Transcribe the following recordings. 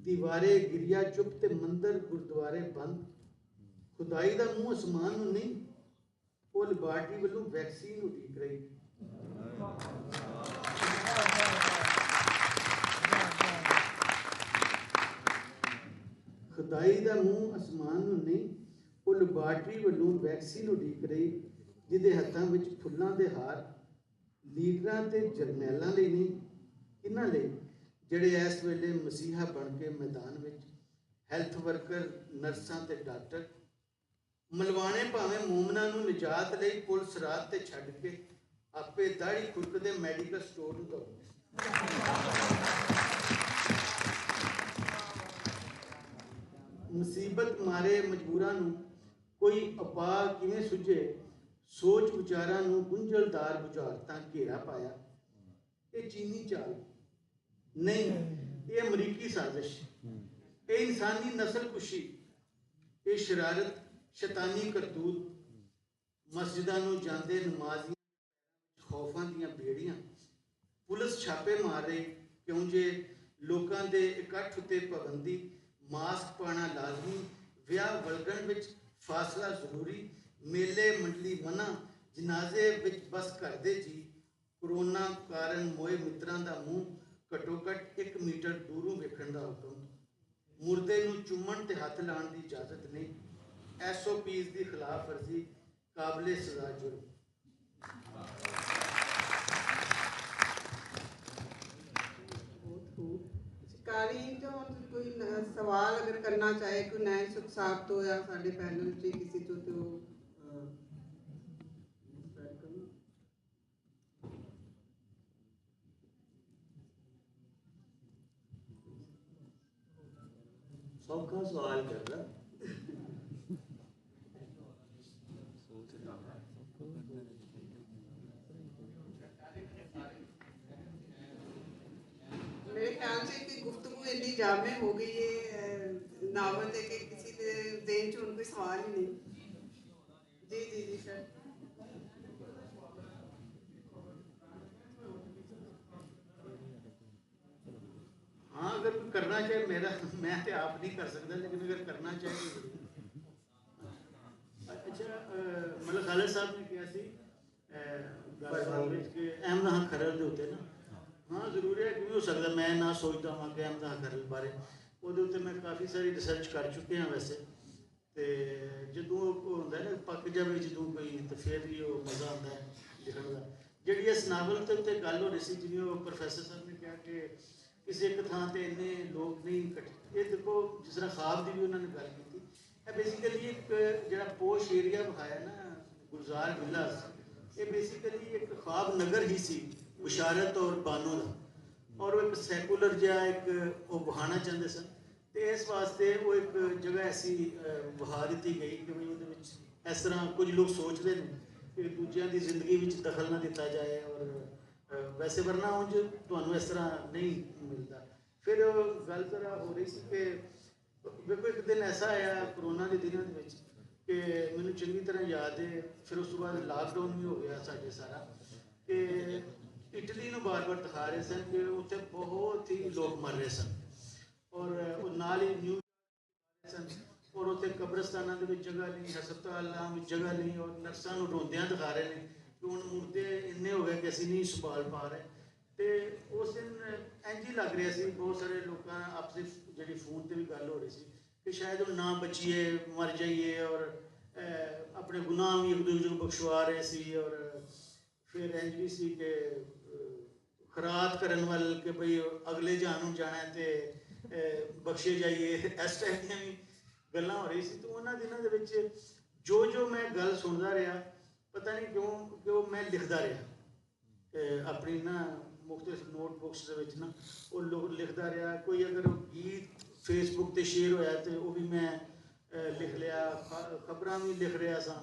दीवारे गिरिया चुप ते मंदिर गुरुद्वारे बंद। खुदाई दा मूँह आसमान नूं नहीं, वो लैबार्टरी वालों वैक्सीन उड़ीक रही। खुदाई दा मूँह आसमान नूं नहीं, वो लैबार्टरी वालों वैक्सीन उड़ीक रही, जिहदे हत्थां विच फुल्लां दे हार लीडरां ते जरनैलां लई नहीं, इन्हां लई ਜਿਹੜੇ इस वेले मसीहा बन के मैदान में हैल्थ वर्कर नर्सां ते डॉक्टर मलवाने भावें मोमना नूं निजात लई पुलिस रात ते छड्ड के आपे दाढ़ी खुरकदे मैडिकल स्टोर नूं दौड़दे। मुसीबत मारे मजबूरां नूं कोई अपा किवें सुझे, सोच विचारां नूं गुंझलदार बुझारतां घेरा पाया। ये चीनी चाल नहीं, ये अमरीकी साजिश, ये इंसानी नस्ल कुशी, ये शरारत शैतानी करतूत। मस्जिदां नूं जांदे नमाजियां खौफां दियां बेड़ियां, पुलिस छापे मार रही क्यों जे लोकां दे इकट्ठ उत्ते पाबंदी, मास्क पाना लाजमी, विआह वलगण विच फासला जरूरी, मेले मंडली मना, जनाजे विच बस करदे जी। कोरोना कारण मोए मित्रां दा मूँह घट्टो घट्ट 1 मीटर दूरों वेखण दा हुकम। मुर्दे नूं चुम्मण ते हथ लाण दी इजाजत नहीं। SOPs दी खिलाफ वर्जी काबिले सजा जुर्म। कारी तो कोई सवाल अगर करना चाहे कोई नए सुख साहब तो या साडे पैनल से किसी तो सौखा सवाल करना मेरे ख्याल से कि गुफ्तगू इतनी जामे हो गई है नावल है कि किसी के देन च कोई सवाल ही नहीं। जी जी जी सर। हाँ, अगर कोई करना चाहे, मेरा मैं तो आप नहीं कर सकता, लेकिन अगर करना चाहे तो। अच्छा, मतलब खालिद साहब ने किया सी अहमद खरल के उत्ते ना, हाँ जरूर है कि हो सकता मैं ना सोचता हाँ कि अहमद खरल बारे वो मैं काफ़ी सारी रिसर्च कर चुके हैं वैसे। तो जो होंगे ना पक जाए जो कोई तो फिर ही वो मज़ा आता है लिखने का। जी इस नावल के उत्ते गल हो रही सी, जिवें प्रोफैसर साहब ने कहा कि किसी एक थां ते इन्ने लोग नहीं इकट्ठे। ये देखो जिस तरह ख्वाब की भी उन्होंने गल की, बेसिकली एक जो पोश एरिया विखाया ना गुलजार विलास, ये बेसिकली एक ख्वाब नगर ही सी बुशारत और बानो का, और वो एक सैकुलर जहा एक वो बहाना चाहते सन। तो इस वास्ते वो एक जगह ऐसी बहा दी गई कि भाई वो इस तरह कुछ लोग सोचते हैं कि दूजिया की जिंदगी में दखल ना दिता जाए, और वैसे वरना उंज तुहानू इस तरह नहीं मिलता। फिर गल जरा हो रही सी कि देखो एक दिन ऐसा आया कोरोना के दिनों कि मैनू चंगी तरह याद है, फिर उस बाद लॉकडाउन भी हो गया साढ़े सारा, कि इटली में बार बार दिखा रहे सन कि उत्थे बहुत ही लोग मर रहे सन, और नाल ही न्यूज़ सन, और उत्थे कब्रस्ताना के जगह नहीं, हस्पतालों में जगह नहीं, और नर्सां नूं रोंदियां दिखा रहे हैं कि हुण मुर्दे इन्ने हो गए कि असीं नहीं संभाल पा रहे। तो उस दिन इंज ही लग रहा सी, बहुत सारे लोग आपस जी फोन पर भी गल हो रही सी कि शायद हम ना बचिए मर जाइए, और अपने गुनाह भी एक दूसरे को बख्शवा रहे सी, और फिर इंज भी सी कि खरात करन वाल कि भाई अगले जहानों जाना है तो बख्शे जाइए, इस टाइप दी भी गल्लां हो रही सी। तो उन्होंने दिनों के जो जो मैं गल सुनता रहा, पता नहीं क्यों कि मैं लिखता रहा अपनी ना मुख्तलिफ नोटबुक्स ना, वो लोग लिखता रहा। कोई अगर गीत फेसबुक पर शेयर होया तो वो भी मैं लिख लिया, खबरां भी लिख रहा सा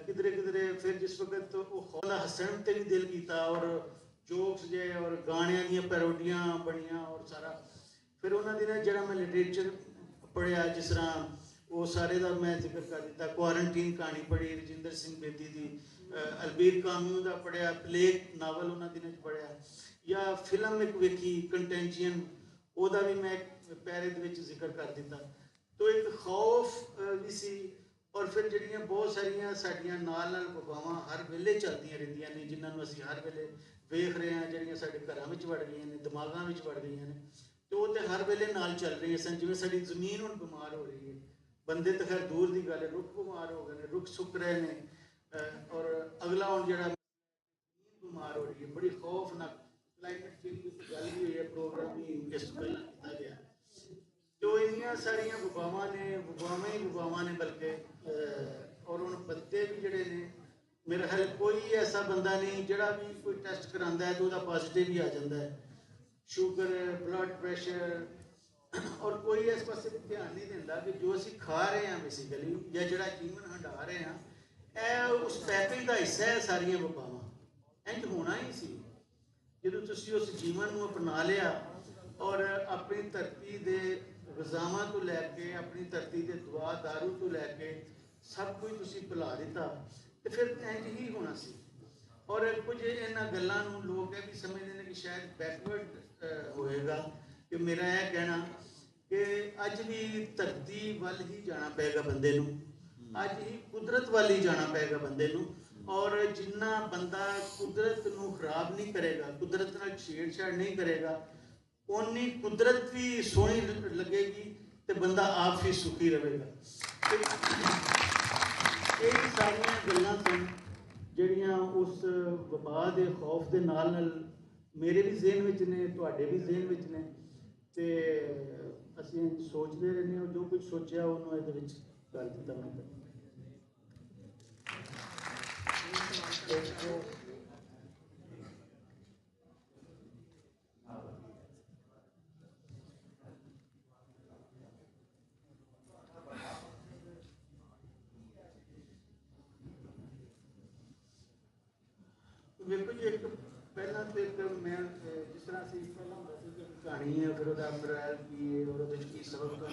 किधरे किधरे। फिर जिस वक्त वो खौला हसन ते भी दिल किया, और जोक्स जे और गाणियां दी पैरोडियां बनिया और सारा। फिर उन्होंने दिनों जो मैं लिटरेचर पढ़िया, जिस तरह वो सारे का मैं जिक्र कर दिता, क्वारंटीन कहानी पढ़ी रजिंदर सिंह बेदी की, अलबीर काम्यू का पढ़िया, प्लेग नावल उन्होंने दिनों पढ़िया, या फिल्म एक वेखी कंटेंजियन, वह भी मैं ਪੈਰੇ ਦੇ ਵਿੱਚ ਜ਼ਿਕਰ ਕਰ ਦਿੱਤਾ। ਤੋ ਇੱਕ ਖੌਫ ਵੀ ਸੀ, ਔਰ ਫਿਰ ਜਿਹੜੀਆਂ ਬਹੁਤ ਸਾਰੀਆਂ ਸਾਡੀਆਂ ਨਾਲ ਵਬਾਵਾਂ ਹਰ ਵੇਲੇ ਚੱਲਦੀਆਂ ਰਹਿੰਦੀਆਂ ਨੇ, ਜਿਨ੍ਹਾਂ ਨੂੰ ਅਸੀਂ ਹਰ ਵੇਲੇ ਵੇਖ ਰਹੇ ਹਾਂ, ਜਿਹੜੀਆਂ ਸਾਡੇ ਘਰਾਂ ਵਿੱਚ ਵੜ ਗਈਆਂ ਨੇ, ਦਿਮਾਗਾਂ ਵਿੱਚ ਵੜ ਗਈਆਂ ਨੇ, ਤੇ ਉਹ ਤੇ ਹਰ ਵੇਲੇ ਨਾਲ ਚੱਲ ਰਹੀਆਂ ਸਨ। ਜਿਵੇਂ ਸਾਡੀ ਜ਼ਮੀਨ ਹੁਣ ਬਿਮਾਰ ਹੋ ਰਹੀ ਹੈ, ਬੰਦੇ ਤਾਂ ਖੈਰ ਦੂਰ ਦੀ ਗੱਲ ਹੈ, ਰੁੱਖ ਬਿਮਾਰ ਹੋ ਗਏ ਨੇ, ਰੁੱਖ ਸੁੱਕ ਰਹੇ ਨੇ, ਔਰ ਅਗਲਾ ਹੁਣ ਜਿਹੜਾ ਬਿਮਾਰ ਹੋ ਰਹੀ ਹੈ, ਬੜੀ ਖੌਫਨਾਕ ਕਲਾਈਮੇਟ ਚੇਂਜ ਦੀ ਗੱਲ ਵੀ ਹੋਈ ਹੈ, ਪ੍ਰੋਗਰਾਮ ਵੀ ਇਸ ਤੋਂ ਪਹਿਲਾਂ ਕੀਤਾ ਗਿਆ। ਜੋ ਇੰਨੀਆਂ ਸਾਰੀਆਂ ਵਬਾਵਾਂ ਨੇ ਬਲਕਿ, ਔਰ ਹੁਣ ਬੰਦੇ ਵੀ ਜਿਹੜੇ ਨੇ, ਮੇਰਾ ਖਿਆਲ ਕੋਈ ਐਸਾ ਬੰਦਾ ਨਹੀਂ ਜਿਹੜਾ ਵੀ ਕੋਈ ਟੈਸਟ ਕਰਾਉਂਦਾ ਹੈ ਤਾਂ ਉਹਦਾ ਪੋਜ਼ੀਟਿਵ ਹੀ ਆ ਜਾਂਦਾ ਹੈ। ਸ਼ੂਗਰ, ਬਲੱਡ ਪ੍ਰੈਸ਼ਰ, ਔਰ ਕੋਈ ਇਸ ਪਾਸੇ ਵੀ ਧਿਆਨ ਨਹੀਂ ਦਿੰਦਾ ਕਿ ਜੋ ਅਸੀਂ ਖਾ ਰਹੇ ਹਾਂ ਬੇਸਿਕਲੀ, ਜਾਂ ਜਿਹੜਾ ਜੀਵਨ ਹੰਢਾ ਰਹੇ ਹਾਂ, ਇਹ ਉਸ ਪੈਕੇਜ ਦਾ ਹਿੱਸਾ ਹੈ। ਸਾਰੀਆਂ ਵਬਾਵਾਂ ਇੰਝ ਹੋਣਾ ਹੀ ਸੀ ਜਦੋਂ ਤੁਸੀਂ ਉਸ ਜੀਵਨ ਨੂੰ ਅਪਣਾ ਲਿਆ, ਔਰ ਆਪਣੀ ਧਰਤੀ ਦੇ ਗਜ਼ਾਵਾਂ ਤੋਂ ਲੈ ਕੇ, ਆਪਣੀ ਧਰਤੀ ਦੇ ਦਵਾ ਦਾਰੂ ਤੋਂ ਲੈ ਕੇ ਸਭ ਕੁਝ ਤੁਸੀਂ ਭੁਲਾ ਦਿੱਤਾ, ਤੇ ਫਿਰ ਇੰਝ ਹੀ ਹੋਣਾ ਸੀ। ਔਰ ਕੁਝ ਇਹਨਾਂ ਗੱਲਾਂ ਨੂੰ ਲੋਕ ਇਹ ਵੀ ਸਮਝਦੇ ਨੇ ਕਿ ਸ਼ਾਇਦ ਬੈਕਵਰਡ ਹੋਏਗਾ, ਕਿ ਮੇਰਾ ਇਹ ਕਹਿਣਾ ਕਿ ਅੱਜ ਵੀ ਧਰਤੀ ਵੱਲ ਹੀ ਜਾਣਾ ਪਏਗਾ ਬੰਦੇ ਨੂੰ, ਅੱਜ ਹੀ ਕੁਦਰਤ ਵੱਲ ਹੀ ਜਾਣਾ ਪਏਗਾ ਬੰਦੇ ਨੂੰ। ਔਰ ਜਿੰਨਾ ਬੰਦਾ ਕੁਦਰਤ ਨੂੰ ਖਰਾਬ ਨਹੀਂ ਕਰੇਗਾ, ਕੁਦਰਤ ਨਾਲ ਛੇੜਛਾੜ ਨਹੀਂ ਕਰੇਗਾ, ਉਨੀ ਕੁਦਰਤ ਵੀ ਸੋਹਣੀ ਲੱਗੇਗੀ ਤੇ ਬੰਦਾ ਆਪ ਹੀ ਸੁਖੀ ਰਹੇਗਾ। ਇਹ ਸਾਰੀਆਂ ਗੱਲਾਂ ਸਨ ਜਿਹੜੀਆਂ ਉਸ ਵਬਾ ਦੇ ਖੌਫ ਦੇ ਨਾਲ ਨਾਲ ਮੇਰੇ ਵੀ ਜ਼ਿਹਨ ਵਿੱਚ ਨੇ, ਤੁਹਾਡੇ ਵੀ ਜ਼ਿਹਨ ਵਿੱਚ ਨੇ, ਤੇ ਅਸੀਂ ਸੋਚਦੇ ਰਹਿੰਦੇ ਹਾਂ। ਜੋ ਕੁਝ ਸੋਚਿਆ ਉਹਨੂੰ ਇਹਦੇ ਵਿੱਚ ਕਰ ਦਿੱਤਾ ਮੈਂ। ਵੇਖੋ ਜੀ, ਇੱਕ ਪਹਿਲਾਂ ਤੇ ਇੱਕ ਮੈਂ ਜਿਸ ਤਰ੍ਹਾਂ ਅਸੀਂ ਪਹਿਲਾਂ ਹੁੰਦਾ ਸੀ ਕਿ ਕਹਾਣੀ ਹੈ, ਫਿਰ ਉਹਦਾ ਮੋਰਲ ਕੀ ਹੈ, ਉਹਦੇ ਵਿੱਚ ਕੀ ਸਬਕ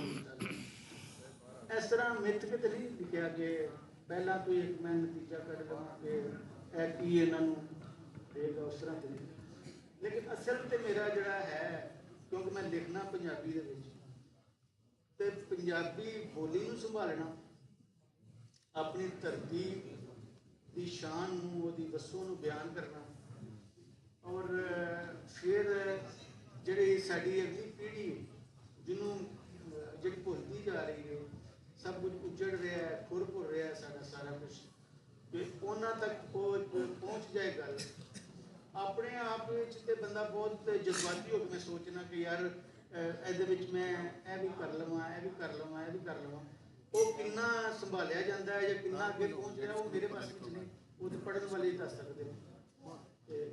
ਇਸ ਤਰ੍ਹਾਂ ਮਿੱਥ ਕੇ ਤਾਂ ਨਹੀਂ ਲਿਖਿਆ ਕਿ ਪਹਿਲਾਂ ਤੋਂ ਇੱਕ ਮੈਂ ਨਤੀਜਾ ਕੱਢ ਲਵਾਂ ਕਿ ਇਹ ਕੀ ਇਹਨਾਂ ਨੂੰ ਦੇਗਾ, ਉਸ ਤਰ੍ਹਾਂ ਤੇ ਨਹੀਂ। ਲੇਕਿਨ ਅਸਲ ਤੇ ਮੇਰਾ ਜਿਹੜਾ ਹੈ, ਕਿਉਂਕਿ ਮੈਂ ਲਿਖਣਾ ਪੰਜਾਬੀ ਦੇ ਵਿੱਚ, ਤੇ ਪੰਜਾਬੀ ਬੋਲੀ ਨੂੰ ਸੰਭਾਲਣਾ, ਆਪਣੀ ਧਰਤੀ ਦੀ ਸ਼ਾਨ ਨੂੰ, ਉਹਦੀ ਵਸੋਂ ਨੂੰ ਬਿਆਨ ਕਰਨਾ, ਔਰ ਫਿਰ ਜਿਹੜੀ ਸਾਡੀ ਅਗਲੀ ਪੀੜ੍ਹੀ ਜਿਹਨੂੰ ਜਿਹੜੀ ਭੁੱਲਦੀ ਜਾ ਰਹੀ ਹੈ, ਸਭ ਕੁਝ ਉੱਜੜ ਰਿਹਾ ਹੈ, ਖੁਰ ਭੁਰ ਰਿਹਾ ਸਾਡਾ ਸਾਰਾ ਕੁਝ, ਕਿ ਉਹਨਾਂ ਤੱਕ ਉਹ ਪਹੁੰਚ ਜਾਏ ਗੱਲ। ਆਪਣੇ ਆਪ ਵਿੱਚ ਤੇ ਬੰਦਾ ਬਹੁਤ ਜਜ਼ਬਾਤੀ ਹੋ ਕੇ ਮੈਂ ਸੋਚਣਾ ਕਿ ਯਾਰ ਇਹਦੇ ਵਿੱਚ ਮੈਂ ਇਹ ਵੀ ਕਰ ਲਵਾਂ, ਇਹ ਵੀ ਕਰ ਲਵਾਂ, ਇਹ ਵੀ ਕਰ ਲਵਾਂ। ਉਹ ਕਿੰਨਾ ਸੰਭਾਲਿਆ ਜਾਂਦਾ ਹੈ ਜਾਂ ਕਿੰਨਾ ਅੱਗੇ ਪਹੁੰਚਿਆ, ਉਹ ਮੇਰੇ ਪਾਸ ਵਿੱਚ ਨਹੀਂ, ਉਹ ਤੇ ਪੜ੍ਹਨ ਵਾਲੇ ਹੀ ਦੱਸ ਸਕਦੇ ਨੇ।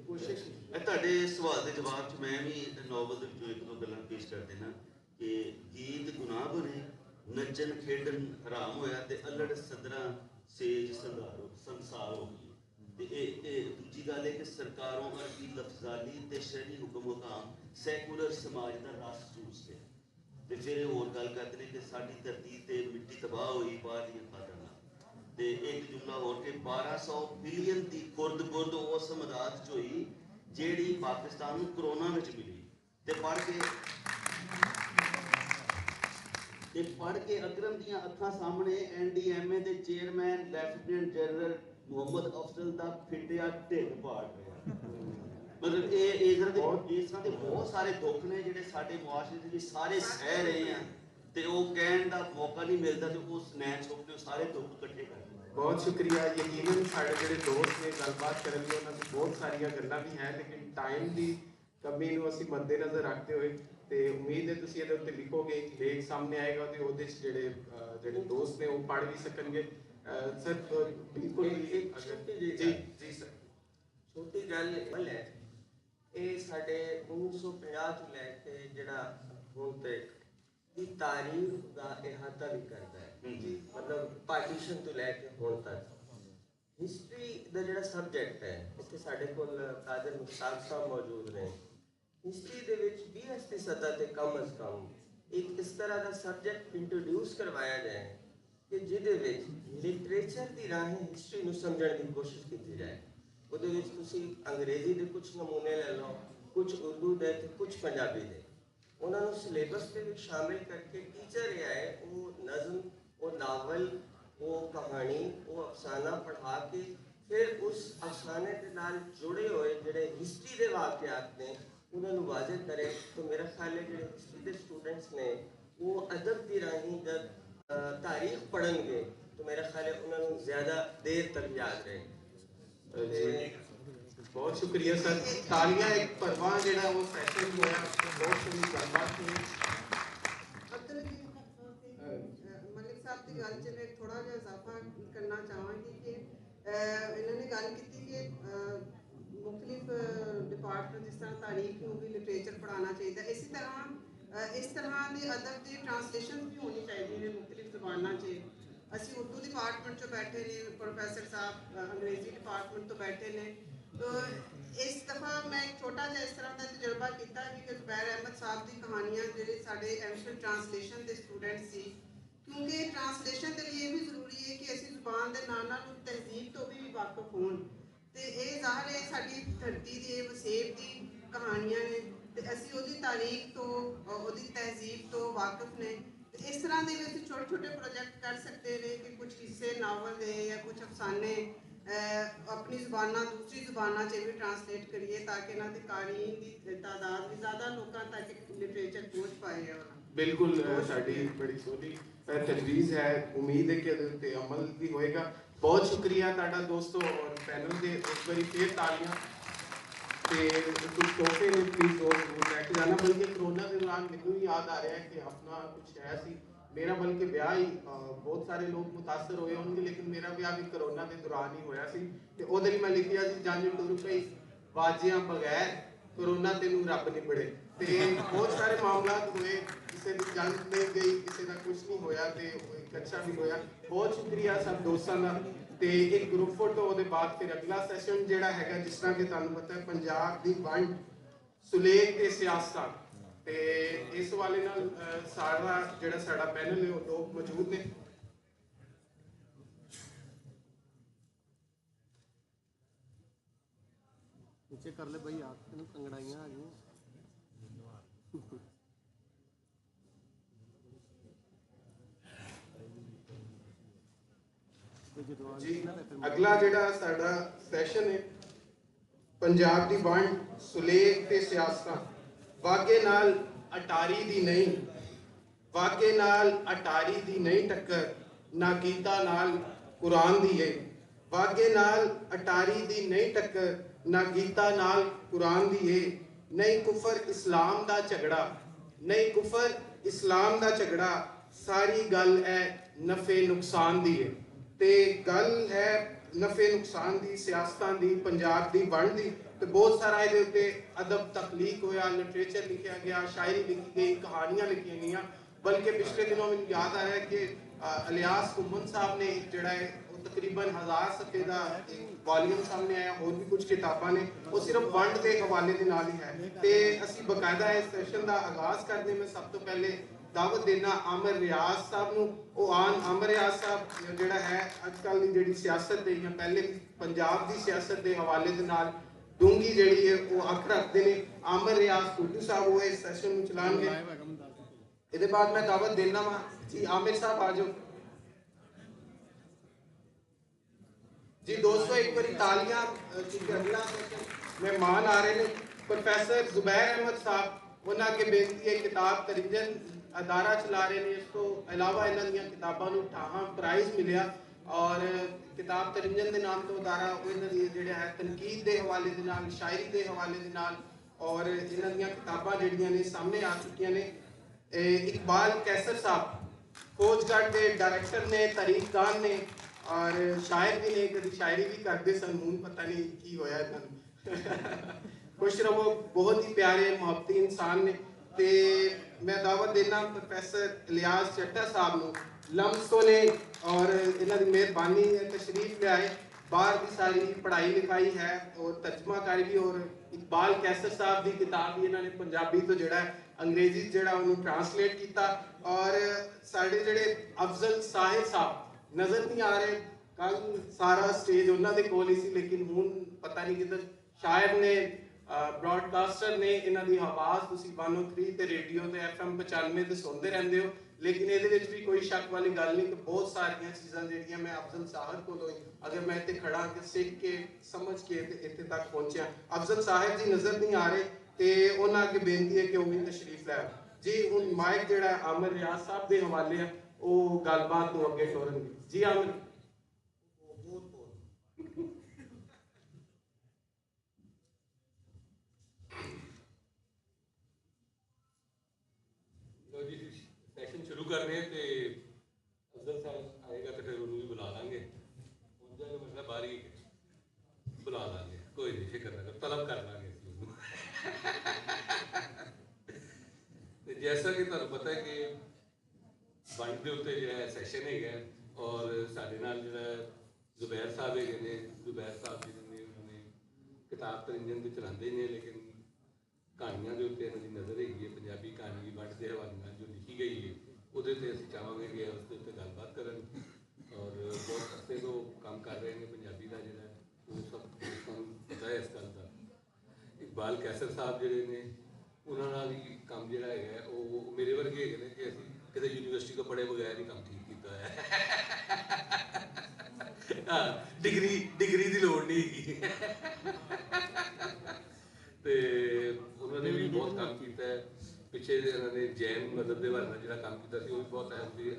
ਕੋਸ਼ਿਸ਼ ਤੁਹਾਡੇ ਸਵਾਲ ਦੇ ਜਵਾਬ 'ਚ ਮੈਂ ਵੀ ਨੋਵਲ ਦੇ ਵਿੱਚੋਂ ਇੱਕ ਦੋ ਗੱਲਾਂ ਪੇਸ਼ ਕਰ ਦੇਣਾ ਕਿ ਗੀਤ ਗੁਨਾਹ ਬਣੇ, ਨੱਚਣ ਖੇਡਣ ਹਰਾਮ ਹੋਇਆ, ਤੇ ਅਲੜ ਸਦਰਾਂ ਸੇਜ ਸੰਸਾਰ ਹੋ ਗਈ। ਤੇ ਇਹ ਦੂਜੀ ਗੱਲ ਹੈ ਕਿ ਸਰਕਾਰੋਂ ਅਰਬੀ ਲਫ਼ਜ਼ਾਲੀ ਤੇ ਸ਼ਹਿਰੀ ਹੁਕਮ ਹੁਕਾਮ ਸੈਕੂਲਰ ਸਮਾਜ ਦਾ ਰਸ ਚੂਸਦੇ। ਤੇ ਫਿਰ ਇਹ ਹੋਰ ਗੱਲ ਕਰਦੇ ਨੇ ਕਿ ਸਾਡੀ ਧਰਤੀ ਤੇ ਮਿੱਟੀ ਤਬਾਹ ਹੋਈ ਬਾਹਰ ਦੀਆਂ ਖਾਦਾਂ ਨਾਲ। ਤੇ ਇੱਕ ਜੁਮਲਾ ਹੋਰ ਕਿ 1200 ਬਿਲੀਅਨ ਦੀ ਖੁਰਦ ਬੁਰਦ ਉਸ ਮਦਾਦ 'ਚ ਹੋਈ ਜਿਹੜੀ ਪਾਕਿਸਤਾਨ ਨੂੰ ਕਰੋਨਾ ਵਿੱਚ ਮਿਲੀ। ਤੇ ਪੜ੍ਹ ਕੇ ਅਕਰਮ ਦੀਆਂ ਅੱਖਾਂ ਸਾਹਮਣੇ NDMA ਦੇ chairman lieutenant general Muhammad Afzal ਦਾ ਫਿੱਟਿਆ ਢਿੱਡ ਪਾੜ ਰਿਹਾ। ਮਤਲਬ ਇਸ ਤਰ੍ਹਾਂ ਦੇ ਬਹੁਤ ਸਾਰੇ ਦੁੱਖ ਨੇ ਜਿਹੜੇ ਸਾਡੇ ਮੁਆਸ਼ਰੇ ਦੇ ਸਾਰੇ ਸਹਿ ਰਹੇ ਆ, ਤੇ ਉਹ ਕਹਿਣ ਦਾ ਮੌਕਾ ਨਹੀਂ ਮਿਲਦਾ, ਤੇ ਉਹ ਸਨੈਚ ਹੋ ਕੇ ਸਾਰੇ ਦੁੱਖ ਇਕੱਠੇ ਕਰ ਦਿੰਦੇ। ਬਹੁਤ ਸ਼ੁਕਰੀਆ। ਯਕੀਨਨ ਸਾਡੇ ਜਿਹੜੇ ਦੋਸਤ ਨੇ ਗੱਲਬਾਤ ਕਰਨ ਲਈ, ਉਹਨਾਂ ਦੀ ਬਹੁਤ ਸਾਰੀਆਂ ਗੱਲਾਂ ਵੀ ਹੈ, ਲੇਕਿਨ ਟਾਈਮ ਦੀ ਕਮੀ ਨੂੰ ਅਸੀਂ ਮੱਦੇਨਜ਼ਰ ਰੱਖਦੇ ਹੋਏ, ਤੇ ਉਮੀਦ ਹੈ ਤੁਸੀਂ ਇਹਦੇ ਉੱਤੇ ਲਿਖੋਗੇ, ਇੱਕ ਲੇਖ ਸਾਹਮਣੇ ਆਏਗਾ ਤੇ ਉਹਦੇ 'ਚ ਜਿਹੜੇ ਦੋਸਤ ਨੇ ਉਹ ਪੜ੍ਹ ਵੀ ਸਕਣਗੇ। ਸਰ ਬਿਲਕੁਲ ਜੀ ਸਰ, ਛੋਟੀ ਗੱਲ ਹੈ, ਇਹ ਸਾਡੇ 1950 ਤੋਂ ਲੈ ਕੇ ਜਿਹੜਾ ਹੁਣ ਤੱਕ ਦੀ ਤਾਰੀਖ ਦਾ ਇਹਾਤਾ ਵੀ ਕਰਦਾ ਹੈ। ਮਤਲਬ ਪਾਰਟੀਸ਼ਨ ਤੋਂ ਲੈ ਕੇ ਹੁਣ ਤੱਕ ਹਿਸਟਰੀ ਦਾ ਜਿਹੜਾ ਸਬਜੈਕਟ ਹੈ, ਇੱਥੇ ਸਾਡੇ ਕੋਲ ਕਾਦਰ ਮੁਸ਼ਤਾਕ ਸਾਹਿਬ ਮੌਜੂਦ ਨੇ। ਹਿਸਟਰੀ ਦੇ ਵਿੱਚ BS ਦੀ ਸਤ੍ਹਾ ਤੇ ਕਮ ਅਜ਼ ਕਮ ਇੱਕ ਇਸ ਤਰ੍ਹਾਂ ਦਾ ਸਬਜੈਕਟ ਇੰਟਰੋਡਿਊਸ ਕਰਵਾਇਆ ਜਾਏ ਕਿ ਜਿਹਦੇ ਵਿੱਚ ਲਿਟਰੇਚਰ ਦੀ ਰਾਹੀਂ ਹਿਸਟਰੀ ਨੂੰ ਸਮਝਣ ਦੀ ਕੋਸ਼ਿਸ਼ ਕੀਤੀ ਜਾਏ। ਉਹਦੇ ਵਿੱਚ ਤੁਸੀਂ ਅੰਗਰੇਜ਼ੀ ਦੇ ਕੁਝ ਨਮੂਨੇ ਲੈ ਲਓ, ਕੁਝ ਉਰਦੂ ਦੇ ਤੇ ਕੁਝ ਪੰਜਾਬੀ ਦੇ। ਉਹਨਾਂ ਨੂੰ ਸਿਲੇਬਸ ਦੇ ਵਿੱਚ ਸ਼ਾਮਿਲ ਕਰਕੇ ਟੀਚਰ ਇਹ ਹੈ ਉਹ ਨਜ਼ਮ, ਉਹ ਨਾਵਲ, ਉਹ ਕਹਾਣੀ, ਉਹ ਅਫਸਾਨਾ ਪੜ੍ਹਾ ਕੇ ਫਿਰ ਉਸ ਅਫਸਾਨੇ ਦੇ ਨਾਲ ਜੁੜੇ ਹੋਏ ਜਿਹੜੇ ਹਿਸਟਰੀ ਦੇ ਵਾਕਿਆਤ ਨੇ ਉਹਨਾਂ ਨੂੰ ਵਾਜ਼ਿਹ ਕਰੇ। ਤਾਂ ਮੇਰਾ ਖਿਆਲ ਹੈ ਜਿਹੜੇ ਹਿਸਟਰੀ ਦੇ ਸਟੂਡੈਂਟਸ ਨੇ ਉਹ ਅਦਬ ਦੀ ਰਾਹੀਂ ਜਦ ਤਾਰੀਖ ਪੜ੍ਹਨਗੇ ਤਾਂ ਮੇਰਾ ਖਿਆਲ ਹੈ ਉਹਨਾਂ ਨੂੰ ਜ਼ਿਆਦਾ ਦੇਰ ਤੱਕ ਯਾਦ ਰਹੇ। बहुत शुक्रिया सर, तालियां एक परवाह जेड़ा वो सेशन होया बहुत सोहनी गलबात हुई। मलिक साहब की गल च मैं थोड़ा जिहा इजाफा करना चाहांगी कि इन्होंने गल की कि मुख्तलिफ डिपार्टमेंट जिस तरह तारीख में भी लिटरेचर पढ़ाना चाहिए, इसी तरह इस तरह की अदब की ट्रांसलेशन भी होनी चाहिए ने मुख्तलिफ जबाना च। असी उर्दू डिपार्टमेंट चो बैठे ने, प्रोफैसर साहब अंग्रेजी डिपार्टमेंट तो बैठे ने, तो इस दफ़ा मैं एक छोटा जिहा इस तरह का तजुर्बा किया कि ज़ुबैर अहमद साहब की कहानियाँ जो साढ़े एमफिल ट्रांसलेशन के स्टूडेंट सी, क्योंकि ट्रांसलेशन के लिए भी जरूरी है कि असी जुबान के नाल नाल तहजीब तो भी वाकफ होण, तो ये ज़ाहिर है साडी धरती की वसेब की कहानियाँ ने, तो असी उहदी तारीख तो उहदी तहजीब तो वाकफ ने। तो इस तरह के भी छोटे छोटे प्रोजेक्ट कर सकते हैं कि कुछ किस्से नावल दे या कुछ अफसाने अपनी ज़बाना दूसरी ज़बाना च भी ट्रांसलेट करिए ताकि इन्हां दी कारीन दी तादाद भी ज़्यादा लोगों तक लिटरेचर पहुँच पाए। बिल्कुल साडी बड़ी सोहनी तजवीज़ है, उम्मीद है कि इहदे उत्ते अमल भी होएगा। बहुत शुक्रिया तुहाडा दोस्तों और पैनल दे एक बारी फिर तालियां ते कुछ तोहफे ने प्लीज़ जरूर लैके जाना। बल्कि कोरोना के दौरान मैनूं भी याद आ रहा है कि अपना कुछ है सी मेरा, बल्कि ब्याह ही बहुत सारे लोग मुतासर होए होंगे लेकिन मेरा ब्याह भी कोरोना के दौरान ही होया सी ते ओहदे लई मैं लिखिया सी जंज टुर पई वाजियां बगैर कोरोना तेनू रब नहीं बड़े। ते बहुत सारे मामलात हुए, किसी की जंग नहीं गई, किसी का कुछ नहीं होया ते एक अच्छा भी होया। बहुत शुक्रिया सब दोस्तों का। ते एक ग्रुप फोटो ओहदे बाद फिर अगला सेशन जेड़ा हैगा जिस तरह कि तुहानू पता है पंजाब दी वंड सुलेख ते सियासत ते इस वाले नाल सारा जेड़ा साडा पैनल है वो लोग मौजूद ने। नीचे कर ले भाई, आप तेन कंगड़ाइयां आ गई। जी अगला जेड़ा साडा सैशन है पंजाब दी वंड सुलेख ते सियासत, वागे नाल अटारी दी नहीं, वागे नाल अटारी दी नहीं टक्कर ना गीता नाल कुरान दी है, वागे नाल अटारी दी नहीं टक्कर ना गीता नाल कुरान दी है। नहीं कुफर इस्लाम दा झगड़ा, नहीं कुफर इस्लाम दा झगड़ा, सारी गल है नफे नुकसान दी है। ते गल है नफे नुकसान दी, सियासतां दी, पंजाब दी वंड दी। तो बहुत सारा इहदे उत्ते अदब तखलीक होया, लिटरेचर लिखा गया, शायरी लिखी गई, कहानियां लिखी गई। बल्कि पिछले दिनों में याद आ रहा है कि इलियास कुमन साहब ने जड़ा है वो तकरीबन 1000 सफ़े का एक वॉल्यूम सामने आया, और भी कुछ किताबां ने वो सिर्फ वंड के हवाले के नाल ही है। तो असी बकायदा इस सैशन का आगाज करने में सब तो पहले दावत देना आमिर रियाज साहब नूं। वो आन आमिर रियाज साहब जिहड़ा है अजकल दी जिहड़ी सियासत है या पहले पंजाब दी सियासत के हवाले के नाल डूंगी जिहड़ी है वो अख रखते हैं। आमिर रियाज कुड्डू साहब वो इस सैशन में चलाएंगे। इहदे बाद मैं दावत देना वा जी आमिर साहब आ जाओ जी। दोस्तों एक बारी तालियां क्योंकि अगला सैशन मेहमान आ रहे हैं प्रोफैसर जुबैर अहमद साहब, उन्होंने के बेनती है किताब तरिंजन अदारा चला रहे हैं। इस तो इलावा इन्हों दी किताबां नूं ठाहां प्राइज़ मिलिया और किताब तरिंजन के नाम तो अदारा जिहड़ा है तनकीद के हवाले के नाल, शायरी के हवाले के नाल और इन्हां दी किताबां जिहड़ियां ने सामने आ चुकियां ने। इकबाल कैसर साहब फौजगढ़ के डायरैक्टर ने, तारीखदान ने और शायर भी ने, कभी शायरी भी करते सन, हूँ पता नहीं की होया इन्हां खुश रहो, बहुत ही प्यारे मुहब्बती इंसान ने। ते मैं दावत देना प्रोफैसर इलियास चट्टा साहब नूं, लम्स ने और इन्हां दी मेहरबानी तशरीफ ले आए। बाहर की सारी पढ़ाई लिखाई है और तर्जमाकारी भी, और इकबाल कैसर साहब की किताब भी इन्होंने पंजाबी तो जिहड़ा है अंग्रेजी जिहड़ा उन्होंने ट्रांसलेट किया। और साढ़े जिहड़े अफजल साहिर साहब नज़र नहीं आ रहे, कल सारा स्टेज उन्होंने कोल ही सी लेकिन हूँ पता नहीं किधर शायर ने ਬ੍ਰੌਡਕਾਸਟਰ ਨੇ, ਇਹਨਾਂ ਦੀ ਆਵਾਜ਼ ਤੁਸੀਂ 103 ਤੇ ਰੇਡੀਓ ਤੇ FM 95 ਤੇ ਸੁਣਦੇ ਰਹਿੰਦੇ ਹੋ, ਲੇਕਿਨ ਇਹਦੇ ਵਿੱਚ ਵੀ ਕੋਈ ਸ਼ੱਕ ਵਾਲੀ ਗੱਲ ਨਹੀਂ ਕਿ ਬਹੁਤ ਸਾਰੀਆਂ ਚੀਜ਼ਾਂ ਜਿਹੜੀਆਂ ਮੈਂ ਅਫਜ਼ਲ ਸਾਹਿਬ ਕੋਲੋਂ ਹੀ, ਅਗਰ ਮੈਂ ਇੱਥੇ ਖੜਾ ਕੇ ਸਿੱਖ ਕੇ ਸਮਝ ਕੇ ਤੇ ਇੱਥੇ ਤੱਕ ਪਹੁੰਚਿਆ। ਅਫਜ਼ਲ ਸਾਹਿਬ ਜੀ ਨਜ਼ਰ ਨਹੀਂ ਆ ਰਹੇ ਤੇ ਉਹਨਾਂ ਅੱਗੇ ਬੇਨਤੀ ਹੈ ਕਿ ਉਹ ਵੀ ਤਸ਼ਰੀਫ ਲੈ ਜੀ। ਹੁਣ ਮਾਈਕ ਜਿਹੜਾ ਆਮਰ ਰਿਆਜ਼ ਸਾਹਿਬ ਦੇ ਹਵਾਲੇ ਆ, ਉਹ ਗੱਲਬਾਤ ਨੂੰ ਅੱਗੇ ਤੋਰਨਗੇ ਜੀ। ਆਮਰ ਸੈਸ਼ਨ ਸ਼ੁਰੂ ਕਰ ਰਹੇ ਤੇ ਅਫਜ਼ਲ ਸਾਹਿਬ ਆਏਗਾ ਤੇ ਫਿਰ ਉਹਨੂੰ ਵੀ ਬੁਲਾ ਲਾਂਗੇ। ਹੁਣ ਜਾ ਕੇ ਮਤਲਬ ਬਾਰੀ ਬੁਲਾ ਲਾਂਗੇ, ਕੋਈ ਨਹੀਂ ਫਿਕਰ ਨਾ ਕਰੋ, ਤਲਬ ਕਰ ਲਾਂਗੇ ਅਸੀਂ ਉਹਨੂੰ। ਤੇ ਜੈਸਾ ਕਿ ਤੁਹਾਨੂੰ ਪਤਾ ਹੈ ਕਿ ਵੰਡ ਦੇ ਉੱਤੇ ਜਿਹੜਾ ਸੈਸ਼ਨ ਹੈਗਾ, ਔਰ ਸਾਡੇ ਨਾਲ ਜਿਹੜਾ ਜ਼ੁਬੈਰ ਸਾਹਿਬ ਹੈਗੇ ਨੇ, ਜ਼ੁਬੈਰ ਸਾਹਿਬ ਜਿਹੜੇ ਨੇ ਉਹਨਾਂ ਨੇ ਕਿਤਾਬ ਤਾਂ ਇੰਜਨ ਤੇ ਚਲਾਉਂਦੇ ਨੇ, ਲੇਕਿਨ ਕਹਾਣੀਆਂ ਦੇ ਉੱਤੇ ਇਹਨਾਂ ਦੀ ਨਜ਼ਰ ਹੈਗੀ ਹੈ। ਪੰਜਾਬੀ ਕਹਾਣੀ ਵੰਡ ਦੇ ਹਵਾਲੇ ਨਾਲ ਜੋ ਲਿਖੀ ਗਈ ਹੈ ਉਹਦੇ ਤੇ ਅਸੀਂ ਚਾਹਾਂਗੇ ਕਿ ਉਸ ਦੇ ਉੱਤੇ ਗੱਲਬਾਤ ਕਰਨ, ਔਰ ਬਹੁਤ ਅਰਸੇ ਤੋਂ ਕੰਮ ਕਰ ਰਹੇ ਨੇ ਪੰਜਾਬੀ ਦਾ ਜਿਹੜਾ ਉਹ ਸਭ ਤੁਹਾਨੂੰ ਪਤਾ ਹੈ ਇਸ ਗੱਲ ਦਾ। ਇਕਬਾਲ ਕੈਸਰ ਸਾਹਿਬ ਜਿਹੜੇ ਨੇ ਉਹਨਾਂ ਨਾਲ ਹੀ ਕੰਮ ਜਿਹੜਾ ਹੈਗਾ ਉਹ ਮੇਰੇ ਵਰਗੇ ਹੈਗੇ ਨੇ ਕਿ ਅਸੀਂ ਕਿਤੇ ਯੂਨੀਵਰਸਿਟੀ ਤੋਂ ਪੜ੍ਹੇ ਬਗੈਰ ਹੀ ਕੰਮ ਠੀਕ ਕੀਤਾ ਹੈ। ਹਾਂ, ਡਿਗਰੀ ਦੀ ਲੋੜ ਨਹੀਂ ਹੈਗੀ। ਤੇ ਉਹਨਾਂ ਨੇ ਵੀ ਬਹੁਤ ਕੰਮ ਕੀਤਾ ਹੈ। ਪਿੱਛੇ ਇਹਨਾਂ ਨੇ ਜੈਨ ਮਦਦ ਦੇ ਬਾਰੇ ਜਿਹੜਾ ਕੰਮ ਕੀਤਾ ਸੀ ਉਹ ਵੀ ਬਹੁਤ ਅਹਿਮ ਸੀ।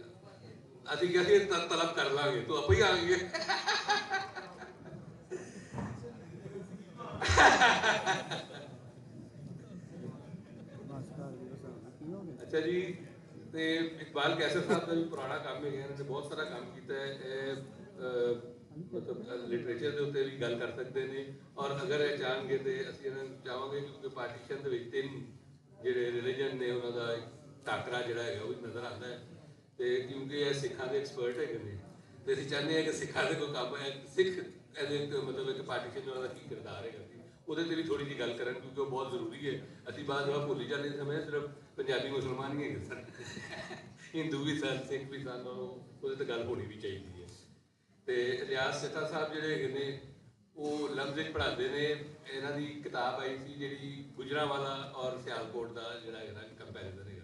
ਅਸੀਂ ਕਿਹਾ ਸੀ ਤਲਬ ਕਰ ਲਾਂਗੇ, ਤੂੰ ਆਪੇ ਹੀ ਆ ਗਏ। ਅੱਛਾ ਜੀ, ਤੇ ਇਕਬਾਲ ਕੈਸਰ ਸਾਹਿਬ ਦਾ ਵੀ ਪੁਰਾਣਾ ਕੰਮ ਹੈਗਾ, ਇਹਨਾਂ ਨੇ ਬਹੁਤ ਸਾਰਾ ਕੰਮ ਕੀਤਾ ਹੈ। ਮਤਲਬ ਲਿਟਰੇਚਰ ਦੇ ਉੱਤੇ ਵੀ ਗੱਲ ਕਰ ਸਕਦੇ ਨੇ, ਔਰ ਅਗਰ ਇਹ ਚਾਹਣਗੇ ਤੇ ਅਸੀਂ ਇਹਨਾਂ ਨੂੰ ਚਾਹਾਂਗੇ ਕਿਉਂਕਿ ਪਾਰਟੀਸ਼ਨ ਦੇ ਵਿੱਚ ਤਿੰਨ ਜਿਹੜੇ ਰਿਲੀਜਨ ਨੇ ਉਹਨਾਂ ਦਾ ਟਾਕਰਾ ਜਿਹੜਾ ਹੈਗਾ ਉਹ ਵੀ ਨਜ਼ਰ ਆਉਂਦਾ ਹੈ। ਤੇ ਕਿਉਂਕਿ ਇਹ ਸਿੱਖਾਂ ਦੇ ਐਕਸਪਰਟ ਹੈਗੇ ਨੇ ਤੇ ਅਸੀਂ ਚਾਹੁੰਦੇ ਹਾਂ ਕਿ ਸਿੱਖਾਂ ਦੇ ਕੋਈ ਕੰਮ ਹੈ, ਸਿੱਖ ਇਹਦੇ ਮਤਲਬ ਇੱਕ ਪਾਰਟੀਸ਼ਨ ਉਹਨਾਂ ਦਾ ਕੀ ਕਿਰਦਾਰ ਹੈਗਾ ਸੀ ਉਹਦੇ ਤੇ ਵੀ ਥੋੜੀ ਜਿਹੀ ਗੱਲ ਕਰਨ, ਕਿਉਂਕਿ ਉਹ ਬਹੁਤ ਜ਼ਰੂਰੀ ਹੈ। ਅਸੀਂ ਬਾਅਦ ਵਿੱਚ ਭੁੱਲ ਜਾਂਦੇ ਸਮੇਂ ਸਿਰਫ ਪੰਜਾਬੀ ਮੁਸਲਮਾਨ ਹੀ ਹੈਗੇ ਸਨ, ਹਿੰਦੂ ਵੀ ਸਨ, ਸਿੱਖ ਵੀ ਸਨ, ਉਹਦੇ ਤੇ ਗੱਲ ਹੋਣੀ ਵੀ ਚਾਹੀਦੀ ਹੈ। ਤੇ ਰਿਆਜ਼ ਸਿੱਤਾ ਸਾਹਿਬ ਜਿਹੜੇ ਹੈਗੇ ਨੇ ਉਹ ਲਫ਼ਜ਼ ਵਿੱਚ ਪੜ੍ਹਾਉਂਦੇ ਨੇ। ਇਹਨਾਂ ਦੀ ਕਿਤਾਬ ਆਈ ਸੀ ਜਿਹੜੀ ਗੁਜਰਾਂਵਾਲਾ ਔਰ ਸਿਆਲਕੋਟ ਦਾ ਜਿਹੜਾ ਹੈਗਾ ਕੰਪੈਰੀਜ਼ਨ ਹੈਗਾ,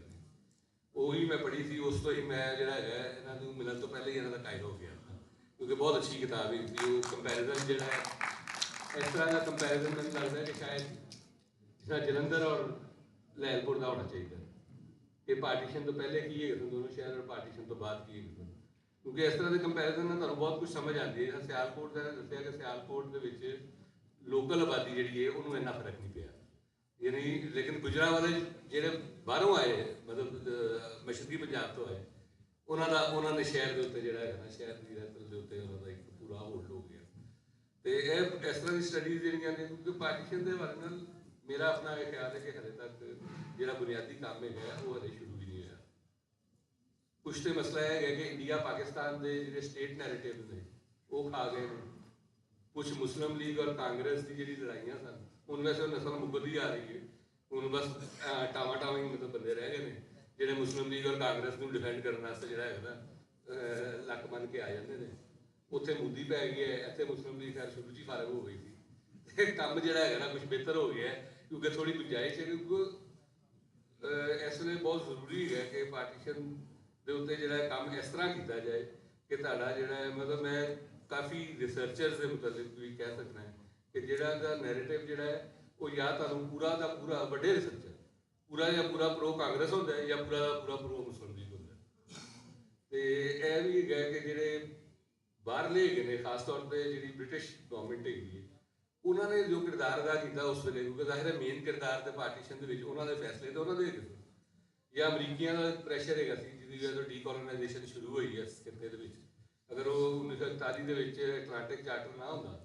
ਉਹੀ ਮੈਂ ਪੜ੍ਹੀ ਸੀ। ਉਸ ਤੋਂ ਹੀ ਮੈਂ ਜਿਹੜਾ ਹੈਗਾ ਇਹਨਾਂ ਨੂੰ ਮਿਲਣ ਤੋਂ ਪਹਿਲੇ ਹੀ ਇਹਨਾਂ ਦਾ ਕਾਇਲ ਹੋ ਗਿਆ, ਕਿਉਂਕਿ ਬਹੁਤ ਅੱਛੀ ਕਿਤਾਬ ਹੈ ਸੀ। ਉਹ ਕੰਪੈਰੀਜ਼ਨ ਜਿਹੜਾ ਹੈ ਇਸ ਤਰ੍ਹਾਂ ਦਾ ਕੰਪੈਰੀਜ਼ਨ ਮੈਨੂੰ ਲੱਗਦਾ ਕਿ ਸ਼ਾਇਦ ਜਿਹੜਾ ਜਲੰਧਰ ਔਰ ਲੈਲਪੁਰ ਦਾ ਹੋਣਾ ਚਾਹੀਦਾ ਕਿ ਪਾਰਟੀਸ਼ਨ ਤੋਂ ਪਹਿਲੇ ਕੀ ਹੈਗਾ ਦੋਨੋਂ ਸ਼ਹਿਰ ਔਰ ਪਾਰਟੀਸ਼ਨ ਤੋਂ ਬਾਅਦ ਕੀ ਹੈਗਾ, ਕਿਉਂਕਿ ਇਸ ਤਰ੍ਹਾਂ ਦੇ ਕੰਪੈਰੀਜ਼ਨ ਨਾਲ ਤੁਹਾਨੂੰ ਬਹੁਤ ਕੁਝ ਸਮਝ ਆਉਂਦੀ ਹੈ। ਸਿਆਲਕੋਟ ਦਾ ਦੱਸਿਆ ਕਿ ਸਿਆਲਕੋਟ ਦੇ ਵਿੱਚ ਲੋਕਲ ਆਬਾਦੀ ਜਿਹੜੀ ਹੈ ਉਹਨੂੰ ਇੰਨਾ ਫਰਕ ਨਹੀਂ ਪਿਆ, ਯਾਨੀ ਲੇਕਿਨ ਗੁਜਰਾਂਵਾਲੇ ਜਿਹੜੇ ਬਾਹਰੋਂ ਆਏ ਮਤਲਬ ਮਸ਼ਰਕੀ ਪੰਜਾਬ ਤੋਂ ਆਏ ਉਹਨਾਂ ਨੇ ਸ਼ਹਿਰ ਦੇ ਉੱਤੇ ਜਿਹੜਾ ਹੈਗਾ ਨਾ ਸ਼ਹਿਰ ਦੀ ਰਹਿਤ ਦੇ ਉੱਤੇ ਉਹਨਾਂ ਦਾ ਇੱਕ ਪੂਰਾ ਹੋਲਡ ਹੋ ਗਿਆ। ਤੇ ਇਹ ਇਸ ਤਰ੍ਹਾਂ ਦੀ ਸਟੱਡੀਜ਼ ਜਿਹੜੀਆਂ ਨੇ, ਕਿਉਂਕਿ ਪਾਰਟੀਸ਼ਨ ਦੇ ਬਾਰੇ ਨਾਲ ਮੇਰਾ ਆਪਣਾ ਇਹ ਖਿਆਲ ਹੈ ਕਿ ਹਲੇ ਤੱਕ ਜਿਹੜਾ ਬੁਨਿਆਦੀ ਕੰਮ ਹੈਗਾ ਉਹ ਹਲੇ ਸ਼ੁਰੂ ਵੀ ਨਹੀਂ ਹੋਇਆ। ਕੁਛ ਤੇ ਮਸਲਾ ਇਹ ਹੈਗਾ ਕਿ ਇੰਡੀਆ ਪਾਕਿਸਤਾਨ ਦੇ ਜਿਹੜੇ ਸਟੇਟ ਨੈਰੇਟਿਵ ਨੇ ਉਹ ਖਾ ਗਏ ਨੇ। ਕੁਛ ਮੁਸਲਿਮ ਲੀਗ ਔਰ ਕਾਂਗਰਸ ਦੀ ਜਿਹੜੀ ਲੜਾਈਆਂ ਸਨ ਹੁਣ ਵੈਸੇ ਨਸਲ ਮੁੱਕਦੀ ਆ ਰਹੀ ਹੈ, ਹੁਣ ਬਸ ਟਾਵਾਂ ਹੀ ਮਤਲਬ ਬੰਦੇ ਰਹਿ ਗਏ ਨੇ ਜਿਹੜੇ ਮੁਸਲਿਮ ਲੀਗ ਔਰ ਕਾਂਗਰਸ ਨੂੰ ਡਿਫੈਂਡ ਕਰਨ ਵਾਸਤੇ ਜਿਹੜਾ ਹੈਗਾ ਨਾ ਲੱਕ ਬੰਨ ਕੇ ਆ ਜਾਂਦੇ ਨੇ। ਉੱਥੇ ਮੋਦੀ ਪੈ ਗਈ ਹੈ, ਇੱਥੇ ਮੁਸਲਿਮ ਲੀਗ ਖੈਰ ਸ਼ੁਰੂ 'ਚ ਹੀ ਫਾਰਗ ਹੋ ਗਈ ਸੀ ਤੇ ਕੰਮ ਜਿਹੜਾ ਹੈਗਾ ਨਾ ਕੁਛ ਬਿਹਤਰ ਹੋ ਗਿਆ ਕਿਉਂਕਿ ਥੋੜੀ ਗੁੰਜਾਇਸ਼ ਹੈ। ਕਿਉਂਕਿ ਇਸ ਵੇਲੇ ਬਹੁਤ ਜ਼ਰੂਰੀ ਹੈ ਕਿ ਪਾਰਟੀਸ਼ਨ ਦੇ ਉੱਤੇ ਜਿਹੜਾ ਕੰਮ ਇਸ ਤਰ੍ਹਾਂ ਕੀਤਾ ਜਾਏ ਕਿ ਤੁਹਾਡਾ ਜਿਹੜਾ ਹੈ ਮਤਲਬ ਮੈਂ ਕਾਫੀ ਰਿਸਰਚਰਸ ਦੇ ਮੁਤਲਕ ਵੀ ਕਹਿ ਸਕਦਾ ਕਿ ਜਿਹੜਾ ਦਾ ਨੈਰੇਟਿਵ ਜਿਹੜਾ ਹੈ ਉਹ ਜਾਂ ਤੁਹਾਨੂੰ ਪੂਰਾ ਦਾ ਪੂਰਾ ਵੱਡੇ ਰਿਸਰਚਰ ਪੂਰਾ ਜਾਂ ਪੂਰਾ ਪ੍ਰੋ ਕਾਂਗਰਸ ਹੁੰਦਾ ਹੈ ਜਾਂ ਪੂਰਾ ਦਾ ਪੂਰਾ ਪ੍ਰੋ ਮੁਸਲਿਮ ਲੀਗ ਹੁੰਦਾ। ਤੇ ਇਹ ਵੀ ਹੈਗਾ ਕਿ ਜਿਹੜੇ ਬਾਹਰਲੇ ਹੈਗੇ ਨੇ ਖਾਸ ਤੌਰ ਤੇ ਜਿਹੜੀ ਬ੍ਰਿਟਿਸ਼ ਗਵਰਨਮੈਂਟ ਹੈਗੀ ਹੈ ਉਹਨਾਂ ਨੇ ਜੋ ਕਿਰਦਾਰ ਅਦਾ ਕੀਤਾ ਉਸ ਵੇਲੇ, ਕਿਉਂਕਿ ਜ਼ਾਹਿਰ ਹੈ ਮੇਨ ਕਿਰਦਾਰ ਤੇ ਪਾਰਟੀਸ਼ਨ ਦੇ ਵਿੱਚ ਉਹਨਾਂ ਦੇ ਫੈਸਲੇ ਤੇ ਉਹਨਾਂ ਦੇ ਹੈਗੇ ਜਾਂ ਅਮਰੀਕੀਆਂ ਦਾ ਪ੍ਰੈਸ਼ਰ ਹੈਗਾ ਸੀ ਜਿਹਦੀ ਵਜ੍ਹਾ ਤੋਂ ਡੀਕੋਲੋਨਾਈਜੇਸ਼ਨ ਸ਼ੁਰੂ ਹੋਈ ਹੈ ਇਸ ਖਿੱਤੇ ਦੇ ਵਿੱਚ। ਅਗਰ ਉਹ 1941 ਦੇ ਵਿੱਚ ਅਟਲਾਂਟਿਕ ਚਾਰਟਰ ਨਾ ਹੁੰਦਾ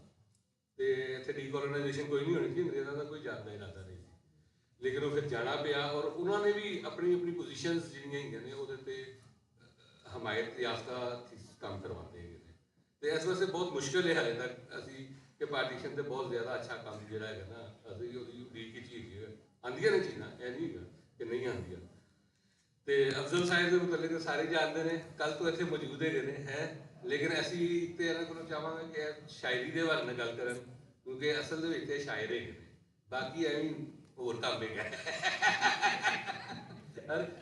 ਤੇ ਇੱਥੇ ਡੀਕੋਲੋਨਾਈਜੇਸ਼ਨ ਕੋਈ ਨਹੀਂ ਹੋਣੀ ਸੀ, ਅੰਗਰੇਜ਼ਾਂ ਦਾ ਕੋਈ ਜਾਣ ਦਾ ਇਰਾਦਾ ਨਹੀਂ ਸੀ, ਲੇਕਿਨ ਉਹ ਫਿਰ ਜਾਣਾ ਪਿਆ ਔਰ ਉਹਨਾਂ ਨੇ ਵੀ ਆਪਣੀ ਪੋਜੀਸ਼ਨਸ ਜਿਹੜੀਆਂ ਹੈਗੀਆਂ ਨੇ ਉਹਦੇ ਤੇ ਹਮਾਇਤ ਯਾਫਤਾ ਕੰਮ ਕਰਵਾਉਂਦੇ ਹੈਗੇ ਨੇ। ਤੇ ਇਸ ਵਾਸਤੇ ਬਹੁਤ ਮੁਸ਼ਕਿਲ ਹੈ ਹਾਲੇ ਤੱਕ ਅਸੀਂ ਕਿ ਪਾਰਟੀਸ਼ਨ ਤੇ ਬਹੁਤ ਜ਼ਿਆਦਾ ਅੱਛਾ ਕੰਮ ਜਿਹੜਾ ਹੈਗਾ ਨਾ ਅਸੀਂ ਉਹਦੀ ਉਡੀਕ ਵਿੱਚ ਹੀ ਹੈਗੇ ਆਉਂਦੀਆਂ ਨੇ ਚੀਜ਼ਾਂ, ਇਹ ਨਹੀਂ ਹੈਗਾ ਕਿ ਨਹੀਂ ਆਉਂਦੀਆਂ। ਤੇ ਅਫਜ਼ਲ ਸਾਹਿਬ ਦੇ ਮੁਤਲਕ ਸਾਰੇ ਜਾਣਦੇ ਨੇ, ਕੱਲ ਤੋਂ ਇੱਥੇ ਮੌਜੂਦ ਹੈਗੇ ਨੇ ਹੈ, ਲੇਕਿਨ ਅਸੀਂ ਤੇ ਇਹਨਾਂ ਕੋਲੋਂ ਚਾਹਾਂਗੇ ਕਿ ਸ਼ਾਇਰੀ ਦੇ ਬਾਰੇ ਨਾਲ ਗੱਲ ਕਰਨ, ਕਿਉਂਕਿ ਅਸਲ ਦੇ ਵਿੱਚ ਇਹ ਸ਼ਾਇਰ ਹੈਗੇ ਨੇ ਬਾਕੀ ਐਵੇਂ ਹੋਰ ਕੰਮ ਹੈਗਾ।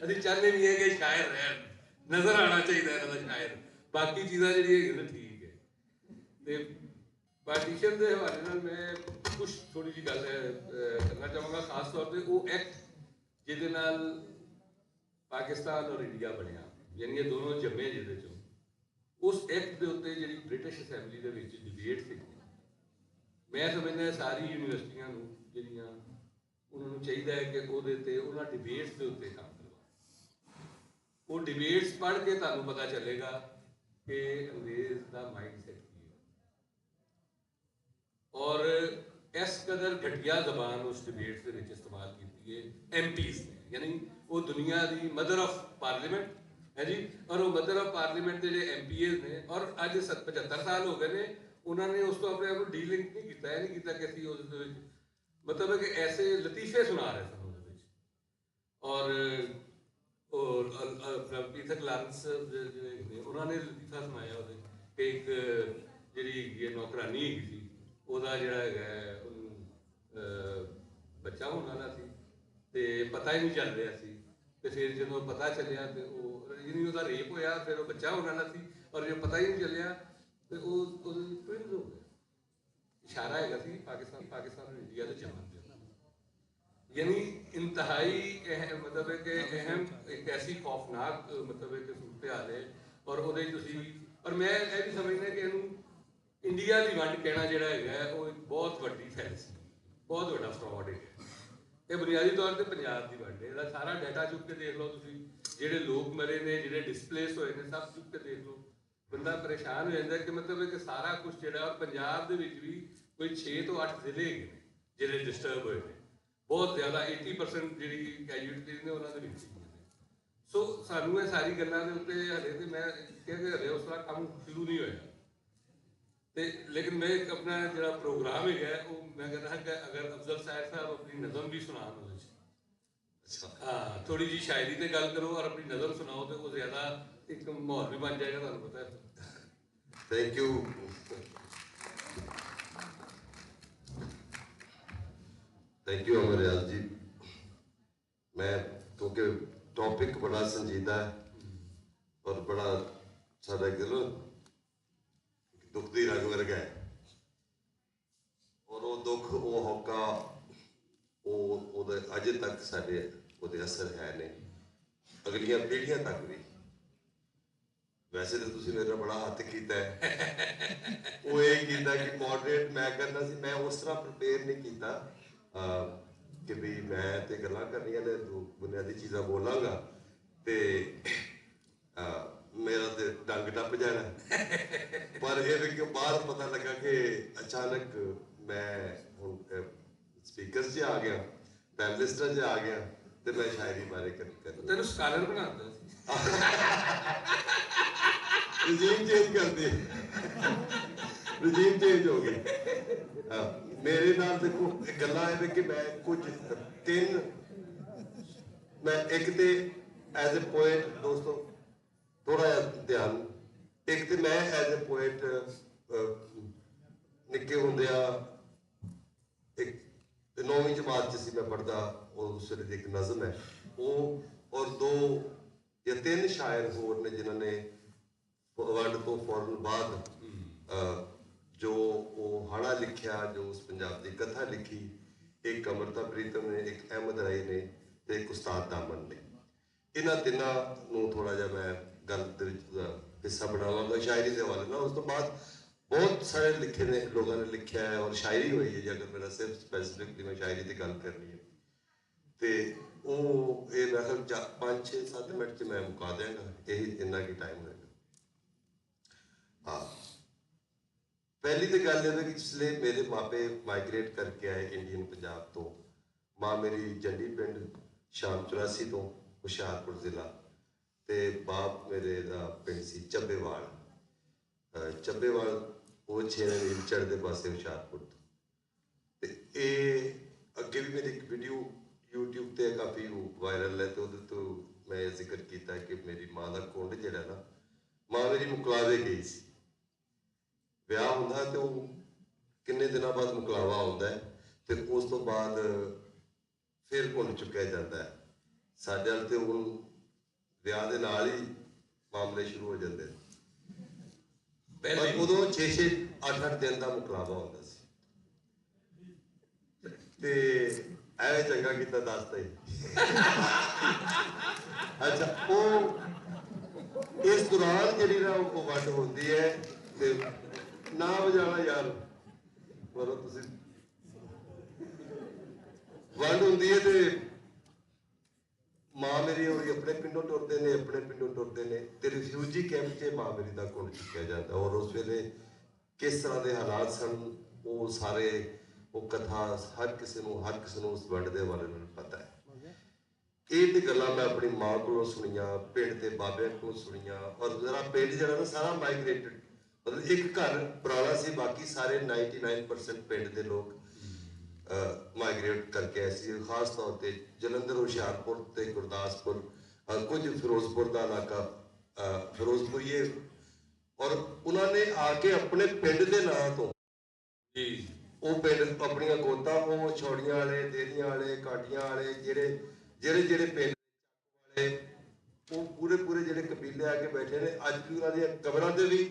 ਅਸੀਂ ਚਾਹੁੰਦੇ ਵੀ ਹੈ ਕਿ ਸ਼ਾਇਰ ਰਹਿਣ, ਨਜ਼ਰ ਆਉਣਾ ਚਾਹੀਦਾ ਇਹਨਾਂ ਦਾ ਸ਼ਾਇਰ। ਬਾਕੀ ਚੀਜ਼ਾਂ ਜਿਹੜੀਆਂ ਹੈਗੀਆਂ ਠੀਕ ਹੈ। ਤੇ ਪਾਰਟੀਸ਼ਨ ਦੇ ਹਵਾਲੇ ਨਾਲ ਮੈਂ ਕੁਛ ਥੋੜੀ ਜਿਹੀ ਗੱਲ ਕਰਨਾ ਚਾਹਾਂਗਾ, ਖਾਸ ਤੌਰ ਤੇ ਉਹ ਐਕਟ ਜਿਹਦੇ ਨਾਲ ਪਾਕਿਸਤਾਨ ਔਰ ਇੰਡੀਆ ਬਣਿਆ, ਯਾਨੀ ਇਹ ਦੋਨੋਂ ਜੰਮੇ ਜਿਹਦੇ ਚੋਂ, ਉਸ ਐਕਟ ਦੇ ਉੱਤੇ ਜਿਹੜੀ ਬ੍ਰਿਟਿਸ਼ ਅਸੈਂਬਲੀ ਦੇ ਵਿੱਚ ਡਿਬੇਟ ਸੀ, ਮੈਂ ਸਮਝਦਾ ਸਾਰੀ ਯੂਨੀਵਰਸਿਟੀਆਂ ਨੂੰ ਜਿਹੜੀਆਂ ਉਹਨਾਂ ਨੂੰ ਚਾਹੀਦਾ ਹੈ ਕਿ ਉਹਦੇ ਤੇ ਉਹਨਾਂ ਡਿਬੇਟਸ ਦੇ ਉੱਤੇ ਕੰਮ ਕਰਵਾਉਣ। ਉਹ ਡਿਬੇਟਸ ਪੜ੍ਹ ਕੇ ਤੁਹਾਨੂੰ ਪਤਾ ਚੱਲੇਗਾ ਕਿ ਅੰਗਰੇਜ਼ ਦਾ ਮਾਈਂਡ ਸੈਟ ਕੀ ਹੈ। ਔਰ ਇਸ ਕਦਰ ਘਟੀਆ ਜ਼ਬਾਨ ਉਸ ਡਿਬੇਟਸ ਦੇ ਵਿੱਚ ਇਸਤੇਮਾਲ ਕੀਤੀ ਹੈ MPs ਨੇ, ਯਾਨੀ ਉਹ ਦੁਨੀਆ ਦੀ ਮਦਰ ਆਫ ਪਾਰਲੀਮੈਂਟ ਹੈ ਜੀ। ਔਰ ਉਹ ਮਦਰ ਆਫ ਪਾਰਲੀਮੈਂਟ ਦੇ ਜਿਹੜੇ MPs ਨੇ, ਔਰ ਅੱਜ 75 ਸਾਲ ਹੋ ਗਏ ਨੇ, ਉਹਨਾਂ ਨੇ ਉਸ ਤੋਂ ਆਪਣੇ ਆਪ ਨੂੰ ਡੀਲਿੰਕ ਨਹੀਂ ਕੀਤਾ। ਇਹ ਨਹੀਂ ਕੀਤਾ ਕਿ ਅਸੀਂ ਉਸ ਦੇ ਵਿੱਚ ਮਤਲਬ ਹੈ ਕਿ ਐਸੇ ਲਤੀਫੇ ਸੁਣਾ ਰਹੇ ਸਨ ਉਹਦੇ ਵਿੱਚ। ਔਰ ਪੀਥਕ ਲਾਰੈਂਸ ਜਿਹੜੇ ਨੇ, ਉਹਨਾਂ ਨੇ ਲਤੀਫਾ ਸੁਣਾਇਆ ਉਹਦੇ ਕਿ ਇੱਕ ਜਿਹੜੀ ਨੌਕਰਾਨੀ ਹੈਗੀ ਸੀ, ਉਹਦਾ ਜਿਹੜਾ ਹੈਗਾ ਉਹਨੂੰ ਬੱਚਾ ਹੋਣ ਵਾਲਾ ਸੀ ਤੇ ਪਤਾ ਹੀ ਨਹੀਂ ਚੱਲ ਰਿਹਾ ਸੀ। ਤੇ ਫਿਰ ਜਦੋਂ ਪਤਾ ਚੱਲਿਆ ਤੇ ਉਹ ਯਾਨੀ ਉਹਦਾ ਰੇਪ ਹੋਇਆ, ਫਿਰ ਉਹ ਬੱਚਾ ਹੋਣ ਵਾਲਾ ਸੀ, ਔਰ ਜਦੋਂ ਪਤਾ ਹੀ ਨਹੀਂ ਚੱਲਿਆ ਤੇ ਉਹ ਉਹਦੇ ਟਵਿਨਸ ਹੋ ਗਏ। ਇਸ਼ਾਰਾ ਹੈਗਾ ਸੀ ਪਾਕਿਸਤਾਨ ਔਰ ਇੰਡੀਆ ਦੇ ਜਮਨ ਦੇ, यानी इंतहाई मतलब है कि अहम एक ऐसी खौफनाक मतलब है कि सूरत हाल है। और ਉਹਦੇ ਤੁਸੀਂ ਔਰ ਮੈਂ ਇਹ ਵੀ ਸਮਝਦਾ ਕਿ ਇਹਨੂੰ ਇੰਡੀਆ ਦੀ ਵੰਡ ਕਹਿਣਾ ਜਿਹੜਾ ਹੈਗਾ ਉਹ ਇੱਕ ਬਹੁਤ ਵੱਡੀ ਫੈਲਸੀ, ਬਹੁਤ ਵੱਡਾ ਫਰਾਡ ਹੈ। ਇਹ ਬੁਨਿਆਦੀ ਤੌਰ ਤੇ ਪੰਜਾਬ ਦੀ ਵੰਡ ਹੈ। ਇਹਦਾ ਸਾਰਾ ਡਾਟਾ ਚੁੱਕ ਕੇ ਦੇਖ ਲਓ ਤੁਸੀਂ, ਜਿਹੜੇ ਲੋਕ ਮਰੇ ਨੇ, ਜਿਹੜੇ ਡਿਸਪਲੇਸ ਹੋਏ ਨੇ, ਸਭ ਚੁੱਕ ਕੇ ਦੇਖ ਲਓ। ਬੰਦਾ ਪਰੇਸ਼ਾਨ ਹੋ ਜਾਂਦਾ ਕਿ ਮਤਲਬ ਹੈ ਕਿ ਸਾਰਾ ਕੁਝ ਜਿਹੜਾ, ਔਰ ਪੰਜਾਬ ਦੇ ਵਿੱਚ ਵੀ ਕੋਈ 6 ਤੋਂ 8 ਜ਼ਿਲ੍ਹੇ ਹੈਗੇ ਨੇ ਜਿਹੜੇ ਡਿਸਟਰਬ ਹੋਏ ਨੇ, ਬਹੁਤ ਜ਼ਿਆਦਾ 80% ਜਿਹੜੀ ਕੈਜੂਅਲਟੀ ਨੇ ਉਹਨਾਂ ਦੇ ਵਿੱਚ ਹੀ ਨੇ। ਸੋ ਸਾਨੂੰ ਇਹ ਸਾਰੀ ਗੱਲਾਂ ਦੇ ਉੱਤੇ ਹਲੇ ਤੇ ਮੈਂ ਕਿਹਾ ਕਿ ਹਲੇ ਉਸ ਤਰ੍ਹਾਂ ਕੰਮ ਸ਼ੁਰੂ ਨਹੀਂ ਹੋਇਆ। ਤੇ ਲੇਕਿਨ ਮੈਂ ਇੱਕ ਆਪਣਾ ਜਿਹੜਾ ਪ੍ਰੋਗਰਾਮ ਹੈਗਾ ਉਹ ਮੈਂ ਕਹਿੰਦਾ ਕਿ ਅਗਰ ਅਫਜ਼ਲ ਸਾਹਿਬ ਆਪਣੀ ਨਜ਼ਮ ਵੀ ਸੁਣਾਉਣ ਉਹਦੇ 'ਚ, ਹਾਂ ਥੋੜੀ ਜਿਹੀ ਸ਼ਾਇਰੀ ਤੇ ਗੱਲ ਕਰੋ ਔਰ ਆਪਣੀ ਨਜ਼ਮ ਸੁਣਾਓ ਤੇ ਉਹ ਜ਼ਿਆਦਾ ਇੱਕ ਮਾਹੌਲ ਵੀ ਬਣ ਜਾਏਗਾ, ਤੁਹਾਨੂੰ ਪਤਾ ਹੈ। Thank you. थैंक यू अमरयाल जी। मैं क्योंकि टॉपिक बड़ा संजीदा है और बड़ा साडा कह दुख दी रंग वर्गा है, और वो दुख वो होका वो अजे तक साडे ओदे असर है ने अगलियां पीढ़ियां तक भी। वैसे तो तुसीं मेरा बड़ा हथ कीता है, वो ये कीता कि मॉडरेट मैं करना सी, मैं उस तरह प्रिपेयर नहीं कीता कि भी मैं तो गल्लां करनियां ने, बुनियादी चीज़ां बोलांगा ते मेरा तो डंग टप जाना। पर ये बाहर पता लगा कि अचानक मैं हुण स्पीकर च आ गया, पैनलिस्टां च आ गया ते मैं शायरी बारे कर तेनू स्कॉलर बनाता रजीम चेंज कर दिए, रजीम चेंज हो गया। मेरे नाल देखो गल्लां है कि मैं कुछ 3 मैं एक ते एज ए पोएट, दोस्तों थोड़ा ध्यान, एक ते मैं एज ए पोएट निक्के होंदिया एक 9वीं जमात च सी मैं पढ़दा, और उस वेले दी एक नज़म है वो, और 2 या 3 शायर होर ने जिन्होंने वंड तो फौरन बाद जो वो हाड़ा लिखिया, जो उस पंजाब की कथा लिखी, एक अमृता प्रीतम ने, एक अहमद राय ने, तो एक उस्ताद दामन ने। इन्हां तिन्हां नूं थोड़ा जिहा मैं गल दे विच हिस्सा बनावांगा शायरी के हवाले नाल। उस तो बाद बहुत सारे लिखे ने लोगों ने लिखा है और शायरी हुई है। अगर मेरा सिर्फ स्पैसिफिकली मैं शायरी की गल करनी है तो वो ये मैं ख्याल 5-6-7 मिनट च मैं मुका देंगा, यही इन्ना की टाइम होएगा। हाँ, पहली तो गल है कि जिसले मेरे मापे माइग्रेट करके आए इंडियन पंजाब तो, माँ मेरी जंडी पिंड शाम 84 तो हुशियारपुर जिला, ते बाप मेरे दा पिंड सी ਚੱਬੇਵਾਲ। ਚੱਬੇਵਾਲ वो 6 मील चढ़ते पासे हुशियारपुर तो। ते अगे भी मेरी एक वीडियो यूट्यूब ते काफ़ी वायरल है, तो तो मैं जिक्र किया कि मेरी माँ का कुंड जिहड़ा ना, माँ मेरी मुकलावे गई सी, ਵਿਆਹ ਹੁੰਦਾ ਤੇ ਉਹ ਕਿੰਨੇ ਦਿਨਾਂ ਬਾਅਦ ਮੁਕਲਾਵਾ ਆਉਂਦਾ ਹੈ, ਤੇ ਉਸ ਤੋਂ ਬਾਅਦ ਫਿਰ ਘੁੰਡ ਚੁੱਕਿਆ ਜਾਂਦਾ ਹੈ। ਸਾਡੇ ਵੱਲ ਤੇ ਹੁਣ ਵਿਆਹ ਦੇ ਨਾਲ ਹੀ ਮਾਮਲੇ ਸ਼ੁਰੂ ਹੋ ਜਾਂਦੇ ਨੇ। ਪਰ ਉਦੋਂ 6-6 8-8 ਦਿਨ ਦਾ ਮੁਕਲਾਵਾ ਹੁੰਦਾ ਸੀ ਤੇ ਐਵੇਂ ਚੰਗਾ ਕੀਤਾ ਦੱਸਦਾ ਹੀ। ਅੱਛਾ, ਉਹ ਇਸ ਦੌਰਾਨ ਜਿਹੜੀ ਨਾ ਉਹ ਵੰਡ ਹੁੰਦੀ ਹੈ ਤੇ ਨਾ ਵਜਾਣਾ ਯਾਰ ਬੋਲੋ ਤੁਸੀਂ, ਵੰਡ ਹੁੰਦੀ ਹੈ ਤੇ ਮਾਂ ਮੇਰੀ ਹੋਰੀ ਆਪਣੇ ਪਿੰਡੋਂ ਟੁਰਦੇ ਨੇ, ਆਪਣੇ ਪਿੰਡੋਂ ਟੁਰਦੇ ਨੇ ਤੇ ਰਿਫਿਊਜੀ ਕੈਂਪ 'ਚ ਮਾਂ ਮੇਰੀ ਦਾ ਘੁੰਡ ਚੁੱਕਿਆ ਜਾਂਦਾ। ਔਰ ਉਸ ਵੇਲੇ ਕਿਸ ਤਰ੍ਹਾਂ ਦੇ ਹਾਲਾਤ ਸਨ ਉਹ ਸਾਰੇ, ਉਹ ਕਥਾ ਹਰ ਕਿਸੇ ਨੂੰ ਉਸ ਵੰਡ ਦੇ ਬਾਰੇ ਨੂੰ ਪਤਾ ਹੈ। ਇਹ ਤੇ ਗੱਲਾਂ ਮੈਂ ਆਪਣੀ ਮਾਂ ਕੋਲੋਂ ਸੁਣੀਆਂ, ਪਿੰਡ ਦੇ ਬਾਬਿਆਂ ਕੋਲੋਂ ਸੁਣੀਆਂ। ਔਰ ਮੇਰਾ ਪਿੰਡ ਜਿਹੜਾ ਨਾ ਸਾਰਾ ਮਾਈਗ੍ਰੇਟਡ, ਮਤਲਬ ਇੱਕ ਘਰ ਪੁਰਾਣਾ ਸੀ, ਬਾਕੀ ਸਾਰੇ 99% ਪਿੰਡ ਦੇ ਲੋਕ ਮਾਈਗ੍ਰੇਟ ਕਰਕੇ ਆਏ ਸੀ। ਖਾਸ ਤੌਰ ਤੇ ਜਲੰਧਰ, ਹੁਸ਼ਿਆਰਪੁਰ ਤੇ ਗੁਰਦਾਸਪੁਰ, ਕੁਝ ਫਿਰੋਜ਼ਪੁਰ ਦਾ ਇਲਾਕਾ, ਫਿਰੋਜ਼ਪੁਰੀਏ, ਔਰ ਉਹਨਾਂ ਨੇ ਆ ਕੇ ਆਪਣੇ ਪਿੰਡ ਦੇ ਨਾਂ ਤੋਂ ਜੀ ਉਹ ਪਿੰਡ ਆਪਣੀਆਂ ਗੋਤਾਂ, ਉਹ ਛੋੜੀਆਂ ਵਾਲੇ, ਦੇਰੀਆਂ ਵਾਲੇ, ਕਾਟੀਆਂ ਵਾਲੇ, ਜਿਹੜੇ ਪਿੰਡ ਵਾਲੇ, ਉਹ ਪੂਰੇ ਜਿਹੜੇ ਕਬੀਲੇ ਆ ਕੇ ਬੈਠੇ ਨੇ। ਅੱਜ ਵੀ ਉਹਨਾਂ ਦੀਆਂ ਕਬਰਾਂ ਤੇ ਵੀ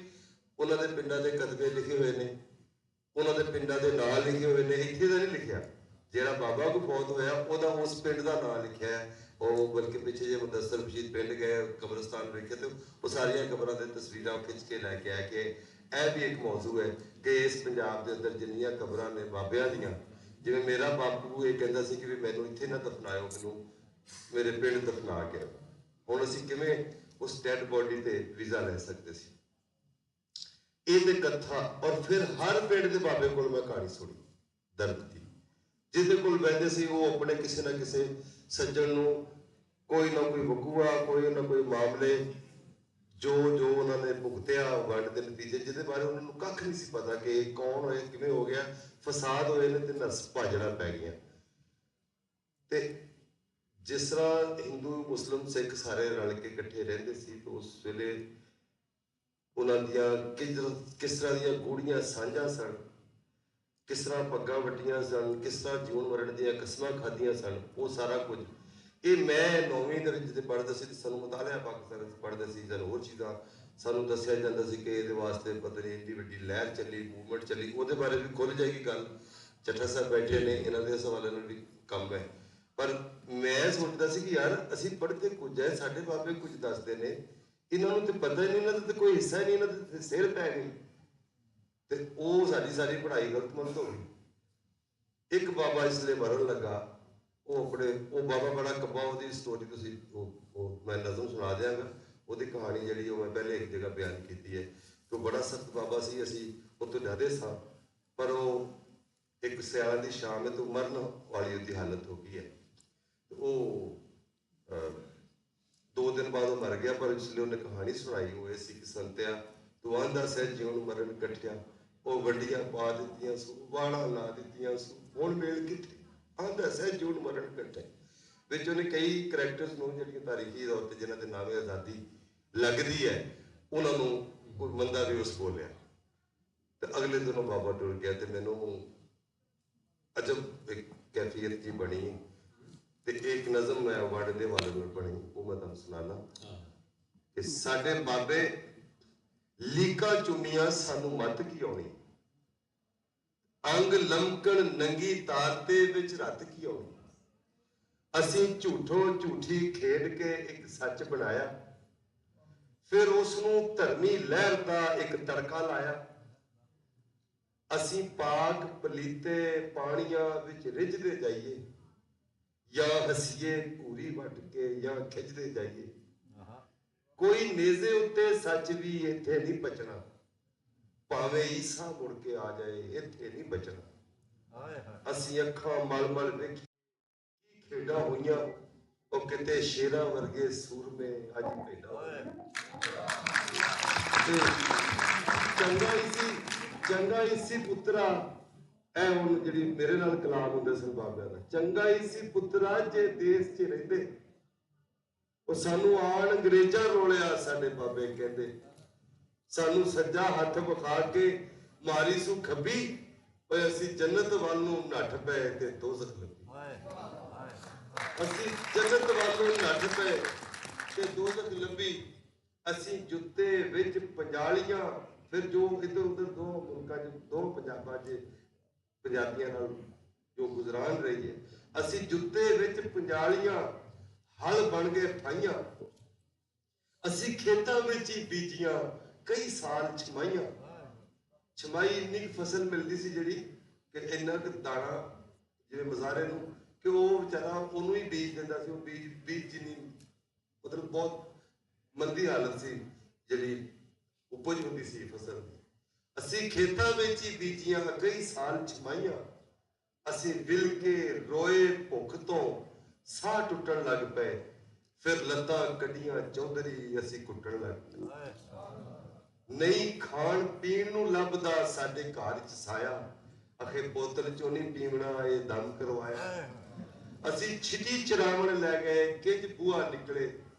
ਉਹਨਾਂ ਦੇ ਪਿੰਡਾਂ ਦੇ ਕਤਬੇ ਲਿਖੇ ਹੋਏ ਨੇ, ਉਹਨਾਂ ਦੇ ਪਿੰਡਾਂ ਦੇ ਨਾਂ ਲਿਖੇ ਹੋਏ ਨੇ। ਇੱਥੇ ਦਾ ਨਹੀਂ ਲਿਖਿਆ, ਜਿਹੜਾ ਬਾਬਾ ਕੋ ਫੌਤ ਹੋਇਆ ਉਹਦਾ ਉਸ ਪਿੰਡ ਦਾ ਨਾਂ ਲਿਖਿਆ ਹੈ। ਉਹ ਬਲਕਿ ਪਿੱਛੇ ਜੇ ਮੁਦੱਸਰ ਬਸ਼ੀਰ ਪਿੰਡ ਗਏ, ਕਬਰਸਤਾਨ ਵੇਖੇ ਤੇ ਉਹ ਸਾਰੀਆਂ ਕਬਰਾਂ ਦੇ ਤਸਵੀਰਾਂ ਖਿੱਚ ਕੇ ਲੈ ਕੇ ਆਏ ਕਿ ਇਹ ਵੀ ਇੱਕ ਮੌਜੂ ਹੈ ਕਿ ਇਸ ਪੰਜਾਬ ਦੇ ਅੰਦਰ ਜਿੰਨੀਆਂ ਕਬਰਾਂ ਨੇ ਬਾਬਿਆਂ ਦੀਆਂ, ਜਿਵੇਂ ਮੇਰਾ ਬਾਪੂ ਇਹ ਕਹਿੰਦਾ ਸੀ ਕਿ ਵੀ ਮੈਨੂੰ ਇੱਥੇ ਨਾ ਦਫਨਾਇਓ, ਮੈਨੂੰ ਮੇਰੇ ਪਿੰਡ ਦਫਨਾ ਕੇ। ਹੁਣ ਅਸੀਂ ਕਿਵੇਂ ਉਸ ਡੈਡ ਬੋਡੀ ਤੇ ਵੀਜ਼ਾ ਲੈ ਸਕਦੇ ਸੀ? ਇਹ ਤੇ ਕਥਾ। ਔਰ ਫਿਰ ਹਰ ਪਿੰਡ ਦੇ ਬਾਬੇ ਕੋਲ ਮੈਂ ਕਹਾਣੀ ਸੁਣੀ ਦਰਦ ਦੀ, ਜਿਹਦੇ ਕੋਲ ਬਹਿੰਦੇ ਸੀ ਉਹ ਆਪਣੇ ਕਿਸੇ ਨਾ ਕਿਸੇ ਸੱਜਣ ਨੂੰ ਕੋਈ ਨਾ ਕੋਈ ਵਕੂਆ, ਕੋਈ ਨਾ ਕੋਈ ਮਾਮਲੇ ਜੋ ਉਹਨਾਂ ਨੇ ਭੁਗਤਿਆ ਵੰਡ ਦੇ ਨਤੀਜੇ, ਜਿਹਦੇ ਬਾਰੇ ਉਹਨਾਂ ਨੂੰ ਕੱਖ ਨਹੀਂ ਸੀ ਪਤਾ ਕਿ ਇਹ ਕੌਣ ਹੋਏ, ਕਿਵੇਂ ਹੋ ਗਿਆ, ਫਸਾਦ ਹੋਏ ਨੇ ਤੇ ਨਸ ਭਾਜੜਾ ਪੈ ਗਈਆਂ। ਤੇ ਜਿਸ ਤਰ੍ਹਾਂ ਹਿੰਦੂ, ਮੁਸਲਿਮ, ਸਿੱਖ ਸਾਰੇ ਰਲ ਕੇ ਇਕੱਠੇ ਰਹਿੰਦੇ ਸੀ ਤੇ ਉਸ ਵੇਲੇ ਉਹਨਾਂ ਦੀਆਂ ਕਿਸ ਤਰ੍ਹਾਂ ਦੀਆਂ ਗੂੜੀਆਂ ਸਾਂਝਾਂ ਸਨ, ਕਿਸ ਤਰ੍ਹਾਂ ਪੱਗਾਂ ਵੱਟੀਆਂ ਸਨ, ਕਿਸ ਤਰ੍ਹਾਂ ਜੀਵਨ ਮਰਨ ਦੀਆਂ ਕਸਮਾਂ ਖਾਧੀਆਂ ਸਨ, ਉਹ ਸਾਰਾ ਕੁਝ ਇਹ ਮੈਂ 9ਵੀਂ ਦੇ ਵਿੱਚ ਜਦੋਂ ਪੜ੍ਹਦਾ ਸੀ ਤੇ ਸਾਨੂੰ ਮੁਤਾਲਿਆ ਪਾਕਿਸਤਾਨ ਵਿੱਚ ਪੜ੍ਹਦੇ ਸੀ, ਸਾਨੂੰ ਹੋਰ ਚੀਜ਼ਾਂ ਸਾਨੂੰ ਦੱਸਿਆ ਜਾਂਦਾ ਸੀ ਕਿ ਇਹਦੇ ਵਾਸਤੇ ਪਤਾ ਨਹੀਂ ਇੰਨੀ ਵੱਡੀ ਲਹਿਰ ਚੱਲੀ, ਮੂਵਮੈਂਟ ਚੱਲੀ। ਉਹਦੇ ਬਾਰੇ ਵੀ ਖੁੱਲ੍ਹ ਜਾਏਗੀ ਗੱਲ, ਚੱਠਾ ਸਾਹਿਬ ਬੈਠੇ ਨੇ, ਇਹਨਾਂ ਦੇ ਸਵਾਲਾਂ ਨਾਲ ਵੀ ਕੰਮ ਹੈ। ਪਰ ਮੈਂ ਸੋਚਦਾ ਸੀ ਕਿ ਯਾਰ ਅਸੀਂ ਪੜ੍ਹਦੇ ਕੁਝ ਹੈ, ਸਾਡੇ ਬਾਬੇ ਕੁਝ ਦੱਸਦੇ ਨੇ, ਇਹਨਾਂ ਨੂੰ ਤੇ ਪਤਾ ਹੀ ਨਹੀਂ, ਇਹਨਾਂ ਦਾ ਤੇ ਕੋਈ ਹਿੱਸਾ ਹੀ ਨਹੀਂ, ਇਹਨਾਂ ਦੇ ਸਿਰ ਪੈ ਗਈ ਤੇ ਉਹ ਸਾਡੀ ਪੜ੍ਹਾਈ ਗਲਤਮੰਦ ਹੋ ਗਈ। ਇੱਕ ਬਾਬਾ ਇਸ ਲਈ ਮਰਨ ਲੱਗਾ, ਉਹ ਬਾਬਾ ਬੜਾ ਕੱਬਾ, ਉਹਦੀ ਸਟੋਰੀ ਤੁਸੀਂ ਉਹ ਮੈਂ ਨਜ਼ਮ ਸੁਣਾ ਦਿਆਂਗਾ। ਉਹਦੀ ਕਹਾਣੀ ਜਿਹੜੀ ਉਹ ਮੈਂ ਪਹਿਲੇ ਇੱਕ ਜਗ੍ਹਾ ਬਿਆਨ ਕੀਤੀ ਹੈ ਕਿ ਉਹ ਬੜਾ ਸਖਤ ਬਾਬਾ ਸੀ, ਅਸੀਂ ਉਹ ਤੋਂ ਡਰਦੇ ਸਾਂ। ਪਰ ਉਹ ਇੱਕ ਸਿਆਲਾਂ ਦੀ ਸ਼ਾਮ ਹੈ ਤੋਂ ਮਰਨ ਵਾਲੀ ਉਹਦੀ ਹਾਲਤ ਹੋ ਗਈ ਹੈ। ਉਹ 2 ਦਿਨ ਬਾਅਦ ਉਹ ਮਰ ਗਿਆ। ਪਰ ਇਸ ਲਈ ਉਹਨੇ ਕਹਾਣੀ ਸੁਣਾਈ ਹੋਏ ਸੀ ਕਿ ਸੰਤਿਆ ਤੂੰ ਆਂਦਾ ਸਹਿ ਜਿਉਣ ਮਰਨ ਕੱਟਿਆ, ਉਹ ਵੱਡੀਆਂ ਪਾ ਦਿੱਤੀਆਂ ਸੂ, ਵਾਲਾਂ ਲਾ ਦਿੱਤੀਆਂ ਸੂ, ਹੁਣ ਮੇਲ ਕਿੱਥੇ, ਆਂਦਾ ਸਹਿ ਜਿਉਣ ਮਰਨ ਕੱਟਿਆ। ਵਿੱਚ ਉਹਨੇ ਕਈ ਕਰੈਕਟਰਸ ਨੂੰ ਜਿਹੜੀਆਂ ਤਾਰੀਖੀ ਤੌਰ ਤੇ ਜਿਨ੍ਹਾਂ ਦੇ ਨਾਮੇ ਆਜ਼ਾਦੀ ਲੱਗਦੀ ਹੈ ਉਹਨਾਂ ਨੂੰ ਕੋਈ ਮੰਦਾ ਵੀ ਉਸ ਬੋਲਿਆ ਤੇ ਅਗਲੇ ਦਿਨੋਂ ਬਾਬਾ ਟੁਰ ਗਿਆ। ਤੇ ਮੈਨੂੰ ਅਜਬ ਇੱਕ ਕੈਫੀਅਤ ਜੀ ਬਣੀ ਤੇ ਇੱਕ ਨਜ਼ਮ ਮੈਂ ਵੰਡ ਦੇ ਵਾਲੇ ਨਾਲ ਬਣੀ, ਉਹ ਮੈਂ ਤੁਹਾਨੂੰ ਸੁਣਾਣਾ ਕਿ ਸਾਡੇ ਬਾਬੇ ਲੀਕਾਂ ਚੁੰਨੀਆਂ ਸਾਨੂੰ ਮੱਤ ਕੀ ਆਉਣੀ, ਅੰਗ ਲਮਕਣ ਨੰਗੀ ਤਾਰ ਤੇ ਵਿੱਚ ਰੱਤ ਕੀ ਆਉਣੀ। ਅਸੀਂ ਝੂਠੀ ਖੇਡ ਕੇ ਇੱਕ ਸੱਚ ਬਣਾਇਆ, ਫਿਰ ਉਸ ਨੂੰ ਧਰਮੀ ਲਹਿਰ ਦਾ ਇੱਕ ਤੜਕਾ ਲਾਇਆ। ਅਸੀਂ ਪਾਕ ਪਲੀਤੇ ਪਾਣੀਆਂ ਵਿੱਚ ਰਿੱਝਦੇ ਜਾਈਏ, ਜਾਂ ਹੱਸੀਏ ਘੂਰੀ ਵੱਟ ਕੇ ਜਾਂ ਖਿੱਚਦੇ ਜਾਈਏ। ਕੋਈ ਨੇਜ਼ੇ ਉੱਤੇ ਸੱਚ ਵੀ ਇੱਥੇ ਨਹੀਂ ਬਚਣਾ, ਭਾਵੇਂ ਈਸਾ ਮੁੜ ਕੇ ਆ ਜਾਏ ਇੱਥੇ ਨਹੀਂ ਬਚਣਾ। ਅਸੀਂ ਅੱਖਾਂ ਮਲ ਵੇਖੀ ਕੀ ਖੇਡਾਂ ਹੋਈਆਂ, ਉਹ ਕਿਤੇ ਸ਼ੇਰਾਂ ਵਰਗੇ ਸੂਰਮੇ ਅੱਜ ਭੇਡਾਂ ਹੋਈਆਂ। ਚੰਗਾ ਹੀ ਸੀ ਪੁੱਤਰਾ, ਇਹ ਹੁਣ ਜਿਹੜੀ ਮੇਰੇ ਨਾਲ ਕਲਾਮ ਹੁੰਦੇ ਸਨ ਬਾਬਿਆਂ ਦਾ, ਚੰਗਾ ਹੀ ਸੀ ਪੁੱਤਰਾ ਜੇ ਦੇਸ਼ 'ਚ ਰਹਿੰਦੇ, ਉਹ ਸਾਨੂੰ ਆਣ ਅੰਗਰੇਜ਼ਾਂ ਰੋਲਿਆ। ਸਾਡੇ ਬਾਬੇ ਕਹਿੰਦੇ ਸਾਨੂੰ ਸੱਜਾ ਹੱਥ ਵਿਖਾ ਕੇ ਮਾਰੀ ਸੂ ਖੱਬੀ, ਓਏ ਅਸੀਂ ਜੰਨਤ ਵੱਲ ਨੂੰ ਨੱਠ ਪਏ ਤੇ ਦੋਜ਼ਖ ਲੱਭੀ। ਅਸੀਂ ਜੰਨਤ ਵੱਲ ਨੂੰ ਨੱਠ ਪਏ ਤੇ ਦੋਜ਼ਖ ਲੱਭੀ। ਅਸੀਂ ਜੁੱਤੇ ਵਿੱਚ ਪੰਜਾਲੀਆਂ, ਫਿਰ ਜੋ ਇੱਧਰ ਉੱਧਰ ਦੋ ਮੁਲਕਾਂ 'ਚ ਦੋ ਪੰਜਾਬਾਂ 'ਚ ਪੰਜਾਬੀਆਂ ਨਾਲ ਜੋ ਗੁਜ਼ਰਾਨ ਰਹੀ ਹੈ, ਅਸੀਂ ਜੁੱਤੇ ਵਿੱਚ ਪੰਜਾਲੀਆਂ, ਹਲ ਬਣ ਗਏ ਫਾਈਆਂ। ਅਸੀਂ ਖੇਤਾਂ ਵਿੱਚ ਹੀ ਬੀਜੀਆਂ ਕਈ ਸਾਲ ਛਮਾਈਆਂ। ਛਮਾਈ ਇੰਨੀ ਕੁ ਫਸਲ ਮਿਲਦੀ ਸੀ ਜਿਹੜੀ ਕਿ ਇੰਨਾ ਕੁ ਦਾਣਾ ਜਿਵੇਂ ਮਜ਼ਾਰੇ ਨੂੰ ਕਿ ਉਹ ਵਿਚਾਰਾ ਉਹਨੂੰ ਹੀ ਬੀਜ ਦਿੰਦਾ ਸੀ। ਉਹ ਬੀਜ ਜਿੰਨੀ ਮਤਲਬ ਬਹੁਤ ਮੰਦੀ ਹਾਲਤ ਸੀ ਜਿਹੜੀ ਉਪਜ ਹੁੰਦੀ ਸੀ ਫਸਲ ਦੀ। ਅਸੀਂ ਖੇਤਾਂ ਵਿੱਚ ਹੀ ਬੀਜੀਆਂ ਕਈ ਸਾਲ ਛਮਾਈਆਂ। ਅਸੀਂ ਵਿਲ ਕੇ ਰੋਏ ਭੁੱਖ ਤੋਂ, ਸਾਹ ਟੁੱਟਣ ਲੱਗ ਪਏ, ਫਿਰ ਲੱਤਾਂ ਕੱਢੀਆਂ ਚੌਧਰੀ ਅਸੀਂ ਕੁੱਟਣ ਲੱਗ ਪਏ। ਨਹੀਂ ਖਾਣ ਪੀਣ ਨੂੰ ਲੱਭਦਾ ਸਾਡੇ ਘਰ 'ਚ ਸਾਇਆ, ਅਖੇ ਬੋਤਲ 'ਚੋਂ ਨਹੀਂ ਪੀਵਣਾ ਇਹ ਦਮ ਕਰਵਾਇਆ। ਅਸੀਂ ਛਿਟੀ ਚਰਾਵਣ ਲੈ ਗਏ ਕਿੰਜ ਬੂਹਾ ਨਿਕਲੇ,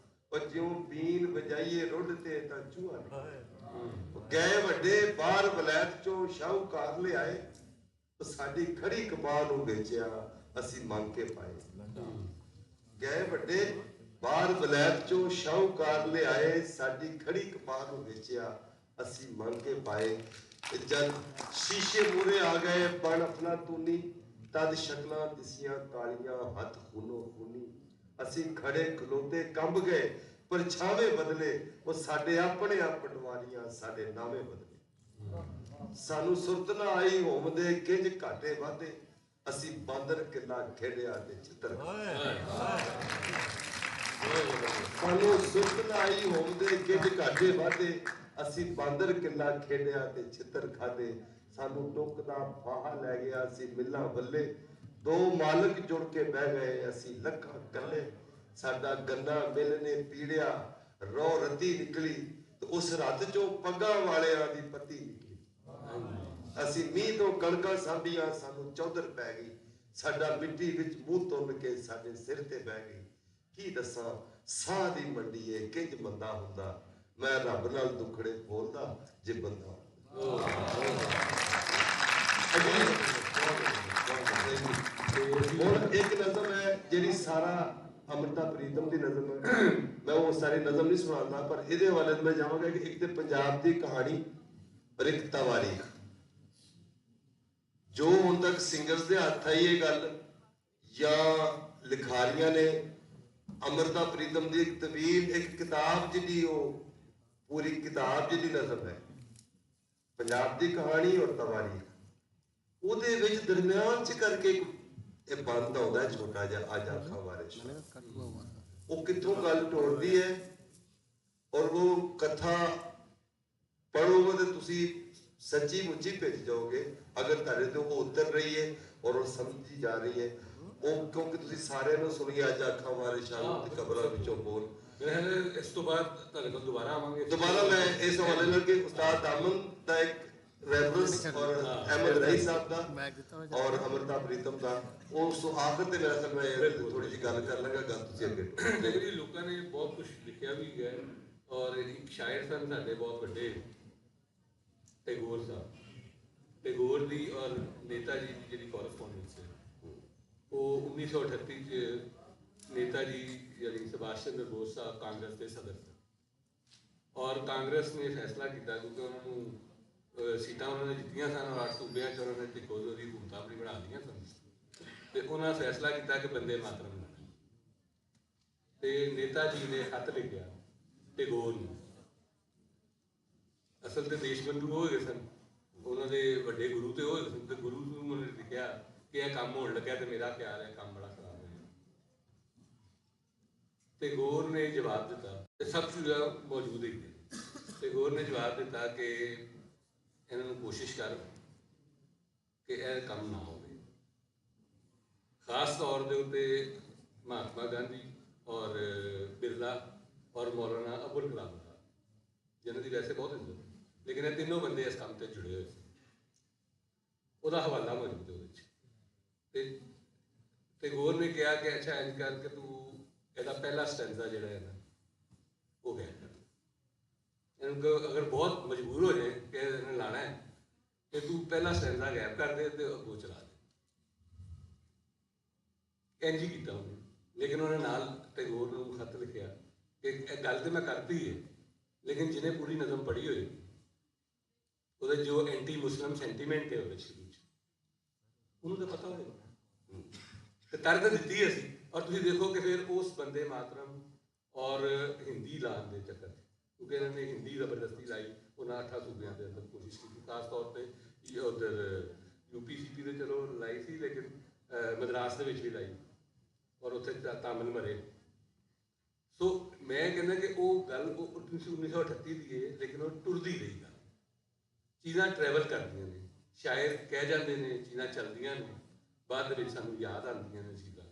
ਪਰ ਜਿਉਂ ਬੀਨ ਵਜਾਈਏ ਰੁੱਢ ਤੇ ਤਾਂ ਚੂਹਾ ਨਿਕਲੇ। ਗਏ ਵੱਡੇ ਬਾਹਰ ਵਲੈਤ 'ਚੋਂ ਸ਼ਾਹੂਕਾਰ ਲਿਆਏ, ਸਾਡੀ ਖੜੀ ਕਮਾਲ ਨੂੰ ਵੇਚਿਆ ਅਸੀਂ ਮੰਗ ਕੇ ਪਾਏ। ਗਏ ਵੱਡੇ ਬਾਹਰ ਵਲੈਤ 'ਚੋਂ ਸ਼ਾਹੂਕਾਰ ਲਿਆਏ, ਸਾਡੀ ਖੜੀ ਕਮਾਲ ਨੂੰ ਵੇਚਿਆ ਅਸੀਂ ਮੰਗ ਕੇ ਪਾਏ। ਤੇ ਜਦ ਸ਼ੀਸ਼ੇ ਮੂਹਰੇ ਆ ਗਏ ਬਣ ਅਫਲਾਤੂਨੀ, ਤਦ ਸ਼ਕਲਾਂ ਦਿਸੀਆਂ ਕਾਲੀਆਂ ਹੱਥ ਖੂਨੋ ਖੂਨੀ। ਅਸੀਂ ਖੜੇ ਖਲੋਤੇ ਕੰਬ ਗਏ ਪਰਛਾਵੇਂ ਬਦਲੇ, ਉਹ ਸਾਡੇ ਆਪਣੇ ਆਪ ਪਟਵਾਰੀਆਂ ਸਾਡੇ ਨਾਵੇਂ ਬਦਲੇ। ਸਾਨੂੰ ਸੁਰਤ ਨਾ ਆਈ ਹੋਮ ਦੇ ਕਿੰਜ ਘਾਟੇ ਵਾਧੇ, ਅਸੀਂ ਬਾਂਦਰ ਕਿੱਲਾ ਖੇਡਿਆ ਤੇ ਛਿੱਤਰ। ਸਾਨੂੰ ਸੁਰਤ ਨਾ ਆਈ ਹੋਮ ਦੇ ਕਿੰਜ ਘਾਟੇ ਵਾਧੇ, ਅਸੀਂ ਬਾਂਦਰ ਕਿੱਲਾ ਖੇਡਿਆ ਤੇ ਛਿੱਤਰ ਖਾਦੇ। ਸਾਨੂੰ ਟੁੱਕ ਦਾ ਫਾਹਾ ਲੈ ਗਿਆ ਅਸੀਂ ਮਿੱਲਾਂ ਵੱਲੇ, ਦੋ ਮਾਲਕ ਜੁੜ ਕੇ ਬਹਿ ਗਏ ਅਸੀਂ ਲੱਖਾਂ ਕੱਲੇ। ਸਾਡਾ ਗੰਨਾ ਮਿਲ ਨੇ ਪੀੜਿਆ ਰੋ ਰੱਤੀ ਨਿਕਲੀ, ਤੇ ਉਸ ਰੱਤ 'ਚੋਂ ਪੱਗਾਂ ਵਾਲਿਆਂ ਦੀ ਪੱਤੀ ਨਿਕਲੀ। ਅਸੀਂ ਮੀਂਹ ਤੋਂ ਕਣਕਾਂ ਸਾਂਭੀਆਂ ਸਾਨੂੰ ਚੌਧਰ ਪੈ ਗਈ, ਸਾਡਾ ਮਿੱਟੀ ਵਿੱਚ ਮੂੰਹ ਤੁੰਨ ਕੇ ਸਾਡੇ ਸਿਰ ਤੇ ਬਹਿ ਗਈ। ਕੀ ਦੱਸਾਂ ਸਾਹ ਦੀ ਮੰਡੀ ਏ ਕਿੰਜ ਮੰਦਾ ਹੁੰਦਾ, ਮੈਂ ਰੱਬ ਨਾਲ ਦੁੱਖੜੇ ਬੋਲਦਾ ਜੇ ਬੰਦਾ। ਹੁਣ ਇੱਕ ਨਜ਼ਮ ਹੈ ਜਿਹੜੀ ਸਾਰਾ ਅੰਮ੍ਰਿਤਾ ਪ੍ਰੀਤਮ ਦੀ ਨਜ਼ਮ ਹੈ, ਮੈਂ ਉਹ ਸਾਰੀ ਨਜ਼ਮ ਨਹੀਂ ਸੁਣਾਉਂਦਾ, ਪਰ ਇਹਦੇ ਹਵਾਲੇ ਮੈਂ ਜਾਵਾਂਗਾ ਕਿ ਇੱਕ ਤੇ ਪੰਜਾਬ ਦੀ ਕਹਾਣੀ ਪਰ ਇੱਕ ਤਵਾਰੀਖ। ਜੋ ਹੁਣ ਤੱਕ ਸਿੰਗਰਸ ਦੇ ਹੱਥ ਆਈ ਇਹ ਗੱਲ ਜਾਂ ਲਿਖਾਰੀਆਂ ਨੇ, ਅੰਮ੍ਰਿਤਾ ਪ੍ਰੀਤਮ ਦੀ ਇੱਕ ਤਵੀਲ ਇੱਕ ਕਿਤਾਬ ਜਿਹਦੀ ਉਹ ਪੂਰੀ ਕਿਤਾਬ ਜਿਹਦੀ ਨਜ਼ਮ ਹੈ ਪੰਜਾਬ ਦੀ ਕਹਾਣੀ ਔਰ ਤਵਾਰੀਖ, ਉਹਦੇ ਵਿੱਚ ਦਰਮਿਆਨ 'ਚ ਕਰਕੇ ਇਹ ਬੰਦ ਆਉਂਦਾ ਛੋਟਾ ਜਿਹਾ ਅੱਜ ਆਖਾਂ ਵਾਰਿਸ਼। ਉਹ ਕਿੱਥੋਂ ਗੱਲ ਟੋੜਦੀ ਹੈ ਔਰ ਉਹ ਕਥਾ ਪੜੋਗੇ ਤੇ ਤੁਸੀਂ ਸੱਚੀ ਮੁੱਚੀ ਭਿੱਜ ਜਾਓਗੇ ਅਗਰ ਤੁਹਾਡੇ ਤੋਂ ਉਹ ਉਤਰ ਰਹੀ ਹੈ ਔਰ ਉਹ ਸਮਝੀ ਜਾ ਰਹੀ ਹੈ। ਉਹ ਕਿਉਂਕਿ ਤੁਸੀਂ ਸਾਰਿਆਂ ਨੂੰ ਸੁਣੀ ਅੱਜ ਆਖਾਂ ਵਾਰਿਸ਼ਾਂ ਤੇ ਕਬਰਾਂ ਵਿੱਚੋਂ ਬੋਲ। ਇਸ ਤੋਂ ਬਾਅਦ ਤੁਹਾਡੇ ਕੋਲ ਦੁਬਾਰਾ ਆਵਾਂਗੇ। ਦੁਬਾਰਾ ਮੈਂ ਇਸ ਹਵਾਲੇ ਨਾਲ ਕਿ ਉਸਤਾਦ ਦਾਮਨ ਦਾ ਇੱਕ ਰੈਫਰੈਂਸ ਔਰ ਅਹਿਮਦ ਰਈ ਸਾਹਿਬ ਦਾ ਔਰ ਅੰਮ੍ਰਿਤਾ ਪ੍ਰੀਤਮ ਦਾ ਉਸ ਤੋਂ ਆਖਰ ਤੇ ਮੇਰਾ ਖਿਆਲ ਮੈਂ ਥੋੜੀ ਜਿਹੀ ਗੱਲ ਕਰ ਲਾਂਗਾ। ਗੱਲ ਤੁਸੀਂ ਅੱਗੇ ਦੇਖੋ ਜੀ, ਲੋਕਾਂ ਨੇ ਬਹੁਤ ਕੁਝ ਲਿਖਿਆ ਵੀ ਹੈ ਔਰ ਇੱਕ ਸ਼ਾਇਰ ਸਨ ਸਾਡੇ ਬਹੁਤ ਵੱਡੇ ਟੈਗੋਰ ਸਾਹਿਬ। ਟੈਗੋਰ ਦੀ ਔਰ ਨੇਤਾ ਜੀ ਦੀ ਜਿਹੜੀ ਕੋਰਸਪੋਂਡੈਂਸ ਹੈ ਉਹ 1938 'ਚ ਨੇਤਾ ਜੀ ਯਾਨੀ ਸੁਭਾਸ਼ ਚੰਦਰ ਬੋਸ ਸਾਹਿਬ ਕਾਂਗਰਸ ਦੇ ਸਦਰ ਸਨ ਔਰ ਕਾਂਗਰਸ ਨੇ ਫੈਸਲਾ ਕੀਤਾ ਕਿਉਂਕਿ ਉਹਨਾਂ ਨੂੰ ਸੀਟਾਂ ਉਹਨਾਂ ਨੇ ਜਿੱਤੀਆਂ ਸਨ ਔਰ 8 ਸੂਬਿਆਂ 'ਚ ਉਹਨਾਂ ਨੇ ਟੈਗੋਰ ਦੀ ਹਕੂਮਤਾਂ ਆਪਣੀ ਬਣਾ ਲਈਆਂ ਸਨ ਤੇ ਉਹਨਾਂ ਨੇ ਫੈਸਲਾ ਕੀਤਾ ਕਿ ਬੰਦੇ ਮਾਤਰਮ ਬਣਾਉਣਾ। ਤੇ ਨੇਤਾ ਜੀ ਨੇ ਖੱਤ ਲਿਖਿਆ ਟੈਗੋਰ ਨੂੰ। ਅਸਲ ਤੇ ਦੇਸ਼ ਬੰਧੂ ਹੋ ਗਏ ਸਨ, ਉਹਨਾਂ ਦੇ ਵੱਡੇ ਗੁਰੂ ਤੇ ਹੋਏ ਸਨ, ਤੇ ਗੁਰੂ ਨੂੰ ਉਹਨੇ ਲਿਖਿਆ ਕਿ ਇਹ ਕੰਮ ਹੋਣ ਲੱਗਿਆ ਤੇ ਮੇਰਾ ਖਿਆਲ ਹੈ ਕੰਮ ਬੜਾ ਖਰਾਬ ਹੋ ਜਾਣਾ। ਟੈਗੋਰ ਨੇ ਜਵਾਬ ਦਿੱਤਾ ਤੇ ਸਭ ਚੀਜ਼ਾਂ ਮੌਜੂਦ ਹੀ ਟੈਗੋਰ ਨੇ ਜਵਾਬ ਦਿੱਤਾ ਕਿ ਇਹਨਾਂ ਨੂੰ ਕੋਸ਼ਿਸ਼ ਕਰ ਕਿ ਇਹ ਕੰਮ ਨਾ ਹੋਵੇ। ਖਾਸ ਤੌਰ ਦੇ ਉੱਤੇ ਮਹਾਤਮਾ ਗਾਂਧੀ ਔਰ ਬਿਰਲਾ ਔਰ ਮੌਲਾਨਾ ਅਬੁਲ ਕਲਾਮ ਸਾਹਿਬ, ਜਿਹਨਾਂ ਦੀ ਵੈਸੇ ਬਹੁਤ ਇੱਜ਼ਤ, ਲੇਕਿਨ ਇਹ ਤਿੰਨੋਂ ਬੰਦੇ ਇਸ ਕੰਮ ਤੇ ਜੁੜੇ ਹੋਏ ਸੀ। ਉਹਦਾ ਹਵਾਲਾ ਮੌਜੂਦ ਹੈ ਉਹਦੇ 'ਚ। ਤੇ ਟੈਗੋਰ ਨੇ ਕਿਹਾ ਕਿ ਅੱਛਾ ਇੰਝ ਕਰਕੇ ਤੂੰ ਇਹਦਾ ਪਹਿਲਾ ਸਟੈਂਜ਼ਾ ਜਿਹੜਾ ਹੈ ਨਾ ਉਹ ਗਾਇਆ ਕਰ। ਇਹਨੂੰ ਅਗਰ ਬਹੁਤ ਮਜਬੂਰ ਹੋ ਜਾਏ ਕਿ ਇਹਨੇ ਲਾਣਾ ਹੈ ਕਿ ਤੂੰ ਪਹਿਲਾ ਸਟੈਂਜ਼ਾ ਗੈਪ ਕਰ ਦੇ ਤੇ ਅੱਗੋਂ ਚਲਾ ਦੇ। ਇੰਝ ਹੀ ਕੀਤਾ ਉਹਨੇ, ਲੇਕਿਨ ਉਹਨੇ ਨਾਲ ਟੈਗੋਰ ਨੂੰ ਖਤ ਲਿਖਿਆ ਕਿ ਇਹ ਗੱਲ ਤੇ ਮੈਂ ਕਰਤੀ ਹੈ, ਲੇਕਿਨ ਜਿਹਨੇ ਪੂਰੀ ਨਜ਼ਮ ਪੜ੍ਹੀ ਹੋਈ ਉਹਦੇ ਜੋ ਐਂਟੀ ਮੁਸਲਿਮ ਸੈਂਟੀਮੈਂਟ ਹੈ ਉਹਦੇ ਸ਼ੁਰੂ 'ਚ ਉਹਨੂੰ ਤਾਂ ਪਤਾ ਹੋਏਗਾ ਤੇ ਤਰਕ ਦਿੱਤੀ ਅਸੀਂ। ਔਰ ਤੁਸੀਂ ਦੇਖੋ ਕਿ ਫਿਰ ਉਸ ਬੰਦੇ ਮਾਤਰਮ ਔਰ ਹਿੰਦੀ ਲਾਉਣ ਦੇ ਚੱਕਰ 'ਚ, ਕਿਉਂਕਿ ਇਹਨਾਂ ਨੇ ਹਿੰਦੀ ਜ਼ਬਰਦਸਤੀ ਲਾਈ ਉਹਨਾਂ 8 ਸੂਬਿਆਂ ਦੇ ਅੰਦਰ ਕੋਸ਼ਿਸ਼ ਕੀਤੀ, ਖਾਸ ਤੌਰ 'ਤੇ ਉੱਧਰ UP-CP ਦੇ ਚਲੋ ਲਾਈ ਸੀ, ਲੇਕਿਨ ਮਦਰਾਸ ਦੇ ਵਿੱਚ ਵੀ ਲਾਈ ਔਰ ਉੱਥੇ ਤਾਮਿਲ ਮਰੇ। ਸੋ ਮੈਂ ਕਹਿੰਦਾ ਕਿ ਉਹ ਗੱਲ ਉਹ 1938 ਦੀ ਹੈ, ਲੇਕਿਨ ਉਹ ਟੁਰਦੀ ਰਹੀ ਗੱਲ। ਚੀਜ਼ਾਂ ਟਰੈਵਲ ਕਰਦੀਆਂ ਨੇ, ਸ਼ਾਇਰ ਕਹਿ ਜਾਂਦੇ ਨੇ, ਚੀਜ਼ਾਂ ਚੱਲਦੀਆਂ ਨੇ, ਬਾਅਦ ਦੇ ਵਿੱਚ ਸਾਨੂੰ ਯਾਦ ਆਉਂਦੀਆਂ ਨੇ ਚੀਜ਼ਾਂ।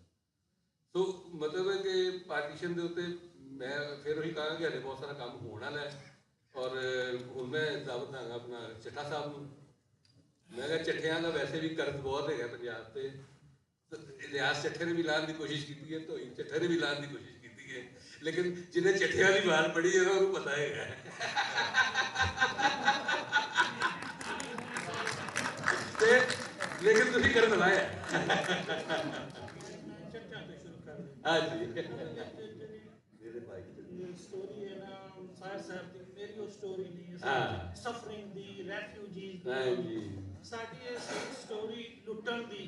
ਸੋ ਮਤਲਬ ਹੈ ਕਿ ਪਾਰਟੀਸ਼ਨ ਦੇ ਉੱਤੇ ਮੈਂ ਫਿਰ ਉਹੀ ਕਹਾਂਗਾ ਕਿ ਹਲੇ ਬਹੁਤ ਸਾਰਾ ਕੰਮ ਹੋਣ ਵਾਲਾ ਹੈ। ਔਰ ਹੁਣ ਮੈਂ ਦਾਵਤ ਦਾਂਗਾ ਆਪਣਾ ਚੱਠਾ ਸਾਹਿਬ ਨੂੰ, ਮੈਂ ਕਿਹਾ ਚੱਠਿਆਂ ਦਾ ਵੈਸੇ ਵੀ ਕਰਜ਼ ਬਹੁਤ ਹੈਗਾ ਪੰਜਾਬ 'ਤੇ। ਇਲਿਆਸ ਚੱਠੇ ਨੇ ਵੀ ਲਾਉਣ ਦੀ ਕੋਸ਼ਿਸ਼ ਕੀਤੀ ਹੈ, ਧੋਈ ਚੱਠੇ ਨੇ ਵੀ ਲਾਉਣ ਦੀ ਕੋਸ਼ਿਸ਼ ਕੀਤੀ ਹੈ, ਲੇਕਿਨ ਜਿਹਨੇ ਚੱਠਿਆਂ ਦੀ ਬਾਲ ਪੜ੍ਹੀ ਹੈ ਨਾ ਉਹਨੂੰ ਪਤਾ ਹੈਗਾ। ਤੇ ਲੇਕਿਨ ਤੁਸੀਂ ਕਰਨ ਲਾਇਆ। ਹਾਂਜੀ स्टोरी है ना साहिर साहब दी, मेरी वो स्टोरी नहीं है, सफरिंग दी, रेफ्यूजीज दी, साडी ये स्टोरी लुटन दी,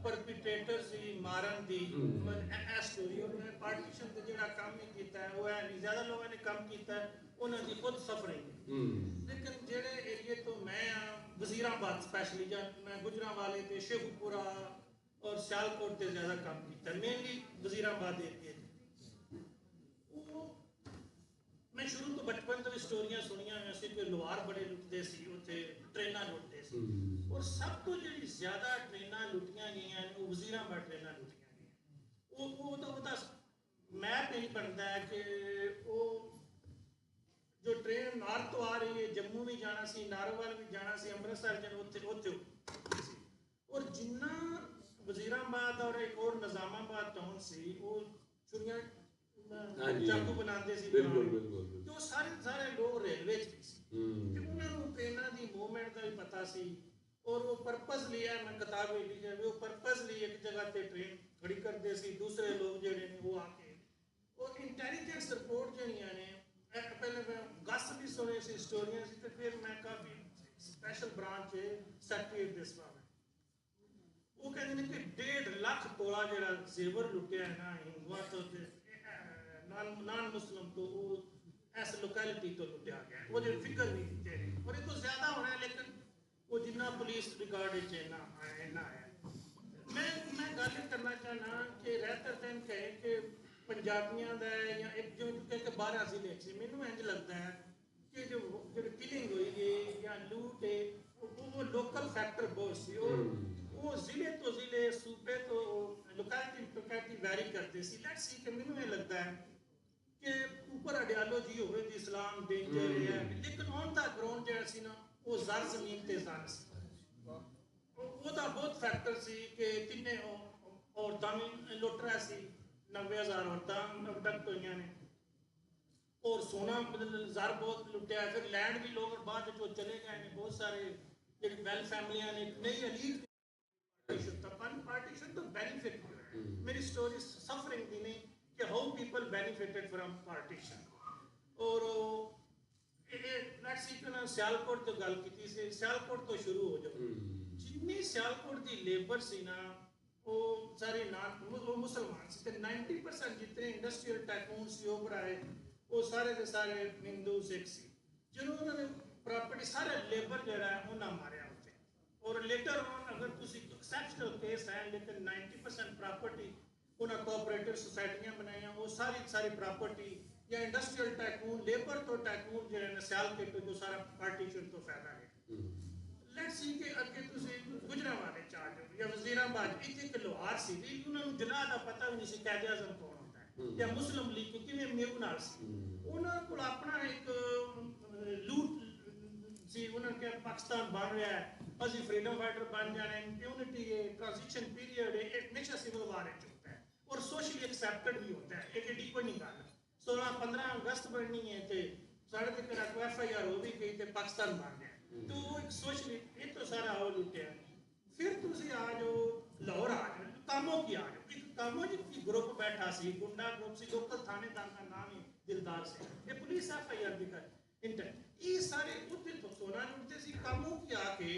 परपिट्रेटर सी मारन दी, पर ए स्टोरी और मैं पार्टीशन ते जेड़ा काम नहीं कीता है वो है नहीं, ज्यादा लोगों ने काम कीता है उन्हां दी खुद सफरिंग। लेकिन जेड़े एरिया तो मैं वजीराबाद स्पेशली या मैं गुजरांवाले ते शेखुपुरा और सियालकोट ते ज्यादा काम कीता है, मेनली वजीराबाद एरिया। मैं शुरू तो बचपन तो भी स्टोरियां सुनिया हुई सी कि लोहार बड़े लुटते सी, उत्थे ट्रेनां लुटते सी, और सब तो जिहड़ी ज्यादा ट्रेनां लुटियां गईयां ने वो वजीराबाद ट्रेनां लुटियां गईयां। वो तो ਉਹਦਾ मैप नहीं बनता है कि वो जो ट्रेन नार्थ तो आ रही है, जम्मू भी जाना सी, नारोवाल भी जाना सी, अमृतसर जाना, उत्थे और जिन्ना वजीराबाद और एक और निजामाबाद टाउन सी वो छुरियां चाकू बनाते सी, तो सारे लोग रेलवे च भी सी, कि उन्होंने ट्रेनां दी मूवमेंट का भी पता सी, और वो पर्पज लिया, मैं किताब में लिखा वो पर्पज लिए एक जगह पे ट्रेन खड़ी करते सी, दूसरे लोग जेड़े ने वो आके और इंटेलिजेंस रिपोर्ट जड़ियां ने पहले मैं गस भी सुने सी, स्टोरियां सी, तो फिर मैं काफी स्पेशल ब्रांच सेक्रेटरी दिसवा वो कहते हैं कि 1.5 लाख तोला जेड़ा जेवर लुटिया है ना हिंदुआ तो नॉन मुस्लिम तो वो इस लोकेलिटी तो लुटिया गया, वो जो फिक्र भी तेरे और ये तो ज्यादा होना है, लेकिन वो जिन्ना पुलिस रिकॉर्ड च ना आया। मैं गल करना चाहना कि रहतर दिन कहे कि पंजाबियों का या एक जो क्योंकि 12 जिले से मैनू इंज लगता है कि जो किलिंग हुई है या लूट है वो लोकल फैक्टर बहुत सी, और वो जिले तो जिले सूबे तो लोकेलिटी वैरी करते सी। लेट्स सी कि मैनू ये लगता है कि ऊपर आइडियोलॉजी होवे दी इस्लाम डेंजर है, लेकिन ऑन द ग्राउंड जेड़ा सी ना वो जर जमीन ते जान सी, ਉਹਦਾ ਬਹੁਤ ਫੈਕਟਰ ਸੀ ਕਿ ਤਿੰਨੇ ਔਰਤਾਂ ਵੀ ਲੁੱਟ ਰਿਹਾ ਸੀ, 90,000 ਔਰਤਾਂ ਅਬਡਕਟ ਹੋਈਆਂ ਨੇ, ਔਰ ਸੋਨਾ ਜ਼ਰ ਬਹੁਤ ਲੁੱਟਿਆ, ਫਿਰ ਲੈਂਡ ਵੀ ਲੋਕ ਬਾਅਦ ਵਿੱਚ ਚਲੇ ਗਏ ਨੇ, ਬਹੁਤ ਸਾਰੇ ਜਿਹੜੀ ਵੈਲ ਫੈਮਲੀਆਂ ਨੇ, ਨਹੀਂ ਅਲੀਟ पार्टीशन तो बेनिफिट हो रहा है। मेरी स्टोरी सफरिंग की नहीं कि how people benefited from partition. और लेट्स सी कि सियालकोट तो गल की सी, सियालकोट तो शुरू हो जाओ, जिन्नी सियालकोट की लेबर सी ना वो सारे वो मुसलमान सी, 90% जितने इंडस्ट्रियल टाइकून सी ओवर आए वो सारे के सारे हिंदू सिख सी, जिन्होंने प्रॉपर्टी सारे लेबर जो है उन्हें मारिया। और लेटर ऑन अगर तुसी एक्सेप्शनल केस है, लेकिन 90% प्रॉपर्टी उन्हें कोऑपरेटिव सोसाइटियां बनाई, वो सारी प्रॉपर्टी या इंडस्ट्रियल टाइकून लेबर तो टाइकून जो है सियालकोट तो सारा पार्टीशन तो फायदा है। लेट्स सी कि अगे तुसी गुजरांवाले चाह जाओ या वजीराबाद, इत्थे एक लोहार सी, उन्होंने जनाह का पता भी नहीं सी कैद आज़म कौन होता है, या मुस्लिम लीग किवें मेव नाल सी, उन्होंने को अपना एक लूट सी, उन्होंने कहा पाकिस्तान बन रहा है, ਅਸੀਂ फ्रीडम फाइटर बन जाने, इम्यूनिटी है, ट्रांजिशन पीरियड है, एक हमेशा सिविल वार होता है और सोशली एक्सेप्टेड भी होता है, एक एडी कोई नहीं गल 16-15 अगस्त बननी है तो साढ़े तक FIR हो भी गई तो पाकिस्तान बन गया। तो एक सोशल ये तो सारा हो लुटिया फिर तुसी आ जाओ लाहौर आ जाओ कामों की आ जाओ एक कामों की ग्रुप बैठा सी गुंडा ग्रुप सी लोकल थानेदार का नाम ही दिलदार से ये पुलिस FIR भी कर इंटर ये सारे उत्ते तो सोना लुटते सी कामों की आके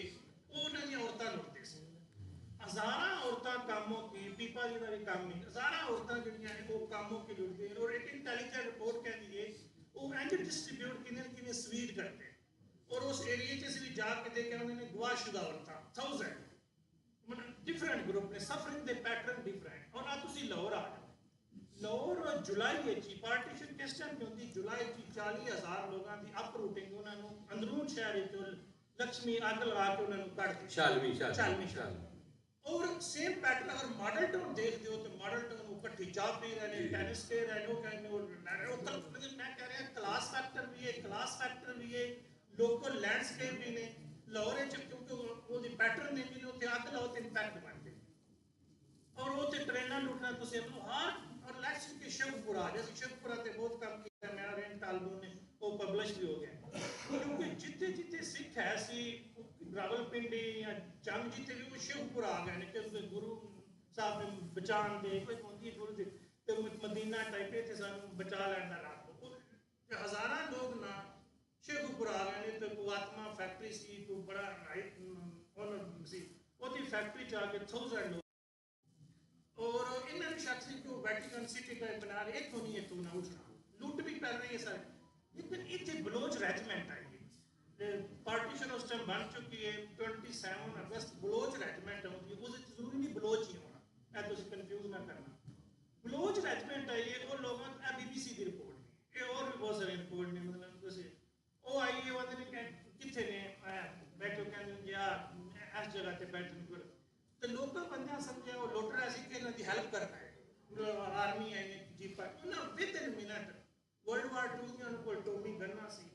वो उन्होंने औरतां लुटते सी हज़ारा औरतां कामों की पीपा जी का भी काम नहीं हज़ारा औरतां जिहड़ियां ने वो कामों की लुटते हैं और एक इंटेलिजेंट रिपोर्ट कहती है वो एंड डिस्ट्रीब्यूट किने स्वीट करते हैं और उस एरिया च भी जाके देखा उन्होंने गुआशुदा औरतां 1000 मतलब डिफरेंट ग्रुप ने सफरिंग दे पैटर्न डिफरेंट और ना तुसी लाहौर आ जाओ लाहौर जुलाई ची पार्टीशन किस टाइम पे होंदी जुलाई ची 40,000 लोगों की अपरूटिंग उन्होंने अंदरून शहर चो लक्ष्मी अग लगा के उन्होंने कट दी शालमी और सेम पैटर्न अगर मॉडल टाउन देख दो तो मॉडल टाउन इकट्ठी चाह पी रहे हैं टेनिस खेल रहे हैं वो कहने मैं कह रहा क्लास फैक्टर भी है लोकल लैंडस्केप भी ने लाहौर क्योंकि वो पैटर्न नहीं मिले उत्थे अग लाओ तो इंपैक्ट बन गए और वो ट्रेना लुटना तुम हर और लक्ष्य के शिवपुरा जैसे शिवपुरा से बहुत काम किया मैं रेन टालबू ने वो पब्लिश भी हो गया क्योंकि जितने जितने सिख है सी रावलपिंडी या जंग जितने भी वो शिवपुरा आ गए कि गुरु साहब ने बचान दे कोई होंदी गुरु दे तो मदीना टाइप थे सानू बचा लैंदा रात हज़ारा लोग ना शेखपुरा आ गए तो को आत्मा फैक्ट्री सी को बड़ा राइट ऑनर सी ओदी फैक्ट्री च आके 1000 लोग और इन शख्स को वेटिकन सिटी का बना रहे तो नहीं है तो ना उठना लूट भी कर रहे हैं सर लेकिन इतने बलोच रेजिमेंट आई पार्टीशन उस टाइम बन चुकी है 27 अगस्त बलोच रेजिमेंट होती है उस जरूरी नहीं बलोच ही होना मैं तो कंफ्यूज ना करना बलोच रेजिमेंट आई है वो लोगों BBC की रिपोर्ट है और भी बहुत सारी रिपोर्ट ने मतलब जैसे ਉਹ ਆਈ ਇਹ ਉਹਦੇ ਨੇ ਕਿੱਥੇ ਨੇ ਬੈਠੋ ਕਹਿੰਦੇ ਯਾਰ ਇਸ ਜਗ੍ਹਾ ਤੇ ਬੈਠਣ ਕੋਲ ਤੇ ਲੋਕਾਂ ਬੰਦਿਆਂ ਸਮਝਿਆ ਉਹ ਲੁੱਟ ਰਿਹਾ ਸੀ ਕਿ ਇਹਨਾਂ ਦੀ ਹੈਲਪ ਕਰਨਾ ਹੈ ਆਰਮੀ ਆਈ ਨੇ ਜੀਪਾ ਉਹਨਾਂ ਵਿਦਿਨ ਮਿੰਟ ਵਰਲਡ ਵਾਰ 2 ਦੀਆਂ ਉਹਨਾਂ ਕੋਲ ਟੋਮੀ ਗੰਨਾ ਸੀ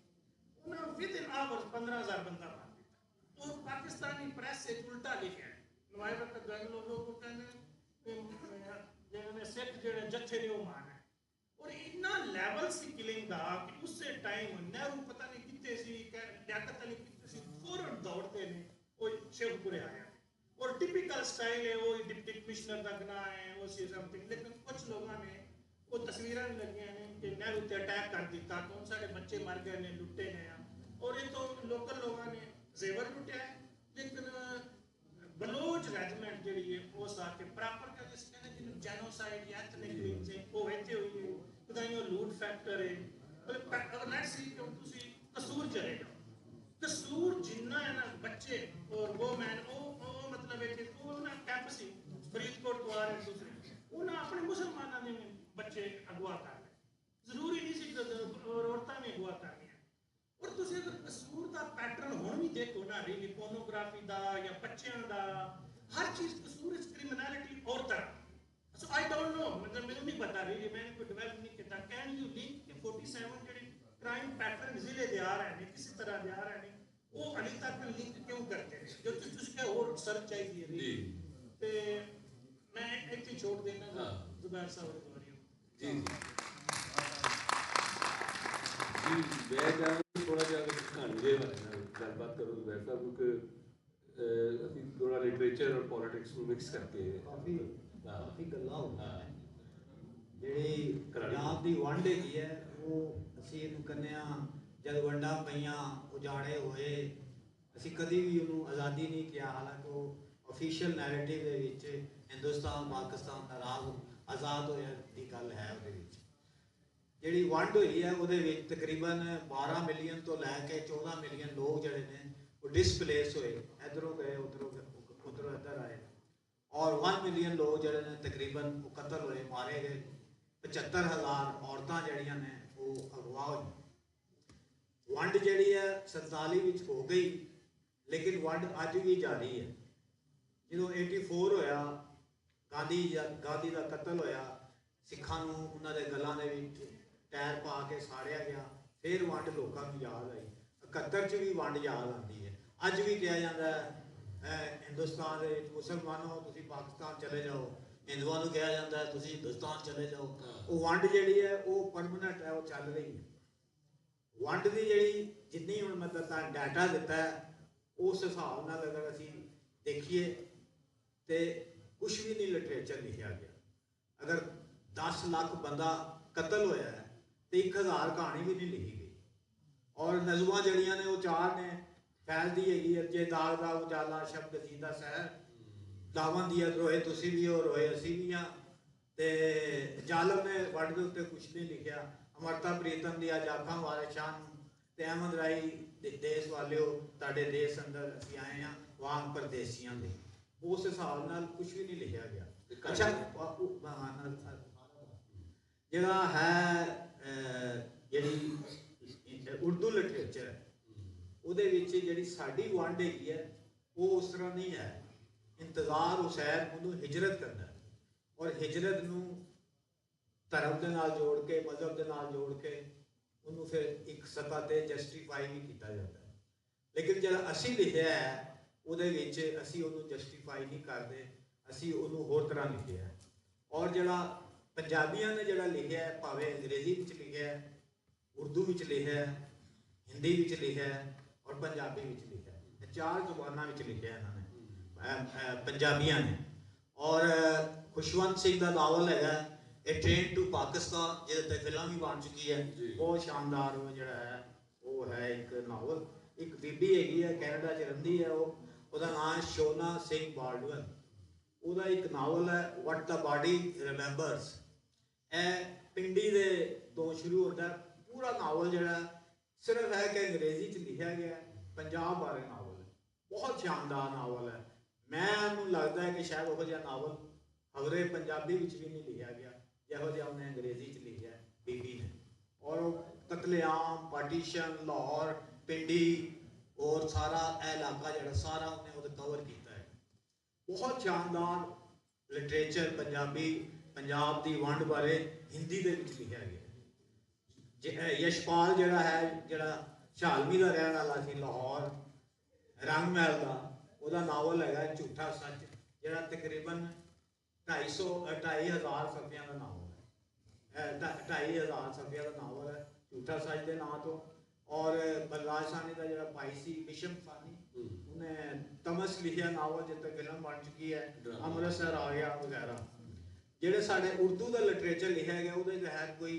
ਉਹਨਾਂ ਵਿਦਿਨ ਆਵਰਸ 15,000 ਬੰਦਾ ਮਾਰ ਦਿੱਤਾ ਉਹ ਪਾਕਿਸਤਾਨੀ ਪ੍ਰੈਸ ਸੇ ਉਲਟਾ ਲਿਖਿਆ ਨਵਾਇਬ ਵਕਤ ਗੰਗ ਲੋਗੋਂ ਕੋ ਕਹਿੰਦੇ ਜਿਹਨੇ ਸਿੱਖ ਜਿਹੜੇ ਜੱਥੇ ਨੇ ਉਹ ਮਾਰਨਾ और इतना लेवल सी किलिंग दा कि उससे टाइम नेहरू पता नहीं कितने सी लियाकत अली कितने सी फौरन दौड़ते ने वो शेखपुरे आया और टिपिकल स्टाइल है वो डिप्टी कमिश्नर का गना है वो सी समथिंग लेकिन कुछ लोगों ने वो तस्वीरें लगी हैं कि नेहरू पे अटैक कर दिया कौन सारे बच्चे मर गए ने लुटे ने और ये तो लोकल लोगों ने जेवर लुटे है लेकिन बलोच रेजिमेंट जी है वो साके प्रॉपर का जिस कहने जिन जेनोसाइड या एथनिक क्लींजिंग वो वैसे हुई है कदाई लूट फैक्टर है अगर लेट्स सी कि तुसी कसूर चले जाओ कसूर जिन्ना है ना बच्चे और वो मैन वो मतलब है कि वो ना कैंपस ही फरीदकोट तो आ रहे दूसरे वो ना अपने मुसलमानों ने बच्चे अगवा कर ले जरूरी नहीं सी और औरतां भी अगवा करनी है और तुसी अगर कसूर का पैटर्न हुण भी देखो ना रीली पोर्नोग्राफी दा या बच्चों दा हर चीज कसूर इज क्रिमिनलिटी और तरह So I don't know, मतलब मैंने नहीं पता रही मैंने कोई डेवलप नहीं किया कैन यू लिंक के 47 जेडे क्राइम पैटर्न जिले दे आ रहे हैं किसी तरह दे आ रहे हैं वो अली तक लिंक क्यों करते हैं जो तुझे और सर्च चाहिए जी ते मैं एक ही छोड़ देना जुबैर साहब जी जी मैं थोड़ा ਜਿਹਾ ਕਹਾਣੀ ਬਾਰੇ ਨਾਲ ਗੱਲਬਾਤ ਕਰੋ जुबैर साहब क्योंकि ਅਸੀਂ ਥੋੜਾ ਲਿਟਰੇਚਰ और पॉलिटिक्स ਨੂੰ ਮਿਕਸ ਕਰਕੇ ਕਾਫੀ ਗੱਲਾਂ ਹੁੰਦੀਆਂ ਨੇ ਜਿਹੜੀ ਪੰਜਾਬ ਦੀ ਵੰਡ ਹੈਗੀ ਹੈ ਉਹ ਅਸੀਂ ਇਹਨੂੰ ਕਹਿੰਦੇ ਹਾਂ ਜਦ ਵੰਡਾਂ ਪਈਆਂ ਉਜਾੜੇ ਹੋਏ ਅਸੀਂ ਕਦੀ ਵੀ ਉਹਨੂੰ ਆਜ਼ਾਦੀ ਨਹੀਂ ਕਿਹਾ ਹਾਲਾਂਕਿ ਉਹ ਅਫੀਸ਼ੀਅਲ ਨੈਰੇਟਿਵ ਦੇ ਵਿੱਚ ਹਿੰਦੁਸਤਾਨ ਪਾਕਿਸਤਾਨ ਦਾ ਰਾਜ ਆਜ਼ਾਦ ਹੋਇਆ ਦੀ ਗੱਲ ਹੈ ਉਹਦੇ ਵਿੱਚ ਜਿਹੜੀ ਵੰਡ ਹੋਈ ਹੈ ਉਹਦੇ ਵਿੱਚ ਤਕਰੀਬਨ 12 ਮਿਲੀਅਨ ਤੋਂ ਲੈ ਕੇ 14 ਮਿਲੀਅਨ ਲੋਕ ਜਿਹੜੇ ਨੇ ਉਹ ਡਿਸਪਲੇਸ ਹੋਏ ਇੱਧਰੋਂ ਗਏ ਉੱਧਰੋਂ ਇੱਧਰ ਆਏ और 1 मिलियन लोग जड़े ने तकरीबन कतल होए मारे गए 75,000 औरतां जड़ियां ने वो अगवा हुई वंड जड़ी है 47 विच हो गई लेकिन वंड अज भी जारी है जो 84 होया गांधी का कतल होया सिखां नूं उन्हां दे गलां दे विच टायर पा के साड़िया गया फिर वंड लोकां नूं याद आई 71 च भी वंड याद आती है अज भी कहा जाता है हिंदुस्तान मुसलमानों तुसी पाकिस्तान चले जाओ हिंदुओं को कहा जाता है तुसी हिंदुस्तान चले जाओ वो वंड जी है वो परमानेंट है वो चल रही है वंड की जी जिन्नी मतलब डाटा दिता है उस हिसाब नाल अगर असी देखिए तो कुछ भी नहीं लिटरेचर लिखा गया। अगर 10 लाख बंदा कतल होया है तो 1000 कहानी भी नहीं लिखी गई। और नज़मां जड़ियां ने वो 4 ने, फैल दी हैगी जे दाग दा उजाला शब्द जीदा सहर, दावन दिया रोए तुसी भी हो रोए असी भी हाँ। ते जालम ने वंड दे उत्ते कुछ नहीं लिखा। अमरता प्रीतम दी अज आखां वाले शान ते अहमद राई देश वालिओ तुहाडे देश अंदर असी आए हैं वांग परदेसियां दे, उस हिसाब नाल कुछ भी नहीं लिखा गया। अच्छा जिहड़ा है जिहड़ी उर्दू लिटरेचर है उहदे विच जिहड़ी साडी वंड हैगी है वो उस तरह नहीं है। इंतज़ार हुसैन उन्होंने हिजरत करना है और हिजरत नूं धर्म के नाल जोड़ के मजहब के नाल जोड़ के उन्होंने फिर एक सतह ते जस्टिफाई भी किया जाता है। लेकिन जो असी लिखा है उहदे विच असी उन्होंने जस्टिफाई नहीं करते, असी उन्होंने होर तरह लिखा है। और जिहड़ा पंजाबियों ने जिहड़ा लिखा है भावें अंग्रेजी विच लिखा है, उर्दू विच लिखा है, हिंदी विच लिखा है और पंजाबी विच लिखा है, 4 जुबानां विच लिखा है इन्होंने पंजाबियों ने। और खुशवंत सिंह का नावल है ए ट्रेन टू पाकिस्तान जिहदे फिल्म भी बन चुकी है, बहुत शानदार वो जिहड़ा है वो है एक नावल। एक बीबी हैगी है कैनेडा च रहिंदी है, ਉਹਦਾ नाम शोना सिंह बाल्डविन, ਉਹਦਾ एक नावल है वट द बॉडी रिमेंबर्स। ਇਹ पिंडी दे तो शुरू होता है। पूरा नावल जिहड़ा सिर्फ है कि अंग्रेजी च लिखा गया पंजाब बारे नावल है, बहुत शानदार नावल है। मैनूं लगता है कि शायद वो जिहा नावल खबरे पंजाबी विच भी नहीं लिखा गया जिहो जिहा उन्हें अंग्रेजी च लिखा है बीबी ने। और वो कतलेआम पार्टीशन लाहौर पिंडी और सारा इलाका जिहड़ा सारा उन्हें वो कवर किया है। बहुत शानदार लिटरेचर पंजाबी पंजाब की वंड बारे हिंदी दे विच लिखा गया। यशपाल जिहड़ा है जिहड़ा शालमी का रहने वाला सी लाहौर रंग महल का, ਉਹਦਾ नावल है झूठा सच जिहड़ा तकरीबन 2,500 सफियां का नावल है, 2,500 सफियां का नावल है झूठा सच के नाम तो। और बलराज सानी का जिहड़ा भाई सी बिशम सानी उन्हें तमस लिखा नावल जिस पर फिल्म बन चुकी है, अमृतसर आ गया वगैरह। जिहड़े साडे उर्दू का लिटरेचर लिखा गया उहदे च है कोई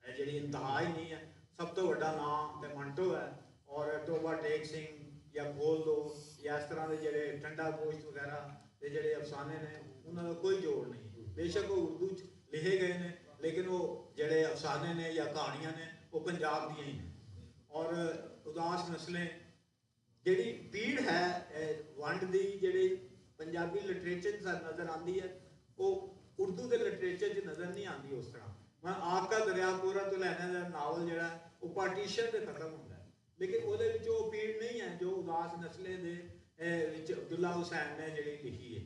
जिहड़ी इंतहा ही नहीं है। सब तो वड्डा नाम तो मंटो है और टोबा टेक सिंह या खोल दो या इस तरह के जिहड़े ठंडा गोश्त वगैरह के जिहड़े अफसाने ने उन्होंने कोई जोड़ नहीं। बेशक वो उर्दू च लिखे गए हैं लेकिन वो जिहड़े अफसाने ने या कहानियां ने वो पंजाब दियां ही ने। और उदास नस्लें जिहड़ी पीड़ है वंड दी जिहड़ी पंजाबी लिटरेचर च नज़र आती है वो उर्दू के लिटरेचर च नज़र नहीं आती उस तरह। मैं आका दरियापुरा तो लैने का नावल जिहड़ा वो पार्टीशन से खत्म होता है, लेकिन वो पीड़ नहीं है जो उदास नस्लें दे अब्दुल्ला हुसैन ने जिहड़ी लिखी है।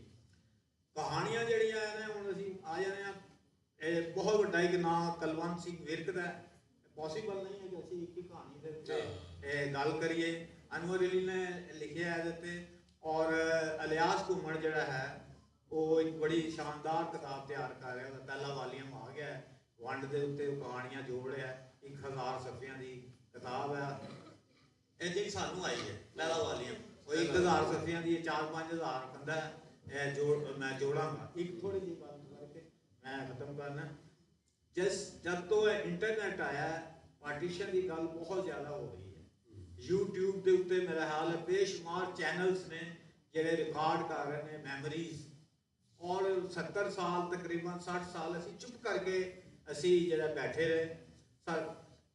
कहानियां जिहड़ियां ने हुण असीं आ जाने बहुत वड्डा एक नाम कलवंत सिंह विरक दा पॉसीबल नहीं है कि असीं एक ही कहानी दे गल करिए। अनवर अली ने लिखिया है इहदे और इलियास घुमण जिहड़ा है वो एक बड़ी शानदार किताब तैयार कर रहा है, पहला वालीअम आ गया है वंड के उत्ते कहानियां जोड़ रहा है, 1000 सफियां की किताब है ये जी सानू आई है पहला वालीअम, वो 1000 सफियां की 4-5 हज़ार कहता है जोड़ मैं जोड़ांगा। एक थोड़ी जी बात करके मैं खत्म करना। जब तो इंटरनेट आया पार्टीशन की गल बहुत ज़्यादा हो रही है। यूट्यूब के उत्ते मेरा ख्याल है बेशुमार चैनल्स ने जिहड़े रिकॉर्ड कर रहे हैं मैमरीज। और 70 साल तकरीबन 60 साल असी चुप करके असी जिहड़ा बैठे रहे।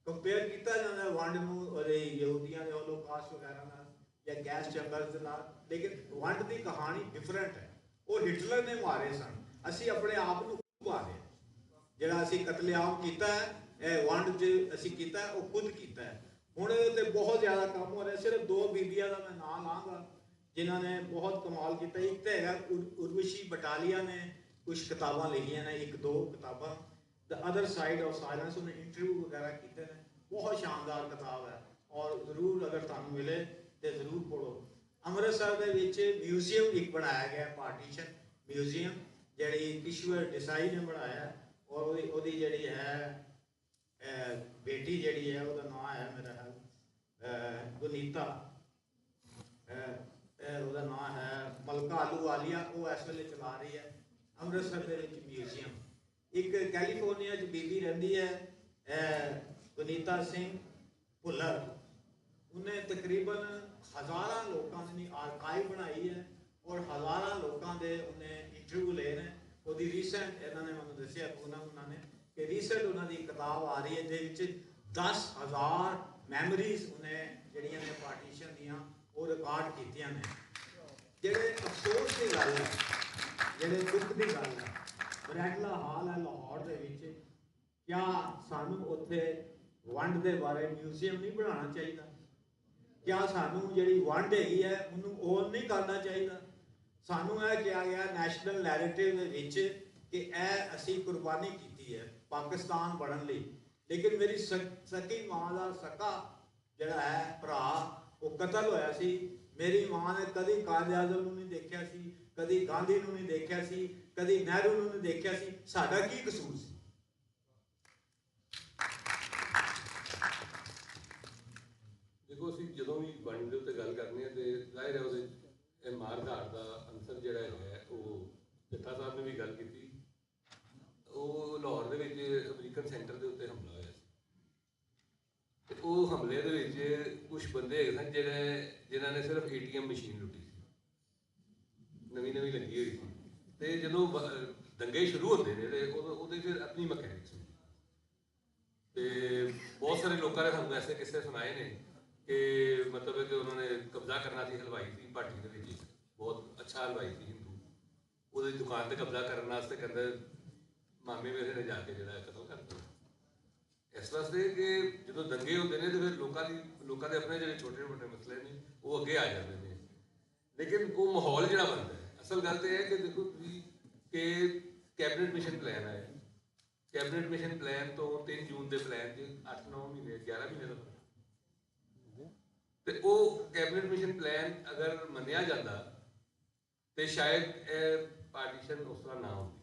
कंपेयर किया जाता है वंड नूं यहूदियों के होलोकास्ट वगैरह नाल या गैस चैम्बर्स दे नाल, लेकिन वंड की कहानी डिफरेंट है। वो हिटलर ने मारे सन, असी अपने आप नूं मारे जिहड़ा असी कतलेआम किया है वंड च असी किया है वो खुद किया है। हुण ते बहुत ज़्यादा काम हो रहा है। सिर्फ 2 बीबियां का मैं नाम लाँगा जिन्होंने बहुत कमाल किया। एक तो है उर्वशी बटालिया ने कुछ किताबां लिखियां ने 1-2 किताबां, the other side of silence उन्हें इंटरव्यू वगैरह किए हैं, बहुत शानदार किताब है और जरूर अगर तुहानूं मिले तो जरूर पढ़ो। अमृतसर के विच म्यूजियम एक बनाया गया पार्टीशन म्यूजियम जिहड़ी किश्वर देसाई ने बनाया और उहदी जिहड़ी है बेटी जिहड़ी है उहदा नाम है मेरा गुनीता ਉਹਦਾ ਨਾਮ ਹੈ ਮਲਕਾ ਆਲੂਵਾਲੀਆ, ਉਹ ਇਸ ਵੇਲੇ ਚਲਾ ਰਹੀ ਹੈ ਅੰਮ੍ਰਿਤਸਰ ਦੇ ਵਿੱਚ ਮਿਊਜ਼ੀਅਮ। ਇੱਕ ਕੈਲੀਫੋਰਨੀਆ 'ਚ ਬੀਬੀ ਰਹਿੰਦੀ ਹੈ ਵਨੀਤਾ ਸਿੰਘ ਭੁੱਲਰ, ਉਹਨੇ ਤਕਰੀਬਨ ਹਜ਼ਾਰਾਂ ਲੋਕਾਂ ਦੀ ਆਰਕਾਈਵ ਬਣਾਈ ਹੈ ਔਰ ਹਜ਼ਾਰਾਂ ਲੋਕਾਂ ਦੇ ਉਹਨੇ ਇੰਟਰਵਿਊ ਲਏ ਨੇ। ਉਹਦੀ ਰੀਸੈਂਟ ਇਹਨਾਂ ਨੇ ਮੈਨੂੰ ਦੱਸਿਆ ਉਹਨਾਂ ਨੇ ਕਿ ਰੀਸੈਂਟ ਉਹਨਾਂ ਦੀ ਕਿਤਾਬ ਆ ਰਹੀ ਹੈ ਜਿਹਦੇ ਵਿੱਚ 10,000 ਮੈਮਰੀਜ਼ ਉਹਨੇ ਜਿਹੜੀਆਂ ਨੇ ਪਾਰਟੀਸ਼ਨ ਦੀਆਂ ਉਹ ਰਿਕਾਰਡ ਕੀਤੀਆਂ ਨੇ। ਜਿਹੜੇ ਅਫਸੋਸ ਦੀ ਗੱਲ ਹੈ, ਜਿਹੜੇ ਦੁੱਖ ਦੀ ਗੱਲ ਹੈ, ਬਰੈਟਲਾ ਹਾਲ ਹੈ ਲਾਹੌਰ ਦੇ ਵਿੱਚ, ਕਿਆ ਸਾਨੂੰ ਉੱਥੇ ਵੰਡ ਦੇ ਬਾਰੇ ਮਿਊਜ਼ੀਅਮ ਨਹੀਂ ਬਣਾਉਣਾ ਚਾਹੀਦਾ? ਕਿਆ ਸਾਨੂੰ ਜਿਹੜੀ ਵੰਡ ਹੈਗੀ ਹੈ ਉਹਨੂੰ ਓਨ ਨਹੀਂ ਕਰਨਾ ਚਾਹੀਦਾ? ਸਾਨੂੰ ਇਹ ਕਿਹਾ ਗਿਆ ਨੈਸ਼ਨਲ ਨੈਰੇਟਿਵ ਦੇ ਵਿੱਚ ਕਿ ਇਹ ਅਸੀਂ ਕੁਰਬਾਨੀ ਕੀਤੀ ਹੈ ਪਾਕਿਸਤਾਨ ਬਣਨ ਲਈ, ਲੇਕਿਨ ਮੇਰੀ ਸਕੀ ਮਾਂ ਦਾ ਸਕਾ ਜਿਹੜਾ ਹੈ ਭਰਾ ਉਹ ਕਤਲ ਹੋਇਆ ਸੀ। ਮੇਰੀ ਮਾਂ ਨੇ ਕਦੀ ਕਾਇਦ ਆਜ਼ਮ ਨੂੰ ਨਹੀਂ ਦੇਖਿਆ ਸੀ, ਕਦੀ ਗਾਂਧੀ ਨੂੰ ਨਹੀਂ ਦੇਖਿਆ ਸੀ, ਕਦੀ ਨਹਿਰੂ ਨੂੰ ਨਹੀਂ ਦੇਖਿਆ ਸੀ। ਸਾਡਾ ਕੀ ਕਸੂਰ ਸੀ? ਦੇਖੋ ਅਸੀਂ ਜਦੋਂ ਵੀ ਵੰਡ ਦੇ ਉੱਤੇ ਗੱਲ ਕਰਨੀ ਹੈ ਤੇ ਜ਼ਾਹਿਰ ਹੈ ਉਹਦੇ ਇਹ ਮਾਰਧਾੜ ਦਾ ਅੰਸਰ ਜਿਹੜਾ ਹੈ ਉਹ ਜੱਟਾ ਸਾਹਿਬ ਨੇ ਵੀ ਗੱਲ ਕੀਤੀ। ਉਹ ਲਾਹੌਰ ਦੇ ਵਿੱਚ ਅਮਰੀਕਨ ਸੈਂਟਰ ਦੇ ਉੱਤੇ ਹਮਲਾ ਹੋਇਆ ਸੀ ਤੇ ਉਹ ਹਮਲੇ ਦੇ ਵਿੱਚ ਕੁਝ ਬੰਦੇ ਹੈਗੇ ਸਨ ਜਿਨ੍ਹਾਂ ਨੇ ਸਿਰਫ ATM ਮਸ਼ੀਨ ਲੁੱਟੀ ਸੀ, ਨਵੀਂ ਲੱਗੀ ਹੋਈ ਸੀ। ਤੇ ਜਦੋਂ ਦੰਗੇ ਸ਼ੁਰੂ ਹੁੰਦੇ ਨੇ ਤੇ ਉਹਦੇ ਫਿਰ ਆਪਣੀ ਮਕੈਨਿਕਸ ਹੁੰਦੀ ਤੇ ਬਹੁਤ ਸਾਰੇ ਲੋਕਾਂ ਨੇ ਸਾਨੂੰ ਐਸੇ ਕਿੱਸੇ ਸੁਣਾਏ ਨੇ ਕਿ ਮਤਲਬ ਕਿ ਉਹਨਾਂ ਨੇ ਕਬਜ਼ਾ ਕਰਨਾ ਸੀ ਹਲਵਾਈ ਦੀ ਭਾਟੀ ਦੇ ਵਿੱਚ, ਬਹੁਤ ਅੱਛਾ ਹਲਵਾਈ ਸੀ ਹਿੰਦੂ, ਉਹਦੀ ਦੁਕਾਨ ਤੇ ਕਬਜ਼ਾ ਕਰਨ ਵਾਸਤੇ ਕਹਿੰਦੇ ਮਾਮੇ ਮੇਰੇ ਨੇ ਜਾ ਕੇ ਜਿਹੜਾ ਕਤਲ ਕਰ ਦਿੱਤਾ। ਇਸ ਵਾਸਤੇ ਕਿ ਜਦੋਂ ਦੰਗੇ ਹੁੰਦੇ ਨੇ ਤੇ ਫਿਰ ਲੋਕਾਂ ਦੇ ਆਪਣੇ ਜਿਹੜੇ ਛੋਟੇ ਮੋਟੇ ਮਸਲੇ ਨੇ ਉਹ ਅੱਗੇ ਆ ਜਾਂਦੇ ਨੇ, ਲੇਕਿਨ ਉਹ ਮਾਹੌਲ ਜਿਹੜਾ ਬਣਦਾ ਹੈ। ਅਸਲ ਗੱਲ ਤੇ ਇਹ ਹੈ ਕਿ ਦੇਖੋ ਤੁਸੀਂ ਕਿ ਕੈਬਨਿਟ ਮਿਸ਼ਨ ਪਲਾਨ ਆਇਆ, ਕੈਬਨਿਟ ਮਿਸ਼ਨ ਪਲਾਨ ਤੋਂ 3 ਜੂਨ ਦੇ ਪਲਾਨ 'ਚ 8-9 ਮਹੀਨੇ 11 ਮਹੀਨੇ ਦਾ ਤੇ ਉਹ ਕੈਬਨਿਟ ਮਿਸ਼ਨ ਪਲਾਨ ਅਗਰ ਮੰਨਿਆ ਜਾਂਦਾ ਤੇ ਸ਼ਾਇਦ ਇਹ ਪਾਰਟੀਸ਼ਨ ਉਸ ਤਰ੍ਹਾਂ ਨਾ ਹੁੰਦੀ,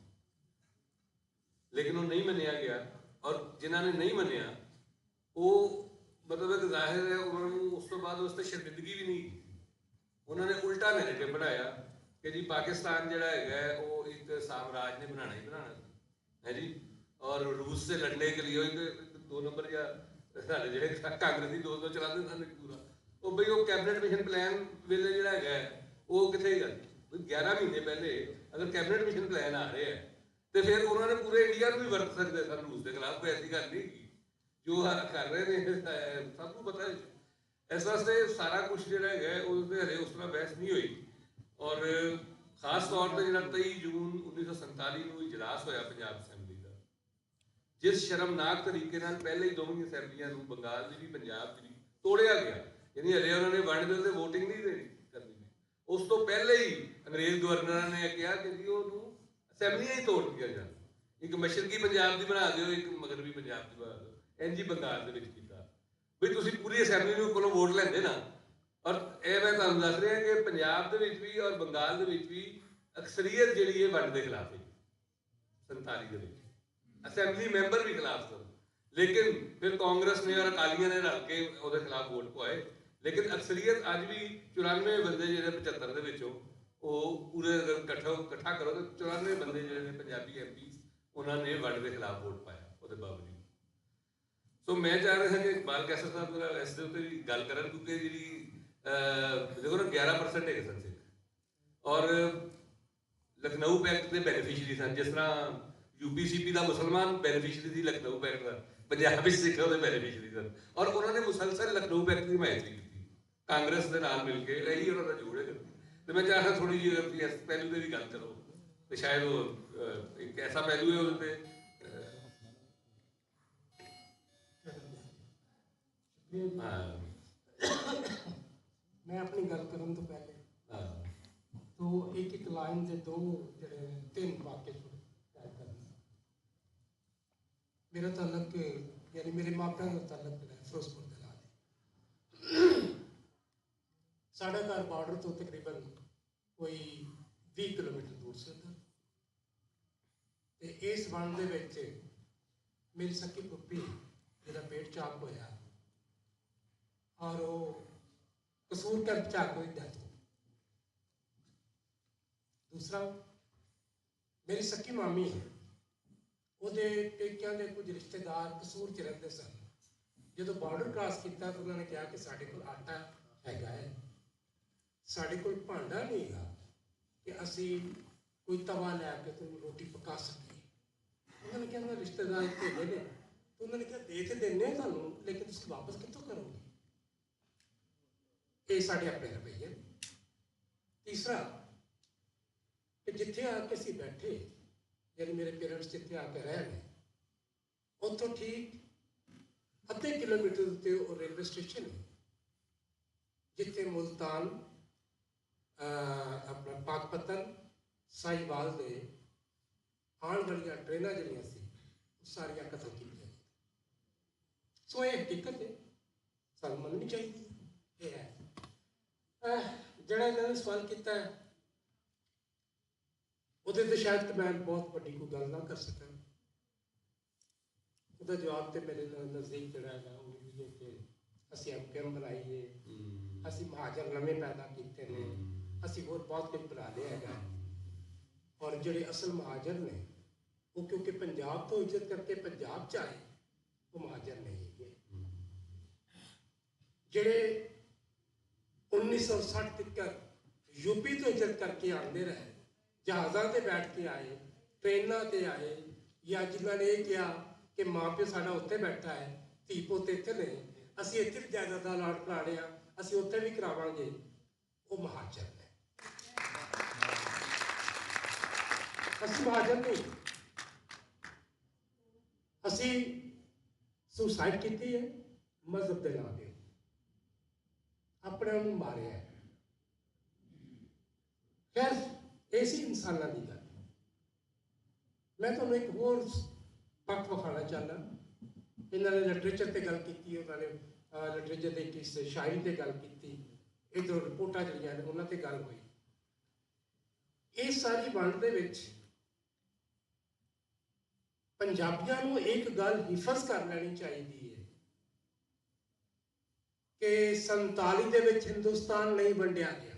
ਲੇਕਿਨ ਉਹ ਨਹੀਂ ਮੰਨਿਆ ਗਿਆ। ਔਰ ਜਿਨ੍ਹਾਂ ਨੇ ਨਹੀਂ ਮੰਨਿਆ ਉਹ ਮਤਲਬ ਇੱਕ ਜ਼ਾਹਿਰ ਹੈ ਉਹਨਾਂ ਨੂੰ ਉਸ ਤੋਂ ਬਾਅਦ ਉਸ 'ਤੇ ਸ਼ਰਮਿੰਦਗੀ ਵੀ ਨਹੀਂ ਕੀਤੀ। ਉਹਨਾਂ ਨੇ ਉਲਟਾ ਨੈਰੇਟਿਵ ਬਣਾਇਆ ਕਿ ਜੀ ਪਾਕਿਸਤਾਨ ਜਿਹੜਾ ਹੈਗਾ ਉਹ ਇੱਕ ਸਾਮਰਾਜ ਨੇ ਬਣਾਉਣਾ ਹੀ ਬਣਾਉਣਾ ਹੈ ਜੀ, ਔਰ रूस से लड़ने के लिए एक 2 नंबर या ਸਾਡੇ ਜਿਹੜੇ ਕਾਂਗਰਸੀ ਦੋਸਤ ਚਲਾਉਂਦੇ ਸਨ ਪੂਰਾ ਉਹ ਬਈ ਉਹ ਕੈਬਨਿਟ ਮਿਸ਼ਨ ਪਲਾਨ ਵੇਲੇ ਜਿਹੜਾ ਹੈਗਾ ਉਹ ਕਿੱਥੇ ਗਿਆ? 11 ਮਹੀਨੇ ਪਹਿਲੇ ਅਗਰ ਕੈਬਨਿਟ ਮਿਸ਼ਨ ਪਲਾਨ ਆ ਰਿਹਾ ਤੇ ਫਿਰ ਉਹਨਾਂ ਨੇ ਪੂਰੇ ਇੰਡੀਆ ਨੂੰ ਵੀ ਵਰਤ ਸਕਦੇ ਸਨ ਰੂਸ ਦੇ ਖਿਲਾਫ। ਕੋਈ ਐਸੀ ਗੱਲ ਨਹੀਂ ਕੀ ਜੋ ਕਰ ਰਹੇ ਨੇ ਸਭ ਨੂੰ ਪਤਾ ਹੈ। ਇਸ ਵਾਸਤੇ ਸਾਰਾ ਕੁਝ ਜਿਹੜਾ ਹੈਗਾ ਉਸ ਦੇ ਹਲੇ ਉਸ ਤਰ੍ਹਾਂ ਬਹਿਸ ਨਹੀਂ ਹੋਈ। ਔਰ ਖਾਸ ਤੌਰ ਤੇ ਜਿਹੜਾ 23 ਜੂਨ 1947 ਨੂੰ ਇਜਲਾਸ ਹੋਇਆ ਪੰਜਾਬ ਅਸੈਂਬਲੀ ਦਾ, ਜਿਸ ਸ਼ਰਮਨਾਕ ਤਰੀਕੇ ਨਾਲ ਪਹਿਲੇ ਹੀ ਦੋਵੇਂ ਅਸੈਂਬਲੀਆਂ ਨੂੰ ਬੰਗਾਲ ਦੀ ਵੀ ਪੰਜਾਬ ਦੀ ਤੋੜਿਆ ਗਿਆ, ਯਾਨੀ ਹਲੇ ਉਹਨਾਂ ਨੇ ਵੰਡ ਦੇ ਉੱਤੇ ਵੋਟਿੰਗ ਨਹੀਂ ਕਰਨੀ। ਉਸ ਤੋਂ ਪਹਿਲੇ ਹੀ ਅੰਗਰੇਜ਼ ਗਵਰਨਰਾਂ ਨੇ ਕਿਹਾ ਕਿ ਜੀ ਉਹਨੂੰ ਅਸੈਂਬਲੀਆਂ ਹੀ ਤੋੜ ਦਿੱਤੀਆਂ ਜਾਣ, ਇੱਕ ਮਸ਼ਰਕੀ ਪੰਜਾਬ ਦੀ ਬਣਾ ਦਿਓ, ਇੱਕ ਮਗਰਬੀ ਪੰਜਾਬ ਦੀ ਬਣਾ ਦਿਓ। ਇੰਝ ਹੀ ਬੰਗਾਲ ਦੇ ਵਿੱਚ ਕੀਤਾ ਵੀ ਤੁਸੀਂ ਪੂਰੀ ਅਸੈਂਬਲੀ ਨੂੰ ਕੋਲੋਂ ਵੋਟ ਲੈਂਦੇ ਨਾ। ਔਰ ਇਹ ਮੈਂ ਤੁਹਾਨੂੰ ਦੱਸ ਰਿਹਾ ਕਿ ਪੰਜਾਬ ਦੇ ਵਿੱਚ ਵੀ ਔਰ ਬੰਗਾਲ ਦੇ ਵਿੱਚ ਵੀ ਅਕਸਰੀਅਤ ਜਿਹੜੀ ਹੈ ਵੰਡ ਦੇ ਖਿਲਾਫ ਹੈ। 47 ਦੇ ਵਿੱਚ ਅਸੈਂਬਲੀ ਮੈਂਬਰ ਵੀ ਖਿਲਾਫ ਸਨ, ਲੇਕਿਨ ਫਿਰ ਕਾਂਗਰਸ ਨੇ ਔਰ ਅਕਾਲੀਆਂ ਨੇ ਰਲ ਕੇ ਉਹਦੇ ਖਿਲਾਫ ਵੋਟ ਪਵਾਏ। ਲੇਕਿਨ ਅਕਸਰੀਅਤ ਅੱਜ ਵੀ 94 ਬੰਦੇ ਜਿਹੜੇ 75 ਦੇ ਵਿੱਚੋਂ ਉਹ ਪੂਰੇ ਇਕੱਠਾ ਕਰੋ ਤਾਂ 94 ਬੰਦੇ ਜਿਹੜੇ ਨੇ ਪੰਜਾਬੀ MP ਉਹਨਾਂ ਨੇ ਵੰਡ ਦੇ ਖਿਲਾਫ ਵੋਟ ਪਾਇਆ ਉਹਦੇ ਬਾਵਜੂਦ। ਸੋ ਮੈਂ ਚਾਹ ਰਿਹਾ ਕਿ ਇਕਬਾਲ ਕੈਸਰ ਸਾਹਿਬ ਜਿਹੜਾ ਇਸ ਦੇ ਉੱਤੇ ਵੀ ਗੱਲ ਕਰਨ, ਕਿਉਂਕਿ ਜਿਹੜੀ ਦੇਖੋ ਨਾ 11% ਹੈਗੇ ਸਨ ਸਿੱਖ ਔਰ ਲਖਨਊ ਪੈਕਟ ਦੇ ਬੈਨੀਫਿਸ਼ਰੀ ਸਨ। ਜਿਸ ਤਰ੍ਹਾਂ UPCP ਦਾ ਮੁਸਲਮਾਨ ਬੈਨੀਫਿਸ਼ਰੀ ਸੀ, ਲਖਨਊ ਪੈਕਟ ਦਾ ਪੰਜਾਬ ਵਿੱਚ ਸਿੱਖ ਉਹਦੇ ਬੈਨੀਫਿਸ਼ਰੀ ਸਨ। ਔਰ ਉਹਨਾਂ ਨੇ ਮੁਸਲਸਲ ਲਖਨਊ ਪੈਕਟ ਦੀ ਹਮਾਇਤ ਕੀਤੀ ਕਾਂਗਰਸ ਦੇ ਨਾਲ ਮਿਲ ਕੇ, ਇਹੀ ਉਹਨਾਂ ਦਾ ਜੋੜ ਹੈ। ਤੇ ਮੈਂ ਚਾਹ ਰਿਹਾ ਥੋੜੀ ਜਿਹੀ ਇਸ ਪਹਿਲੂ ਤੇ ਵੀ ਗੱਲ ਕਰੋ ਤੇ ਸ਼ਾਇਦ ਉਹ ਇੱਕ ਐਸਾ ਪਹਿਲੂ ਹੈ ਉਹਦੇ ਤੇ मैं अपनी गल करन तो पहले तो एक लाइन के 2 ਜਿਹੜੇ 3 वाक्य तय करना। मेरा तलक यानी मेरे मापिਆਂ ਦਾ तलक है फिरोजपुर ਦੇ ਨਾਲ। साढ़ा घर बार्डर तो तकरीबन कोई 20 किलोमीटर दूर से था ਤੇ ਇਸ ਵੰਡ ਦੇ ਵਿੱਚ ਮੇਰੀ ਸਕੀ ਪੁੱਪੀ ਜਿਹਦਾ ਪੇਟ ਚਾਕ ਹੋਇਆ और वो कसूर कैंप च कोई डेथ हो दूसरा मेरी सकी मामी है, ਉਹਦੇ ਪੇਕਿਆਂ ਦੇ ਕੁਝ ਰਿਸ਼ਤੇਦਾਰ ਕਸੂਰ 'ਚ ਰਹਿੰਦੇ ਸਨ। ਜਦੋਂ ਬਾਰਡਰ ਕ੍ਰਾਸ ਕੀਤਾ ਤਾਂ ਉਹਨਾਂ ਨੇ ਕਿਹਾ ਕਿ ਸਾਡੇ ਕੋਲ ਆਟਾ ਹੈਗਾ ਹੈ, ਸਾਡੇ ਕੋਲ ਭਾਂਡਾ ਨਹੀਂ ਹੈਗਾ ਕਿ ਅਸੀਂ ਕੋਈ ਤਵਾ ਲੈ ਕੇ ਤੁਹਾਨੂੰ ਰੋਟੀ ਪਕਾ ਸਕੀਏ। ਉਹਨਾਂ ਨੇ ਕਿਹਾ ਰਿਸ਼ਤੇਦਾਰ ਇੱਥੇ ਹੈਗੇ ਨੇ, ਤਾਂ ਉਹਨਾਂ ਨੇ ਕਿਹਾ ਦੇ ਤੇ ਦਿੰਦੇ ਤੁਹਾਨੂੰ, ਲੇਕਿਨ ਤੁਸੀਂ ਵਾਪਸ ਕਿੱਥੋਂ ਕਰੋਗੇ? ਇਹ ਸਾਡੇ ਆਪਣੇ ਰਵੱਈਏ। ਤੀਸਰਾ ਕਿ ਜਿੱਥੇ ਆ ਕੇ ਅਸੀਂ ਬੈਠੇ, यानी मेरे पेरेंट्स जितने आके रहे हैं, उतो ठीक अद्धे किलोमीटर उत्ते रेलवे स्टेशन है जिथे मुल्तान अपना पाकपतन साहिवाल दे आने वाली ट्रेन जड़ियाँ सी सारिया खत्म की। सो ये हकीकत है, सानू मननी चाहिए। ये है जड़ा इन्होंने सवाल किया है, ਉਹਦੇ ਤੇ शायद मैं बहुत बड़ी कोई गल ना कर सकां। ਉਹਦਾ जवाब तो मेरे नज़दीक जड़ा है वो है कि ਅਸੀਂ ਐਮਕੇਐਮ ਬਣਾਈਏ, ਅਸੀਂ ਮਹਾਜਰ ਨਵੇਂ ਪੈਦਾ ਕੀਤੇ ਨੇ, ਅਸੀਂ ਹੋਰ ਬਹੁਤ ਕੁਝ ਬਣਾ ਲਿਆ ਹੈਗਾ। ਔਰ ਜਿਹੜੇ ਅਸਲ ਮਹਾਜਰ ਨੇ ਉਹ ਕਿਉਂਕਿ ਪੰਜਾਬ ਤੋਂ ਇੱਜ਼ਤ ਕਰਕੇ ਪੰਜਾਬ 'ਚ ਆਏ, ਉਹ ਮਹਾਜਰ ਨਹੀਂ ਹੈਗੇ। ਜਿਹੜੇ 1960 ਤੱਕ यूपी ਤੋਂ ਇੱਜ਼ਤ ਕਰਕੇ ਆਉਂਦੇ ਰਹੇ, जहाज़ों से बैठ के आए, ट्रेनों से आए, या जिन्होंने ये कहा कि माँ प्यो साडा उत्थे बैठा है, धी पोते इत्थे ने, असीं इत्थे भी जायदाद अलाट करा रहे हैं, असीं उत्थे भी करावांगे, वो महाजर ने। असीं महाजर नहीं, असीं सुसाइड की है मजहब के नाम पे, अपने उन्होंने मारे है। खैर ऐसी इंसाना की गल। मैं तुहानू एक होर पक्ष विखाना चाहना। इन्होंने लिटरेचर से गल की, उन्होंने लिटरेचर के किस शायरी से गल की, इधर रिपोर्टा जड़ियाँ ने उन्होंने गल हुई। इस सारी वंड दे विच पंजाबियों नू एक गल हिफज कर लेनी चाहिए है कि 47 दे विच हिंदुस्तान नहीं वंडिया गया,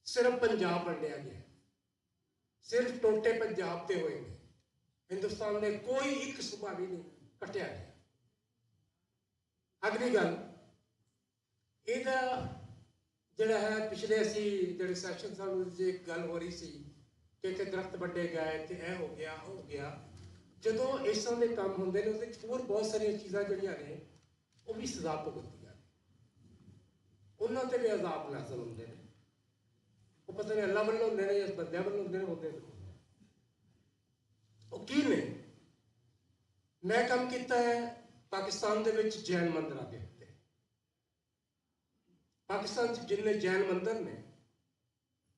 सिर्फ पंजाब वंडिया गया, सिर्फ टोटे पंजाब ते हुए हैं। हिंदुस्तान में कोई एक सूबा भी नहीं कटिया गया। अगली गल इहदा जिहड़ा है, पिछले असी जिहड़े सैशन सानू एक गल हो रही सी कि इत्थे दरख्त वड्डे गए ते यह हो गया वो हो गया। जदों इस तरह के काम होंदे ने उहदे होर बहुत सारिया चीज़ां जिहड़ियां ने वो भी सजा भुगतदियां ने, उन्हां ते भी अजाब नाज़िल होंदे ने। वो पता नहीं अल्लाह वालों होंदे ने या बंदियां वालों होंदे ने, होंदे वो की ने। मैं काम किया है पाकिस्तान दे विच जैन मंदिरां दे उत्ते। पाकिस्तान च जिन्ने जैन मंदिर ने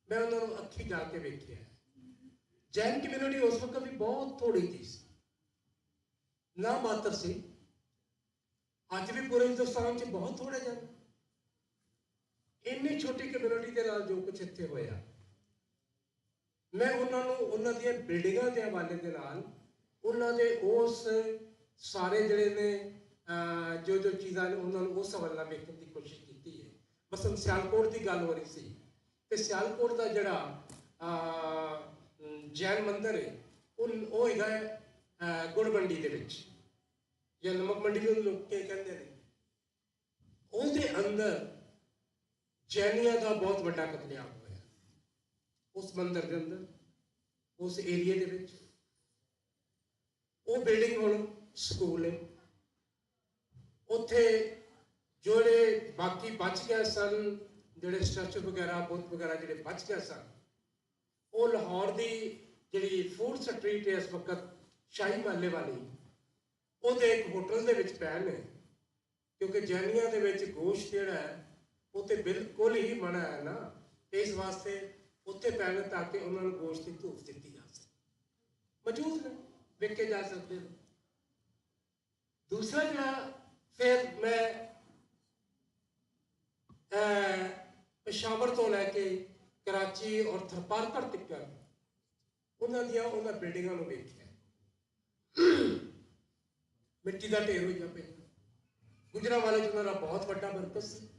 मैं उन्होंने अखी जाके वेखिया है। जैन कम्यूनिटी उस वक्त भी बहुत थोड़ी थी, ना मात्र सी। अज भी पूरे हिंदुस्तान च बहुत थोड़े जैन। इन्नी छोटी कम्यूनिटी के नाल जो कुछ इत्थे होया, मैं उन्होंने दी बिल्डिंगां के हवाले के नाल उन्होंने उस सारे जड़े ने जो जो चीज़ां ने उन्होंने उस हवाले वेखण की कोशिश की है। मसलन सियालकोट की गल हो रही सी ते सियालकोट का जड़ा जैन मंदिर है वो है गुड़मंडी दे विच या नमक मंडी में लोग कहते हैं, उसके अंदर जैनिया का बहुत बड़ा कतलेआम होया उस मंदिर के अंदर, उस एरिए के विच। वो बिल्डिंग हुण स्कूल है। उत्थे जोड़े बाकी बच गए सन, जोड़े स्टैचू वगैरह बुत वगैरह जोड़े बच गए सन, वो लाहौर की जी फूड स्ट्रीट है इस वक्त शाही महल्ले वाली, वो एक होटल के विच पै ने, क्योंकि जैनिया के विच गोश्त जोड़ा है वो तो बिल्कुल ही मना है ना, इस वास्ते उत्थे पैने ताकि उन्होंने गोश्त की धूफ दी जा सके। मौजूद ने वेखे जा सकते हैं। दूसरा जरा फिर मैं पेशावर तो लैके कराची और थरपारकर तक उन्होंने बिल्डिंगों को वेख्या, मिट्टी का ढेर हो पे। गुजरांवाले च उन्होंने बहुत बड़ा मरकज से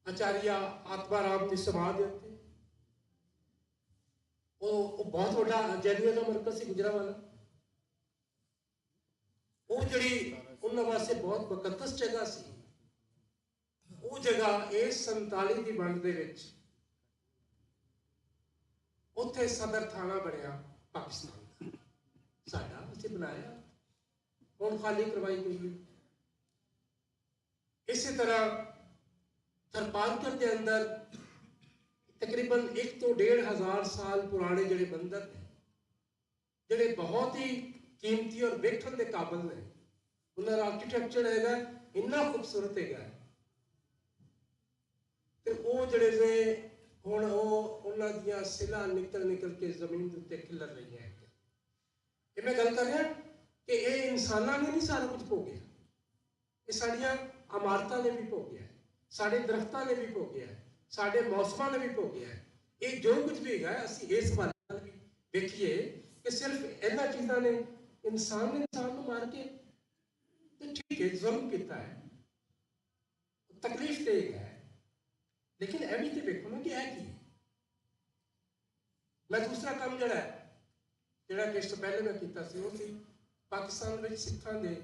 आचार्य आत्माराम की समाधि उत्ते ਉਹ ਬਹੁਤ ਵੱਡਾ ਜੈਨੂਅਲ ਦਾ ਮਰਕਜ਼ ਸੀ ਗੁਜਰਾਂਵਾਲਾ। ਉਹ ਜਿਹੜੀ ਉਹਨਾਂ ਵਾਸਤੇ ਬਹੁਤ ਮੁਕੱਦਸ ਜਗ੍ਹਾ ਸੀ, ਉਹ ਜਗ੍ਹਾ ਇਸ 47 ਦੀ ਵੰਡ ਦੇ ਵਿੱਚ ਉੱਥੇ ਸਦਰ ਥਾਣਾ ਬਣਿਆ ਪਾਕਿਸਤਾਨ ਦਾ, ਸਾਡਾ ਅਸੀਂ ਬਣਾਇਆ, ਹੁਣ ਖਾਲੀ ਕਰਵਾਈ ਗਈ ਹੈ। ਇਸੇ ਤਰ੍ਹਾਂ ਥਰਪਾਰਕਰ ਦੇ ਅੰਦਰ ਤਕਰੀਬਨ 1 ਤੋਂ 1.5 ਸਾਲ ਪੁਰਾਣੇ ਜਿਹੜੇ ਮੰਦਰ ਨੇ, ਜਿਹੜੇ ਬਹੁਤ ਹੀ ਕੀਮਤੀ ਔਰ ਵੇਖਣ ਦੇ ਕਾਬਿਲ ਨੇ, ਉਹਨਾਂ ਦਾ ਆਰਕੀਟੈਕਚਰ ਹੈਗਾ ਇੰਨਾ ਖੂਬਸੂਰਤ ਹੈਗਾ, ਤੇ ਉਹ ਜਿਹੜੇ ਨੇ ਹੁਣ ਉਹਨਾਂ ਦੀਆਂ ਸਿਲਾਂ ਨਿਕਲ ਕੇ ਜ਼ਮੀਨ ਦੇ ਉੱਤੇ ਖਿਲਰ ਰਹੀਆਂ ਹੈ। ਇਹ ਮੈਂ ਗੱਲ ਕਰ ਰਿਹਾ ਕਿ ਇਹ ਇਨਸਾਨਾਂ ਨੇ ਨਹੀਂ ਸਾਰਾ ਕੁਝ ਭੋਗਿਆ, ਇਹ ਸਾਡੀਆਂ ਇਮਾਰਤਾਂ ਨੇ ਵੀ ਭੋਗਿਆ, ਸਾਡੇ ਦਰਖਤਾਂ ਨੇ ਵੀ ਭੋਗਿਆ, ਸਾਡੇ ਮੌਸਮਾਂ ਨੇ ਵੀ ਭੋਗਿਆ। ਇਹ ਜੋ ਕੁਝ ਵੀ ਹੈਗਾ ਅਸੀਂ ਇਸ ਵੱਲ ਵੀ ਵੇਖੀਏ ਕਿ ਸਿਰਫ ਇਹਨਾਂ ਚੀਜ਼ਾਂ ਨੇ ਇਨਸਾਨ ਨੂੰ ਮਾਰ ਕੇ ਤੇ ਠੀਕ ਹੈ ਜ਼ੁਲਮ ਕੀਤਾ ਹੈ, ਤਕਲੀਫ ਦੇਗਾ ਹੈ, ਲੇਕਿਨ ਇਹ ਵੀ ਤੇ ਵੇਖੋ ਨਾ ਕਿ ਇਹ ਕੀ ਹੈ। ਮੈਂ ਦੂਸਰਾ ਕੰਮ ਜਿਹੜਾ ਕਿ ਇਸ ਤੋਂ ਪਹਿਲੇ ਮੈਂ ਕੀਤਾ ਸੀ, ਉਹ ਸੀ ਪਾਕਿਸਤਾਨ ਵਿੱਚ ਸਿੱਖਾਂ ਦੇ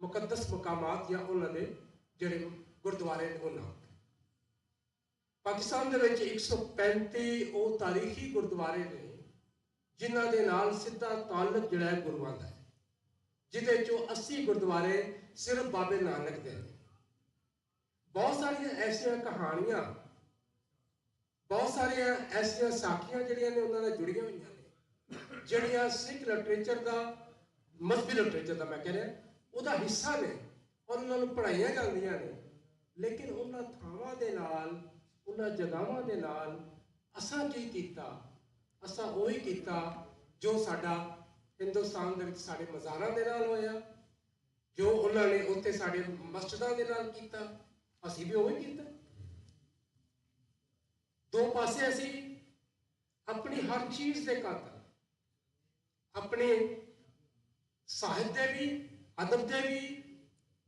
ਮੁਕੱਦਸ ਮਕਾਮਾਤ ਜਾਂ ਉਹਨਾਂ ਦੇ ਜਿਹੜੇ ਗੁਰਦੁਆਰੇ ਨੇ ਉਹਨਾਂ। ਪਾਕਿਸਤਾਨ ਦੇ ਵਿੱਚ 135 ਉਹ ਤਾਰੀਖੀ ਗੁਰਦੁਆਰੇ ਨੇ ਜਿਨ੍ਹਾਂ ਦੇ ਨਾਲ ਸਿੱਧਾ ਤਾਲੁਕ ਜਿਹੜਾ ਹੈ ਗੁਰੂਆਂ ਦਾ ਹੈ, ਜਿਹਦੇ ਚੋਂ 80 ਗੁਰਦੁਆਰੇ ਸਿਰਫ ਬਾਬੇ ਨਾਨਕ ਦੇ ਨੇ। ਬਹੁਤ ਸਾਰੀਆਂ ਐਸੀਆਂ ਕਹਾਣੀਆਂ, ਬਹੁਤ ਸਾਰੀਆਂ ਐਸੀਆਂ ਸਾਖੀਆਂ ਜਿਹੜੀਆਂ ਨੇ ਉਹਨਾਂ ਨਾਲ ਜੁੜੀਆਂ ਹੋਈਆਂ ਨੇ, ਜਿਹੜੀਆਂ ਸਿੱਖ ਲਿਟਰੇਚਰ ਦਾ, ਮਜ਼ਹਬੀ ਲਿਟਰੇਚਰ ਦਾ ਮੈਂ ਕਹਿ ਰਿਹਾ, ਉਹਦਾ ਹਿੱਸਾ ਨੇ ਔਰ ਉਹਨਾਂ ਨੂੰ ਪੜ੍ਹਾਈਆਂ ਜਾਂਦੀਆਂ ਨੇ। ਲੇਕਿਨ ਉਹਨਾਂ ਥਾਵਾਂ ਦੇ ਨਾਲ, ਉਹਨਾਂ ਜਗ੍ਹਾਵਾਂ ਦੇ ਨਾਲ ਅਸਾਂ ਕੀ ਕੀਤਾ? ਅਸਾਂ ਉਹੀ ਕੀਤਾ ਜੋ ਸਾਡਾ ਹਿੰਦੁਸਤਾਨ ਦੇ ਵਿੱਚ ਸਾਡੇ ਮਜ਼ਾਰਾਂ ਦੇ ਨਾਲ ਹੋਇਆ, ਜੋ ਉਹਨਾਂ ਨੇ ਉੱਥੇ ਸਾਡੇ ਮਸਜਿਦਾਂ ਦੇ ਨਾਲ ਕੀਤਾ, ਅਸੀਂ ਵੀ ਉਹੀ ਕੀਤਾ। ਦੋ ਪਾਸੇ ਅਸੀਂ ਆਪਣੀ ਹਰ ਚੀਜ਼ ਦੇ ਕਾਤਲ, ਆਪਣੇ ਸਾਹਿਤ ਦੇ ਵੀ, ਅਦਬ ਦੇ ਵੀ,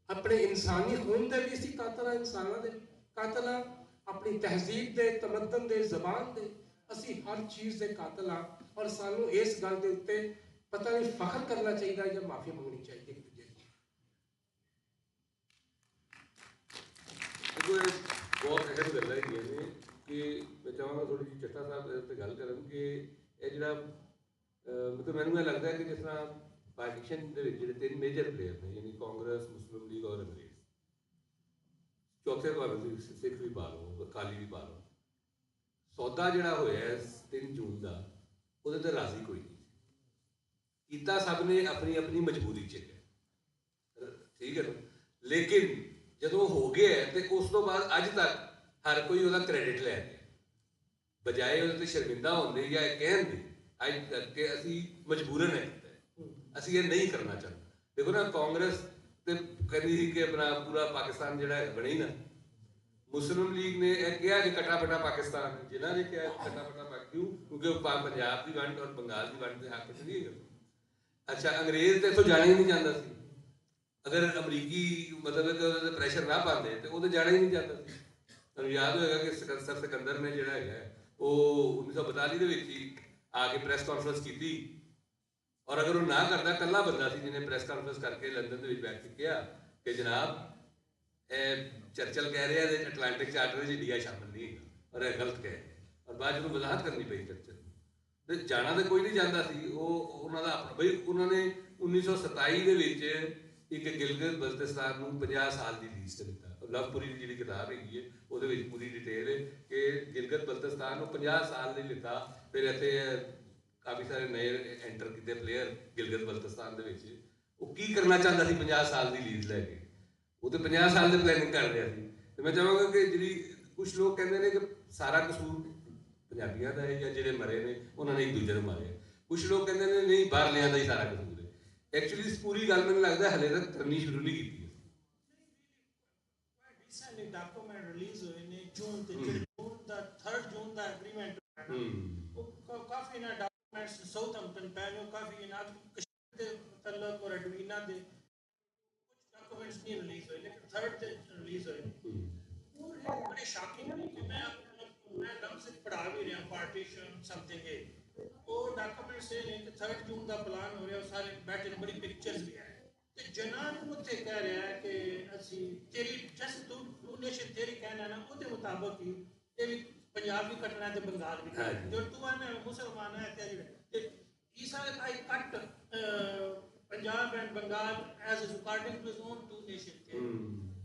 ਆਪਣੇ ਇਨਸਾਨੀ ਖੂਨ ਦੇ ਵੀ ਅਸੀਂ ਕਾਤਲ ਹਾਂ, ਇਨਸਾਨਾਂ ਦੇ ਕਾਤਲ ਹਾਂ, ਆਪਣੀ ਤਹਿਜ਼ੀਬ ਦੇ, ਤਮੱਦਨ ਦੇ, ਜ਼ਬਾਨ ਦੇ, ਅਸੀਂ ਹਰ ਚੀਜ਼ ਦੇ ਕਾਤਲ ਹਾਂ। ਔਰ ਸਾਨੂੰ ਇਸ ਗੱਲ ਦੇ ਉੱਤੇ ਪਤਾ ਨਹੀਂ ਫਖਰ ਕਰਨਾ ਚਾਹੀਦਾ ਜਾਂ ਮਾਫੀ ਮੰਗਣੀ ਚਾਹੀਦੀ ਇੱਕ ਦੂਜੇ ਦੀ। ਬਹੁਤ ਅਹਿਮ ਗੱਲਾਂ ਹੈਗੀਆਂ ਨੇ ਕਿ ਮੈਂ ਚਾਹਾਂਗਾ ਥੋੜੀ ਜਿਹੀ ਚੱਟਾ ਸਾਹਿਬ ਦੇ ਉੱਤੇ ਗੱਲ ਕਰਨ ਕਿ ਇਹ ਜਿਹੜਾ ਮਤਲਬ ਮੈਨੂੰ ਇਹ ਲੱਗਦਾ ਕਿ ਜਿਸ ਤਰ੍ਹਾਂ ਪਾਰਟੀਸ਼ਨ ਦੇ ਵਿੱਚ ਜਿਹੜੇ 3 ਮੇਜਰ ਪਲੇਅਰ ਨੇ, ਯਾਨੀ ਕਾਂਗਰਸ, ਮੁਸਲਿਮ ਲੀਗ ਔਰ ਅੰਗਰੇਜ਼, ਚੌਥੇ ਭਾਵੇਂ ਸਿੱਖ ਵੀ ਪਾ ਲਓ, ਅਕਾਲੀ ਵੀ ਪਾ ਲਓ, ਸੌਦਾ ਜਿਹੜਾ ਹੋਇਆ 3 ਜੂਨ ਦਾ, ਉਹਦੇ ਤੇ ਰਾਜ਼ੀ ਕੋਈ ਨਹੀਂ ਕੀਤਾ, ਸਭ ਨੇ ਆਪਣੀ ਆਪਣੀ ਮਜਬੂਰੀ 'ਚ ਹੈ, ਠੀਕ ਹੈ ਨਾ। ਲੇਕਿਨ ਜਦੋਂ ਹੋ ਗਿਆ ਤੇ ਉਸ ਤੋਂ ਬਾਅਦ ਅੱਜ ਤੱਕ ਹਰ ਕੋਈ ਉਹਦਾ ਕ੍ਰੈਡਿਟ ਲੈ ਰਿਹਾ, ਬਜਾਏ ਉਹਦੇ ਤੇ ਸ਼ਰਮਿੰਦਾ ਹੋਣ ਦੇ ਜਾਂ ਕਹਿਣ ਦੇ ਅੱਜ ਕਰਕੇ ਅਸੀਂ ਮਜਬੂਰਨ ਹੈ, ਅਸੀਂ ਇਹ ਨਹੀਂ ਕਰਨਾ ਚਾਹੁੰਦੇ। ਦੇਖੋ ਨਾ, ਕਾਂਗਰਸ ਤੇ ਕਹਿੰਦੀ ਸੀ ਕਿ ਆਪਣਾ ਪੂਰਾ ਪਾਕਿਸਤਾਨ ਜਿਹੜਾ ਬਣੇ ਨਾ, ਮੁਸਲਿਮ ਲੀਗ ਨੇ ਇਹ ਕਿਹਾ ਕਿ ਕਟਾ-ਪਟਾ ਪਾਕਿਸਤਾਨ, ਜਿਨ੍ਹਾਂ ਨੇ ਕਿਹਾ ਕਟਾ-ਪਟਾ ਕਿਉਂ? ਕਿਉਂਕਿ ਉਹ ਪੰਜਾਬ ਦੀ ਵੰਡ ਔਰ ਬੰਗਾਲ ਦੀ ਵੰਡ ਦੇ ਹੱਕ 'ਚ ਨਹੀਂ ਹੈਗਾ। ਅੱਛਾ, ਅੰਗਰੇਜ਼ ਤੇ ਇੱਥੋਂ ਜਾਣਾ ਹੀ ਨਹੀਂ ਚਾਹੁੰਦਾ ਸੀ। ਅਗਰ ਅਮਰੀਕੀ ਮਤਲਬ ਕਿ ਉਹਦੇ ਪ੍ਰੈਸ਼ਰ ਨਾ ਪਾਉਂਦੇ ਤੇ ਉਹ ਤਾਂ ਜਾਣਾ ਹੀ ਨਹੀਂ ਚਾਹੁੰਦਾ ਸੀ। ਤੁਹਾਨੂੰ ਯਾਦ ਹੋਏਗਾ ਕਿ ਸਰ ਸਿਕੰਦਰ ਨੇ ਜਿਹੜਾ ਹੈਗਾ ਉਹ 1942 ਦੇ ਵਿੱਚ ਹੀ ਆ ਕੇ ਪ੍ਰੈਸ ਕਾਨਫਰੰਸ ਕੀਤੀ, ਔਰ ਅਗਰ ਉਹ ਨਾ ਕਰਦਾ, ਇਕੱਲਾ ਬੰਦਾ ਸੀ ਜਿਹਨੇ ਪ੍ਰੈਸ ਕਾਨਫਰੰਸ ਕਰਕੇ ਲੰਡਨ ਦੇ ਵਿੱਚ ਬੈਠ ਕੇ ਕਿਹਾ ਕਿ ਜਨਾਬ ਇਹ ਚਰਚਲ ਕਹਿ ਰਿਹਾ ਕਿ ਅਟਲਾਂਟਿਕ ਚਾਰਟਰ ਵਿੱਚ ਇੰਡੀਆ ਸ਼ਾਮਿਲ ਨਹੀਂ ਹੈਗਾ ਔਰ ਇਹ ਗਲਤ ਕਹਿ ਰਿਹਾ, ਔਰ ਬਾਅਦ ਜਦੋਂ ਵਜ਼ਾਹਤ ਕਰਨੀ ਪਈ ਚਰਚਲ ਤੇ ਜਾਣਾ ਤਾਂ ਕੋਈ ਨਹੀਂ ਚਾਹੁੰਦਾ ਸੀ। ਉਹ ਉਹਨਾਂ ਦਾ ਆਪਣਾ ਬਈ, ਉਹਨਾਂ ਨੇ 1927 ਦੇ ਵਿੱਚ ਇੱਕ ਗਿਲਗਿਤ ਬਲਤਿਸਤਾਨ ਨੂੰ 50 ਸਾਲ ਦੀ ਲੀਜ਼ ਤੇ ਦਿੱਤਾ। ਲਵਪੁਰੀ ਦੀ ਜਿਹੜੀ ਕਿਤਾਬ ਹੈਗੀ ਹੈ ਉਹਦੇ ਵਿੱਚ ਪੂਰੀ ਡਿਟੇਲ ਹੈ ਕਿ ਗਿਲਗਿਤ ਬਲਤਿਸਤਾਨ ਨੂੰ 50 ਸਾਲ ਲਈ ਲਿੱਤਾ। ਫਿਰ ਇੱਥੇ ਕਾਫੀ ਸਾਰੇ ਨਏ ਐਂਟਰ ਕੀਤੇ ਪਲੇਅਰ ਗਿਲਗਿਤ ਬਲਤਿਸਤਾਨ ਦੇ ਵਿੱਚ। ਉਹ ਕੀ ਕਰਨਾ ਚਾਹੁੰਦਾ ਸੀ 50 ਸਾਲ ਦੀ ਲੀਜ਼ ਲੈ ਕੇ? ਉਹ ਤਾਂ 50 ਸਾਲ ਦੀ ਪਲੈਨਿੰਗ ਕਰ ਰਿਹਾ ਸੀ। ਤੇ ਮੈਂ ਚਾਹਾਂਗਾ ਕਿ ਜਿਹੜੀ ਕੁਝ ਲੋਕ ਕਹਿੰਦੇ ਨੇ ਕਿ ਸਾਰਾ ਕਸੂਰ ਪੰਜਾਬੀਆਂ ਦਾ ਹੈ ਜਾਂ ਜਿਹੜੇ ਮਰੇ ਨੇ ਉਹਨਾਂ ਨੇ ਇੱਕ ਦੂਜੇ ਨੂੰ ਮਾਰਿਆ। ਕੁਝ ਲੋਕ ਕਹਿੰਦੇ ਨੇ ਨਹੀਂ, ਬਾਹਰਲਿਆਂ ਦਾ ਹੀ ਸਾਰਾ ਕਸੂਰ ਹੈ। ਐਕਚੁਅਲੀ ਇਸ ਪੂਰੀ ਗੱਲ ਮੈਨੂੰ ਲੱਗਦਾ ਹਲੇ ਤੱਕ ਕਰਨੀ ਸ਼ੁਰੂ ਨਹੀਂ ਕੀਤੀ ਹੈ। ਰੀਸੈਂਟਲੀ ਡਾਕੂਮੈਂਟ ਰਿਲੀਜ਼ ਹੋਏ ਨੇ ਜੂਨ ਤੇ, ਜਿਹੜੇ ਜੂਨ ਦਾ 3 ਜੂਨ ਦਾ ਐਗਰੀਮੈਂਟ ਉਹ ਕਾਫੀ ਨਾ ਡਾਕੂਮੈਂਟਸ ਸਾਊਥਹੈਂਪਟਨ ਪੈ ਨੇ, ਕਾਫੀ ਇਹਨਾਂ ਕਸ਼ਮੀਰ ਦੇ ਮੁਤਲਕ ਔਰ ਅਡਵੀਨਾ ਦੇ ਕੁਝ ਡਾਕੂਮੈਂਟਸ ਨਹੀਂ ਰਿਲੀਜ਼ ਹੋਏ, ਲੇਕਿਨ 3 ਤੇ ਰਿਲੀਜ਼ ਹੋਏ ਉਹ ਬੜੇ ਸ਼ਾਕਿੰਗ ਨੇ ਕਿ ਮੈਂ ਲਫ਼ਜ਼ ਪੜ੍ਹਾ ਵੀ ਰਿਹਾ, ਪਾਰਟੀਸ਼ਨ ਸਮਥਿੰਗ ਹੈ ਡਾਕੂਮੈਂਟਸ ਇਹ ਨੇ ਕਿ 3 ਜੂਨ ਦਾ ਪਲਾਨ ਹੋ ਰਿਹਾ, ਉਹ ਸਾਰੇ ਬੈਠੇ ਨੇ, ਬੜੀ ਪਿਕਚਰਸ ਵੀ ਹੈ ਤੇ ਜਨਾਂ ਨੂੰ ਉੱਥੇ ਕਹਿ ਰਿਹਾ ਹੈ ਕਿ ਅਸੀਂ ਤੇਰੀ ਜਸਟ ਤੂੰ ਨੇਸ਼ਨ ਤੇਰੀ ਕਹਿਣਾ ਨਾ ਉਹਦੇ ਮੁਤਾਬਕ ਹੀ ਇਹ ਵੀ ਪੰਜਾਬ ਵੀ ਕੱਟਣਾ ਤੇ ਬੰਗਾਲ ਵੀ ਕੱਟਣਾ। ਜੋ ਤੂੰ ਆਨਾ ਮੁਸਲਮਾਨ ਹੈ ਤੇ ਈਸਾ I cut Punjab and Bengal as according to his own two nation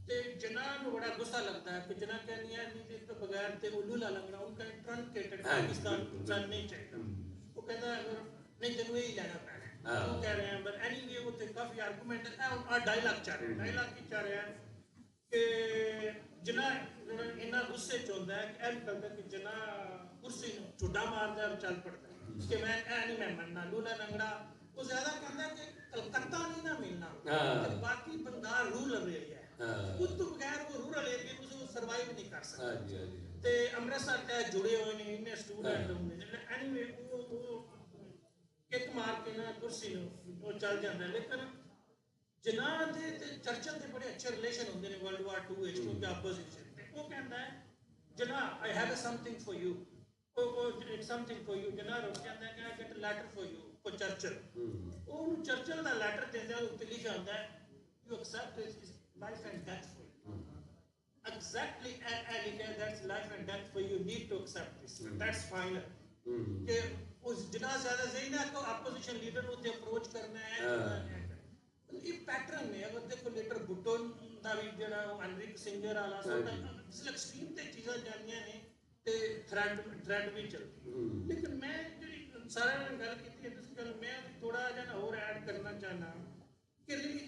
ਤੇ ਜਨਾਂ ਨੂੰ ਬੜਾ ਗੁੱਸਾ ਲੱਗਦਾ ਹੈ ਕਿ ਜਨਾਂ ਕਹਿੰਦੀ ਹੈ ਨਹੀਂ ਤੇ ਬਗੈਰ ਤੇ ਉਲੂ ਲਾ ਲੰਗਣਾ ਉਨਕਾ ਟਰੰਕੇਟਡ ਪਾਕਿਸਤਾਨ ਚੰਨ ਨਹੀਂ ਚਾਹੀਦਾ। ਉਹ ਕਹਿੰਦਾ ਨਹੀਂ ਤੈਨੂੰ ਇਹ ਹੀ ਲੈਣਾ ਪੈਣਾ ਉਹ ਕਹਿ ਰਹੇ हैं but anyway ਉੱਥੇ ਕਾਫੀ ਆਰਗੂਮੈਂਟ ਹੈ ਔਰ ਡਾਇਲੌਗ ਚੱਲ ਰਿਹਾ ਡਾਇਲੌਗ ਕੀ ਚੱਲ ਰਿਹਾ ਕਿ ਜਨਾਂ ਇੰਨਾ ਗੁੱਸੇ ਚ ਹੁੰਦਾ ਹੈ ਕਿ ਇਹ ਕਹਿੰਦਾ ਕਿ ਜਨਾਂ ਕੁਰਸੀ ਨੂੰ ਝੁੱਡਾ ਮਾਰਦਾ ਔਰ ਚੱਲ ਪੜਦਾ ਕਿ ਮੈਂ ਇਹ ਨਹੀਂ ਮੈਂ ਮੰਨਣਾ ਲੂਲਾ ਲੰਗੜਾ। ਉਹ ਜ਼ਿਆਦਾ ਕਹਿੰਦਾ ਕਿ ਕਲਕੱਤਾ ਨਹੀਂ ਨਾ ਮਿਲਣਾ ਤੇ ਬਾਕੀ ਬੰਗਾਲ ਰੂਰਲ ਏਰੀਆ ਹੈ ਉਸ ਤੋਂ ਬਗੈਰ ਉਹ ਰੂਰਲ ਏਰੀਆ ਨੂੰ ਸਰਵਾਈਵ ਨਹੀਂ ਕਰ ਸਕਦਾ ਤੇ ਅੰਮ੍ਰਿਤਸਰ ਤੇ ਜੁੜੇ ਹੋਏ ਨੇ ਇੰਨੇ ਸਟੂਡੈਂਟ ਹੁੰਦੇ ਨੇ ਐਨੀਵੇ ਉਹ ਕਿੱਕ ਮਾਰ ਕੇ ਨਾ ਕੁਰਸੀ ਨੂੰ ਉਹ ਚੱਲ ਜਾਂਦਾ। ਲੇਕਿਨ ਜਨਾਂ ਦੇ ਤੇ ਚਰਚਲ ਦੇ ਬੜੇ ਅੱਛੇ ਰਿਲੇਸ਼ਨ ਹੁੰਦੇ ਨੇ ਵਰਲਡ ਵਾਰ 2 ਵਿੱਚ ਕਿਉਂਕਿ ਆਪੋਜੀਸ਼ਨ ਤੇ ਉਹ ਕਹਿੰਦਾ ਹੈ ਜਨਾਂ I have something for you it's something for you ਜਨਾਂ ਰੁਕ ਜਾਂਦਾ ਹੈ ਕਿ I got a letter for you for Churchill. ਉਹਨੂੰ ਚਰਚਲ ਦਾ ਲੈਟਰ ਦਿੰਦਾ ਉੱਤੇ ਲਿਖਿਆ ਹੁੰਦਾ ਹੈ you accept his life and death for you exactly and that's life and death for you need to accept this that's final कि उस जितना ज्यादा सही ना को अपोजिशन लीडर को अप्रोच करना है ये पैटर्न है। अगर देखो लेटर भुट्टो ਦਾ ਵੀ ਜਿਹੜਾ ਅਨਰਿਕ ਸਿੰਗਰ ਵਾਲਾ ਸਾਡਾ ਇਸ ਐਕਸਟ੍ਰੀਮ ਤੇ ਚੀਜ਼ਾਂ ਜਾਂਦੀਆਂ ਨੇ ਤੇ ਥ੍ਰੈਡ ਵੀ ਚੱਲਦੀ। ਲੇਕਿਨ ਮੈਂ ਜਿਹੜੀ ਸਾਰਿਆਂ ਨਾਲ ਗੱਲ ਕੀਤੀ ਹੈ ਤੁਸੀਂ ਗੱਲ ਮੈਂ ਥੋੜਾ ਜਿਹਾ ਹੋਰ ਐਡ ਕਰਨਾ ਚਾਹਨਾ ਕਿ really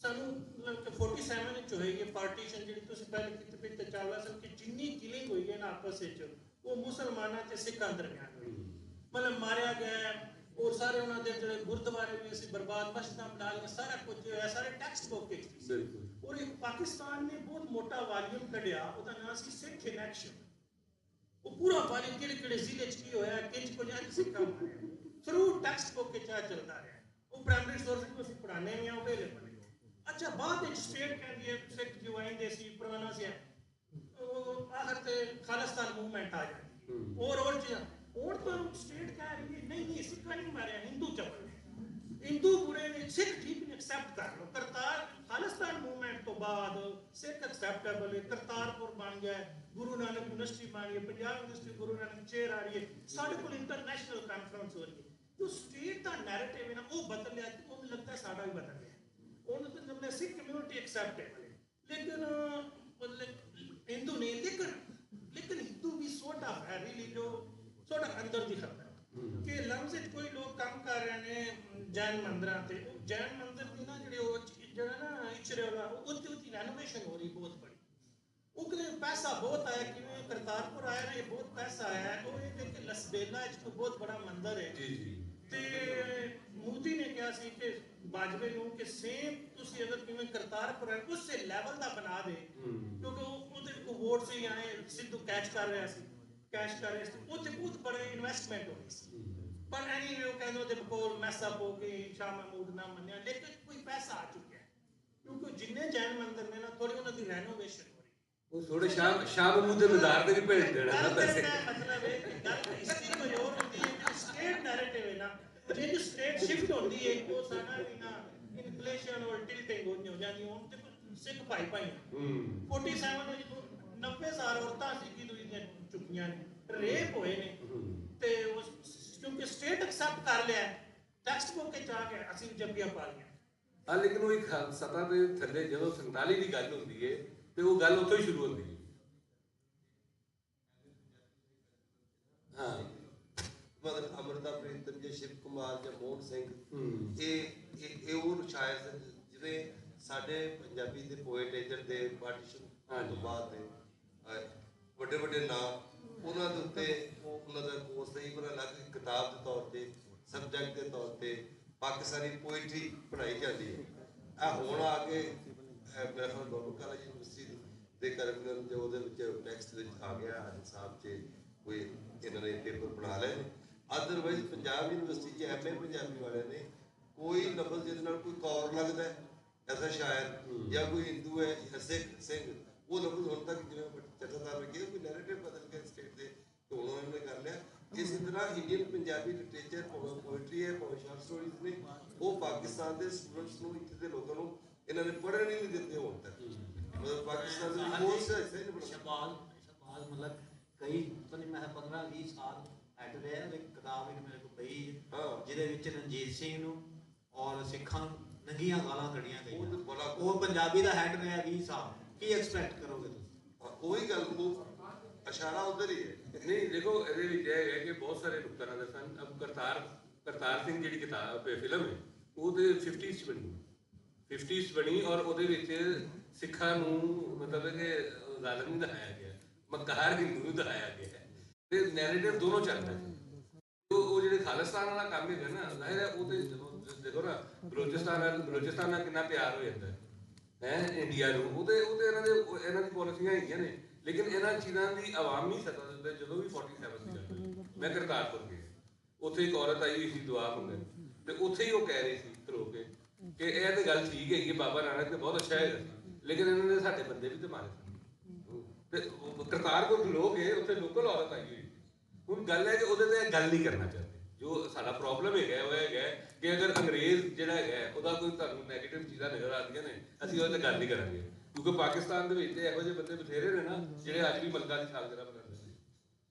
ਸਾਨੂੰ ਮਤਲਬ 47 ਵਿੱਚ ਹੋਏਗੀ ਪਾਰਟੀਸ਼ਨ ਜਿਹੜੀ ਤੁਸੀਂ ਪਹਿਲੇ ਕੀਤੀ ਪਈ ਤੇ ਚਾਵਲਾ ਸਾਹਿਬ ਕਿ ਜਿੰਨੀ ਕਿਲਿੰਗ ਹੋਈ ਹੈ ਨਾ ਆਪਸ ਵਿੱਚ ਉਹ ਮੁਸਲਮਾਨਾਂ ਤੇ ਸਿੱਖਾਂ ਦਰਮਿਆਨ ਹੋਈ ਮਤਲਬ ਮਾਰਿਆ ਗਿਆ ਔਰ ਸਾਰੇ ਉਹਨਾਂ ਦੇ ਜਿਹੜੇ ਗੁਰਦੁਆਰੇ ਵੀ ਅਸੀਂ ਬਰਬਾਦ ਮਸਜਿਦਾਂ ਬਣਾ ਲਈਆਂ ਸਾਰਾ ਕੁਝ ਹੋਇਆ ਸਾਰੇ ਟੈਕਸਟ ਬੁੱਕ ਵਿੱਚ ਔਰ ਇੱਕ ਪਾਕਿਸਤਾਨ ਨੇ ਬਹੁਤ ਮੋਟਾ ਵਾਲੀਅਮ ਕੱਢਿਆ ਉਹਦਾ ਨਾਮ ਸੀ ਸਿੱਖ ਇਨ ਐਕਸ਼ਨ। ਉਹ ਪੂਰਾ ਵਾਲੀਅਮ ਕਿਹੜੇ ਕਿਹੜੇ ਜ਼ਿਲ੍ਹੇ 'ਚ ਕੀ ਹੋਇਆ ਕਿੰਜ ਕੁਝ ਅੱਜ ਸਿੱਖਾਂ ਮਾਰਿਆ ਥਰੂ ਟੈਕਸਟ ਬੁੱਕ ਵਿੱਚ ਚੱਲਦਾ ਰਿਹਾ। ਉਹ ਪ੍ਰਾਇਮਰੀ ਸੋਰਸ ਵਿੱਚ ਅਸੀਂ ਪੜ੍ਹਾਉਂਦੇ ਵੀ ਹਾਂ ਅਵੇਲੇਬਲ। अच्छा बाद में स्टेट कहती है सिख जो आएंगे सी पुराना से आखिर ते खालिस्तान मूवमेंट आ जाती और चीज़ और तो स्टेट कह रही है नहीं सिखा नहीं मारे हिंदू चबल हिंदू बुरे ने सिख ठीक ने एक्सेप्ट कर लो करतार खालिस्तान मूवमेंट तो बाद सिख एक्सेप्टेबल है करतारपुर बन गया गुरु नानक यूनिवर्सिटी बन गई पंजाब यूनिवर्सिटी गुरु नानक चेयर आ रही है साढ़े को इंटरनेशनल कॉन्फ्रेंस हो रही है जो स्टेट का नैरेटिव है ना वो बदल लिया तो मुझे लगता है साड़ा भी बदल गया उन्होंने सिख कम्युनिटी एक्सेप्टेबल है लेकिन मतलब हिंदू नहीं लेकिन हिंदू भी सॉर्ट ऑफ है रियली जो सॉर्ट ऑफ अंदर दिखता है कि लम्स कोई लोग काम कर रहे हैं जैन मंदिर ते जैन मंदिर की ना जो ना इचरे वाला उसकी रेनोवेशन हो रही बहुत बड़ी उसके पैसा बहुत आया कि करतारपुर आया ना ये बहुत पैसा आया है और ये लसबेला बहुत बड़ा मंदिर है ਤੇ ਮੋਦੀ ਨੇ ਕਿਹਾ ਸੀ ਕਿ ਬਾਜਵੇ ਨੂੰ ਕਿ ਸੇਮ ਤੁਸੀਂ ਅਗਰ ਕਿਵੇਂ ਕਰਤਾਰਪੁਰ ਹੈ ਉਸੇ ਲੈਵਲ ਦਾ ਬਣਾ ਦੇ ਕਿਉਂਕਿ ਉਹਦੇ ਕੋ ਵੋਟ ਸੀ ਆਏ ਸਿੱਧੂ ਕੈਸ਼ ਕਰ ਰਿਹਾ ਸੀ ਉੱਥੇ ਬਹੁਤ ਬੜੇ ਇਨਵੈਸਟਮੈਂਟ ਹੋ ਰਹੀ ਸੀ ਪਰ ਐਨੀਵੇ ਉਹ ਕਹਿੰਦੇ ਉਹਦੇ ਕੋਲ ਮੈਸ ਅਪ ਹੋ ਗਈ ਸ਼ਾਹ ਮਹਿਮੂਦ ਨਾ ਮੰਨਿਆ ਲੇਕਿਨ ਕੋਈ ਪੈਸਾ ਆ ਚੁੱਕਿਆ ਕਿਉਂਕਿ ਜਿੰਨੇ ਜੈਨ ਮੰਦਿਰ ਨੇ ਨਾ ਥੋੜੀ ਉਹਨਾਂ ਦੀ ਰੈਨੋਵੇਸ਼ਨ ਹੋ ਰਹੀ ਉਹ ਥੋੜੇ ਸ਼ਾਹ ਮਹਿਮੂਦ ਦੇ ਨਜ਼ਾਰ ਦੇ ਵੀ ਭੇਜ ਦੇਣਾ ਨਾ ਪੈਸੇ ਮਤਲਬ ਇਹ ਕਿ ਗੱਲ ਇਸ ਚੀਜ਼ ਤੋਂ ਹੋਰ ਹੁੰਦੀ ਹੈ ਕਿ ਸਟੇਟ ਨੈਰੇਟਿਵ ਹੈ ਨਾ ਜੇ ਸਟੇਟ ਸ਼ਿਫਟ ਹੁੰਦੀ ਹੈ ਉਹ ਸਾਡਾ ਵੀ ਨਾ ਇਨਫਲੇਸ਼ਨ ਔਰ ਟਿਲਟਿੰਗ ਹੋ ਜਾਂਦੀ ਹੁਣ ਤੇ ਸਿੱਖ ਭਾਈ 47 ਵਿੱਚ 90,000 ਔਰਤਾਂ ਸੀ ਕਿ ਦੁਨੀਆ ਚੁੱਕੀਆਂ ਨੇ ਰੇਪ ਹੋਏ ਨੇ ਤੇ ਕਿਉਂਕਿ ਸਟੇਟ ਐਕਸੈਪਟ ਕਰ ਲਿਆ ਟੈਕਸਟ ਬੁੱਕ ਵਿੱਚ ਆ ਗਿਆ ਅਸੀਂ ਜੱਬੀਆਂ ਪਾ ਲਈਆਂ ਲੇਕਿਨ ਉਹ ਇੱਕ ਸਤਾ ਦੇ ਥੱਲੇ ਜਦੋਂ 47 ਦੀ ਗੱਲ ਹੁੰਦੀ ਹੈ ਤੇ ਉਹ ਗੱਲ ਉੱਥੋਂ ਹੀ ਸ਼ੁਰੂ ਹੁੰਦੀ ਹੈ। ਹਾਂ ਮਤਲਬ ਅਮਰਤਾ ਪ੍ਰੀਤਮ ਜਾਂ ਸ਼ਿਵ ਕੁਮਾਰ ਜਾਂ ਮੋਹਨ ਸਿੰਘ ਇਹ ਉਹ ਸ਼ਾਇਰ ਜਿਵੇਂ ਸਾਡੇ ਪੰਜਾਬੀ ਦੇ ਪੋਇਟ ਇਧਰ ਦੇ ਪਾਰਟੀਸ਼ਨ ਤੋਂ ਬਾਅਦ ਦੇ ਵੱਡੇ ਵੱਡੇ ਨਾਮ ਉਹਨਾਂ ਦੇ ਉੱਤੇ ਉਹਨਾਂ ਦਾ ਕੋਰਸ ਹੀ ਬਣਾ ਅਲੱਗ ਕਿਤਾਬ ਦੇ ਤੌਰ ਤੇ ਸਬਜੈਕਟ ਦੇ ਤੌਰ ਤੇ ਪਾਕਿਸਤਾਨੀ ਪੋਇਟਰੀ ਪੜ੍ਹਾਈ ਜਾਂਦੀ ਹੈ। ਆ ਹੁਣ ਆ ਕੇ ਮੇਰਾ ਖਿਆਲ ਗੌਰਮੈਂਟ ਕਾਲਜ ਯੂਨੀਵਰਸਿਟੀ ਦੇ ਕਰਮਨ ਜੋ ਉਹਦੇ ਵਿੱਚ ਟੈਕਸਟ ਵਿੱਚ ਆ ਗਿਆ ਅੱਜ ਸਾਹਿਬ 'ਚ ਕੋਈ ਇਹਨਾਂ ਨੇ ਪੇਪਰ ਬਣਾ ਲਏ ਨੇ। ਅਦਰਵਾਈਜ਼ ਪੰਜਾਬ ਯੂਨੀਵਰਸਿਟੀ 'ਚ ਐਮਏ ਪੰਜਾਬੀ ਵਾਲਿਆਂ ਨੇ ਕੋਈ ਲਫ਼ਜ਼ ਜਿਹਦੇ ਨਾਲ ਕੋਈ ਕੌਰ ਲੱਗਦਾ ਐਸਾ ਸ਼ਾਇਰ ਜਾਂ ਕੋਈ ਹਿੰਦੂ ਹੈ ਜਾਂ ਸਿੱਖ ਸਿੰਘ ਉਹ ਲਫ਼ਜ਼ ਹੁਣ ਤੱਕ ਜਿਵੇਂ ਚਰਚਾਦਾਰ ਨੇ ਕਿਹਾ ਕੋਈ ਨੈਰੇਟਿਵ ਬਦਲ ਗਿਆ ਸਟੇਟ ਦੇ ਤੇ ਹੁਣ ਉਹਨਾਂ ਨੇ ਕਰ ਲਿਆ ਇਸੇ ਤਰ੍ਹਾਂ ਇੰਡੀਅਨ ਪੰਜਾਬੀ ਲਿਟਰੇਚਰ ਭਾਵੇਂ ਪੋਇਟਰੀ ਹੈ ਭਾਵੇਂ ਸ਼ਾਰਟ ਸਟੋਰੀਜ਼ ਨੇ ਉਹ ਪਾਕਿਸਤਾਨ ਦੇ ਸਟੂਡੈਂਟਸ ਨੂੰ ਇੱਥੇ ਦੇ ਲੋਕਾਂ ਨੂੰ ਇਹਨਾਂ ਨੇ ਪੜ੍ਹਨ ਹੀ ਨਹੀਂ ਦਿੱਤੇ ਹੁਣ ਤੱਕ ਮਤਲਬ ਪਾਕਿਸਤਾਨ ਦੇ ਕੋਰਸ ਹੈ ਸ਼ਬਾਜ਼ मतलब कई तो नहीं मैं 15-20 साल हैड रहा एक किताब एक मेरे को पई ਜਿਹਦੇ ਵਿੱਚ ਰਣਜੀਤ ਸਿੰਘ ਨੂੰ ਔਰ ਸਿੱਖਾਂ ਨੰਗੀਆਂ ਗਾਲਾਂ ਕੱਢੀਆਂ ਗਈਆਂ ਉਹ ਪੰਜਾਬੀ ਦਾ ਹੈਡ ਰਿਹਾ 20 ਸਾਲ ਕੀ ਐਕਸਪੈਕਟ ਕਰੋਗੇ ਤੁਸੀਂ ਉਹੀ ਗੱਲ ਉਹ ਇਸ਼ਾਰਾ ਉਧਰ ਹੀ ਹੈ ਨਹੀਂ ਦੇਖੋ ਇਹਦੇ ਵਿੱਚ ਇਹ ਹੈ ਕਿ ਬਹੁਤ ਸਾਰੇ ਨੁਕਤਾਂ ਨਜ਼ਰ ਸਨ ਅਬ ਕਰਤਾਰ ਸਿੰਘ ਜਿਹੜੀ ਕਿਤਾਬ ਫਿਲਮ ਹੈ ਉਹ ਤੇ 50s 'ਚ ਬਣੀ 50s 'ਚ ਬਣੀ ਔਰ ਉਹਦੇ ਵਿੱਚ ਸਿੱਖਾਂ ਨੂੰ ਮਤਲਬ ਕਿ ਜ਼ਾਲਮ ਨਹੀਂ ਦਿਖਾਇਆ ਗਿਆ ਮਕਾਰ ਹਿੰਦੂ ਨੂੰ ਦਿਖਾਇਆ ਗਿਆ ਹੈ ਤੇ ਨੈਰੇਟਿਵ ਦੋਨੋਂ ਚੱਲਦਾ ਹੈ ਉਹ ਜਿਹੜੇ ਖਾਲਿਸਤਾਨ ਵਾਲਾ ਕੰਮ ਹੈਗਾ ਨਾ ਜ਼ਾਹਿਰ ਹੈ ਉਹ ਤੇ ਦੇਖੋ ਨਾ ਬਲੋਚਿਸਤਾਨ ਨਾਲ ਕਿੰਨਾ ਪਿਆਰ ਹੋ ਜਾਂਦਾ ਹੈ ਇੰਡੀਆ ਨੂੰ ਉਹਦੇ ਇਹਨਾਂ ਦੀ ਪਾਲਿਸੀਆਂ ਹੈਗੀਆਂ ਨੇ ਲੇਕਿਨ ਇਹਨਾਂ ਚੀਜ਼ਾਂ ਦੀ ਆਵਾਮੀ ਸਤਹ ਦੇ ਉੱਤੇ ਜਦੋਂ ਵੀ 47 ਦੀ ਗੱਲ ਮੈਂ ਕਰਤਾਰਪੁਰ ਗਿਆ ਉੱਥੇ ਇੱਕ ਔਰਤ ਆਈ ਹੋਈ ਸੀ ਦੁਆ ਮੰਗਣ ਤੇ ਉੱਥੇ ਹੀ ਉਹ ਕਹਿ ਰਹੀ ਸੀ ਖਲੋ ਕੇ ਕਿ ਇਹ ਤੇ ਗੱਲ ਠੀਕ ਹੈਗੀ ਬਾਬਾ ਨਾਨਕ ਤੇ ਬਹੁਤ ਅੱਛਾ ਹੈਗਾ ਲੇਕਿਨ ਇਹਨਾਂ ਨੇ ਸਾਡੇ ਬੰਦੇ ਵੀ ਤੇ ਮਾਰੇ ਤੇ ਕਰਤਾਰਪੁਰ ਲੋਕ ਹੈ ਉੱਥੇ ਲੋਕਲ ਔਰਤ ਆਈ ਹੋਈ ਹੁਣ ਗੱਲ ਹੈ ਕਿ ਉਹਦੇ ਤੇ ਗੱਲ ਨਹੀਂ ਕਰਨਾ ਚਾਹੁੰਦੇ ਜੋ ਸਾਡਾ ਪ੍ਰੋਬਲਮ ਹੈਗਾ ਉਹ ਹੈਗਾ ਕਿ ਅਗਰ ਅੰਗਰੇਜ਼ ਜਿਹੜਾ ਹੈਗਾ ਉਹਦਾ ਕੋਈ ਤੁਹਾਨੂੰ ਨੈਗੇਟਿਵ ਚੀਜ਼ਾਂ ਨਜ਼ਰ ਆਉਂਦੀਆਂ ਨੇ ਅਸੀਂ ਉਹਦੇ ਤੇ ਗੱਲ ਨਹੀਂ ਕਰਾਂਗੇ ਕਿਉਂਕਿ ਪਾਕਿਸਤਾਨ ਦੇ ਵਿੱਚ ਇਹੋ ਜਿਹੇ ਬੰਦੇ ਬਥੇਰੇ ਨੇ ਨਾ ਜਿਹੜੇ ਅੱਜ ਵੀ ਮਲਕਾ ਦੀ ਸਾਲਗਿਰਾ ਮਨਾਉਂਦੇ ਨੇ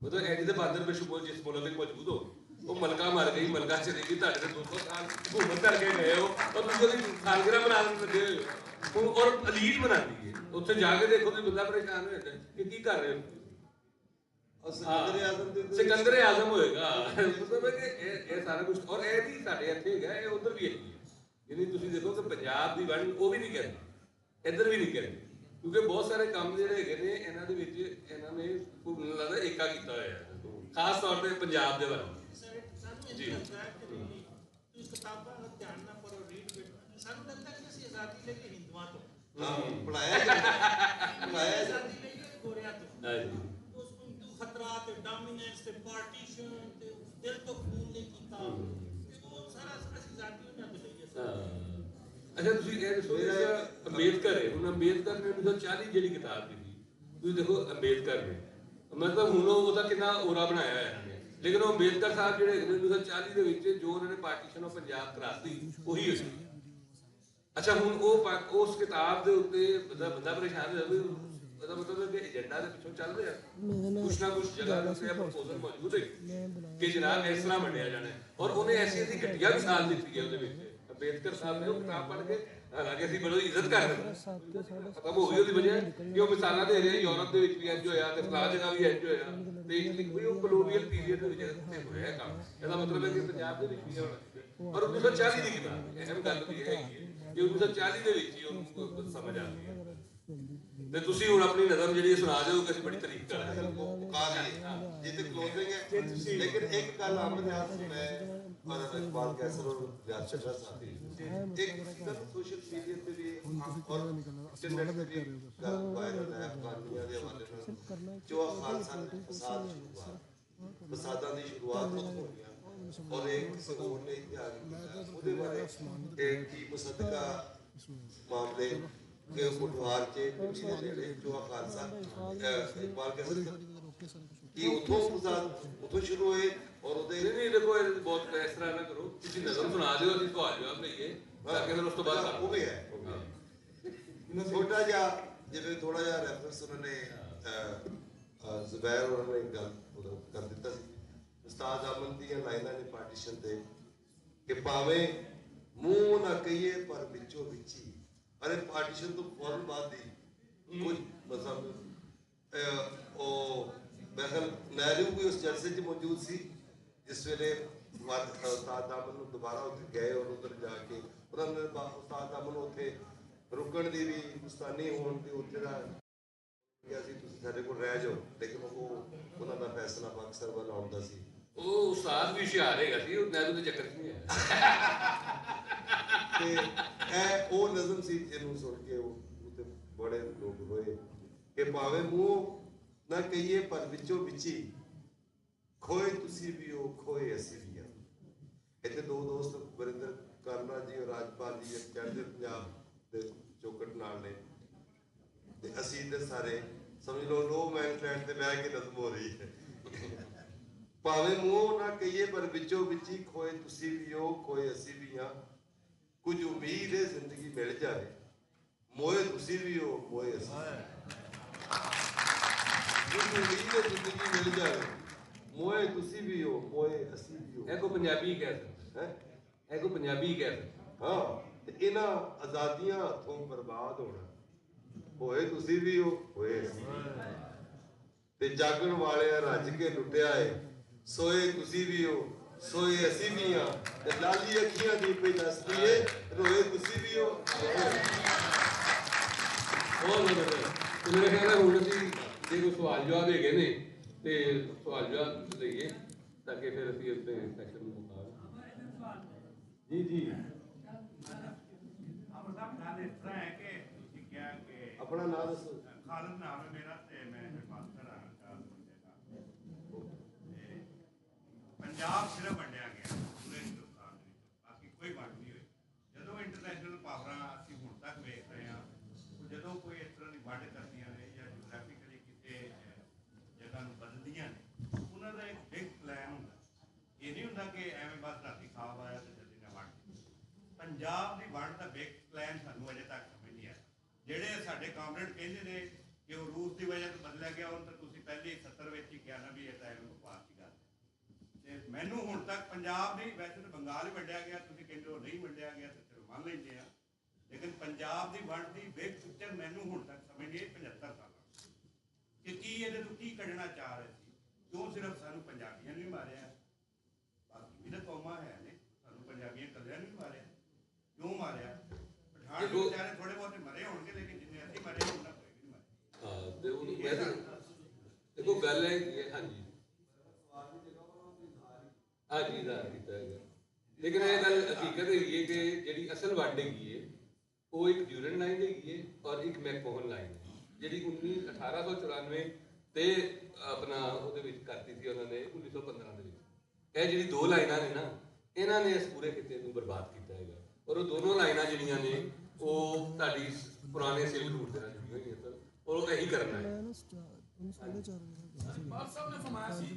ਮਤਲਬ ਐਡੀ ਦੇ ਬਾਦਰ ਬੇਸ਼ੁਮਾਰ ਜਿਸ ਮੁਲਕ ਵਿੱਚ ਮੌਜੂਦ ਹੋ ਉਹ ਮਲਕਾ ਮਰ ਗਈ ਮਲਕਾ ਚਲੀ ਗਈ ਤੁਹਾਡੇ ਤੇ 200 ਸਾਲ ਘੁੰਮਣ ਕਰਕੇ ਗਏ ਹੋ ਔਰ ਤੁਸੀਂ ਉਹਦੀ ਸਾਲਗਿਰਾ ਮਨਾਉਣ ਲੱਗੇ ਹੋਏ ਹੋ ਔਰ ਅਲੀਟ ਬਣਾਉਂਦੀ ਹੈ ਉੱਥੇ ਜਾ ਕੇ ਦੇਖੋ ਤੁਸੀਂ ਬੰਦਾ ਪਰੇਸ਼ਾਨ ਹੋ ਜਾਂਦਾ ਕਿ ਕੀ ਕਰ ਰਹੇ ਹੋ ਸਿਕੰਦਰ ਆਜ਼ਮ ਹੋਏਗਾ ਮਤਲਬ ਹੈ ਕਿ ਇਹ ਸਾਰਾ ਕੁਝ ਔਰ ਇਹ ਵੀ ਸਾਡੇ ਇੱਥੇ ਹੈਗਾ ਇਹ ਉਧਰ ਵੀ ਹੈਗੀ ਯਾਨੀ ਤੁਸੀਂ ਦੇਖੋ ਕਿ ਪੰਜਾਬ ਦੀ ਵੰਡ ਉਹ ਵੀ ਨਹੀਂ ਕਰਦੇ ਇੱਧਰ ਵੀ ਨਹੀਂ ਕਰਦੇ ਕਿਉਂਕਿ ਬਹੁਤ ਸਾਰੇ ਕੰਮ ਜਿਹੜੇ ਹੈਗੇ ਨੇ ਇਹਨਾਂ ਦੇ ਵਿੱਚ ਇਹਨਾਂ ਨੇ ਮੈਨੂੰ ਲੱਗਦਾ ਏਕਾ ਕੀਤਾ ਹੋਇਆ ਹੈ ਖਾਸ ਤੌਰ ਤੇ ਪੰਜਾਬ ਦੇ ਬਾਰੇ ਜੀ ਇਸ ਕਿਤਾਬਾਂ ਦਾ ਧਿਆਨ ਨਾਲ ਪੜੋ ਰੀਡ ਸਾਨੂੰ ਲੱਗਦਾ ਕਿ ਅਸੀਂ ਆਜ਼ਾਦੀ ਲੈ ਕੇ ਹਿੰਦੂਆਂ ਤੋਂ ਪੜਾਇਆ ਆਜ਼ਾਦੀ ਲੈ ਕੇ ਗੋਰਿਆਂ ਤੋਂ ਹਾਂਜੀ ਉਸ ਹਿੰਦੂ ਖਤਰਾ ਤੇ ਡੋਮੀਨੈਂਸ ਤੇ ਪਾਰਟੀਸ਼ਨ ਤੇ ਦਿਲ ਤੋਂ ਖੂਨ ਨੇ ਕੀਤਾ ਉਹ ਸਾਰਾ ਅਸੀਂ ਆਜ਼ਾਦੀ ਉਹਨਾਂ ਤੋਂ ਲਈਏ ਅੱਛਾ ਤੁਸੀਂ ਇਹ ਦੱਸੋ ਅੰਬੇਦਕਰ ਹੈ ਹੁਣ ਅੰਬੇਦਕਰ ਨੇ 1940 ਜਿਹੜੀ ਕਿਤਾਬ ਲਿਖੀ ਤੁਸੀਂ ਦੇਖੋ ਅੰਬੇਦਕਰ ਨੇ ਮਤਲਬ ਹੁਣ ਉਹਦਾ ਕਿੰਨਾ ਔਰਾ ਬਣਾਇਆ ਹੈ ਲੇਕਿਨ ਉਹ ਅੰਬੇਦਕਰ ਸਾਹਿਬ ਜਿਹੜੇ 1940 ਦੇ ਵਿੱਚ ਜੋ ਉਹਨਾਂ ਨੇ ਪਾਰਟੀਸ਼ਨ ਆਫ ਪੰਜਾਬ ਕਰਾਤੀ ਉਹੀ ਹੋਈ ਅੱਛਾ ਹੁਣ ਉਹ ਉਸ ਕਿਤਾਬ ਦੇ ਉੱਤੇ ਬੰਦਾ ਪਰੇਸ਼ਾਨ ਹੋ ਜਾਂਦਾ ਉਹਦਾ ਮਤਲਬ ਹੈ ਕਿ ਏਜੰਡਾ ਦੇ ਪਿੱਛੋਂ ਚੱਲ ਰਿਹਾ ਕੁਛ ਨਾ ਕੁਛ ਜਗ੍ਹਾ ਤੇ ਪ੍ਰਪੋਜ਼ਲ ਮੌਜੂਦ ਹੈ ਕਿ ਜਨਾਬ ਇਸ ਤਰ੍ਹਾਂ ਵੰਡਿਆ ਜਾਣਾ ਔਰ ਉਹਨੇ ਐਸੀ ਘਟੀਆ ਮਿਸਾਲ ਦਿੱਤੀ ਹੈ ਉਹਦੇ ਵਿੱਚ ਅੰਬੇਦਕਰ ਸਾਹਿਬ ਨੇ ਉਹ ਕਿਤਾਬ ਪੜ੍ਹ ਕੇ ਹਾਲਾਂਕਿ ਅਸੀਂ ਬੜੀ ਇੱਜ਼ਤ ਕਰਦੇ ਖਤਮ ਹੋ ਗਈ ਉਹਦੀ ਵਜ੍ਹਾ ਕਿ ਉਹ ਮਿਸਾਲਾਂ ਦੇ ਰਹੇ ਯੂਰਪ ਦੇ ਵਿੱਚ ਵੀ ਇੰਜ ਹੋਇਆ ਤੇ ਫਲਾਹ ਜਗ੍ਹਾ ਵੀ ਇੰਜ ਹੋਇਆ ਤੇ ਇਟਲੀ ਕੋਈ ਉਹ ਕਲੋਨੀਅਲ ਪੀਰੀਅਡ ਦੇ ਵਿੱਚ ਇੱਥੇ ਹੋਇਆ ਕੰਮ ਇਹਦਾ ਮਤਲਬ ਹੈ ਕਿ ਪੰਜਾਬ ਦੇ ਵਿੱਚ ਵੀ ਹੋਣਾ ਔਰ 1940 ਦੀ ਕਿਤਾਬ ਹੈ ਇਹ ਗੱਲ ਵੀ ਹੈਗੀ ਕਿ 1940 ਦੇ ਵਿੱਚ ਹੀ ਉਹਨੂੰ ਸਮਝ ਆ ਗਈ ਤੇ ਤੁਸੀਂ ਹੁਣ ਆਪਣੀ ਨਜ਼ਰ ਜਿਹੜੀ ਸੁਣਾ ਦਿਓ ਕਿ ਅਸੀਂ ਬੜੀ ਤਾਰੀਫ ਕਰ ਰਹੇ ਹਾਂ ਜਿੱਥੇ ਕਲੋਜ਼ਿੰਗ ਹੈ ਲੇਕਿਨ ਇੱਕ ਗੱਲ ਆਮਦ ਯਾਦ ਸੀ ਮੈਂ और इकबाल कैसर और व्यास चंद्रा साथी एक सोशल मीडिया पे भी और इंटरनेट पे भी वायरल है अफगानिया के हवाले ਨਾਲ जो खालसा फसादां ਦੀ ਸ਼ੁਰੂਆਤ ਹੋ ਗਈ ਔਰ ਇੱਕ ਕਿਸੇ ਹੋਰ ਨੇ ਇਤਿਹਾਸ ਕੀਤਾ ਉਹਦੇ ਬਾਰੇ ਇੱਕ ਕੀ ਮੁਸੱਦਕਾ ਮਾਮਲੇ के बुधवार के पिछले नेड़े जो खालसा इकबाल कैसर कि उठो शुरू हुए और नहीं देखो बहुत इस तरह ना करो किसी नज़र सुना दियो ਅਸੀਂ ਸਵਾਲ ਜਵਾਬ ਲਈਏ ताकि फिर उस तो बाद वो भी है छोटा ਜਿਹਾ ਜਿਵੇਂ ਥੋੜਾ ਜਿਹਾ ਰੈਫਰੈਂਸ ਉਹਨਾਂ ਨੇ ਜ਼ੁਬੈਰ ਉਹਨਾਂ ਨੇ ਗੱਲ ਕਰ ਦਿੱਤਾ ਸੀ ਉਸਤਾਦ ਅਮਨ ਦੀਆਂ ਲਾਈਨਾਂ ਨੇ ਪਾਰਟੀਸ਼ਨ ਤੇ ਕਿ ਭਾਵੇਂ ਮੂੰਹ ਨਾ ਕਹੀਏ ਪਰ ਵਿੱਚੋਂ ਵਿੱਚੀ अरे पार्टीशन तो फौरन बाद दी कुछ मतलब बहरहाल नेहरू भी उस जलसे च मौजूद सी जिस वेले उस्ताद दामन दोबारा उत्थे गए और उधर जाके उन्होंने उस्ताद दामन उत्थे रुकण दी भी हिंदुस्तानी होने की उत्थे दा किया सी तुसीं साडे कोल रह जाओ लेकिन वो उन्हां दा फैसला पाकिस्तान वाल आउंदा सी ਉਹ ਉਸਤਾਦ ਵੀ ਹੁਸ਼ਿਆਰ ਹੈਗਾ ਸੀ ਉਹ ਨਹਿਰੂ ਦੇ ਚੱਕਰ 'ਚ ਨਹੀਂ ਹੈ ਤੇ ਇਹ ਉਹ ਨਜ਼ਮ ਸੀ ਜਿਹਨੂੰ ਸੁਣ ਕੇ ਉਹ ਉਤੇ ਬੜੇ ਲੋਕ ਹੋਏ ਕਿ ਭਾਵੇਂ ਮੂੰਹ ਨਾ ਕਹੀਏ ਪਰ ਵਿੱਚੋਂ ਵਿੱਚੀ ਖੋਏ ਤੁਸੀਂ ਵੀ ਹੋ ਖੋਏ ਅਸੀਂ ਵੀ ਹਾਂ ਇੱਥੇ ਦੋ ਦੋਸਤ ਵਰਿੰਦਰ ਕਰਨਾ ਜੀ ਔਰ ਰਾਜਪਾਲ ਜੀ ਚੜ੍ਹਦੇ ਪੰਜਾਬ ਦੇ ਚੌਕਟ ਨਾਲ ਨੇ ਤੇ ਅਸੀਂ ਤੇ ਸਾਰੇ ਸਮਝ ਲਓ ਲੋ ਮੈਨ ਫਲੈਟ ਤੇ ਬਹਿ ਕੇ ਨਜ਼ਮ ਹੋ ਰਹੀ ਹੈ ਭਾਵੇਂ ਮੂੰਹੋਂ ਨਾ ਕਹੀਏ ਪਰ ਵਿੱਚੋਂ ਵਿੱਚ ਹੀ ਖੋਏ ਤੁਸੀਂ ਵੀ ਹੋ ਖੋਏ ਅਸੀਂ ਵੀ ਹਾਂ। ਕੁਝ ਉਮੀਦ ਹੈ ਜ਼ਿੰਦਗੀ ਮਿਲ ਜਾਏ, ਮੋਏ ਤੁਸੀਂ ਵੀ ਹੋ ਮੋਏ ਅਸੀਂ। ਕੁਝ ਉਮੀਦ ਹੈ ਜ਼ਿੰਦਗੀ ਮਿਲ ਜਾਏ, ਮੋਏ ਤੁਸੀਂ ਵੀ ਹੋ ਮੋਏ ਅਸੀਂ ਵੀ ਹੋ। ਇਹ ਕੋ ਪੰਜਾਬੀ ਕਹਿ ਸਕਦਾ ਹੈ, ਇਹ ਕੋ ਪੰਜਾਬੀ ਕਹਿ ਸਕਦਾ। ਹਾਂ, ਤੇ ਇਹਨਾਂ ਆਜ਼ਾਦੀਆਂ ਹੱਥੋਂ ਬਰਬਾਦ ਹੋਣਾ, ਹੋਏ ਤੁਸੀਂ ਵੀ ਹੋ ਹੋਏ ਅਸੀਂ। ਤੇ ਜਾਗਣ ਵਾਲਿਆਂ ਰੱਜ ਕੇ ਲੁੱਟਿਆ ਏ, ਸੋਏ ਤੁਸੀਂ ਵੀ ਹੋ ਸੋਏ ਅਸੀਂ ਵੀ ਹਾਂ। ਤੇ ਲਾਲੀ ਅੱਖੀਆਂ ਦੀ ਪਈ ਦੱਸਦੀ ਏ, ਰੋਏ ਤੁਸੀਂ ਵੀ ਹੋ ਬਹੁਤ ਵਧੀਆ। ਤੇ ਮੇਰੇ ਖਿਆਲ ਨਾਲ ਹੁਣ ਅਸੀਂ ਜੇ ਕੋਈ ਸਵਾਲ ਜਵਾਬ ਹੈਗੇ ਨੇ ਤੇ ਸਵਾਲ ਜਵਾਬ ਲਈਏ ਤਾਂ ਕਿ ਫਿਰ ਅਸੀਂ ਇਸ ਸੈਕਸ਼ਨ ਨੂੰ ਮੁਕਾ ਜੀ ਜੀ ਆਪਣਾ ਨਾਮ ਦੱਸੋ। ਖਾਲਦ ਨਾਮ ਹੈ ਮੇਰਾ ਤੇ ਮੈਂ ਮਾਸਟਰ ਹਾਂ ਪੰਜਾਬ ਸਿਰਫ ਵੰਡਿਆ ਗਿਆ ਪੂਰੇ ਹਿੰਦੁਸਤਾਨ ਦੇ ਵਿੱਚ, ਬਾਕੀ ਕੋਈ ਵੰਡ ਨਹੀਂ ਹੋਈ। ਜਦੋਂ ਇੰਟਰਨੈਸ਼ਨਲ ਪਾਵਰਾਂ ਅਸੀਂ ਹੁਣ ਤੱਕ ਵੇਖ ਰਹੇ ਹਾਂ, ਜਦੋਂ ਕੋਈ ਇਸ ਤਰ੍ਹਾਂ ਦੀ ਵੰਡ ਕਰਦੀਆਂ ਨੇ ਜਾਂ ਜੀਓਗ੍ਰਾਫਿਕਲੀ ਕਿਸੇ ਜਗ੍ਹਾ ਨੂੰ ਬਦਲਦੀਆਂ ਨੇ, ਉਹਨਾਂ ਦਾ ਇੱਕ ਬਿਗ ਪਲਾਨ ਹੁੰਦਾ। ਇਹ ਨਹੀਂ ਹੁੰਦਾ ਕਿ ਐਵੇਂ ਬਸ ਰਾਤੀ ਖਾਬ ਆਇਆ ਤੇ ਜਲਦੀ ਨਾਲ ਵੰਡ। ਪੰਜਾਬ ਦੀ ਵੰਡ ਦਾ ਬਿਗ ਪਲਾਨ ਸਾਨੂੰ ਅਜੇ ਤੱਕ ਸਮਝ ਨਹੀਂ ਆਇਆ। ਜਿਹੜੇ ਸਾਡੇ ਕਾਮਰੇਡ ਕਹਿੰਦੇ ਨੇ ਕਿ ਉਹ ਰੂਸ ਦੀ ਵਜ੍ਹਾ ਤੋਂ ਬਦਲਿਆ ਗਿਆ, ਹੁਣ ਤਾਂ ਤੁਸੀਂ ਪਹਿਲੇ 70 ਵਿੱਚ ਹੀ ਕਿਹਾ ਨਾ ਵੀ ਇਹ ਤਾਂ ਐਵੇਂ ਬਕਵਾਸ ਦੀ ਗੱਲ। ਤੇ ਮੈਨੂੰ ਹੁਣ ਤੱਕ ਪੰਜਾਬ ਨਹੀਂ, ਵੈਸੇ ਤਾਂ ਬੰਗਾਲ ਹੀ ਵੰਡਿਆ ਗਿਆ, ਤੁਸੀਂ ਕਹਿੰਦੇ ਹੋ ਨਹੀਂ ਵੰਡਿਆ ਗਿਆ ਤੇ ਚਲੋ ਮੰਨ ਲੈਂਦੇ ਆ, ਲੇਕਿਨ ਪੰਜਾਬ ਦੀ ਵੰਡ ਦੀ ਬਿਗ ਪਿਕਚਰ ਮੈਨੂੰ ਹੁਣ ਤੱਕ ਸਮਝ ਨਹੀਂ ਆਈ 75 ਸਾਲਾਂ ਕਿ ਕੀ ਇਹਦੇ ਤੋਂ ਕੀ ਕੱਢਣਾ ਚਾਹ ਰਹੇ ਸੀ। ਕਿਉਂ ਸਿਰਫ ਸਾਨੂੰ ਪੰਜਾਬੀਆਂ ਨੂੰ ਹੀ ਮਾਰਿਆ, ਬਾਕੀ ਵੀ ਤਾਂ ਕੌਮਾਂ ਹੈ ਨੇ, ਸਾਨੂੰ ਪੰਜਾਬੀਆਂ ਇਕੱਲਿਆਂ ਨੂੰ ਹੀ ਮਾਰਿਆ। ਕਿਉਂ ਮਾਰਿਆ? ਪਠਾਨ ਵੀ ਵਿਚਾਰੇ ਥੋੜੇ ਬਹੁਤੇ ਮਰੇ ਹੋਣਗੇ, ਲੇਕਿਨ ਜਿੰਨੇ ਅਸੀਂ ਮਰੇ ਉਹਨਾਂ ਕੋਈ ਵੀ ਨਹੀਂ ਮਰੇ। ਹਾਂ, ਦੇਖੋ ਗੱਲ ਹੈ ਕਿ ਹਾਂਜੀ ਹਾਂਜੀ ਦਾ ਕੀਤਾ ਹੈਗਾ, ਲੇਕਿਨ ਇਹ ਗੱਲ ਹਕੀਕਤ ਹੈਗੀ ਹੈ ਕਿ ਜਿਹੜੀ ਅਸਲ ਵੰਡ ਹੈਗੀ ਹੈ ਉਹ ਇੱਕ ਡਿਊਰਨ ਲਾਈਨ ਹੈਗੀ ਹੈ ਔਰ ਇੱਕ ਮੈਕਮੋਹਨ ਲਾਈਨ ਹੈ, ਜਿਹੜੀ 1894 ਤੇ ਆਪਣਾ ਉਹਦੇ ਵਿੱਚ ਕਰਤੀ ਸੀ ਉਹਨਾਂ ਨੇ 1915 ਦੇ ਵਿੱਚ। ਇਹ ਜਿਹੜੀ ਦੋ ਲਾਈਨਾਂ ਨੇ ਨਾ, ਇਹਨਾਂ ਨੇ ਇਸ ਪੂਰੇ ਖਿੱਤੇ ਨੂੰ ਬਰਬਾਦ ਕੀਤਾ ਹੈਗਾ। ਔਰ ਉਹ ਦੋਨੋਂ ਲਾਈਨਾਂ ਜਿਹੜੀਆਂ ਨੇ ਉਹ ਤੁਹਾਡੀ ਪੁਰਾਣੇ ਸਿਲਕ ਰੂਟ ਦੇ ਨਾਲ ਜੁੜੀਆਂ ਹੋਈਆਂ ਸਨ, ਔਰ ਉਹ ਇਹੀ ਕਰਨਾ ਹੈ। ਬਾਦ ਸਾਹਿਬ ਨੇ ਫਰਮਾਇਆ ਸੀ ਕਿ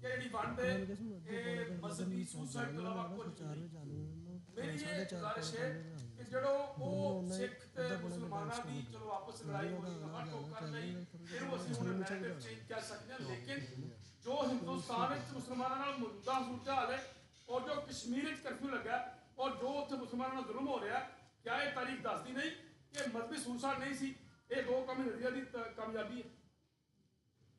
ਜਿਹੜੀ ਵੰਡ ਹੈ ਇਹ ਮਜ਼ਹਬੀ ਸੁਸਾਇਡ ਤੋਂ ਇਲਾਵਾ ਕੁਝ ਨਹੀਂ। ਮੇਰੀ ਇਹ ਗੁਜ਼ਾਰਿਸ਼ ਹੈ ਕਿ ਜਿਹੜੋ ਉਹ ਸਿੱਖ ਤੇ ਮੁਸਲਮਾਨਾਂ ਦੀ ਚਲੋ ਆਪਸ ਲੜਾਈ ਹੋਈ ਵੰਡ ਤੋਂ ਕਰ ਲਈ, ਇਹਨੂੰ ਅਸੀਂ ਹੁਣ ਨੈਰੇਟਿਵ ਚੇਂਜ ਕਰ ਸਕਦੇ ਹਾਂ, ਲੇਕਿਨ ਜੋ ਹਿੰਦੁਸਤਾਨ ਵਿੱਚ ਮੁਸਲਮਾਨਾਂ ਨਾਲ ਮੌਜੂਦਾ ਸੂਰਤ ਹਾਲ ਹੈ ਔਰ ਜੋ ਕਸ਼ਮੀਰ ਵਿੱਚ ਕਰਫਿਊ ਲੱਗਾ ਔਰ ਜੋ ਉੱਥੇ ਮੁਸਲਮਾਨਾਂ ਨਾਲ ਜ਼ੁਲਮ ਹੋ ਰਿਹਾ, ਕਿਆ ਇਹ ਤਾਰੀਖ ਦੱਸਦੀ ਨਹੀਂ ਕਿ ਮਜ਼ਹਬੀ ਸੁਸਾਇਡ ਨਹੀਂ ਸੀ, ਇਹ ਦੋ ਕੌਮੀ ਨਜ਼ਰੀਆ ਦੀ ਕਾਮਯਾਬੀ ਹੈ?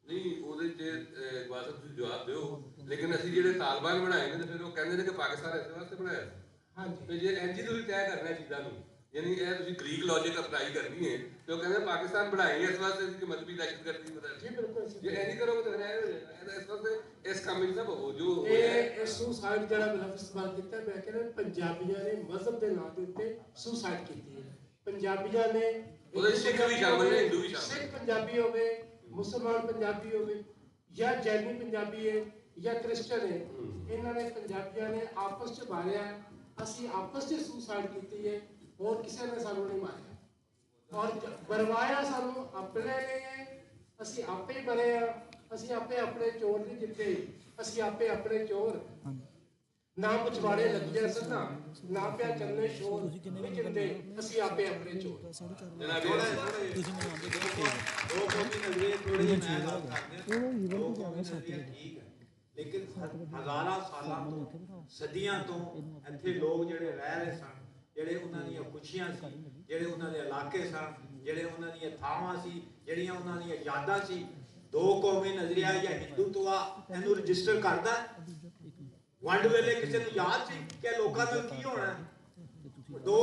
ਨਹੀਂ, ਉਹਦੇ 'ਚ ਇਕਬਾਲ ਸਾਹਿਬ ਤੁਸੀਂ ਜਵਾਬ ਦਿਓ, ਲੇਕਿਨ ਅਸੀਂ ਜਿਹੜੇ ਤਾਲਬਾਨ ਬਣਾਏ ਨੇ ਤੇ ਫਿਰ ਉਹ ਕਹਿੰਦੇ ਨੇ ਕਿ ਪਾਕਿਸਤਾਨ ਇਸ ਵਾਸਤੇ ਬਣਾਇਆ ਸੀ। ਹਾਂਜੀ, ਤੇ ਜੇ ਇੰਝ ਤੁਸੀਂ ਤੈਅ ਕਰਨਾ ਚੀਜ਼ਾਂ ਨੂੰ, ਯਾਨੀ ਇਹ ਤੁਸੀਂ ਗ੍ਰੀਕ ਲੌਜਿਕ ਅਪਲਾਈ ਕਰਨੀ ਹੈ ਤੇ ਉਹ ਕਹਿੰਦੇ ਪਾਕਿਸਤਾਨ ਬਣਾਏ ਇਸ ਵਾਸਤੇ ਕਿ ਮਜ਼ਹਬੀ ਦਹਿਸ਼ਤਗਰਦੀ ਮਦਦ। ਜੀ ਬਿਲਕੁਲ, ਜੇ ਇੰਝ ਕਰੋਗੇ ਤਾਂ ਫਿਰ ਇਹ ਹੋ ਜਾਏਗਾ। ਇਸ ਵਾਸਤੇ ਇਸ ਕੰਮ ਵਿੱਚ ਨਾ ਉਹ ਜੋ ਇਹ ਸੁਸਾਇਡ ਜਿਹੜਾ ਲਫ਼ਜ਼ ਇਸਤੇਮਾਲ ਕੀਤਾ, ਮੈਂ ਕਹਿੰਦਾ ਪੰਜਾਬੀਆਂ ਨੇ ਮਜ਼ਹਬ ਦੇ ਨਾਂ ਦੇ ਉੱਤੇ ਸੁਸਾਇਡ ਕੀਤੀ ਹੈ। ਪੰਜਾਬੀਆਂ ਨੇ ਉਹਦੇ ਸਿੱਖ ਵੀ ਸ਼ਾਮਲ ਨੇ, ਹਿੰਦੂ ਵੀ ਸ਼ਾਮਲ, ਸਿੱਖ ਪੰਜਾਬੀ ਹੋਵੇ, ਮੁਸਲਮਾਨ ਪੰਜਾਬੀ ਹੋਵੇ ਜਾਂ ਜੈਨੀ ਪੰਜਾਬੀ ਹੈ ਜਾਂ ਕ੍ਰਿਸਚਨ ਹੈ, ਇਹਨਾਂ ਨੇ ਪੰਜਾਬੀਆਂ ਨੇ ਆਪਸ 'ਚ ਮਾਰਿਆ। ਅਸੀਂ ਆਪਸ 'ਚ ਸੁਸਾਇਡ ਕੀਤੀ ਹੈ, ਹੋਰ ਕਿਸੇ ਨੇ ਸਾਨੂੰ ਨਹੀਂ ਮਾਰਿਆ ਔਰ ਬਰਵਾਇਆ ਸਾਨੂੰ ਆਪਣੇ ਨੇ। ਅਸੀਂ ਆਪੇ ਮਰੇ ਆ, ਅਸੀਂ ਆਪੇ ਆਪਣੇ ਚੋਰ ਨਹੀਂ ਜਿੱਤੇ, ਅਸੀਂ ਆਪੇ ਆਪਣੇ ਚੋਰ। ਨਾ ਪਿਛਵਾੜੇ ਲੱਗਦੇ ਸਨ, ਨਾ ਪਿਆ ਚੱਲਣੇ ਸ਼ੋਰ ਨਹੀਂ ਜਿੰਦੇ, ਅਸੀਂ ਆਪੇ ਆਪਣੇ ਚੋਰ। ਲੇਕਿਨ ਹਜ਼ਾਰਾਂ ਸਾਲਾਂ ਤੋਂ ਸਦੀਆਂ ਤੋਂ ਇੱਥੇ ਲੋਕ ਜਿਹੜੇ ਰਹਿ ਰਹੇ ਸਨ, ਜਿਹੜੇ ਉਹਨਾਂ ਦੀਆਂ ਖੁਸ਼ੀਆਂ ਸੀ, ਜਿਹੜੇ ਉਹਨਾਂ ਦੇ ਇਲਾਕੇ ਸਨ, ਜਿਹੜੇ ਉਹਨਾਂ ਦੀਆਂ ਥਾਵਾਂ ਸੀ, ਜਿਹੜੀਆਂ ਉਹਨਾਂ ਦੀਆਂ ਯਾਦਾਂ ਸੀ, ਦੋ ਕੌਮੀ ਨਜ਼ਰੀਆ ਜਾਂ ਹਿੰਦੂਤਵਾ ਇਹਨੂੰ ਰਜਿਸਟਰ ਕਰਦਾ। ਵੰਡ ਵੇਲੇ ਕਿਸੇ ਨੂੰ ਯਾਦ ਸੀ ਕਿ ਲੋਕਾਂ ਨਾਲ ਕੀ ਹੋਣਾ? ਦੋ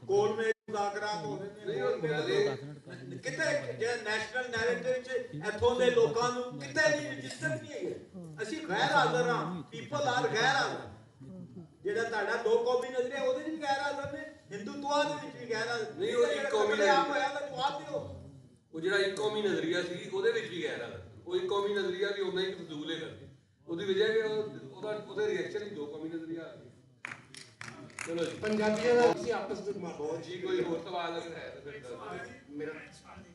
ਗੋਲਮੇਜ ਮੁਜ਼ਾਕਰਾਤ ਹੋ ਰਹੇ ਨੇ ਕਿਤੇ, ਜਿਹੜਾ ਨੈਸ਼ਨਲ ਨੈਰੇਟਿਵ 'ਚ ਇੱਥੋਂ ਦੇ ਲੋਕਾਂ ਨੂੰ ਕਿਤੇ ਨਹੀਂ ਰਜਿਸਟਰ ਨਹੀਂ ਹੈਗੇ। ਅਸੀਂ ਗੈਰ ਹਾਜ਼ਰ ਹਾਂ, ਪੀਪਲ ਆਰ ਗੈਰ ਹਾਜ਼ਰ। ਜਿਹੜਾ ਤੁਹਾਡਾ ਦੋ ਕੌਮੀ ਨਜ਼ਰੀਆ ਉਹਦੇ 'ਚ ਵੀ ਗੈਰ ਹਾਜ਼ਰ ਨੇ, ਹਿੰਦੂਤਵਾ ਦੇ ਵਿੱਚ ਵੀ ਗੈਰ ਹਾਜ਼ਰ ਨਹੀਂ। ਉਹ ਇੱਕ ਕੌਮੀ ਨਜ਼ਰੀਆ ਹੋਇਆ ਤਾਂ ਜਵਾਬ ਦਿਓ। ਉਹ ਜਿਹੜਾ ਇੱਕ ਕੌਮੀ ਨਜ਼ਰੀਆ ਸੀ ਉਹਦੇ ਵਿੱਚ ਵੀ ਗੈਰ ਹਾਜ਼ਰ। ਉਹ ਇੱਕ ਕੌਮੀ ਨਜ਼ਰੀਆ ਵੀ ਉਨਾ ਹੀ ਫਜ਼ੂਲ ਹੈ ਕਰਦੇ, ਉਹਦੀ ਵਜ੍ਹਾ ਕਿ ਉਹਦੇ ਰਿਐਕਸ਼ਨ ਹੀ ਦੋ ਕੌਮੀ ਨਜ਼ਰੀਆ ਆ ਗਏ। ਚਲੋ ਜੀ, ਪੰਜਾਬੀਆਂ ਦਾ ਅਸੀਂ ਆਪਸ ਵਿੱਚ ਮਾਰੋ ਜੀ। ਕੋਈ ਹੋਰ ਸਵਾਲ ਅਗਰ ਹੈ ਤਾਂ ਫਿਰ ਮੇਰਾ ਪੰਜਾਬੀ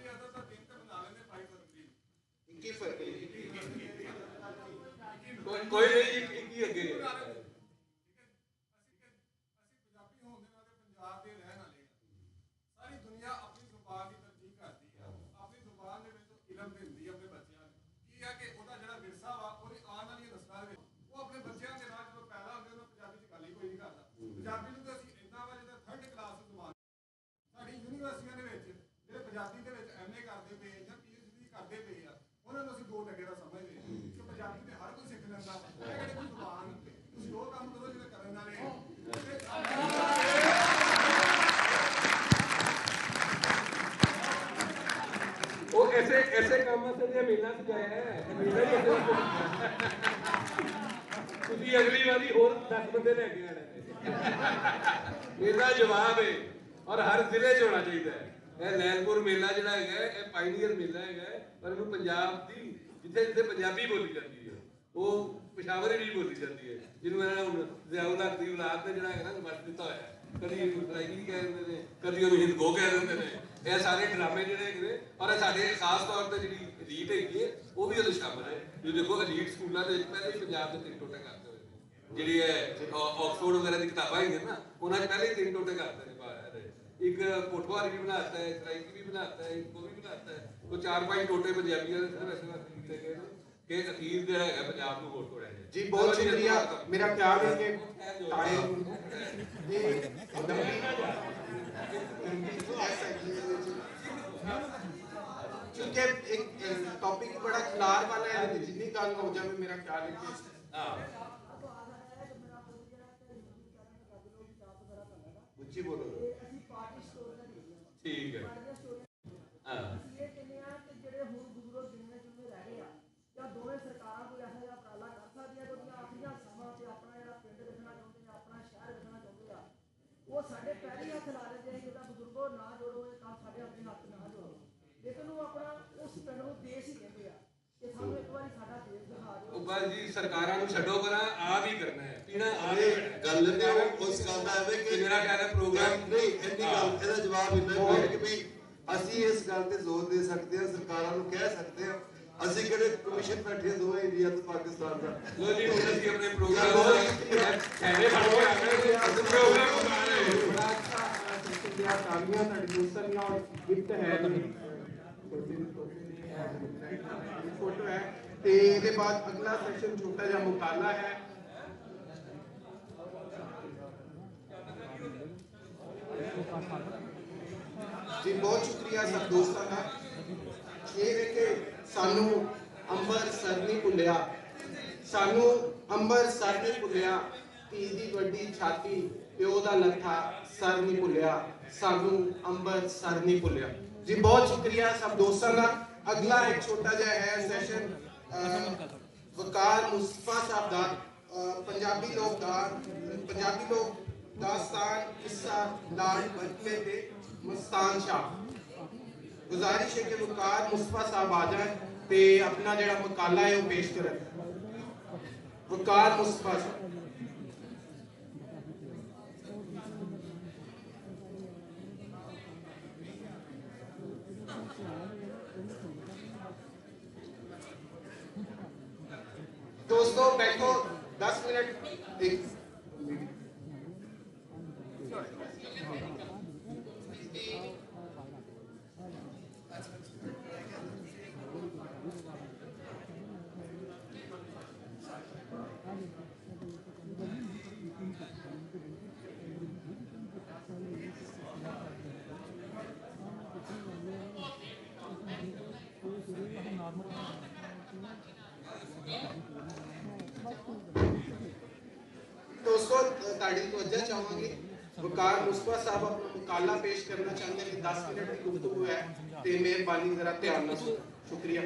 ਆਦਤ ਦਾ ਦਿਨ ਤਾਂ ਬਣਾ ਲੈਂਦੇ 5 ਫਰਵਰੀ। ਕੀ ਫਰਕ ਹੈ? ਕੋਈ ਨਹੀਂ ਜੀ, ਇੱਕ ਹੀ ਅੱਗੇ ਹੈ। ਸਾਰੀ ਦੁਨੀਆ ਆਪਣੀ ਜ਼ੁਬਾਨ ਦੀ ਤਰਜੀਹ ਕਰਦੀ ਹੈ, ਆਪਣੀ ਜ਼ੁਬਾਨ ਦੇ ਵਿੱਚ ਇਲਮ ਦਿੰਦੀ ਹੈ ਆਪਣੇ ਬੱਚਿਆਂ ਨੂੰ। ਕੀ ਹੈ ਕਿ ਉਹਦਾ ਜਿਹੜਾ ਵਿਰਸਾ ਵਾ ਉਹਦੀ ਆਉਣ ਵਾਲੀਆਂ ਨਸਲਾਂ ਦੇ ਵਿੱਚ ਉਹ ਆਪਣੇ ਬੱਚਿਆਂ ਦੇ ਨਾਲ ਜਦੋਂ ਪੈਦਾ ਹੁੰਦੇ ਉਹਨਾਂ ਪੰਜਾਬੀ 'ਚ ਗੱਲ ਹੀ ਕੋਈ ਨਹੀਂ ਕਰਦਾ। ਪੰਜਾਬੀ ਨੂੰ ਤਾਂ ਅਸੀਂ ਇੰਨਾ ਵਾ ਜਿੱਦਾਂ 3rd ਕਲਾਸ ਜ਼ੁਬਾਨ। ਸਾਡੀ ਯੂਨੀਵਰਸਿਟੀਆਂ ਦੇ ਵਿੱਚ ਜਿਹੜੇ ਪੰਜਾਬੀ ਦੇ ਵਿੱਚ MA ਕਰਦੇ ਪਏ ਜਾਂ PhD ਕਰਦੇ ਪਏ ਆ, ਉਹਨਾਂ ਨੂੰ ਅਸੀਂ ਦੋ ਟਕੇ ਦਾ ਸਮਝਦੇ ਹਾਂ ਕਿ ਪੰਜਾਬੀ ਤੇ ਹਰ ਕੋਈ ਸਿੱਖ ਲੈਂਦਾ। ਇਹ ਕਿਹੜੀ ਕੋਈ ਜ਼ੁਬਾਨ, ਤੁਸੀਂ ਉਹ ਕੰਮ ਕਰੋ ਜਿਹੜੇ ਕਰਨ ਵਾਲੇ ਹੋ। वो ऐसे काम से जो मेला सजाया है, ਤੁਸੀਂ ਅਗਲੀ ਵਾਰੀ ਹੋਰ 10 ਬੰਦੇ ਲੈ ਕੇ ਆਣੇ ਮੇਰਾ ਜਵਾਬ ਹੈ ਔਰ ਹਰ ਜ਼ਿਲ੍ਹੇ 'ਚ ਹੋਣਾ ਚਾਹੀਦਾ ਹੈ। ਇਹ ਲੈਲਪੁਰ ਮੇਲਾ ਜਿਹੜਾ ਹੈਗਾ ਇਹ ਪਾਇਨੀਅਰ ਮੇਲਾ ਹੈਗਾ, ਪਰ ਇਹਨੂੰ ਪੰਜਾਬ ਦੀ ਜਿੱਥੇ ਜਿੱਥੇ ਪੰਜਾਬੀ ਬੋਲੀ ਜਾਂਦੀ ਹੈ ਉਹ ਪਿਸ਼ਾਵਰੀ ਨਹੀਂ ਬੋਲੀ ਜਾਂਦੀ ਹੈ, ਜਿਹਨੂੰ ਇਹਨਾਂ ਹੁਣ ਜ਼ਿਆਉਲ ਹਕ ਦੀ ਔਲਾਦ ਨੇ ਜਿਹੜਾ ਹੈਗਾ ਨਾ ਵਰਤ ਦਿੱਤਾ ਹੋਇਆ ਹੈ। ਕਦੀ ਸਰਾਇਕੀ ਕਹਿ ਦਿੰਦੇ ਨੇ, ਕਦੀ ਉਹਨੂੰ ਹਿੰਦਕੋ ਕਹਿ ਦਿੰਦੇ ਨੇ। ਇਹ ਸਾਰੇ ਡਰਾਮੇ ਜਿਹੜੇ ਹੈਗੇ ਨੇ, ਔਰ ਇਹ ਸਾਡੇ ਖਾਸ ਤੌਰ ਤੇ ਜਿਹੜੀ ਰੀਟ ਹੈਗੀ ਹੈ ਉਹ ਵੀ ਉਹਦੇ ਸ਼ਾਮਲ ਹੈ। ਜੇ ਦੇਖੋ ਰੀਟ ਸਕੂਲਾਂ ਦੇ ਵਿੱਚ ਪਹਿਲੇ ਹੀ ਪੰਜਾਬ ਦੇ 3 ਟੋਟੇ ਕਰਦੇ ਹੋਏ ਨੇ, ਜਿਹੜੀ ਹੈ ਆਕਸਫੋਰਡ ਵਗੈरह ਦੀ ਕਿਤਾਬਾਂ ਹੈਗੀਆਂ ਨਾ, ਉਹਨਾਂ 'ਚ ਪਹਿਲੇ ਹੀ 3 ਟੋਟੇ ਕਰਦੇ ਨੇ। एक पोठवार भी बनाता है, सराइकी भी बनाता है, इनको भी बनाता है। तो 4-5 टोटे पंजाबियों ने सिर्फ ऐसे वास्ते लिखे गए कि अखीर जो है पंजाब को वोट तोड़ा है जी। बहुत शुक्रिया। मेरा ख्याल है कि क्योंकि एक टॉपिक बड़ा खिलार वाला है, जितनी गल हो जाए मेरा ख्याल है कि ऊंची बोलो। ठीक है। हाँ जी सरकारां नूं छड्डो परां आप ही करना है, पीना आप ही गल ने उस गल दा है कि मेरा ख्याल है प्रोग्राम नहीं इन्नी गल ਇਹਦਾ ਜਵਾਬ ਇੰਨਾ ਹੈ ਕਿ ਵੀ ਅਸੀਂ ਇਸ ਗੱਲ ਤੇ ਜ਼ੋਰ ਦੇ ਸਕਦੇ ਹਾਂ, ਸਰਕਾਰਾਂ ਨੂੰ ਕਹਿ ਸਕਦੇ ਹਾਂ। ਅਸੀਂ ਕਿਹੜੇ ਕਮਿਸ਼ਨ ਬੈਠੇ ਦੋਵੇਂ ਇੰਡੀਆ ਤੇ ਪਾਕਿਸਤਾਨ ਦਾ। ਲੋ ਜੀ ਹੁਣ ਅਸੀਂ ਆਪਣੇ ਪ੍ਰੋਗਰਾਮ ਨੂੰ ਕਹਿੰਦੇ ਬਣ ਕੇ ਆ ਗਏ ਅਸੀਂ ਪ੍ਰੋਗਰਾਮ ਬਣਾ ਰਹੇ ਹਾਂ। बड़ा अच्छा शुक्रिया। तालियां ਤੁਹਾਡੇ ਦੋਸਤਾਂ ਦੀਆਂ ਔਰ ਗਿਫਟ ਹੈ फोटो है। ਤੇ ਇਹਦੇ ਬਾਅਦ ਅਗਲਾ ਸੈਸ਼ਨ ਛੋਟਾ ਜਿਹਾ ਮੁਕਾਲਾ ਹੈ। जी बहुत शुक्रिया सब दोस्तों का। ये है कि सानू अंबर सर नहीं भुलिया, सानू अंबर सर नहीं भुलिया, धी दी वड्डी छाती प्यो दा लट्ठा सर नहीं भुलिया, सानू अंबर सर नहीं भुलिया। जी बहुत शुक्रिया सब दोस्तों का। अगला एक छोटा जिहा है सैशन वकार मुस्तफा साहब दा पंजाबी लोग दास्तान किस्सा लाड बचपे ते मस्तान शाह। गुजारिश है कि वकार मुस्तफा साहब आ जाए ते अपना जेड़ा मकाला है वो पेश करें। वकार मुस्तफा साहब। दोस्तों बैठो 10 मिनट। दोस्तों ताड़ी तवज्जो चाहांगे। वकार मुस्तफा साहब अपना मुकाला पेश करना चाहते हैं। 10 मिनट की गुफ्तगू है ते मेहरबानी जरा ध्यान नाल सुनो। शुक्रिया।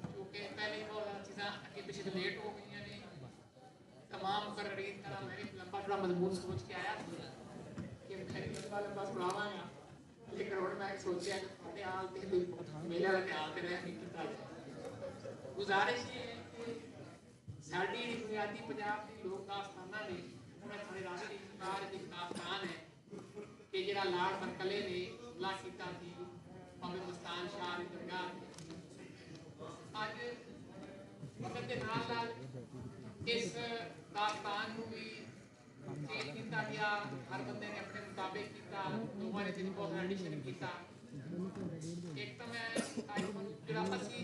क्योंकि पहले ही बहुत चीज़ां अगे पीछे लेट हो गई ने, तमाम मुकर्रीन का मैं भी लंबा थोड़ा मजमून सोच के आया कि खैर लंबा सुनावा है, लेकिन और मैं सोचा कि थोड़े हाल ते मेले वाले हाल ते रह नहीं किया जाए। गुजारिश ये है कि साड़ी बुनियादी पंजाब की लोक दास्ताना ने ਉਹਨਾਂ ਸਾਡੇ ਰਾਜੇ ਦੀ ਸਰਕਾਰ ਦੀ ਦਾਸਤਾਨ ਹੈ ਕਿ ਜਿਹੜਾ ਲਾੜ ਬਰਕਲੇ ਨੇ ਹਮਲਾ ਕੀਤਾ ਸੀ ਬਾਬੇ ਮਸਤਾਨ ਸ਼ਾਹ ਦੀ ਦਰਗਾਹ ਅੱਜ ਵਕਤ ਦੇ ਨਾਲ ਇਸ ਦਾਸਤਾਨ ਨੂੰ ਵੀ ਚੇਂਜ ਕੀਤਾ ਗਿਆ, ਹਰ ਬੰਦੇ ਨੇ ਆਪਣੇ ਮੁਤਾबिक ਕੀਤਾ, ਲੋਕਾਂ ਨੇ ਜਿਹਨੂੰ ਬਹੁਤ ਐਡੀਸ਼ਨ ਕੀਤਾ। ਇੱਕ ਤਾਂ ਮੈਂ ਅੱਜ ਜਿਹੜਾ ਅਸੀਂ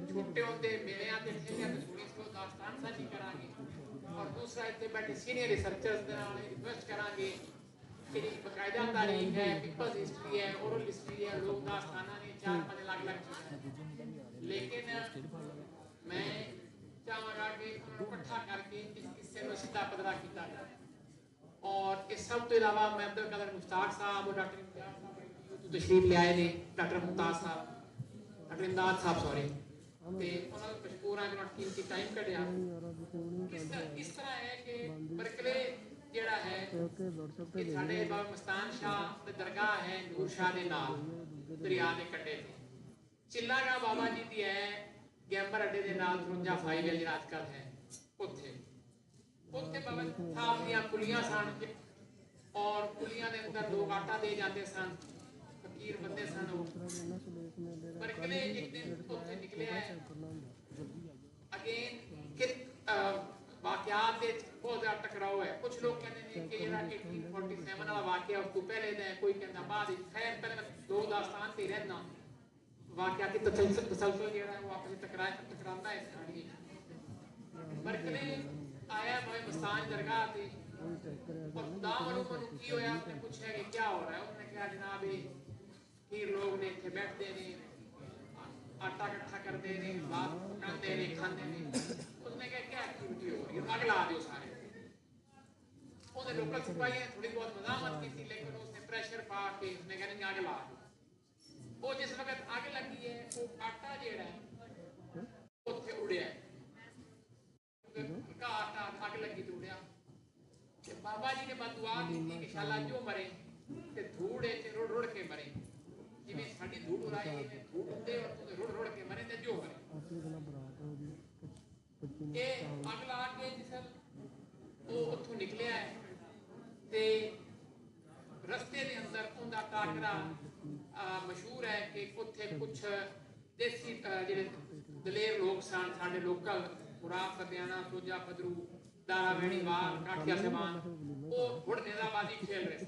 ਛੋਟੇ ਹੁੰਦੇ ਮਿਲਿਆ ਤੇ ਠੇਲਿਆਂ ਤੇ ਸੁਣੀ ਸੀ ਉਹ ਦਾਸਤਾਨ ਸਾਂਝੀ ਕਰਾਂਗੇ, ਔਰ ਦੂਸਰਾ ਇੱਥੇ ਬੈਠੇ ਸੀਨੀਅਰ ਰਿਸਰਚਰਸ ਦੇ ਨਾਲ ਰਿਕੁਐਸਟ ਕਰਾਂਗੇ ਕਿ ਜਿਹੜੀ ਬਕਾਇਦਾ ਤਾਰੀਖ ਹੈ, ਪੀਪਲਸ ਹਿਸਟਰੀ ਹੈ, ਓਰਲ ਹਿਸਟਰੀ ਹੈ, ਲੋਕ ਦਾਸਤਾਨਾਂ ਨੇ 4-5 ਅਲੱਗ-ਅਲੱਗ ਚੀਜ਼ਾਂ, ਲੇਕਿਨ ਮੈਂ ਚਾਹਾਂਗਾ ਕਿ ਉਹਨਾਂ ਨੂੰ ਇਕੱਠਾ ਕਰਕੇ ਇਸ ਕਿੱਸੇ ਨੂੰ ਸਿੱਧਾ ਪੱਧਰਾ ਕੀਤਾ ਜਾਏ। और इस सब तो अलावा मैं अब्दुल कदर मुश्ताक साहब और डॉक्टर इम्तियाज साहब तो तशरीफ ले आए ने, डॉक्टर मुमताज साहब, डॉक्टर इमदाद साहब सॉरी, ਤੇ ਉਹਨਾਂ ਨੂੰ ਮਸ਼ਕੂਰ ਹਾਂ ਕਿ ਉਹਨਾਂ ਕੀਮਤੀ ਟਾਈਮ ਕੱਢਿਆ। ਇਸ ਤਰ੍ਹਾਂ ਹੈ ਕਿ ਬਰਕਲੇ ਜਿਹੜਾ ਹੈ ਕਿ ਸਾਡੇ ਬਾਬਾ ਮਸਤਾਨ ਸ਼ਾਹ ਦੀ ਦਰਗਾਹ ਹੈ ਨੂਰ ਸ਼ਾਹ ਦੇ ਨਾਲ ਦਰਿਆ ਦੇ ਕੰਢੇ ਤੇ। ਚਿੱਲਾਗਾ ਬਾਬਾ ਜੀ ਦੀ ਹੈ ਗੈਂਬਰ ਅੱਡੇ ਦੇ ਨਾਲ 53 ਫਾਈਲ ਜਿਹੜਾ ਅੱਜ ਕੱਲ੍ਹ ਹੈ ਉੱਥੇ ਬਾਬਾ ਸਾਹਿਬ ਦੀਆਂ ਕੁਲੀਆਂ ਸਨ ਔਰ ਕੁਲੀਆਂ ਦੇ ਅੰਦਰ ਲੋਕ ਆਟਾ ਦੇ ਜਾਂਦੇ ਸਨ, ਫਕੀਰ ਬੰਦੇ ਸਨ ਉਹ। ਬਰਕਲੇ ਇੱਕ ਦਿਨ ਉੱਥੇ ਨਿਕਲਿਆ ਹੈ ਅਗੇਨ ਕਿ ਵਾਕਿਆਤ ਦੇ ਬਹੁਤ ਜ਼ਿਆਦਾ ਟਕਰਾਓ ਹੈ। ਕੁਝ ਲੋਕ ਕਹਿੰਦੇ ਨੇ ਕਿ ਜਿਹੜਾ 1847 ਵਾਲਾ ਵਾਕਿਆ ਉਸ ਤੋਂ ਪਹਿਲੇ ਦਾ ਹੈ, ਕੋਈ ਕਹਿੰਦਾ ਬਾਅਦ ਵਿੱਚ। ਖੈਰ ਪਹਿਲੇ ਮੈਂ ਦੋ ਦਾਸਤਾਨ ਤੇ ਰਹਿਣਾ ਵਾਕਿਆਤੀ ਤਸਲਸਲ ਜਿਹੜਾ ਉਹ ਆਪਸ ਵਿੱਚ ਟਕਰਾਉਂਦਾ ਹੈ ਇਸ ਕਹਾਣੀ ਵਿੱਚ। ਬਰਕਲੇ आया भाई मस्तान दरगाह थी और खुदा मालूम की होया, उसने पूछा कि क्या हो रहा है। उन्होंने कहा जनाब फकीर लोग ने इतने बैठते ने आटा इकट्ठा करते ने, बात पकाते ने, खाते ने। उसने कहा क्या एक्टिविटी हो रही है, अग ला दो सारे। उन्हें लोकल सिपाही ने थोड़ी बहुत मजामत की थी, लेकिन उसने प्रेशर पा के उसने कहा नहीं अग ला दो। वो जिस वक्त अग लगी है वो आटा जेड़ा है उत्थे उड़िया है, आटा अग लगी तोड़िया। बाबा जी ने बदुआ की थी कि शाला जो मरे ते धूड़ है रुड़ रुड़ के मरे, जिवें साडी धूड़ उड़ाई है धूड़ उड़े और तू रुड़ रुड़ के मरे ते जो मरे। ये अग ला के जिसल वो उत्थों निकलिया है ते रस्ते दे अंदर उनका टाकरा मशहूर है कि उत्थे कुछ देसी जेडे दलेर लोग सन साडे लोकल मुराद सत्याना सोजा पदरू दारा वेणी वाल काठिया समान वो घुड़ नेजाबाजी खेल रहे थे।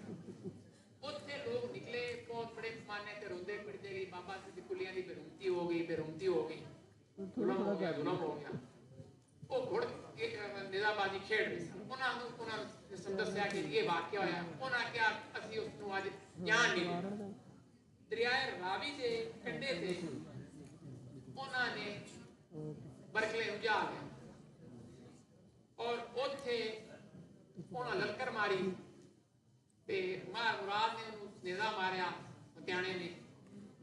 उत्थे लोग निकले बहुत बड़े पैमाने ते रोंदे पिटदे गई बाबा जी दी कुलियां दी बेरुमती हो गई जुल्म हो गया। वो घुड़ नेजाबाजी खेल रहे थे। उन्होंने दस्या कि ये वाकया होया। उन्होंने क्या असीं उस नूं अज जान नहीं दरियाए रावी दे कंढे ते उन्होंने बरकले उजा लिया और उत्थे उन्हें ललकर मारी ते मार मुराद ने नेजा मारिया मतियाने ने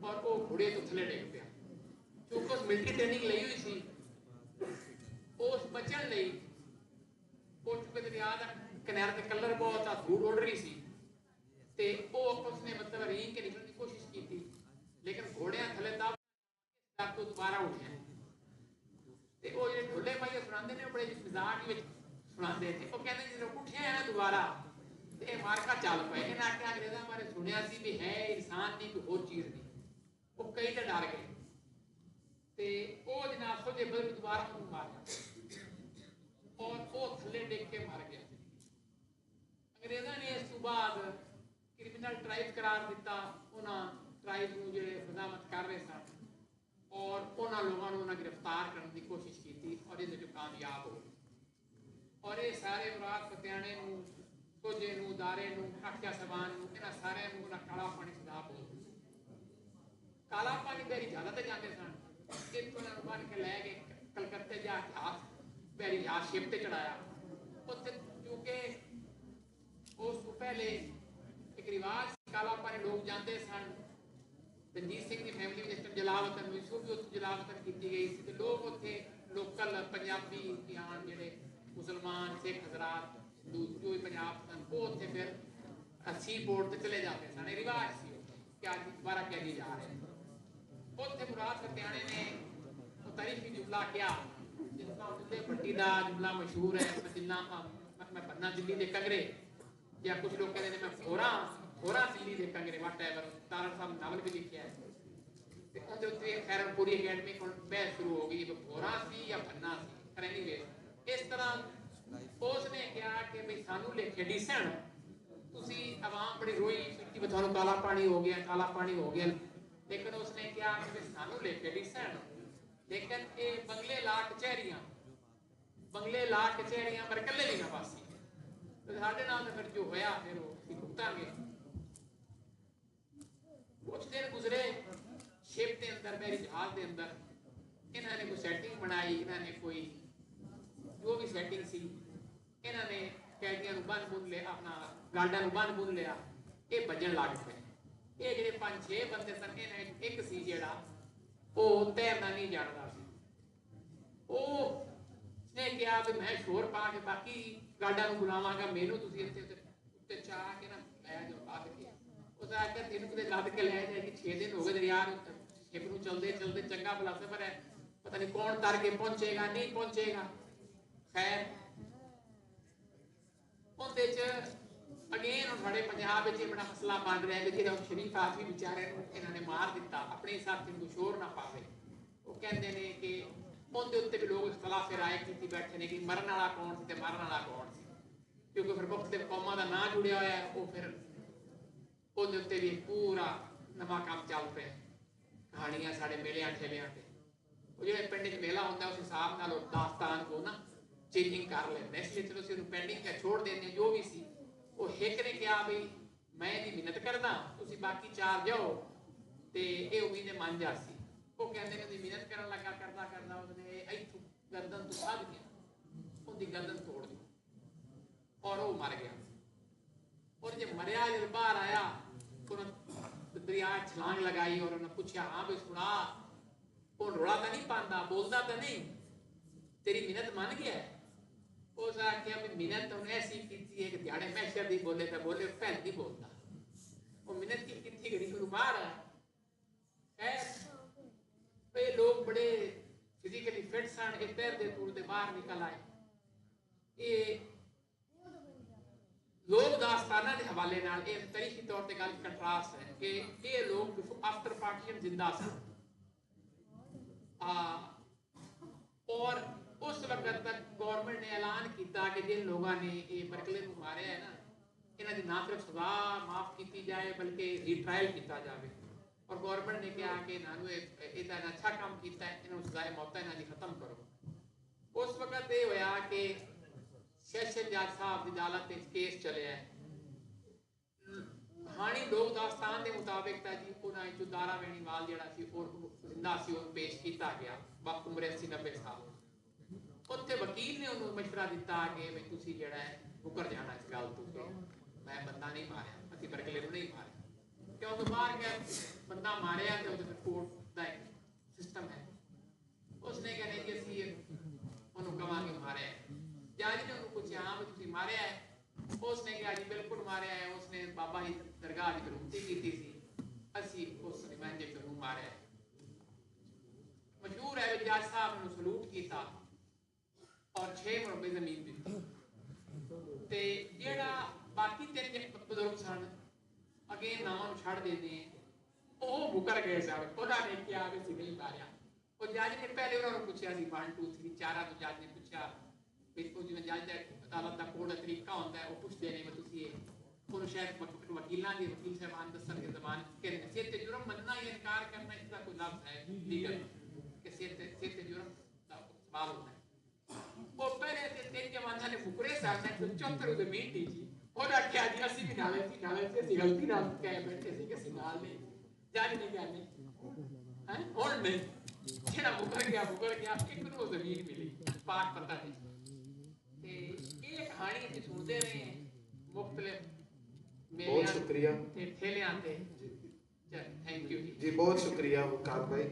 और वो घोड़े तो थले डिग पिया। क्योंकि उस मिलिट्री ट्रेनिंग ली हुई सी उस बचन लई वो चुके दरिया का किनारे ते कलर बहुत आ धूड़ उड़ रही सी ते वो उसने मतलब रींग के निकलने की कोशिश की थी, लेकिन घोड़ियां थले दब तो दोबारा उठे ते वो जे ढोले भाई सुनाते ने बड़े मजाक में सुनाते थे। वो कहते जो उठे हैं ना दोबारा ते मारका चल पे इन्हें आख्या अंग्रेजा बारे सुनिया सी भी है इंसान नहीं कोई होर चीज नहीं। वो कई तो डर गए ते वो जनाब सोचे बदल दोबारा उन्हें मार और वो थले डिग के मर गया। अंग्रेजा ने इस तो बाद क्रिमिनल ट्राइब करार दिता उन्होंने ट्राइब को जो बदामत कर रहे सन और उन्होंने लोगों ने गिरफ्तार करने की कोशिश की थी और ये जो कामयाब हो। और ये सारे मुराद फतियाने सोजे दारे काठिया सबान इन्होंने सारे काला पानी सदा बोल काला पानी बैरी ज्यादा तो जाते सन इतों बन के लै गए कलकत्ते जहाज बैरी जहाज शिप से चढ़ाया उत्थे क्योंकि उस पहले एक रिवाज काला पानी लोग जाते सन। रंजीत सिंह की फैमिली में जिस जलावतन हुई सो भी उत्थे जलावतन की गई थी। लोग उत्थे लोकल पंजाबी बिहान जेडे मुसलमान सिख हजरात जो भी पंजाब सन वो उत्थे फिर सी बोर्ड से चले जाते सन। रिवाज सी कि आज दोबारा कह दिए जा रहे हैं। उत्थे मुराद सत्याने ने तारीखी जुमला किया जिसका जुमले भट्टी का जुमला मशहूर है जिन्ना कि मैं बन्ना दिल्ली के कंगरे, या कुछ लोग कहते हैं मैं होरा दिल्ली के कंगरे, वट एवर। तारण साहब नावल भी लिखा है, ਉਹਦੇ ਉੱਤੇ ਖੈਰ ਪੂਰੀ ਅਕੈਡਮੀ ਹੁਣ ਬਹਿਸ ਸ਼ੁਰੂ ਹੋ ਗਈ, ਹੋਰਾ ਸੀ ਜਾਂ ਬੰਨਾ ਸੀ। ਪਰ ਐਨੀਵੇ ਇਸ ਤਰ੍ਹਾਂ ਉਸ ਨੇ ਕਿਹਾ ਕਿ ਵੀ ਸਾਨੂੰ ਲਿਖੇ ਡਿਸਣ, ਤੁਸੀਂ ਆਵਾਮ ਬੜੀ ਰੋਈ ਕਿ ਤੁਹਾਨੂੰ ਕਾਲਾ ਪਾਣੀ ਹੋ ਗਿਆ, ਕਾਲਾ ਪਾਣੀ ਹੋ ਗਿਆ। ਲੇਕਿਨ ਉਸਨੇ ਕਿਹਾ ਕਿ ਸਾਨੂੰ ਲਿਖੇ ਡਿਸਣ, ਲੇਕਿਨ ਇਹ ਬੰਗਲੇ ਲਾ ਕਚਹਿਰੀਆਂ ਪਰ ਇਕੱਲੇ ਵੀ ਨਾ ਵਾਸੀ। ਤੇ ਸਾਡੇ ਨਾਲ ਤਾਂ ਫਿਰ ਜੋ ਹੋਇਆ ਫਿਰ ਉਹ ਅਸੀਂ ਭੁਗਤਾਂਗੇ। ਕੁਛ ਦਿਨ ਗੁਜ਼ਰੇ, शिप के अंदर मेरी जहाज के अंदर इन्होंने कोई सैटिंग बनाई, इन्होंने कोई जो भी सैटिंग सी, इन्होंने कैदियों बन बुन लिया, अपना गार्डा बन बुन लिया, ये बजन लग पे। ये जो 5-6 बंदे सन, इन्हें एक सी जिहड़ा वो तैरना नहीं जानता सी, उसने कहा भी मैं शोर पा के बाकी गार्डा बुलावांगा, मैनू तुसीं इत्थे उत्ते चाह के ना लै जाओ लद के। उस आखिया तेनू किते लद के लै जाएगी, 6 दिन हो गए यार शिप नूं चलदे चलदे, चंगा भला सफर है, पता नहीं कौन तर के पहुंचेगा नहीं पहुंचेगा। खैर उहदे च अगेन हुण साडे पंजाब विच बड़ा मसला बन रहा है कि जिहड़ा शरीफ आदमी बेचारे नूं इन्हां ने मार दिता, अपने साथी नूं शोर ना पावे। वो कहंदे ने कि उहदे उत्ते भी लोग इख्तलाफ राय कीती बैठे ने कि मरन वाला कौन सी ते मरन वाला कौन सी, क्योंकि फिर मुख्तलिफ कौमां दा नाम जुड़िया होया है। वो फिर उहदे उत्ते भी पूरा नवां काम चल पिया, कहानियां साढ़े मेलियां ठेलियां ते वो जो पिंड च मेला होंदा उस हिसाब नाल दास्तान को ना चेंजिंग कर लेंदे, इसलिए चलो उस पेंडिंग का छोड़ देने। जो भी सी वो हिक ने कहा भी मैं दी मिन्नत करदा, तुसीं बाकी 4 जाओ, ते ये उम्मीद मन जा सी। वो कहंदे ने मिन्नत करन लगा, करदा करदा उसने इथों गर्दन तो फड़ गया, उहदी गर्दन तोड़ दी और वो मर गया। और जब मरिया जब बाहर आया तो दरिया छलांग लगाई और उन्होंने पूछा, हाँ भी सुना, वो रोड़ा तो नहीं पाता, बोलता तो नहीं, तेरी मिन्नत मान गया है? उस आख्या भी मिन्नत उन्हें ऐसी की है कि ध्याने मैशर दी बोले तो बोले पहल नहीं बोलता, वो मिन्नत की कितनी घड़ी शुरू मार है। खैर ये लोग बड़े फिजिकली फिट सन, एक तैरते तूरते बाहर निकल आए। ये लोग दास्ताना के हवाले नाल एक तारीखी तौर पर गल कंट्रास्ट है कि ये लोग आफ्टर पार्टीशन जिंदा सन, और उस वक्त तक गवर्नमेंट ने ऐलान किया कि जिन लोगों ने ये बरकले को मारे है ना, इन्हां दी ना सिर्फ सजा माफ की जाए बल्कि रिट्रायल किया जाए। और गवर्नमेंट ने कहा कि इन्होंने इतना अच्छा काम किया है, इन्होंने सजाए मौत इन्हां दी खत्म करो। उस वक्त ये होया कि सैशन जज साहब की अदालत केस चले है, कहानी लोक दास्तान के मुताबिक था जी, उन्होंने जो दारा वेणीवाल जिहड़ा सी जिंदा सी वो पेश किया गया, वक्त उम्र 80-90 साल। उत्थे वकील ने उन्होंने मशवरा दिता कि भी तुसीं जिहड़ा है मुकर जाना इस गल तो, मैं बंदा नहीं मारिया, असीं बरकले नूं नहीं मारिया, क्योंकि बाहर गया बंदा मारिया तो उहदे कोर्ट का एक सिस्टम है। उसने कहने कि असीं उन्होंने कहांगे मारिया है। जज ने उन्होंने पूछा, हाँ भी तुसीं मारिया है? उसने कहा जी बिल्कुल मारिया है, उसने बाबा जी दरगाह की बेरुमती की थी, असीं उस रिमांडे को मारिया है। मशहूर है जज साहब ने सलूट किया और 6 मुरब्बे जमीन दी। ते जेड़ा बाकी 3 बुजुर्ग सन अगेन नाम छड़ देने, वो मुकर गए सन, उन्होंने कहा कि असीं नहीं मारिया। और जज ने पहले उन्होंने पूछा 1 2 3 4 तो जज ने पूछा जिवें जज अदालत का कोड तरीका होंदा है, वो पुछते हैं मैं तुसीं उन्होंने शायद वकीलों के वकील साहबान दसन जबान कहते सिर ते जुर्म मनना या इनकार करना, इसका कोई लफ्ज है लीगल कि सिर ते जुर्म का सवाल होता है। वो पहले ते 3 जमाना ने मुकरे साहब ने 74 जमीन दी जी, और आख्या जी असीं भी नाले सी गलती नाल कह बैठे सी कि असीं नाल नहीं, जज ने कहा नहीं हैं हुण नहीं, जेड़ा मुकर गया एक नूं जमीन मिली, पाक पता नहीं। ते ये कहानी असीं सुनते रहे हैं मुख्तलिफ बहुत शुक्रिया थैंक यू जी, बहुत शुक्रिया वकार भाई।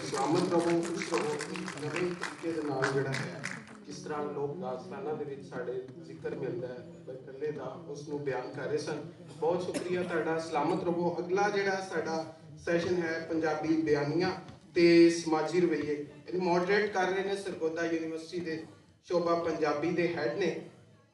सलामत रहो, खुश रहो। नਵੇਂ तरीके ਦੇ ਨਾਲ ਜਿਹੜਾ ਹੈ किस तरह लोक दास्ताना ਦੇ ਵਿੱਚ ਸਾਡੇ ਜ਼ਿਕਰ ਮਿਲਦਾ ਹੈ ਬਰਕਲੇ ਦਾ, ਉਸ ਨੂੰ ਬਿਆਨ ਕਰ ਰਹੇ ਸਨ। ਬਹੁਤ ਸ਼ੁਕਰੀਆ ਤੁਹਾਡਾ, ਸਲਾਮਤ ਰਹੋ। ਅਗਲਾ ਜਿਹੜਾ ਸਾਡਾ ਸੈਸ਼ਨ ਹੈ ਪੰਜਾਬੀ ਬਿਆਨੀਆਂ ਤੇ ਸਮਾਜੀ ਰਵੱਈਏ, ਇਹਨੂੰ ਮੋਡਰੇਟ ਕਰ ਰਹੇ ਨੇ ਸਰਗੋਦਾ ਯੂਨੀਵਰਸਿਟੀ ਦੇ ਸ਼ੋਭਾ ਪੰਜਾਬੀ ਦੇ ਹੈਡ ਨੇ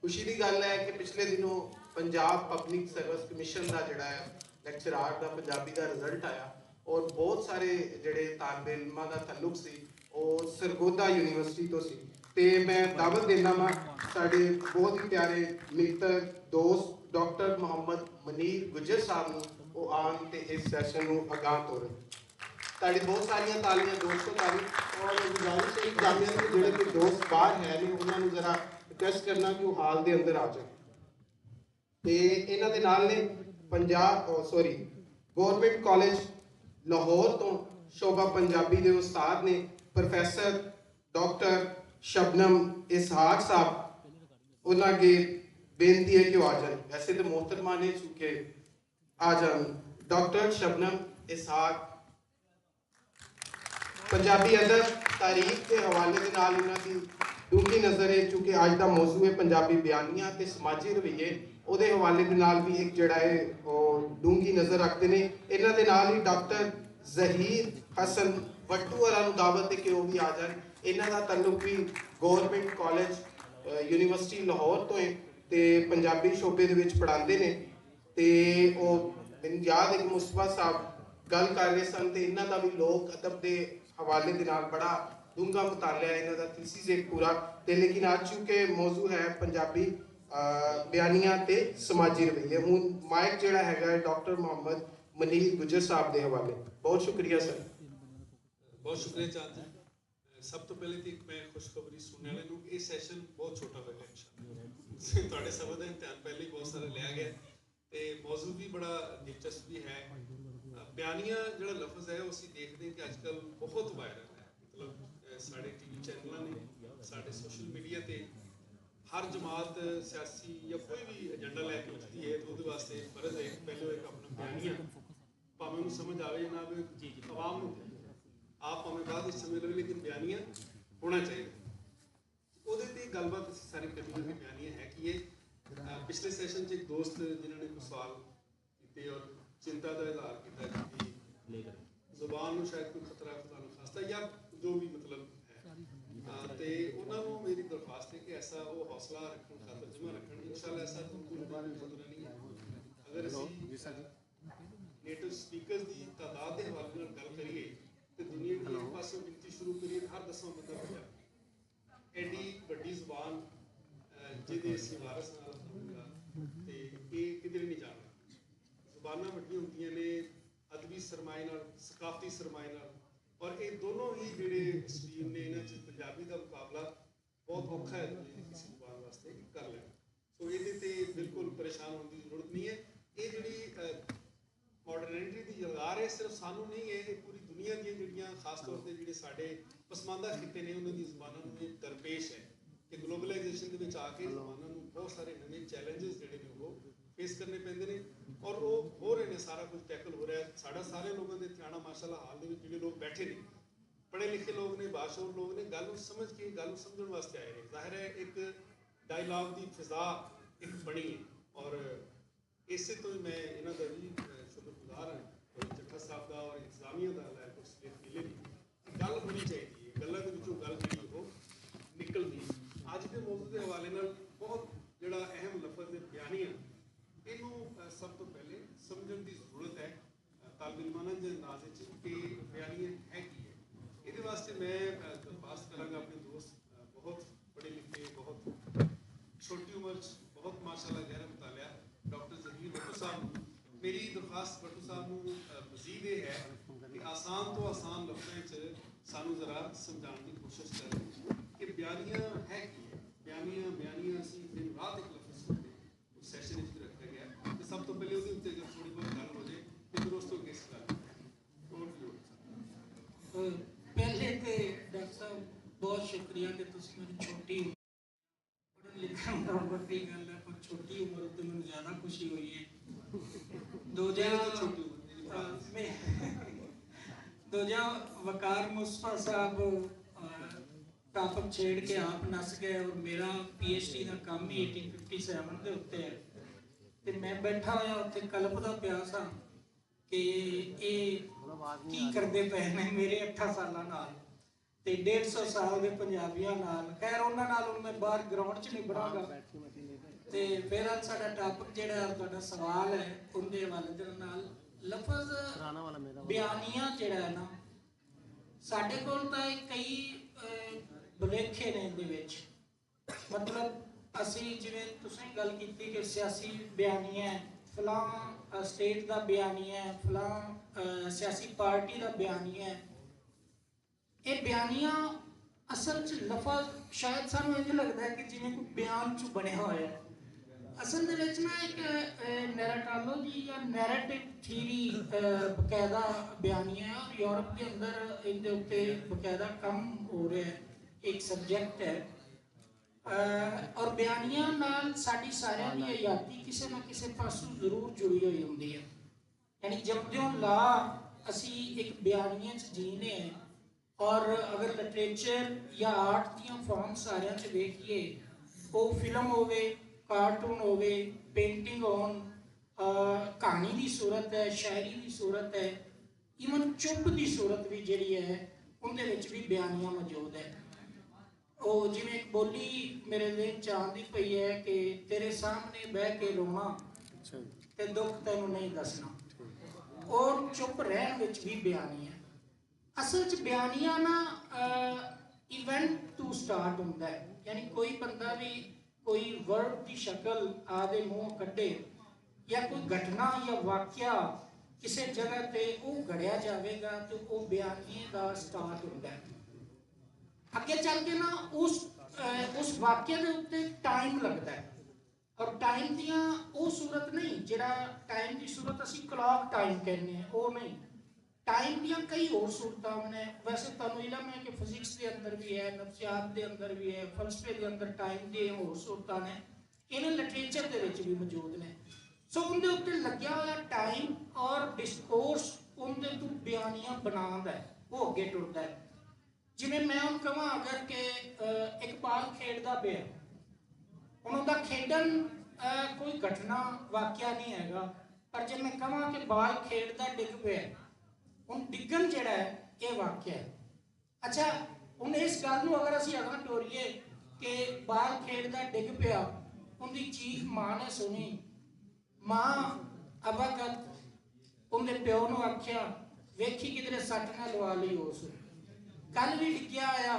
ਖੁਸ਼ੀ ਦੀ ਗੱਲ ਹੈ ਕਿ ਪਿਛਲੇ ਦਿਨੋਂ ਪੰਜਾਬ ਪਬਲਿਕ ਸਰਵਿਸ ਕਮਿਸ਼ਨ ਦਾ ਜਿਹੜਾ ਹੈ ਲੈਕਚਰਾਰ ਦਾ ਪੰਜਾਬੀ ਦਾ ਰਿਜ਼ਲਟ ਆਇਆ ਔਰ ਬਹੁਤ ਸਾਰੇ ਜਿਹੜੇ ਤਾਲਬੇ ਇਲਮਾਂ ਦਾ ਤਾਲੁਕ ਸੀ ਉਹ ਸਰਗੋਦਾ ਯੂਨੀਵਰਸਿਟੀ ਤੋਂ ਸੀ ਤੇ ਮੈਂ ਦਾਵਤ ਦੇਣਾ ਵਾ ਸਾਡੇ ਬਹੁਤ ਹੀ ਪਿਆਰੇ ਮਿੱਤਰ ਦੋਸਤ ਡਾਕਟਰ ਮੁਹੰਮਦ ਮਨੀਰ ਗੁਜਰ ਸਾਹਿਬ ਨੂੰ ਉਹ ਆਉਣ ਤੇ ਇਸ ਸੈਸ਼ਨ ਨੂੰ ਅਗਾਂਹ ਤੋਰਨ। ਤੁਹਾਡੀ ਬਹੁਤ ਸਾਰੀਆਂ ਤਾਲੀਆਂ ਦੋਸਤੋ ਤਾਰੀਫ ਔਰ ਗੁਜ਼ਾਰਿਸ਼ ਹੈ ਜਾਮੀਆ ਦੇ ਜਿਹੜੇ ਕਿ ਦੋਸਤ ਬਾਹਰ ਹੈ ਨੇ ਉਹਨਾਂ ਨੂੰ ਜ਼ਰਾ ਰਿਕਵੈਸਟ ਕਰਨਾ ਕਿ ਉਹ ਹਾਲ ਦੇ ਅੰਦਰ ਆ ਜਾਣ। ਤੇ ਇਹਨਾਂ ਦੇ ਨਾਲ ਨੇ ਗਵਰਨਮੈਂਟ ਕਾਲਜ ਲਾਹੌਰ ਤੋਂ ਸ਼ੋਭਾ ਪੰਜਾਬੀ ਦੇ ਉਸਤਾਦ ਨੇ ਪ੍ਰੋਫੈਸਰ ਡਾਕਟਰ ਸ਼ਬਨਮ ਇਸਹਾਕ ਸਾਹਿਬ। ਉਹਨਾਂ ਅੱਗੇ ਬੇਨਤੀ ਹੈ ਕਿ ਉਹ ਆ ਜਾਣ। ਵੈਸੇ ਤਾਂ मोहतरमा ने चूंकि आ जान डॉक्टर शबनम इसहाक पंजाबी अदब तारीख के हवाले के नाल इन्हां दी डूंघी नज़र है चूंकि अज का मौजू है पंजाबी बयानियां ते समाजी रवैये ਉਹਦੇ ਹਵਾਲੇ ਦੇ ਨਾਲ ਵੀ ਇੱਕ ਜਿਹੜਾ ਹੈ ਉਹ ਡੂੰਗੀ ਨਜ਼ਰ ਰੱਖਦੇ ਨੇ। ਇਹਨਾਂ ਦੇ ਨਾਲ ਹੀ ਡਾਕਟਰ ਜ਼ਹੀਰ ਹਸਨ ਵੱਟੂ ਵਾਲਾ ਨੂੰ ਦਾਵਤ ਹੈ ਕਿ ਉਹ ਵੀ ਆ ਜਾਣ। ਇਹਨਾਂ ਦਾ ਤਾਲੁਕ ਵੀ ਗਵਰਨਮੈਂਟ ਕਾਲਜ ਯੂਨੀਵਰਸਿਟੀ ਲਾਹੌਰ ਤੋਂ ਹੈ ਤੇ ਪੰਜਾਬੀ ਸ਼ੋਬੇ ਦੇ ਵਿੱਚ ਪੜ੍ਹਾਉਂਦੇ ਨੇ ਤੇ ਉਹ ਮੈਨੂੰ ਯਾਦ ਹੈ ਕਿ ਮੁਸਤਫਾ ਸਾਹਿਬ ਗੱਲ ਕਰ ਰਹੇ ਸਨ ਤੇ ਇਹਨਾਂ ਦਾ ਵੀ ਲੋਕ ਅਦਬ ਦੇ ਹਵਾਲੇ ਦੇ ਨਾਲ ਬੜਾ ਡੂੰਘਾ ਮੁਤਾਲਿਆ ਇਹਨਾਂ ਦਾ ਥੀਸਿਸ ਇੱਕ ਪੂਰਾ ਤੇ ਲੇਕਿਨ ਅੱਜ ਚੁੱਕੇ ਮੌਜੂ ਹੈ ਪੰਜਾਬੀ ਬਿਆਨੀਆਂ ਤੇ ਸਮਾਜੀ ਰਵੱਈਏ। ਹੁਣ ਮਾਈਕ ਜਿਹੜਾ ਹੈਗਾ ਡਾਕਟਰ ਮੁਹੰਮਦ ਮਨੀਰ ਗੁਜਰ ਸਾਹਿਬ ਦੇ ਹਵਾਲੇ। ਬਹੁਤ ਸ਼ੁਕਰੀਆ ਸਰ। ਬਹੁਤ ਸ਼ੁਕਰੀਆ ਚਾਂਦ ਜੀ। ਸਭ ਤੋਂ ਪਹਿਲੇ ਤਾਂ ਮੈਂ ਖੁਸ਼ਖਬਰੀ ਸੁਣਨ ਵਾਲੇ ਨੂੰ ਇਹ ਸੈਸ਼ਨ ਬਹੁਤ ਛੋਟਾ ਹੋਏਗਾ ਇਨਸ਼ਾਅੱਲਾ। ਤੁਹਾਡੇ ਸਭ ਦਾ ਇਮਤਿਹਾਨ ਪਹਿਲੇ ਹੀ ਬਹੁਤ ਸਾਰਾ ਲਿਆ ਗਿਆ ਤੇ ਮੌਜੂ ਵੀ ਬੜਾ ਦਿਲਚਸਪ ਵੀ ਹੈ। ਬਿਆਨੀਆਂ ਜਿਹੜਾ ਲਫ਼ਜ਼ ਹੈ ਉਹ ਅਸੀਂ ਦੇਖਦੇ ਹਾਂ ਕਿ ਅੱਜ ਕੱਲ੍ਹ ਬਹੁਤ ਵਾਇਰਲ ਹੈ। ਮਤਲਬ ਸਾਡੇ ਟੀਵੀ ਚੈਨਲਾਂ ਨੇ ਸਾਡੇ ਸੋਸ਼ਲ ਮੀਡੀਆ ਤੇ हर जमात सियासी या कोई भी एजेंडा लैके उठती है तो वो वास्ते फर्ज है पहले एक अपना बयानिया भावें उन्हें समझ आवे ना आवे आवाम आप भावें बाद समय लगे लेकिन बयानिया होना चाहिए। वो गलबात सारी करनी है बयानिया है कि ये पिछले सैशन एक दोस्त जिन्होंने कुछ सवाल किए और चिंता का इजहार किया कि जुबान में शायद कोई खतरा खुदा न खास्ता या जो भी मतलब ਤੇ ਉਹਨਾਂ ਨੂੰ ਮੇਰੀ ਦਰਖਾਸਤ ਹੈ ਕਿ ਐਸਾ ਉਹ ਹੌਸਲਾ ਰੱਖਣ ਖਾਤਰ ਜਮਾ ਰੱਖਣ ਇਨਸ਼ਾਅੱਲਾ ਐਸਾ ਬਿਲਕੁਲ ਨਹੀਂ ਹੈ। ਅਗਰ ਅਸੀਂ ਨੇਟਿਵ ਸਪੀਕਰਸ ਦੀ ਤਾਦਾਦ ਦੇ ਹਵਾਲੇ ਨਾਲ ਗੱਲ ਕਰੀਏ ਤੇ ਦੁਨੀਆ ਦੀ ਇੱਕ ਪਾਸੇ ਗਿਣਤੀ ਸ਼ੁਰੂ ਕਰੀਏ ਹਰ 10ਵਾਂ ਬੰਦਾ ਪੰਜਾਬੀ ਐਡੀ ਵੱਡੀ ਜ਼ੁਬਾਨ ਜਿਹਦੇ ਅਸੀਂ ਵਾਰਸ ਨਾਲ ਹੋਊਗਾ ਤੇ ਇਹ ਕਿਧਰੇ ਨਹੀਂ ਜਾਣਾ। ਜ਼ੁਬਾਨਾਂ ਵੱਡੀਆਂ ਹੁੰਦੀਆਂ ਨੇ ਅਦਬੀ ਸਰਮਾਏ ਨਾਲ ਸਕਾਫਤੀ ਸਰਮਾਏ ਨਾਲ और ये दोनों ही जोड़े स्ट्रीम ने इन्होंने पंजाबी का मुकाबला बहुत औखा है किसी जुबान वास्ते कर लेना। सो ये बिल्कुल परेशान होने की जरूरत नहीं है। ये जी मॉडर्निटी की जलगार है सिर्फ सानू नहीं है ये पूरी दुनिया दी जड़ियाँ खास तौर पर जोड़े साढ़े पसमानदा खिते ने उन्होंने जुबानों में दरपेश है कि ग्लोबलाइजेशन के आके जुबानों बहुत सारे नवे चैलेंजेस जोड़े ने वो फेस करने पैंदे ने और वो हो रहे हैं सारा कुछ टैकल हो रहा है। साढ़ा सारे लोगों के ध्यान माशाल्लाह हाल में जो लोग बैठे ने पढ़े लिखे लोग ने बाशूर लोग ने गल समझ के गल समझने वास्ते आए हैं। जाहिर है एक डायलॉग की फिजा एक बनी है और इसे तो मैं इन्हों का भी शुक्रगुजार हाँ और जट्ठा साहब का और इंतजामिया का लै कुछ मिले भी गल होनी चाहिए गलों के विचों गल जी वो निकलती। अज के मौजू के हवाले नाल बहुत जोड़ा अहम लफज है बयानिया इनू सब तो पहले समझने की जरूरत है तालब इलमाना के अंदाजे कि बयानिया है की है। ये वास्ते मैं दरख्वास्त कराँगा अपने दोस्त बहुत पढ़े लिखे बहुत छोटी उम्र बहुत माशाल्लाह गहरा मुतालिया डॉक्टर जहीर भट्टू साहब मेरी दरख्वास्त भट्टू साहब मजीद ये है कि आसान तो आसान लफ्ज़ों सानू जरा समझाने की कोशिश करें कि बयानिया है की है। बयानिया असी दिन रात एक लफ्ज़ सुनते उस सैशन रखा गया तो सब तो पहले उसके उत्ते अगर थोड़ी बहुत गल हो जाए तो फिर उस तो किस गल पहले तो डॉक्टर साहब बहुत शुक्रिया कि तुसी मेरी छोटी पढ़न लिखन का बड़ी गल है पर छोटी उम्र उत्ते मैंने ज़्यादा खुशी हुई है। दूजा वकार मुस्तफा साहब टॉपिक छेड़ के आप नस गए और मेरा PhD का काम ही 1857 के उत्ते है तो मैं बैठा होया उत्ते कल्पदा पिया सा कि ये की करते पे ने मेरे 8 साल नाल ਤੇ 150 ਸਾਲ ਦੇ ਪੰਜਾਬੀਆਂ ਨਾਲ। ਖੈਰ ਉਹਨਾਂ ਨਾਲ ਹੁਣ ਮੈਂ ਬਾਹਰ ਗਰਾਊਂਡ 'ਚ ਨਹੀਂ ਬਣਾਂਗਾ। ਤੇ ਫਿਰ ਸਾਡਾ ਟਾਪਿਕ ਜਿਹੜਾ ਤੁਹਾਡਾ ਸਵਾਲ ਹੈ ਉਹਦੇ ਹਵਾਲੇ ਦੇ ਨਾਲ ਲਫ਼ਜ਼ ਬਿਆਨੀਆਂ ਜਿਹੜਾ ਹੈ ਨਾ, ਸਾਡੇ ਕੋਲ ਤਾਂ ਕਈ ਭੁਲੇਖੇ ਨੇ ਇਹਦੇ ਵਿੱਚ। ਮਤਲਬ ਅਸੀਂ ਜਿਵੇਂ ਤੁਸੀਂ ਗੱਲ ਕੀਤੀ ਕਿ ਸਿਆਸੀ ਬਿਆਨੀਆਂ ਹੈ, ਫਲਾਂ ਸਟੇਟ ਦਾ ਬਿਆਨੀਆਂ ਹੈ, ਫਲਾਂ ਸਿਆਸੀ ਪਾਰਟੀ ਦਾ ਬਿਆਨੀਆਂ ਹੈ। ਇਹ ਬਿਆਨੀਆਂ ਅਸਲ 'ਚ ਲਫ਼ਜ਼ ਸ਼ਾਇਦ ਸਾਨੂੰ ਇੰਝ ਲੱਗਦਾ ਹੈ ਕਿ ਜਿਵੇਂ ਕੋਈ ਬਿਆਨ 'ਚ ਬਣਿਆ ਹੋਇਆ ਹੈ। ਅਸਲ ਦੇ ਵਿੱਚ ਨਾ ਇੱਕ ਨੈਰੇਟੋਲੋਜੀ ਜਾਂ ਨੈਰੇਟਿਵ ਥਿਊਰੀ ਬਕਾਇਦਾ ਬਿਆਨੀਆਂ ਹੈ, ਔਰ ਯੂਰਪ ਦੇ ਅੰਦਰ ਇਹਦੇ ਉੱਤੇ ਬਕਾਇਦਾ ਕੰਮ ਹੋ ਰਿਹਾ ਹੈ, ਇੱਕ ਸਬਜੈਕਟ ਹੈ। ਔਰ ਬਿਆਨੀਆਂ ਨਾਲ ਸਾਡੀ ਸਾਰਿਆਂ ਦੀ ਹਯਾਤੀ ਕਿਸੇ ਨਾ ਕਿਸੇ ਪਾਸੋਂ ਜ਼ਰੂਰ ਜੁੜੀ ਹੋਈ ਹੁੰਦੀ ਹੈ। ਯਾਨੀ ਜੰਮਦਿਓਂ ਲਾ ਅਸੀਂ ਇੱਕ ਬਿਆਨੀਆਂ 'ਚ ਜੀਨੇ ਹਾਂ। ਔਰ ਅਗਰ ਲਿਟਰੇਚਰ ਜਾਂ ਆਰਟ ਦੀਆਂ ਫਾਰਮ ਸਾਰਿਆਂ 'ਚ ਵੇਖੀਏ, ਉਹ ਫਿਲਮ ਹੋਵੇ, ਕਾਰਟੂਨ ਹੋਵੇ, ਪੇਂਟਿੰਗ ਹੋਣ, ਕਹਾਣੀ ਦੀ ਸੂਰਤ ਹੈ, ਸ਼ਾਇਰੀ ਦੀ ਸੂਰਤ ਹੈ, ਈਵਨ ਚੁੱਪ ਦੀ ਸੂਰਤ ਵੀ ਜਿਹੜੀ ਹੈ ਉਹਦੇ ਵਿੱਚ ਵੀ ਬਿਆਨੀਆਂ ਮੌਜੂਦ ਹੈ। ਉਹ ਜਿਵੇਂ ਇੱਕ ਬੋਲੀ ਮੇਰੇ ਦਿਲ 'ਚ ਆਉਂਦੀ ਪਈ ਹੈ ਕਿ ਤੇਰੇ ਸਾਹਮਣੇ ਬਹਿ ਕੇ ਰੋਣਾ ਤੇ ਦੁੱਖ ਤੈਨੂੰ ਨਹੀਂ ਦੱਸਣਾ। ਔਰ ਚੁੱਪ ਰਹਿਣ ਵਿੱਚ ਵੀ ਬਿਆਨੀ ਹੈ। ਅਸਲ 'ਚ ਬਿਆਨੀਆਂ ਨਾ ਇਵੈਂਟ ਤੋਂ ਸਟਾਰਟ ਹੁੰਦਾ ਹੈ। ਯਾਨੀ ਕੋਈ ਬੰਦਾ ਵੀ ਕੋਈ ਵਰਡ ਦੀ ਸ਼ਕਲ ਆਦੇ ਮੂੰਹ ਕੱਢੇ ਜਾਂ ਕੋਈ ਘਟਨਾ ਜਾਂ ਵਾਕਿਆ ਕਿਸੇ ਜਗ੍ਹਾ ਤੇ ਉਹ ਘੜਿਆ ਜਾਵੇਗਾ ਤੇ ਉਹ ਬਿਆਨੀ ਦਾ ਸਟਾਰਟ ਹੁੰਦਾ ਹੈ। ਅੱਗੇ ਚੱਲ ਕੇ ਨਾ ਉਸ ਵਾਕਿਆ ਦੇ ਉੱਤੇ ਟਾਈਮ ਲੱਗਦਾ ਹੈ। ਔਰ ਟਾਈਮ ਦੀਆਂ ਉਹ ਸੂਰਤ ਨਹੀਂ ਜਿਹੜਾ ਟਾਈਮ ਦੀ ਸੂਰਤ ਅਸੀਂ ਕਲੌਕ ਟਾਈਮ ਕਹਿੰਦੇ ਹਾਂ, ਉਹ ਨਹੀਂ। ਟਾਈਮ ਦੀਆਂ ਕਈ ਹੋਰ ਸੂਰਤਾਂ ਨੇ। ਵੈਸੇ ਤੁਹਾਨੂੰ ਇਲਮ ਹੈ ਕਿ ਫਿਜ਼ਿਕਸ ਦੇ ਅੰਦਰ ਵੀ ਹੈ, ਨਫਸਿਆਤ ਦੇ ਅੰਦਰ ਵੀ ਹੈ, ਫਲਸਫੇ ਦੇ ਅੰਦਰ ਟਾਈਮ ਦੀ ਹੋਰ ਸੂਰਤਾਂ ਨੇ, ਇਹਨਾਂ ਲਿਟਰੇਚਰ ਦੇ ਵਿੱਚ ਵੀ ਮੌਜੂਦ ਨੇ। ਸੋ ਉਹਦੇ ਉੱਤੇ ਲੱਗਿਆ ਹੋਇਆ ਟਾਈਮ ਔਰ ਡਿਸਕੋਰਸ ਉਹਦੇ ਤੋਂ ਬਿਆਨੀਆਂ ਬਣਾਉਂਦਾ ਹੈ, ਉਹ ਅੱਗੇ ਟੁਰਦਾ ਹੈ। ਜਿਵੇਂ ਮੈਂ ਹੁਣ ਕਹਾਂ ਅਗਰ ਕਿ ਇਕਬਾਲ ਖੇਡਦਾ ਪਿਆ, ਹੁਣ ਉਹਦਾ ਖੇਡਣ ਕੋਈ ਘਟਨਾ ਵਾਕਿਆ ਨਹੀਂ ਹੈਗਾ, ਪਰ ਜੇ ਮੈਂ ਕਹਾਂ ਕਿ ਬਾਲ ਖੇਡਦਾ ਡਿੱਗ ਪਿਆ, ਹੁਣ ਡਿੱਗਣ ਜਿਹੜਾ ਹੈ ਇਹ ਵਾਕਿਆ ਹੈ। ਅੱਛਾ, ਹੁਣ ਇਸ ਗੱਲ ਨੂੰ ਅਗਰ ਅਸੀਂ ਅਗਾਂਹ ਟੋਰੀਏ ਕਿ ਬਾਲ ਖੇਡਦਾ ਡਿੱਗ ਪਿਆ, ਉਹਦੀ ਚੀਖ ਮਾਂ ਨੇ ਸੁਣੀ, ਮਾਂ ਅਬਕਤ ਉਹਦੇ ਪਿਓ ਨੂੰ ਆਖਿਆ ਵੇਖੀ ਕਿਧਰੇ ਸੱਟ ਨਾ ਲਵਾ ਲਈ ਉਸ। ਕੱਲ ਵੀ ਡਿੱਗਿਆ ਆਇਆ,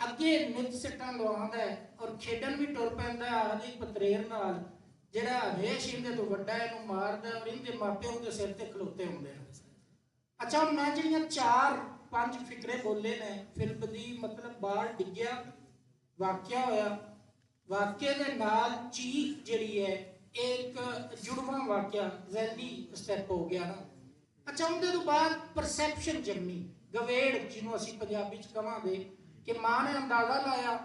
ਅੱਗੇ ਨਿੱਤ ਸੱਟਾਂ ਲਵਾਉਂਦਾ ਔਰ ਖੇਡਣ ਵੀ ਟੁਰ ਪੈਂਦਾ ਆਦੀ ਪਤਰੇਰ ਨਾਲ, ਜਿਹੜਾ ਹਮੇਸ਼ ਇਹਦੇ ਤੋਂ ਵੱਡਾ ਇਹਨੂੰ ਮਾਰਦਾ ਔਰ ਇਹਦੇ ਮਾਪੇ ਉਹਦੇ ਸਿਰ ਤੇ ਖਲੋਤੇ ਹੁੰਦੇ ਨੇ। ਅੱਛਾ, ਹੁਣ ਮੈਂ ਜਿਹੜੀਆਂ 4-5 ਫਿਕਰੇ ਬੋਲੇ ਨੇ ਫਿਲਮ ਦੀ, ਮਤਲਬ ਬਾਹਰ ਡਿੱਗਿਆ, ਵਾਕਿਆ ਹੋਇਆ, ਵਾਕਿਆ ਦੇ ਨਾਲ ਚੀਖ ਜਿਹੜੀ ਹੈ ਇੱਕ ਜੁੜਵਾਂ ਵਾਕਿਆ, ਜ਼ਹਿਨੀ ਸਟੈਪ ਹੋ ਗਿਆ ਨਾ। ਅੱਛਾ, ਉਹਦੇ ਤੋਂ ਬਾਅਦ ਪਰਸੈਪਸ਼ਨ ਜੰਮੀ, ਗਵੇੜ ਜਿਹਨੂੰ ਅਸੀਂ ਪੰਜਾਬੀ 'ਚ ਕਹਾਂਗੇ ਕਿ ਮਾਂ ਨੇ ਅੰਦਾਜ਼ਾ ਲਾਇਆ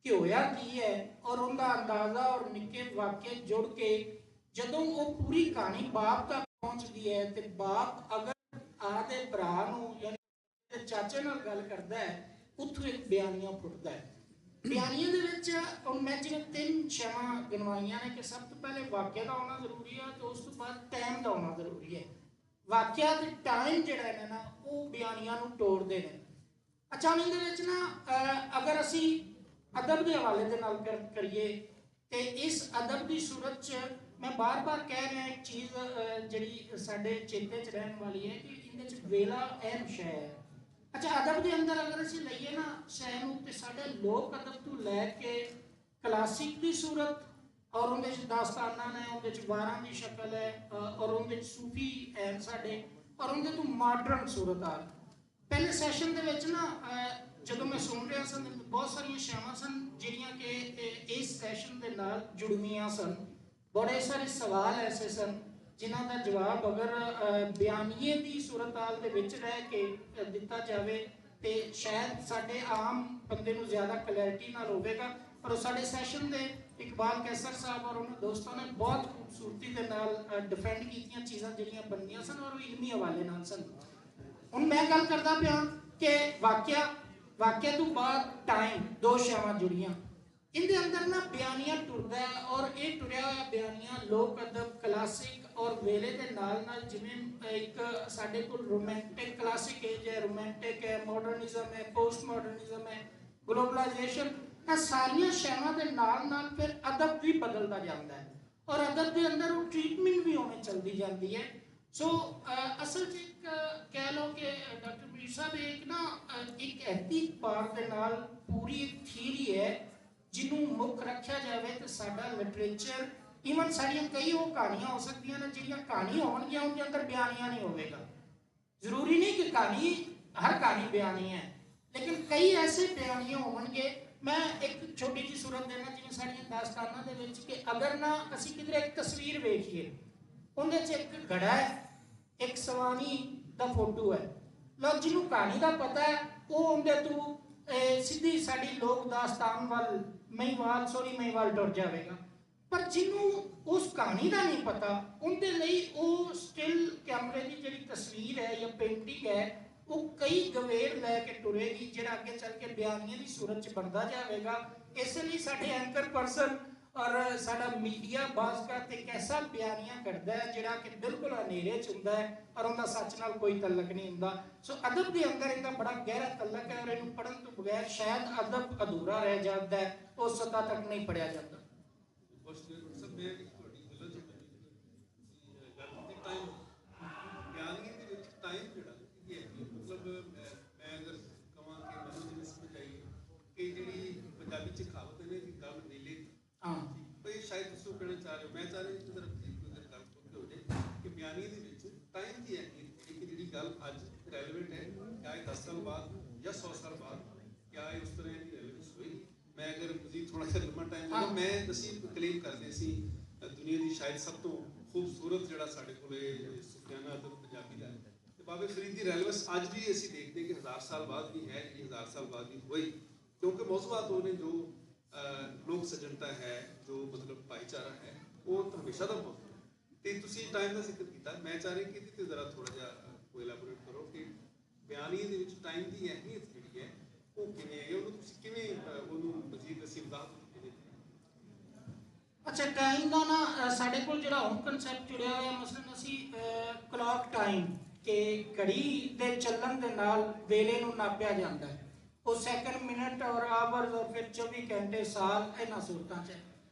ਕਿ ਹੋਇਆ ਕੀ ਹੈ, ਔਰ ਉਹਦਾ ਅੰਦਾਜ਼ਾ ਔਰ ਨਿੱਕੇ ਵਾਕਿਆ ਜੁੜ ਕੇ ਜਦੋਂ ਉਹ ਪੂਰੀ ਕਹਾਣੀ ਬਾਪ ਤੱਕ ਪਹੁੰਚਦੀ ਹੈ ਤੇ ਬਾਪ ਅਗਰ ਆਦੇ ਭਰਾ ਨੂੰ ਯਾਨੀ ਚਾਚੇ ਨਾਲ ਗੱਲ ਕਰਦਾ ਹੈ, ਉੱਥੋਂ ਇੱਕ ਬਿਆਨੀਆਂ ਫੁੱਟਦਾ ਹੈ। ਬਿਆਨੀਆਂ ਦੇ ਵਿੱਚ ਹੁਣ ਮੈਂ ਜਿਵੇਂ 3 ਸ਼ੈਵਾਂ ਗਿਣਵਾਈਆਂ ਨੇ ਕਿ ਸਭ ਤੋਂ ਪਹਿਲੇ ਵਾਕਿਆ ਦਾ ਹੋਣਾ ਜ਼ਰੂਰੀ ਹੈ ਤੇ ਉਸ ਤੋਂ ਬਾਅਦ ਟਾਈਮ ਦਾ ਹੋਣਾ ਜ਼ਰੂਰੀ ਹੈ। ਵਾਕਿਆ ਤੇ ਟਾਈਮ ਜਿਹੜਾ ਹੈ ਨਾ ਉਹ ਬਿਆਨੀਆਂ ਨੂੰ ਤੋੜਦੇ ਨੇ। ਅੱਛਾ, ਇਹਦੇ ਵਿੱਚ ਨਾ ਅਗਰ ਅਸੀਂ ਅਦਬ ਦੇ ਹਵਾਲੇ ਦੇ ਨਾਲ ਕਰੀਏ ਤੇ ਇਸ ਅਦਬ ਦੀ ਸੂਰਤ 'ਚ ਮੈਂ ਬਾਰ-ਬਾਰ ਕਹਿ ਰਿਹਾ ਇੱਕ ਚੀਜ਼ ਜਿਹੜੀ ਸਾਡੇ ਚੇਤੇ 'ਚ ਰਹਿਣ ਵਾਲੀ ਹੈ ਕਿ ਇਹਦੇ 'ਚ ਵੇਲਾ ਅਹਿਮ ਸ਼ੈ ਹੈ। ਅੱਛਾ, ਅਦਬ ਦੇ ਅੰਦਰ ਅਗਰ ਅਸੀਂ ਲਈਏ ਨਾ ਸ਼ੈ ਨੂੰ ਤੇ ਸਾਡੇ ਲੋਕ ਅਦਬ ਤੋਂ ਲੈ ਕੇ ਕਲਾਸਿਕ ਦੀ ਸੂਰਤ ਔਰ ਉਹਦੇ 'ਚ ਦਾਸਤਾਨਾਂ ਨੇ, ਉਹਦੇ 'ਚ ਵਾਰਾਂ ਦੀ ਸ਼ਕਲ ਹੈ ਔਰ ਉਹਦੇ 'ਚ ਸੂਫੀ ਹੈ ਸਾਡੇ, ਔਰ ਉਹਦੇ ਤੋਂ ਮਾਡਰਨ ਸੂਰਤ ਆ। ਪਹਿਲੇ ਸੈਸ਼ਨ ਦੇ ਵਿੱਚ ਨਾ ਜਦੋਂ ਮੈਂ ਸੁਣ ਰਿਹਾ ਸਨ ਬਹੁਤ ਸਾਰੀਆਂ ਸ਼ੈਵਾਂ ਸਨ ਜਿਹੜੀਆਂ ਕਿ ਇਸ ਸੈਸ਼ਨ ਦੇ ਨਾਲ ਜੁੜਵੀਆਂ ਸਨ। ਬੜੇ ਸਾਰੇ ਸਵਾਲ ਐਸੇ ਸਨ ਜਿਨ੍ਹਾਂ ਦਾ ਜਵਾਬ ਅਗਰ ਬਿਆਨੀਏ ਦੀ ਸੂਰਤਾਲ ਦੇ ਵਿੱਚ ਰਹਿ ਕੇ ਦਿੱਤਾ ਜਾਵੇ ਤੇ ਸ਼ਾਇਦ ਸਾਡੇ ਆਮ ਬੰਦੇ ਨੂੰ ਜ਼ਿਆਦਾ ਕਲੈਰਿਟੀ ਨਾਲ ਹੋਵੇਗਾ। ਪਰ ਉਹ ਸਾਡੇ ਸੈਸ਼ਨ ਦੇ ਇਕਬਾਲ ਕੈਸਰ ਸਾਹਿਬ ਔਰ ਉਹਨਾਂ ਦੋਸਤਾਂ ਨੇ ਬਹੁਤ ਖੂਬਸੂਰਤੀ ਦੇ ਨਾਲ ਡਿਫੈਂਡ ਕੀਤੀਆਂ ਚੀਜ਼ਾਂ ਜਿਹੜੀਆਂ ਬਣਦੀਆਂ ਸਨ ਔਰ ਉਹ ਇਲਮੀ ਹਵਾਲੇ ਨਾਲ ਸਨ। ਹੁਣ ਮੈਂ ਗੱਲ ਕਰਦਾ ਪਿਆ ਕਿ ਵਾਕਿਆ ਤੋਂ ਬਾਅਦ ਟਾਈਮ, 2 ਸ਼ੈਵਾਂ ਜੁੜੀਆਂ। ਇਹਦੇ ਅੰਦਰ ਨਾ ਬਿਆਨੀਆਂ ਟੁਰਦਾ ਹੈ ਔਰ ਇਹ ਟੁਰਿਆ ਹੋਇਆ ਬਿਆਨੀਆਂ ਲੋਕ ਅਦਬ ਕਲਾਸਿਕ ਔਰ ਵੇਲੇ ਦੇ ਨਾਲ ਜਿਵੇਂ ਇੱਕ ਸਾਡੇ ਕੋਲ ਰੋਮਾਂਟਿਕ ਕਲਾਸਿਕ ਏਜ ਹੈ, ਰੋਮਾਂਟਿਕ ਹੈ, ਮਾਡਰਨਿਜ਼ਮ ਹੈ, ਪੋਸਟ ਮਾਡਰਨਿਜ਼ਮ ਹੈ, ਗਲੋਬਲਾਈਜੇਸ਼ਨ, ਇਹ ਸਾਰੀਆਂ ਸ਼ੈਵਾਂ ਦੇ ਨਾਲ ਫਿਰ ਅਦਬ ਵੀ ਬਦਲਦਾ ਜਾਂਦਾ ਹੈ ਔਰ ਅਦਬ ਦੇ ਅੰਦਰ ਉਹ ਟ੍ਰੀਟਮੈਂਟ ਵੀ ਉਵੇਂ ਚੱਲਦੀ ਜਾਂਦੀ ਹੈ। ਸੋ ਅਸਲ 'ਚ ਇੱਕ ਕਹਿ ਲਓ ਕਿ ਡਾਕਟਰ ਮੀਰ ਸਾਹਿਬ ਇੱਕ ਨਾ ਇੱਕ ਐਤਿਕਾਰ ਦੇ ਨਾਲ ਪੂਰੀ ਇੱਕ ਥਿਊਰੀ ਹੈ ਜਿਹਨੂੰ ਮੁੱਖ ਰੱਖਿਆ ਜਾਵੇ ਤੇ ਸਾਡਾ ਲਿਟਰੇਚਰ ਈਵਨ ਸਾਡੀਆਂ ਕਈ ਉਹ ਕਹਾਣੀਆਂ ਹੋ ਸਕਦੀਆਂ ਨੇ ਜਿਹੜੀਆਂ ਕਹਾਣੀ ਹੋਣਗੀਆਂ ਉਹਦੇ ਅੰਦਰ ਬਿਆਨੀਆਂ ਨਹੀਂ ਹੋਵੇਗਾ। ਜ਼ਰੂਰੀ ਨਹੀਂ ਕਿ ਕਹਾਣੀ ਹਰ ਕਹਾਣੀ ਬਿਆਨੀ ਹੈ, ਲੇਕਿਨ ਕਈ ਐਸੇ ਬਿਆਨੀਆਂ ਹੋਣਗੇ। ਮੈਂ ਇੱਕ ਛੋਟੀ ਜਿਹੀ ਸੂਰਤ ਦੇਣਾ, ਜਿਵੇਂ ਸਾਡੀਆਂ ਦਾਸਤਾਨਾਂ ਦੇ ਵਿੱਚ ਕਿ ਅਗਰ ਨਾ ਅਸੀਂ ਕਿਧਰੇ ਇੱਕ ਤਸਵੀਰ ਵੇਖੀਏ ਉਹਦੇ 'ਚ ਇੱਕ ਘੜਾ ਹੈ, ਇੱਕ ਸਵਾਨੀ ਦਾ ਫੋਟੋ ਹੈ, ਲੋਕ ਜਿਹਨੂੰ ਕਹਾਣੀ ਦਾ ਪਤਾ ਹੈ ਉਹ ਉਹਦੇ ਤੋਂ ਸਿੱਧੀ ਸਾਡੀ ਲੋਕ ਦਾਸਤਾਨ ਵੱਲ ਮਹੀਵਾਲ ਟੁਰ ਜਾਵੇਗਾ। ਪਰ ਜਿਹਨੂੰ ਉਸ ਕਹਾਣੀ ਦਾ ਨਹੀਂ ਪਤਾ ਉਹਦੇ ਲਈ ਉਹ ਸਟਿਲ ਕੈਮਰੇ ਦੀ ਜਿਹੜੀ ਤਸਵੀਰ ਹੈ ਜਾਂ ਪੇਂਟਿੰਗ ਹੈ ਉਹ ਕਈ ਗਵੇਰ ਲੈ ਕੇ ਟੁਰੇਗੀ, ਜਿਹੜਾ ਅੱਗੇ ਚੱਲ ਕੇ ਬਿਆਨੀਆਂ ਦੀ ਸੂਰਤ 'ਚ ਬਣਦਾ ਜਾਵੇਗਾ। ਇਸ ਲਈ ਸਾਡੇ ਐਂਕਰ ਪਰਸਨ ਔਰ ਸਾਡਾ ਮੀਡੀਆ ਬਾਜ਼ਕਾ ਤੇ ਕੈਸਾ ਬਿਆਨੀਆਂ ਕਰਦਾ ਹੈ ਜਿਹੜਾ ਕਿ ਬਿਲਕੁਲ ਹਨੇਰੇ 'ਚ ਹੁੰਦਾ ਹੈ ਔਰ ਉਹਦਾ ਸੱਚ ਨਾਲ ਕੋਈ ਤਲਕ ਨਹੀਂ ਹੁੰਦਾ। ਸੋ ਅਦਬ ਦੇ ਅੰਦਰ ਇਹਦਾ ਬੜਾ ਗਹਿਰਾ ਤਲਕ ਹੈ ਔਰ ਇਹਨੂੰ ਪੜ੍ਹਨ ਤੋਂ ਬਗੈਰ ਸ਼ਾਇਦ ਅਦਬ ਅਧੂਰਾ ਰਹਿ ਜਾਂਦਾ ਹੈ, ਉਸ ਸਤ੍ਹਾ ਤੱਕ ਨਹੀਂ ਪੜ੍ਹਿਆ ਜਾਂਦਾ। ਪੰਜਾਬੀ ਚ ਕਹਾਵਤ ਹੈ ਕਿ ਗੱਲ ਨੀਲੇ ਬਈ ਸ਼ਾਇਦ ਤੁਸੀਂ ਕਹਿਣਾ ਚਾਹ ਰਹੇ ਹੋ, ਮੈਂ ਚਾਹ ਰਿਹਾ ਕਿ ਜਰਾ ਗੱਲ ਖੋਲ ਹੋ ਜਾਏ ਕਿ ਬਿਆਨੀ ਦੇ ਵਿੱਚ ਟਾਈਮ ਦੀ ਅਹਿਮੀਅਤ ਕਿ ਜਿਹੜੀ ਗੱਲ ਅੱਜ ਰੈਲੇਵੈਂਟ ਹੈ, ਕਿਆ ਇਹ 10 ਸਾਲ ਬਾਅਦ ਜਾਂ 100 ਸਾਲ ਬਾਅਦ ਕਿਆ ਇਹ ਉਸ ਤਰ੍ਹਾਂ ਦੀ ਰੈਲੇਵੈਂਸ ਹੋਏਗੀ। ਮੈਂ ਅਗਰ ਮਜ਼ੀਦ ਥੋੜਾ ਜਿਹਾ ਲੰਮਾ ਟਾਈਮ ਲਗਾ, ਮੈਂ ਅਸੀਂ ਕਲੇਮ ਕਰਦੇ ਸੀ ਦੁਨੀਆ ਦੀ ਸ਼ਾਇਦ ਸਭ ਤੋਂ ਖੂਬਸੂਰਤ ਜਿਹੜਾ ਸਾਡੇ ਕੋਲੇ ਸੁਫਿਆਨਾ ਅਦਬ ਪੰਜਾਬੀ ਦਾ ਹੈ ਤੇ ਬਾਬੇ ਫਰੀਦ ਦੀ ਰੈਲੇਵੈਂਸ ਅੱਜ ਵੀ ਅਸੀਂ ਦੇਖਦੇ ਕਿ 1000 ਸਾਲ ਬਾਅਦ ਵੀ ਹੈ, ਜਿਹੜੀ 1000 ਸਾਲ ਬਾਅਦ ਵੀ ਹੋਈ, क्योंकि मौजूद ने जो लोक सजनता है, जो मतलब भाईचारा है, वो तो हमेशा का मौजूद है। तो तुसी टाइम का जिक्र किया, मैं चाह रही कि इहदे जरा थोड़ा जिहा कोई एलैबोरेट करो कि बयानी दे विच टाइम की अहमियत जिहड़ी है वो किवें है, ਉਹਨੂੰ ਤੁਸੀਂ ਕਿਵੇਂ ਉਹਨੂੰ ਮਜ਼ੀਦ ਅਸੀਂ ਵਜ਼ਾਹਤ ਦੇ ਦਿੱਤੀ। ਅੱਛਾ, ਟਾਈਮ ਦਾ ਨਾ ਸਾਡੇ ਕੋਲ ਜਿਹੜਾ ਹੁਣ ਕਨਸੈਪਟ ਜੁੜਿਆ ਹੋਇਆ, ਮਸਲਨ ਅਸੀਂ ਕਲੌਕ ਟਾਈਮ ਕਿ ਘੜੀ ਦੇ ਚੱਲਣ ਦੇ ਨਾਲ ਵੇਲੇ ਨੂੰ ਨਾਪਿਆ ਜਾਂਦਾ ਹੈ, ਉਹ ਸੈਕਿੰਡ ਮਿੰਟ ਔਰ ਆਵਰਸ ਔਰ ਫਿਰ 24 ਘੰਟੇ ਸਾਲ ਇਹਨਾਂ ਸੂਰਤਾਂ 'ਚ।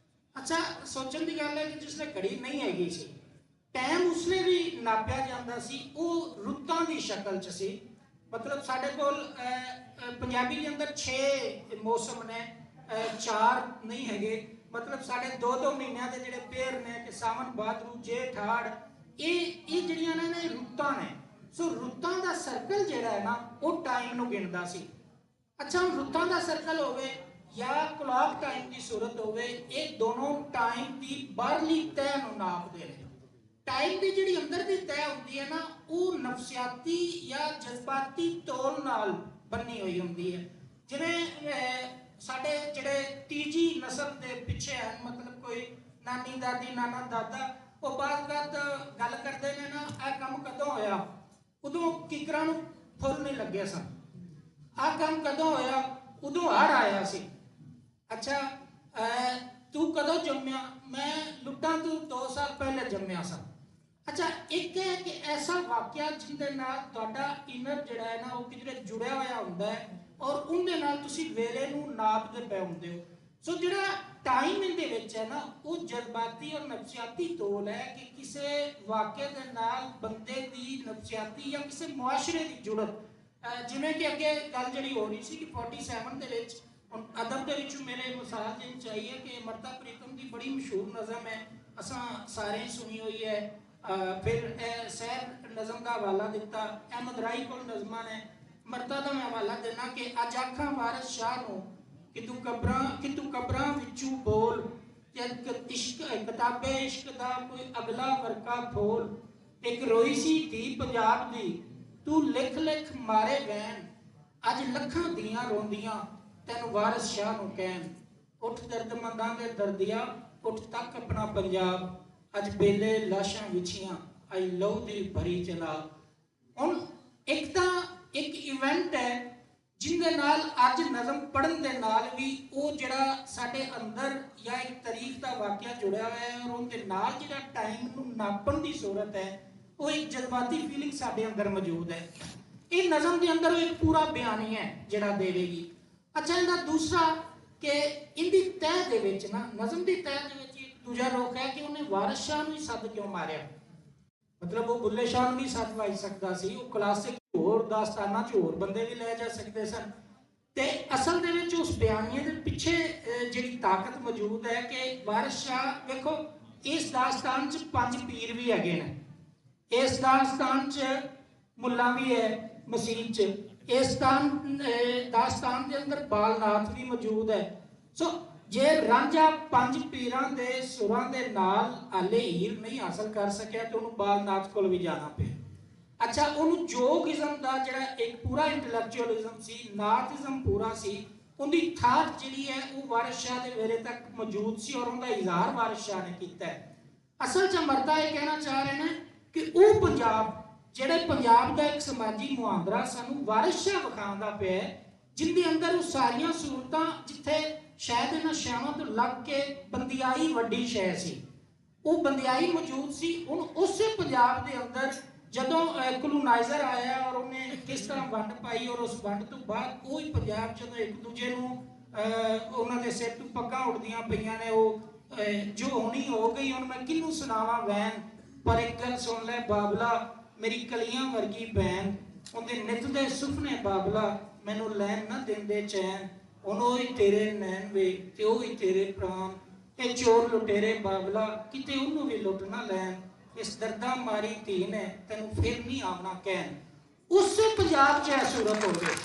ਅੱਛਾ, ਸੋਚਣ ਦੀ ਗੱਲ ਹੈ ਕਿ ਜਿਸਲੇ ਘੜੀ ਨਹੀਂ ਹੈਗੀ ਸੀ, ਟਾਈਮ ਉਸਲੇ ਵੀ ਨਾਪਿਆ ਜਾਂਦਾ ਸੀ, ਉਹ ਰੁੱਤਾਂ ਦੀ ਸ਼ਕਲ 'ਚ ਸੀ। ਮਤਲਬ ਸਾਡੇ ਕੋਲ ਪੰਜਾਬੀ ਦੇ ਅੰਦਰ 6 ਮੌਸਮ ਨੇ, 4 ਨਹੀਂ ਹੈਗੇ। ਮਤਲਬ ਸਾਡੇ 2-2 ਮਹੀਨਿਆਂ ਦੇ ਜਿਹੜੇ ਪੇਰ ਨੇ ਕਿ ਸਾਵਨ, ਭਾਦਰੂ, ਜੇਠ, ਹਾੜ, ਇਹ ਜਿਹੜੀਆਂ ਨੇ ਰੁੱਤਾਂ ਨੇ। ਸੋ ਰੁੱਤਾਂ ਦਾ ਸਰਕਲ ਜਿਹੜਾ ਹੈ ਨਾ ਉਹ ਟਾਈਮ ਨੂੰ ਗਿਣਦਾ ਸੀ। ਅੱਛਾ, ਰੁੱਤਾਂ ਦਾ ਸਰਕਲ ਹੋਵੇ ਜਾਂ ਕਲੌਕ ਟਾਈਮ ਦੀ ਸੂਰਤ ਹੋਵੇ, ਇਹ ਦੋਨੋਂ ਟਾਈਮ ਦੀ ਬਾਹਰਲੀ ਤੈਅ ਨੂੰ ਨਾਪਦੇ ਨੇ। ਟਾਈਮ ਦੀ ਜਿਹੜੀ ਅੰਦਰ ਦੀ ਤੈਅ ਹੁੰਦੀ ਹੈ ਨਾ ਉਹ ਨਫਸਿਆਤੀ ਜਾਂ ਜਜ਼ਬਾਤੀ ਤੋਲ ਨਾਲ ਬੰਨੀ ਹੋਈ ਹੁੰਦੀ ਹੈ। ਜਿਵੇਂ ਸਾਡੇ ਜਿਹੜੇ ਤੀਜੀ ਨਸਲ ਦੇ ਪਿੱਛੇ ਹਨ, ਮਤਲਬ ਕੋਈ ਨਾਨੀ ਦਾਦੀ, ਨਾਨਾ ਦਾਦਾ, ਉਹ ਬਾਤ ਗੱਲ ਕਰਦੇ ਨੇ ਨਾ, ਇਹ ਕੰਮ ਕਦੋਂ ਹੋਇਆ, ਉਦੋਂ ਕਿਕਰਾਂ ਨੂੰ ਫੁੱਲ ਨਹੀਂ ਲੱਗੇ ਸਨ, ਆਹ ਕੰਮ ਕਦੋਂ ਹੋਇਆ, ਉਦੋਂ ਹੜ ਆਇਆ ਸੀ। ਅੱਛਾ, ਤੂੰ ਕਦੋਂ ਜੰਮਿਆ, ਮੈਂ ਲੁੱਟਾਂ ਤੋਂ 2 ਸਾਲ ਪਹਿਲੇ ਜੰਮਿਆ ਸਾਂ। ਅੱਛਾ, ਇੱਕ ਹੈ ਕਿ ਐਸਾ ਵਾਕਿਆ ਜਿਹਦੇ ਨਾਲ ਤੁਹਾਡਾ ਇਨਰ ਜਿਹੜਾ ਹੈ ਨਾ ਉਹ ਕਿਧਰੇ ਜੁੜਿਆ ਹੋਇਆ ਹੁੰਦਾ ਹੈ ਔਰ ਉਹਦੇ ਨਾਲ ਤੁਸੀਂ ਵੇਲੇ ਨੂੰ ਨਾਪਦੇ ਪਏ ਹੁੰਦੇ ਹੋ। ਸੋ ਜਿਹੜਾ ਟਾਈਮ ਇਹਦੇ ਵਿੱਚ ਹੈ ਨਾ ਉਹ ਜਜ਼ਬਾਤੀ ਔਰ ਨਫਸਿਆਤੀ ਤੋਲ ਹੈ ਕਿ ਕਿਸੇ ਵਾਕਿਆ ਦੇ ਨਾਲ ਬੰਦੇ ਦੀ ਨਫਸਿਆਤੀ ਜਾਂ ਕਿਸੇ ਮੁਆਸ਼ਰੇ ਦੀ ਜੁੜਤ। ਜਿਵੇਂ ਕਿ ਅੱਗੇ ਗੱਲ ਜਿਹੜੀ ਹੋ ਰਹੀ ਸੀ ਕਿ 47 ਦੇ ਵਿੱਚ ਹੁਣ ਅਦਬ ਦੇ ਵਿੱਚ ਮੇਰੇ ਮਿਸਾਲ ਦੇਣੀ ਚਾਹੀਏ ਕਿ ਮਰਤਾ ਪ੍ਰੀਤਮ ਦੀ ਬੜੀ ਮਸ਼ਹੂਰ ਨਜ਼ਮ ਹੈ, ਅਸਾਂ ਸਾਰੇ ਸੁਣੀ ਹੋਈ ਹੈ। ਫਿਰ ਸੈਰ ਨਜ਼ਮ ਦਾ ਹਵਾਲਾ ਦਿੱਤਾ, ਅਹਿਮਦ ਰਾਈ ਕੋਲ ਨਜ਼ਮਾਂ ਨੇ। ਮਰਤਾ ਦਾ ਮੈਂ ਹਵਾਲਾ ਦੇਣਾ ਕਿ ਅੱਜ ਆਖਾਂ ਵਾਰਿਸ ਸ਼ਾਹ ਨੂੰ ਕਿ ਤੂੰ ਕਬਰਾਂ ਵਿੱਚੋਂ ਬੋਲ, ਕਿਤਾਬੇ ਇਸ਼ਕ ਦਾ ਕੋਈ ਅਗਲਾ ਵਰਕਾ ਫੋਲ। ਇੱਕ ਰੋਈ ਸੀ ਧੀ ਪੰਜਾਬ ਦੀ, ਤੂੰ ਲਿਖ ਲਿਖ ਮਾਰੇ ਵੈਨ, ਅੱਜ ਲੱਖਾਂ ਦੀਆਂ ਰੋਂਦੀਆਂ ਤੈਨੂੰ ਵਾਰਿਸ ਸ਼ਾਹ ਨੂੰ ਕਹਿਣ। ਉੱਠ ਦਰਦਮੰਦਾਂ ਦੇ ਦਰਦਿਆ, ਉੱਠ ਤੱਕ ਆਪਣਾ ਪੰਜਾਬ, ਅੱਜ ਬੇਲੇ ਲਾਸ਼ਾਂ ਵਿਛੀਆਂ, ਆਈ ਲਹੂ ਦੀ ਭਰੀ ਚਲਾ। ਹੁਣ ਇੱਕ ਤਾਂ ਇੱਕ ਇਵੈਂਟ ਹੈ जिंदे नाल अज नज़म पढ़न दे नाल भी वो जिहड़ा साडे अंदर या एक तारीख का वाक़या जुड़िया हुआ है और उनके नाल जिहड़ा टाइम नूं नापण दी सूरत है वो एक जज्बाती फीलिंग साडे अंदर मौजूद है। ये नज़म के अंदर एक पूरा बयानी है जिहड़ा देवेगी। अच्छा इहदा दूसरा कि इहदी तह दे विच ना नज़म की तह दे विच एक दूजा रोक है कि उन्हें वारिस शाह नूं ही सद क्यों मारिया। मतलब वो बुल्ले शाह नहीं सद वाई सकता सी, वो क्लासिक होर दास्ताना च होर बंदे भी लै जा सकते सन। ते असल दे विच उस बयानिए दे पिछे जिहड़ी ताकत मौजूद है कि वारिस शाह देखो इस दास्तान च 5 पीर भी हैगे ने, इस दास्तान च मुल्ला भी है मसीत च, इस दास्तान के अंदर बालनाथ भी मौजूद है। सो जे रांझा 5 पीरां दे सुरां दे नाल हाले हीर नहीं हासिल कर सकिया तो उन्होंने बालनाथ कोल भी जाना पे। अच्छा उन्होंने जोगिज़म का जिहड़ा एक पूरा इंटलैक्चुअलिज्म सी, नातिज़म पूरा सी, उनकी थाट जिहड़ी है वो वारिस शाह के वेले तक मौजूद सी और उनका इजहार वारिस शाह ने किया है। असल च अमरता ये कहना चाह रहे हैं कि वो पंजाब जिहड़े पंजाब का एक समाजी मुहांदरा सानू वारिस शाह विखांदा पिया है जिंदे अंदर वो सारियां सूरतां जिथे शायद इन्हां शैवां तो लग के बंदियाई वड्डी शै सी, वो बंदियाई मौजूद सी। हुण उसे पंजाब के अंदर जदों कलोनाइजर आया और उन्हें किस तरह वंड पाई और उस वंड तो बाद कोई पंजाब जदों एक दूजे नूं उन्हां दे सिर तो पग्गां उड़दियां पईयां ने वो जो होनी हो गई। हुण मैं किनू सुनावां वैन पर एक गल सुन लै बाबला मेरी कलियां वर्गी बैन, उनके नित दे सुपने बाबला मैनू लैन ना देंदे चैन, उन्हों ही तेरे नैन वे ते ओ ही तेरे प्राण, ये चोर लुटेरे बाबला किते उन्हों भी लुट ना लैन, इस दर्दा मारी धी ने तेनू फिर नहीं आवना कहन। उससे पंजाब च सूरत हो गई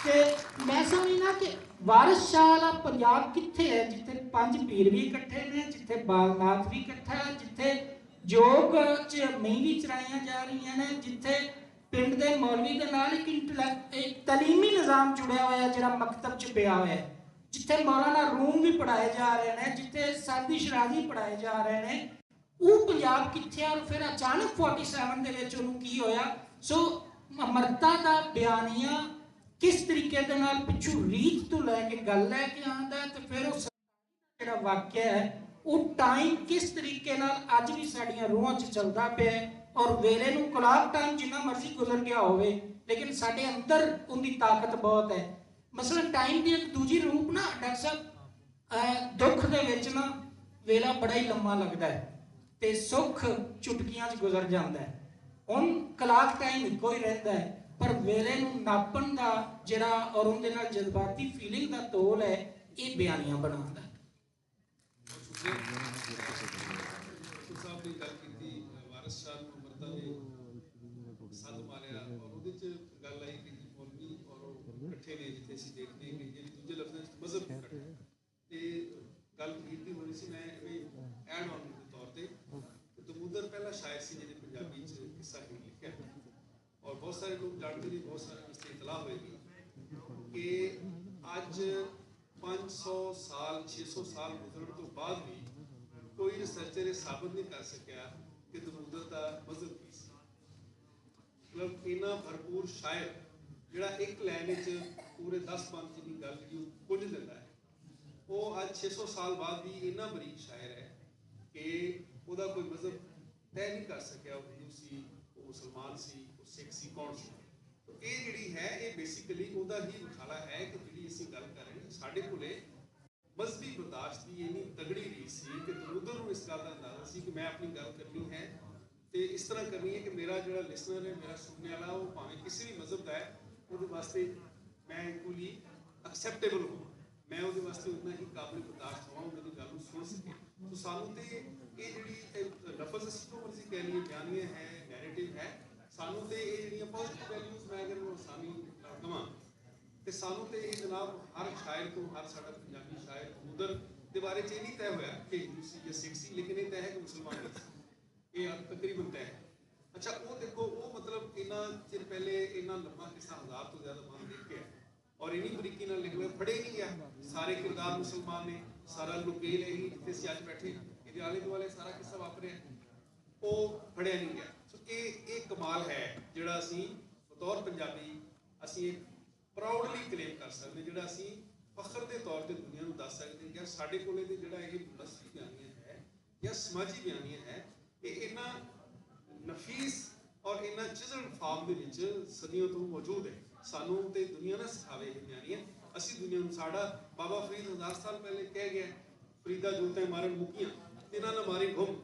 कि मैं समझना कि वारिस शाह वाला पंजाब कित्थे है जिथे 5 पीर भी इकट्ठे ने, जिथे बालनाथ भी इकट्ठा है, जिथे जोग च मई भी चराइयां जा रही ने, जिथे पिंड दे मौलवी दे नाल एक तलीमी निज़ाम जुड़िया हुआ है जिहड़ा मकतब च पिया हुआ है, जिथे मौलाना रूम भी पढ़ाए जा रहे हैं, जिथे सादी शराजी पढ़ाए जा रहे हैं, वो पंजाब कित्थे और फिर अचानक 47 दे विच उहनूं की होया। सो अमरता दा बयानिया किस तरीके दे नाल पिछू रीत तो लैके गल लैके आंदा है ते फिर उस जिहड़ा वाक्य है वो टाइम किस तरीके नाल अज भी साडियां रूहां च चलदा पिया है और वेले नूं क्लॉक टाइम जिन्ना मर्जी गुजर गया होवे लेकिन साडे अंदर उनकी ताकत बहुत है। मसलन टाइम की एक दूजी रूप ना डॉक्टर साहब दुख दे विच ना वेला बड़ा ही लम्मा लगता है ते सुख चुटकियां च गुजर जाता है। हुण क्लॉक टाइम इको ही रहिंदा है पर वेले नूं नापण दा जिहड़ा और उहदे नाल जज्बाती फीलिंग दा तोल है ये बयानियां बनाउंदा है। सद मारिया और ਉਹਦੇ ਚ ਗੱਲ ਆਈ ਕਿ ਮੌਲਵੀ ਔਰ ਇਕੱਠੇ ਨੇ ਜਿੱਥੇ ਅਸੀਂ ਦੇਖਦੇ ਹਾਂ ਕਿ ਜਿਹੜੇ ਦੂਜੇ ਲਫ਼ਜ਼ਾਂ ਚ ਮਜ਼ਹਬ ਇਕੱਠੇ ਤੇ ਗੱਲ ਕੀਤੀ ਹੋਈ ਸੀ। ਮੈਂ ਐਡ ਆਨ ਦੇ ਤੌਰ ਤੇ ਦਮੂਦਰ ਪਹਿਲਾ ਸ਼ਾਇਰ ਸੀ ਜਿਹਨੇ ਪੰਜਾਬੀ ਚ ਕਿੱਸਾ ਹੀ ਲਿਖਿਆ ਔਰ ਬਹੁਤ ਸਾਰੇ ਲੋਕ ਜਾਣਦੇ ਨੇ, ਬਹੁਤ ਸਾਰੇ ਨੂੰ ਇਸ ਤੇ ਇਤਲਾਹ ਹੋਏਗੀ ਕਿ ਅੱਜ 500 ਸਾਲ 600 ਸਾਲ ਗੁਜ਼ਰਨ ਤੋਂ ਬਾਅਦ ਵੀ ਕੋਈ ਰਿਸਰਚਰ ਇਹ ਸਾਬਤ ਨਹੀਂ ਕਰ ਸਕਿਆ ਕਿ ਦਮੂਦਰ ਦਾ ਮਜ਼ਹਬ ਕੀ ਸੀ। मतलब इन्ना भरपूर शायर जिहड़ा एक लाइन पूरे 10 पंथ की गल जी कुंज दिंदा है वो अज 600 साल बाद भी इन्ना बरीक शायर है कि ਉਹਦਾ कोई मजहब तय नहीं कर सकिया वो हिंदू सी वो मुसलमान सी वो सिख सी कौन सी। तो ये जिहड़ी है ये बेसिकली ਉਹਦਾ ही विखाला है कि जिहड़ी ਅਸੀਂ गल कर रहे हैं साडे कोले मजहबी बर्दाश्त की इन्नी तगड़ी रीत सी कि दमूदर नूं इस गल का अंदाजा सी कि मैं अपनी गल करनी है तो इस तरह करनी है कि मेरा जो लिसनर है मेरा सुनने वाला वो भावें किसी भी मजहब का है वो वास्ते मैं इक्वली एक्सैप्टेबल हो, मैं वो वास्ते उतना ही काबिल बर्दाश्त होवां मेरी गल सुन सके। तो सानू तो ये जी लफज असीं जो मर्जी कह लीए बयानियां है नैरेटिव है सानू तो ये जी पॉजिटिव वैल्यूज मैं अगर आसानी कहां तो सानू तो ये जनाब हर शायर को हर साडा पंजाबी शायर उधर के बारे च नहीं तय होया कि हिंदू सी या सिख सी लेकिन ये तय है कि मुसलमान सी ये तकरीबन तय है। अच्छा वो देखो वो मतलब इन्ना चिर पहले इन्ना लंबा किस्सा 1000 तो ज़्यादा मान लिख के और इन्नी बरीकी नाल लिख लिया फड़े नहीं गया सारे किरदार मुसलमान ने सारा लुकेल है जिथे असीं अज बैठे ये आले दुआले सारा किस्सा वापरिया वो फड़िया नहीं गया। सो ये कमाल है जिहड़ा असीं बतौर पंजाबी असीं ਪ੍ਰਾਊਡਲੀ ਕਲੇਮ ਕਰ ਸਕਦੇ, ਜਿਹੜਾ ਅਸੀਂ ਫਖਰ ਦੇ ਤੌਰ ਤੇ ਦੁਨੀਆ ਨੂੰ ਦੱਸ ਸਕਦੇ ਕਿ ਸਾਡੇ ਕੋਲੇ ਤੇ ਜਿਹੜਾ ਇਹ ਮਸਲੀ ਬਿਆਨੀਆਂ ਹੈ ਜਾਂ ਸਮਾਜੀ ਬਿਆਨੀਆਂ ਹੈ, ਇਹ ਇੰਨਾ ਨਫੀਸ ਔਰ ਇੰਨਾ ਚਿਜ਼ਲ ਫਾਰਮ ਦੇ ਵਿੱਚ ਸਦੀਆਂ ਤੋਂ ਮੌਜੂਦ ਹੈ। ਸਾਨੂੰ ਤੇ ਦੁਨੀਆ ਨਾ ਸਿਖਾਵੇ ਇਹ ਬਿਆਨੀਆਂ, ਅਸੀਂ ਦੁਨੀਆ ਨੂੰ, ਸਾਡਾ ਬਾਬਾ ਫਰੀਦ 1000 ਸਾਲ ਪਹਿਲੇ ਕਹਿ ਗਿਆ, ਫਰੀਦਾ ਜੋਤਾਂ ਮਾਰਨ ਮੁਕੀਆਂ ਤਿਨਾਂ ਨਾ ਮਾਰੀ ਘੁੰਮ।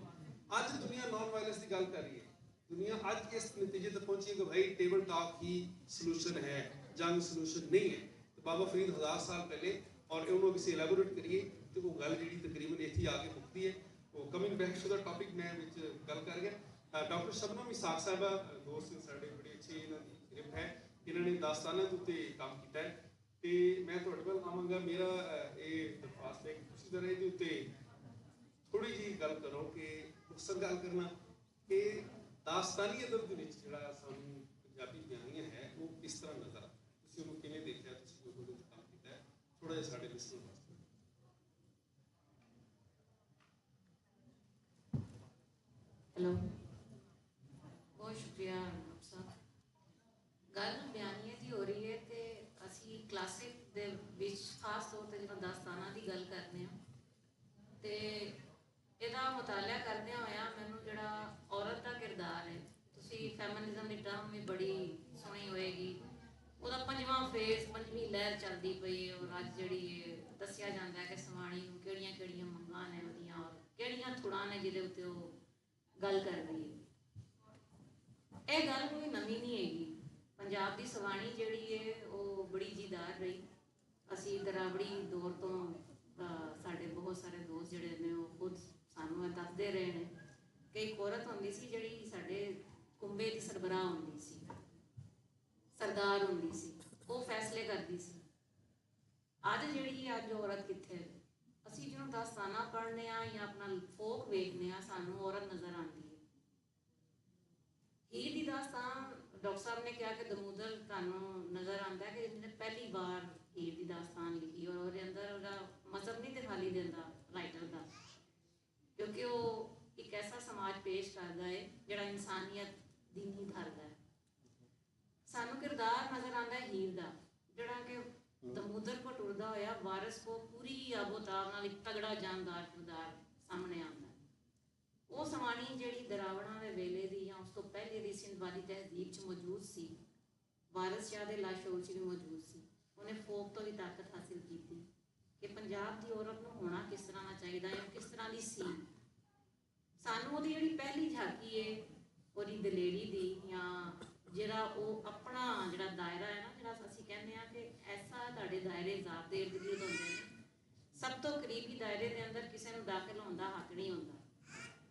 ਅੱਜ ਦੁਨੀਆ ਨਾਨ ਵਾਇਲੈਂਸ ਦੀ ਗੱਲ ਕਰ ਰਹੀ ਹੈ। ਦੁਨੀਆ ਅੱਜ ਇਸ ਨਤੀਜੇ ਤੱਕ ਪਹੁੰਚੀ ਹੈ ਕਿ ਭਾਈ ਟੇਬਲ ਟਾਕ ਹੀ ਸੋਲੂਸ਼ਨ ਹੈ, ਜੰਗ ਸੋਲੂਸ਼ਨ ਨਹੀਂ ਹੈ। ਤੇ ਬਾਬਾ ਫਰੀਦ 1000 ਸਾਲ ਪਹਿਲੇ, ਔਰ ਉਹਨੂੰ ਕਿਸੇ ਐਲੈਬੋਰੇਟ ਕਰੀਏ ਤੇ ਉਹ ਗੱਲ ਜਿਹੜੀ ਤਕਰੀਬਨ ਇੱਥੇ ਆ ਕੇ ਮੁੱਕਦੀ ਹੈ। ਉਹ coming back to the topic ਮੈਂ ਵਿੱਚ ਗੱਲ ਕਰ ਗਿਆ। ਡਾਕਟਰ ਸ਼ਬਨਮ ਇਸਾਕ ਸਾਹਿਬਾ ਦੋਸਤ ਸਾਡੇ ਬੜੇ ਅੱਛੇ, ਇਹਨਾਂ ਦੀ ਗ੍ਰਿਪ ਹੈ, ਇਹਨਾਂ ਨੇ ਦਾਸਤਾਨਾਂ ਦੇ ਉੱਤੇ ਕੰਮ ਕੀਤਾ ਹੈ ਤੇ ਮੈਂ ਤੁਹਾਡੇ ਵੱਲ ਆਵਾਂਗਾ। ਮੇਰਾ ਇਹ ਦਰਖਾਸਤ ਹੈ ਕਿ ਤੁਸੀਂ ਜ਼ਰਾ ਇਹਦੇ ਉੱਤੇ ਥੋੜੀ ਜਿਹੀ ਗੱਲ ਕਰੋ ਕਿ ਮੁਖਤਸਰ ਗੱਲ ਕਰਨਾ ਕਿ ਦਾਸਤਾਨੀ ਅਦਬ ਦੇ ਵਿੱਚ ਜਿਹੜਾ ਸਾਨੂੰ ਪੰਜਾਬੀ ਬਿਆਨੀਆਂ ਹੈ ਉਹ ਕਿਸ ਤਰ੍ਹਾਂ ਨਜ਼ਰ ਆ, ਤੁਸੀਂ ਉਹਨੂੰ ਕਿਵੇਂ ਦੇਖਿਆ, ਤੁਸੀਂ ਜੋ ਉਹਦੇ ਕੰਮ ਕੀਤਾ ਹੈ, ਥੋੜਾ ਜਿਹਾ ਸਾਡੇ ਲਿਸਨਰ ਵਾਸਤੇ। हेलो, बहुत शुक्रिया साहब। गल बयानिए की हो रही है तो असी क्लासिक दे विच खास तौर पर जो दास्ताना की गल करते हैं तो ਇਹਦਾ ਮੁਤਾਲਿਆ ਕਰਦਿਆਂ ਹੋਇਆ ਮੈਨੂੰ ਜਿਹੜਾ ਔਰਤ ਦਾ ਕਿਰਦਾਰ ਹੈ, ਤੁਸੀਂ ਫੈਮਿਨਿਜ਼ਮ ਦੀ ਟਰਮ ਵੀ ਬੜੀ ਸੁਣੀ ਹੋਏਗੀ, ਉਹਦਾ 5ਵਾਂ ਫੇਜ਼ 5ਵੀਂ ਲਹਿਰ ਚੱਲਦੀ ਪਈ ਹੈ। ਔਰ ਅੱਜ ਜਿਹੜੀ ਇਹ ਦੱਸਿਆ ਜਾਂਦਾ ਹੈ ਕਿ ਸਵਾਣੀ ਨੂੰ ਕਿਹੜੀਆਂ ਕਿਹੜੀਆਂ ਮੰਗਾਂ ਨੇ ਉਹਦੀਆਂ ਔਰ ਕਿਹੜੀਆਂ ਥੁੜਾਂ ਨੇ ਜਿਹਦੇ ਉੱਤੇ ਉਹ ਗੱਲ ਕਰ ਰਹੀ ਹੈ। ਇਹ ਗੱਲ ਕੋਈ ਨਵੀਂ ਨਹੀਂ ਹੈਗੀ। ਪੰਜਾਬ ਦੀ ਸਵਾਣੀ ਜਿਹੜੀ ਹੈ ਉਹ ਬੜੀ ਜੀਦਾਰ ਰਹੀ। ਅਸੀਂ ਦਰਾਵੜੀ ਦੌਰ ਤੋਂ ਸਾਡੇ ਬਹੁਤ ਸਾਰੇ ਦੋਸਤ ਜਿਹੜੇ ਨੇ ਉਹ ਖੁਦ ਸਾਨੂੰ ਇਹ ਦੱਸਦੇ ਰਹੇ ਨੇ ਕਿ ਇੱਕ ਔਰਤ ਹੁੰਦੀ ਸੀ ਜਿਹੜੀ ਸਾਡੇ ਕੁੰਬੇ ਦੀ ਸਰਬਰਾਹ ਹੁੰਦੀ ਸੀ, ਸਰਦਾਰ ਹੁੰਦੀ ਸੀ, ਉਹ ਫੈਸਲੇ ਕਰਦੀ ਸੀ। ਅੱਜ ਜਿਹੜੀ ਅੱਜ ਔਰਤ ਕਿੱਥੇ ਹੈ? ਅਸੀਂ ਜਿਹਨੂੰ ਦਾਸਤਾਨਾ ਪੜ੍ਹਨੇ ਆ ਜਾਂ ਆਪਣਾ ਫੋਕ ਵੇਖਦੇ ਆ, ਸਾਨੂੰ ਔਰਤ ਨਜ਼ਰ ਆਉਂਦੀ ਹੈ। ਹੀਰ ਦੀ ਦਾਸਤਾਨ ਡਾਕਟਰ ਸਾਹਿਬ ਨੇ ਕਿਹਾ ਕਿ ਦਮੂਦਲ ਤੁਹਾਨੂੰ ਨਜ਼ਰ ਆਉਂਦਾ ਕਿ ਜਿਹਨੇ ਪਹਿਲੀ ਵਾਰ ਹੀਰ ਦੀ ਦਾਸਤਾਨ ਲਿਖੀ ਔਰ ਉਹਦੇ ਅੰਦਰ ਉਹਦਾ ਮਜ਼ਹਬ ਨਹੀਂ ਦਿਖਾਈ ਦਿੰਦਾ ਰਾਈਟਰ ਦਾ, ਕਿਉਂਕਿ ਉਹ ਇੱਕ ਐਸਾ ਸਮਾਜ ਪੇਸ਼ ਕਰਦਾ ਹੈ ਜਿਹੜਾ ਇਨਸਾਨੀਅਤ ਦੀ ਨੀਂਹ ਧਰਦਾ ਹੈ। ਸਾਨੂੰ ਕਿਰਦਾਰ ਨਜ਼ਰ ਆਉਂਦਾ ਹੈ ਹੀਰ ਦਾ, ਜਿਹੜਾ ਕਿ ਦਮੂਦਰ ਕੋ ਟੁਰਦਾ ਹੋਇਆ ਵਾਰਿਸ ਕੋ ਪੂਰੀ ਆਬੋਤਾਬ ਨਾਲ ਇੱਕ ਤਗੜਾ ਜਾਨਦਾਰ ਕਿਰਦਾਰ ਸਾਹਮਣੇ ਆਉਂਦਾ। ਉਹ ਸਵਾਣੀ ਜਿਹੜੀ ਦਰਾਵੜਾਂ ਦੇ ਵੇਲੇ ਦੀ ਜਾਂ ਉਸ ਤੋਂ ਪਹਿਲੇ ਦੀ ਸਿੰਧ ਵਾਲੀ ਤਹਿਜ਼ੀਬ 'ਚ ਮੌਜੂਦ ਸੀ, ਵਾਰਿਸ ਸ਼ਾਹ ਦੇ ਲਾਸ਼ੌਰ 'ਚ ਵੀ ਮੌਜੂਦ ਸੀ। ਉਹਨੇ ਫੋਕ ਤੋਂ ਵੀ ਤਾਕਤ ਹਾਸਿਲ ਕੀਤੀ ਕਿ ਪੰਜਾਬ ਦੀ ਔਰਤ ਨੂੰ ਹੋਣਾ ਕਿਸ ਤਰ੍ਹਾਂ ਦਾ ਚਾਹੀਦਾ ਹੈ, ਕਿਸ ਤਰ੍ਹਾਂ ਦੀ ਸੀ। ਸਾਨੂੰ ਉਹਦੀ ਜਿਹੜੀ ਪਹਿਲੀ ਝਾਕੀ ਹੈ ਉਹਦੀ ਦਲੇਰੀ ਦੀ, ਜਾਂ ਜਿਹੜਾ ਉਹ ਆਪਣਾ ਜਿਹੜਾ ਦਾਇਰਾ ਹੈ ਨਾ, ਜਿਹੜਾ ਅਸੀਂ ਕਹਿੰਦੇ ਹਾਂ ਕਿ ਐਸਾ ਤੁਹਾਡੇ ਦਾਇਰੇ ਜ਼ਾਤ ਦੇ ਇਰਦ ਗਿਰਦ ਹੁੰਦੇ ਨੇ, ਸਭ ਤੋਂ ਕਰੀਬੀ ਦਾਇਰੇ ਦੇ ਅੰਦਰ ਕਿਸੇ ਨੂੰ ਦਾਖਲ ਹੋਣ ਦਾ ਹੱਕ ਨਹੀਂ ਹੁੰਦਾ।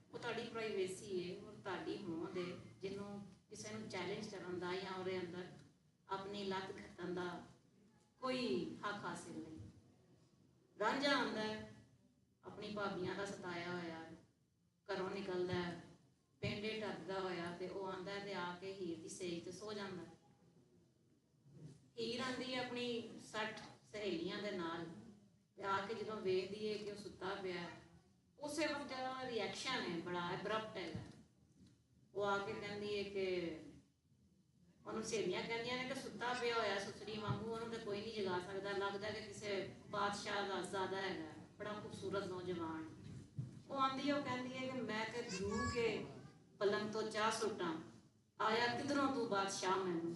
ਉਹ ਤੁਹਾਡੀ ਪ੍ਰਾਈਵੇਸੀ ਹੈ ਔਰ ਤੁਹਾਡੀ ਹੋਂਦ ਹੈ, ਜਿਹਨੂੰ ਕਿਸੇ ਨੂੰ ਚੈਲੰਜ ਕਰਨ ਦਾ ਜਾਂ ਉਹਦੇ ਅੰਦਰ ਆਪਣੀ ਲੱਤ ਖੱਟਣ ਦਾ ਕੋਈ ਹੱਕ ਹਾਸਿਲ ਨਹੀਂ। ਰਾਂਝਾ ਆਉਂਦਾ ਹੈ, ਆਪਣੀ ਭਾਬੀਆਂ ਦਾ ਸਤਾਇਆ ਹੋਇਆ, ਘਰੋਂ ਨਿਕਲਦਾ ਹੈ ਪਿੰਡੇ ਟੱਪਦਾ ਹੋਇਆ, ਤੇ ਉਹ ਆਉਂਦਾ ਤੇ ਆ ਕੇ ਹੀਰ ਦੀ ਸੇਜ ਤੇ ਸੋ ਜਾਂਦਾ। ਹੀਰ ਆਉਂਦੀ ਹੈ ਆਪਣੀ 60 ਸਹੇਲੀਆਂ ਦੇ ਨਾਲ, ਤੇ ਆ ਕੇ ਜਦੋਂ ਵੇਖਦੀ ਹੈ ਕਿ ਉਹ ਸੁੱਤਾ ਪਿਆ, ਉਸੇ ਵਕਤ ਜਿਹੜਾ ਰਿਐਕਸ਼ਨ ਹੈ ਬੜਾ ਐਬਰਪਟ ਹੈਗਾ। ਉਹ ਆ ਕੇ ਕਹਿੰਦੀ ਹੈ ਕਿ ਉਹਨੂੰ ਸਹੇਲੀਆਂ ਕਹਿੰਦੀਆਂ ਨੇ ਕਿ ਸੁੱਤਾ ਪਿਆ ਹੋਇਆ ਸੁਸਰੀ ਵਾਂਗੂ, ਉਹਨੂੰ ਤਾਂ ਕੋਈ ਨਹੀਂ ਜਗਾ ਸਕਦਾ, ਲੱਗਦਾ ਕਿ ਕਿਸੇ ਬਾਦਸ਼ਾਹ ਦਾ ਜ਼ਾਦਾ ਹੈਗਾ, ਬੜਾ ਖੂਬਸੂਰਤ ਨੌਜਵਾਨ। ਉਹ ਆਉਂਦੀ ਹੈ, ਉਹ ਕਹਿੰਦੀ ਹੈ ਕਿ ਮੈਂ ਤੇ ਜ਼ਰੂਰ ਕੇ ਪਲੰਗ ਤੋਂ ਚਾਹ ਸੁੱਟਾਂ, ਆਇਆ ਕਿਧਰੋਂ ਤੂੰ ਬਾਦਸ਼ਾਹ ਮੈਨੂੰ।